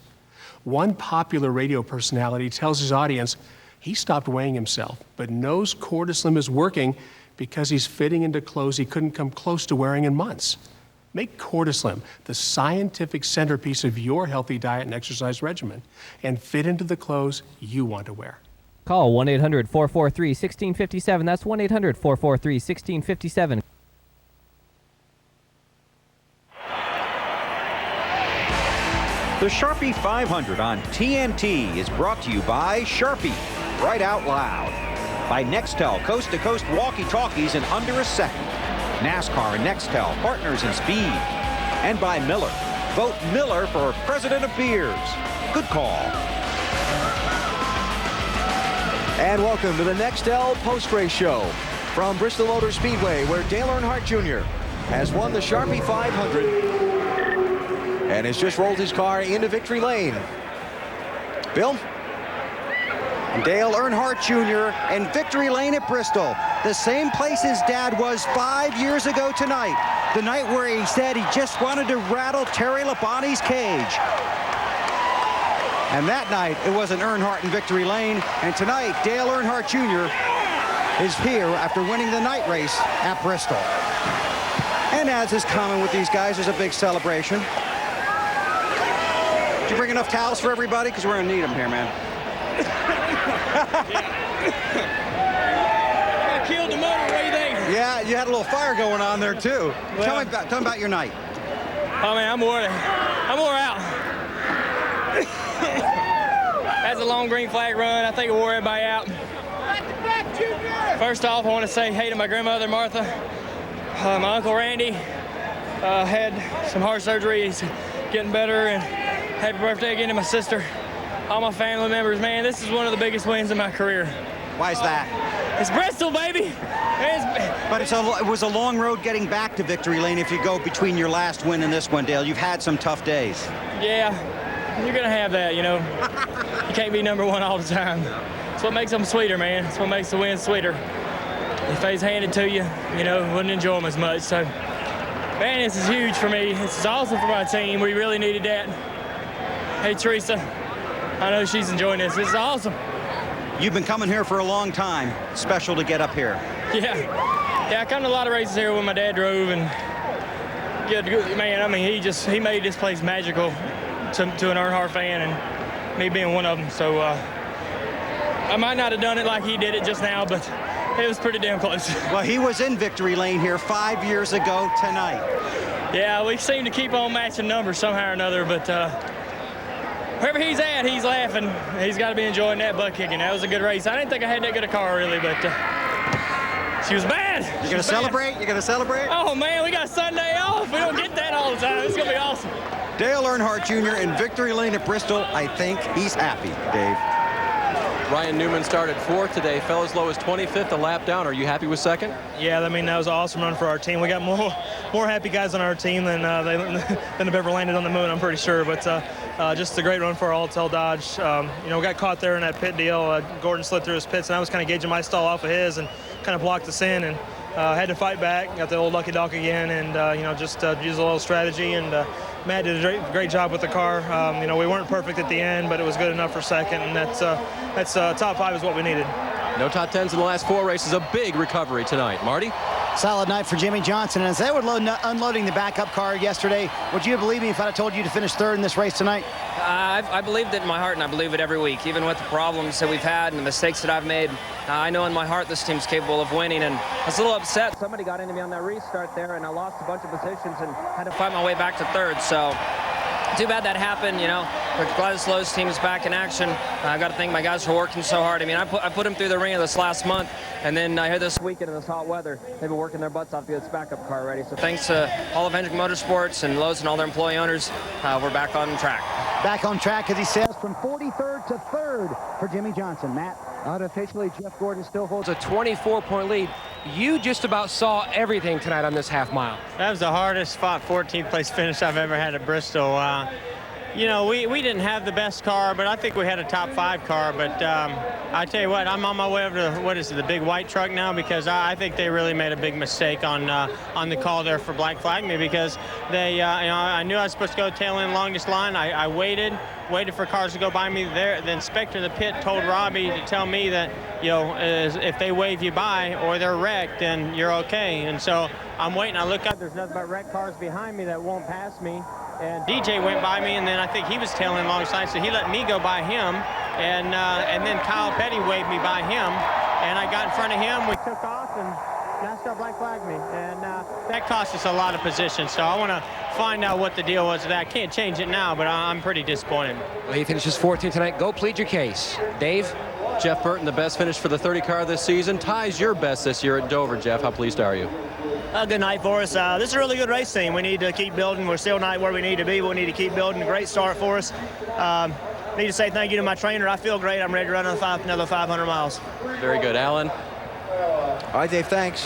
One popular radio personality tells his audience he stopped weighing himself, but knows Cortislim is working because he's fitting into clothes he couldn't come close to wearing in months. Make Cortislim the scientific centerpiece of your healthy diet and exercise regimen and fit into the clothes you want to wear. Call 1-800-443-1657. That's 1-800-443-1657. The Sharpie 500 on TNT is brought to you by Sharpie, right out loud. By Nextel, coast-to-coast walkie-talkies in under a second. NASCAR and Nextel, partners in speed. And by Miller. Vote Miller for President of Beers. Good call. And welcome to the Nextel post-race show from Bristol Motor Speedway, where Dale Earnhardt Jr. has won the Sharpie 500 and has just rolled his car into victory lane. Bill? Dale Earnhardt Jr. in victory lane at Bristol, the same place his dad was 5 years ago tonight, the night where he said he just wanted to rattle Terry Labonte's cage. And that night, it was an Earnhardt in victory lane. And tonight, Dale Earnhardt Jr. is here after winning the night race at Bristol. And as is common with these guys, there's a big celebration. Did you bring enough towels for everybody? Because we're going to need them here, man. I killed the motor. What do you think? Yeah, you had a little fire going on there, too. Well, tell me about your night. Oh, man, I'm wore out. That's a long green flag run. I think it wore everybody out. First off, I want to say hey to my grandmother, Martha. My Uncle Randy had some heart surgery. He's getting better. And Happy birthday again to my sister, all my family members. Man, this is one of the biggest wins in my career. Why is that? It's Bristol, baby. But it was a long road getting back to victory lane if you go between your last win and this one, Dale. You've had some tough days. Yeah, you're going to have that, you know. You can't be number one all the time. That's what makes them sweeter, man. That's what makes the win sweeter. If they's handed to you, you know, wouldn't enjoy them as much. So, man, this is huge for me. This is awesome for my team. We really needed that. Hey, Teresa, I know she's enjoying this. This is awesome. You've been coming here for a long time. Special to get up here. Yeah, I come to a lot of races here when my dad drove, and man, I mean, he made this place magical to an Earnhardt fan, and me being one of them. So I might not have done it like he did it just now, but it was pretty damn close. Well, he was in victory lane here 5 years ago tonight. Yeah, we seem to keep on matching numbers somehow or another, but wherever he's at, he's laughing. He's got to be enjoying that butt kicking. That was a good race. I didn't think I had that good a car, really, but she was bad. You gonna celebrate? You gonna celebrate? Oh, man, we got Sunday off. We don't get that all the time. It's going to be awesome. Dale Earnhardt Jr. in victory lane at Bristol. I think he's happy, Dave. Ryan Newman started 4th today, fell as low as 25th, a lap down. Are you happy with 2nd? Yeah, I mean, that was an awesome run for our team. We got more happy guys on our team than have ever landed on the moon, I'm pretty sure. But just a great run for our Alltel Dodge. You know, we got caught there in that pit deal. Gordon slid through his pits, and I was kind of gauging my stall off of his and kind of blocked us in, and had to fight back. Got the old lucky dog again, and you know, just use a little strategy. And Matt did a great job with the car. You know, we weren't perfect at the end, but it was good enough for 2nd, and that's top 5 is what we needed. No top 10s in the last 4 races. A big recovery tonight. Marty? Solid night for Jimmie Johnson. And as they were unloading the backup car yesterday, would you have believed me if I'd have told you to finish 3rd in this race tonight? I believed it in my heart, and I believe it every week, even with the problems that we've had and the mistakes that I've made. I know in my heart this team's capable of winning, and I was a little upset. Somebody got into me on that restart there, and I lost a bunch of positions and had to fight my way back to 3rd. So too bad that happened, you know. We're glad this Lowe's team is back in action. I've got to thank my guys for working so hard. I mean, I put them through the ringer this last month, and then here this weekend in this hot weather, they've been working their butts off to get this backup car ready. So thanks to all of Hendrick Motorsports and Lowe's and all their employee owners, we're back on track. Back on track, as he says, from 43rd to 3rd for Jimmie Johnson. Matt? Unofficially, Jeff Gordon still holds a 24-point lead. You just about saw everything tonight on this half mile. That was the hardest fought 14th place finish I've ever had at Bristol. You know, we didn't have the best car, but I think we had a top 5 car. But I tell you what, I'm on my way over to, what is it, the big white truck now, because I think they really made a big mistake on the call there for black flag me, because they, you know, I knew I was supposed to go tail end longest line. I waited for cars to go by me there. The inspector of the pit told Robbie to tell me that, you know, if they wave you by or they're wrecked, then you're okay. And so I'm waiting. I look up, there's nothing but wrecked cars behind me that won't pass me. And DJ went by me, and then I think he was tailing alongside, so he let me go by him. And then Kyle Petty waved me by him, and I got in front of him. We took off, and NASCAR black flagged me. And that cost us a lot of positions, so I want to find out what the deal was with that. I can't change it now, but I'm pretty disappointed. Well, he finishes 14th tonight. Go plead your case. Dave? Jeff Burton, the best finish for the 30 car this season. Ties your best this year at Dover, Jeff. How pleased are you? Good night for us. This is a really good race team. We need to keep building. We're still not where we need to be, but we need to keep building. A great start for us. Need to say thank you to my trainer. I feel great. I'm ready to run another 500 miles. Very good. Alan? All right, Dave, thanks.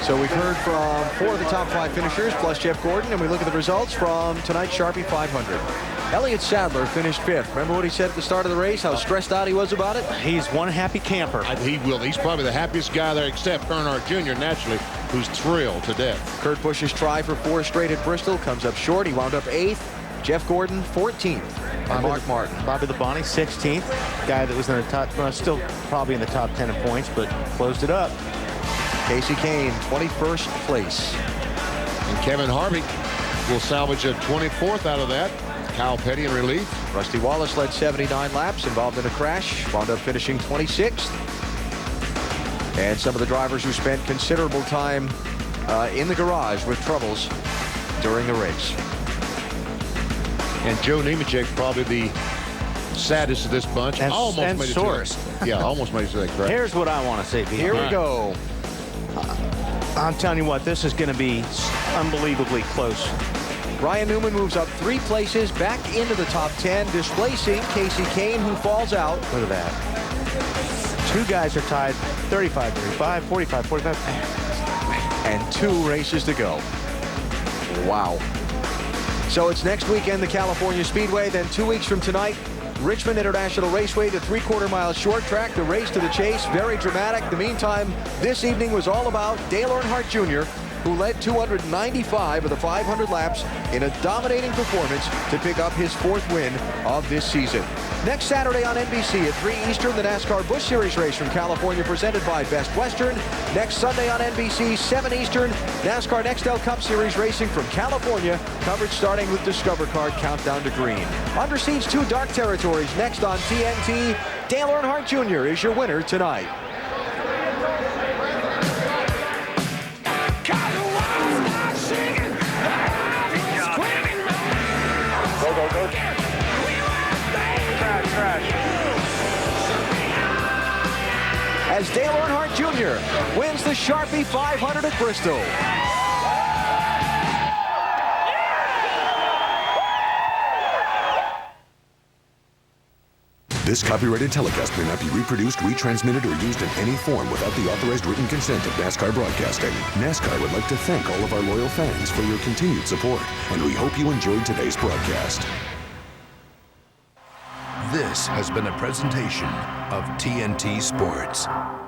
So we've heard from 4 of the top 5 finishers, plus Jeff Gordon, and we look at the results from tonight's Sharpie 500. Elliott Sadler finished 5th. Remember what he said at the start of the race, how stressed out he was about it? He's one happy camper. He will. He's probably the happiest guy there, except Earnhardt Jr., naturally, who's thrilled to death. Kurt Busch's try for 4 straight at Bristol comes up short. He wound up 8th. Jeff Gordon, 14th. And Mark Martin. Bobby Labonte, 16th. Guy that was in the top, well, still probably in the top 10 in points, but closed it up. Casey Kane, 21st place. And Kevin Harvick will salvage a 24th out of that. Kyle Petty in relief. Rusty Wallace led 79 laps, involved in a crash, wound up finishing 26th. And some of the drivers who spent considerable time in the garage with troubles during the race. And Joe Nemechek, probably the saddest of this bunch. And almost made it source. Yeah, almost made it to that crash. Here's what I want to say. Here we go. I'm telling you what, this is going to be unbelievably close. Ryan Newman moves up 3 places, back into the top 10, displacing Casey Kane, who falls out. Look at that. 2 guys are tied, 35-35, 45-45. And 2 races to go. Wow. So it's next weekend, the California Speedway, then 2 weeks from tonight, Richmond International Raceway, the 3/4-mile short track, the race to the chase, very dramatic. In the meantime, this evening was all about Dale Earnhardt Jr., who led 295 of the 500 laps in a dominating performance to pick up his 4th win of this season. Next Saturday on NBC at 3 Eastern, the NASCAR Busch Series race from California presented by Best Western. Next Sunday on NBC, 7 Eastern, NASCAR Nextel Cup Series racing from California. Coverage starting with Discover Card Countdown to Green. Under Siege 2 Dark Territories next on TNT. Dale Earnhardt Jr. is your winner tonight. As Dale Earnhardt Jr. wins the Sharpie 500 at Bristol. This copyrighted telecast may not be reproduced, retransmitted, or used in any form without the authorized written consent of NASCAR Broadcasting. NASCAR would like to thank all of our loyal fans for your continued support, and we hope you enjoyed today's broadcast. This has been a presentation of TNT Sports.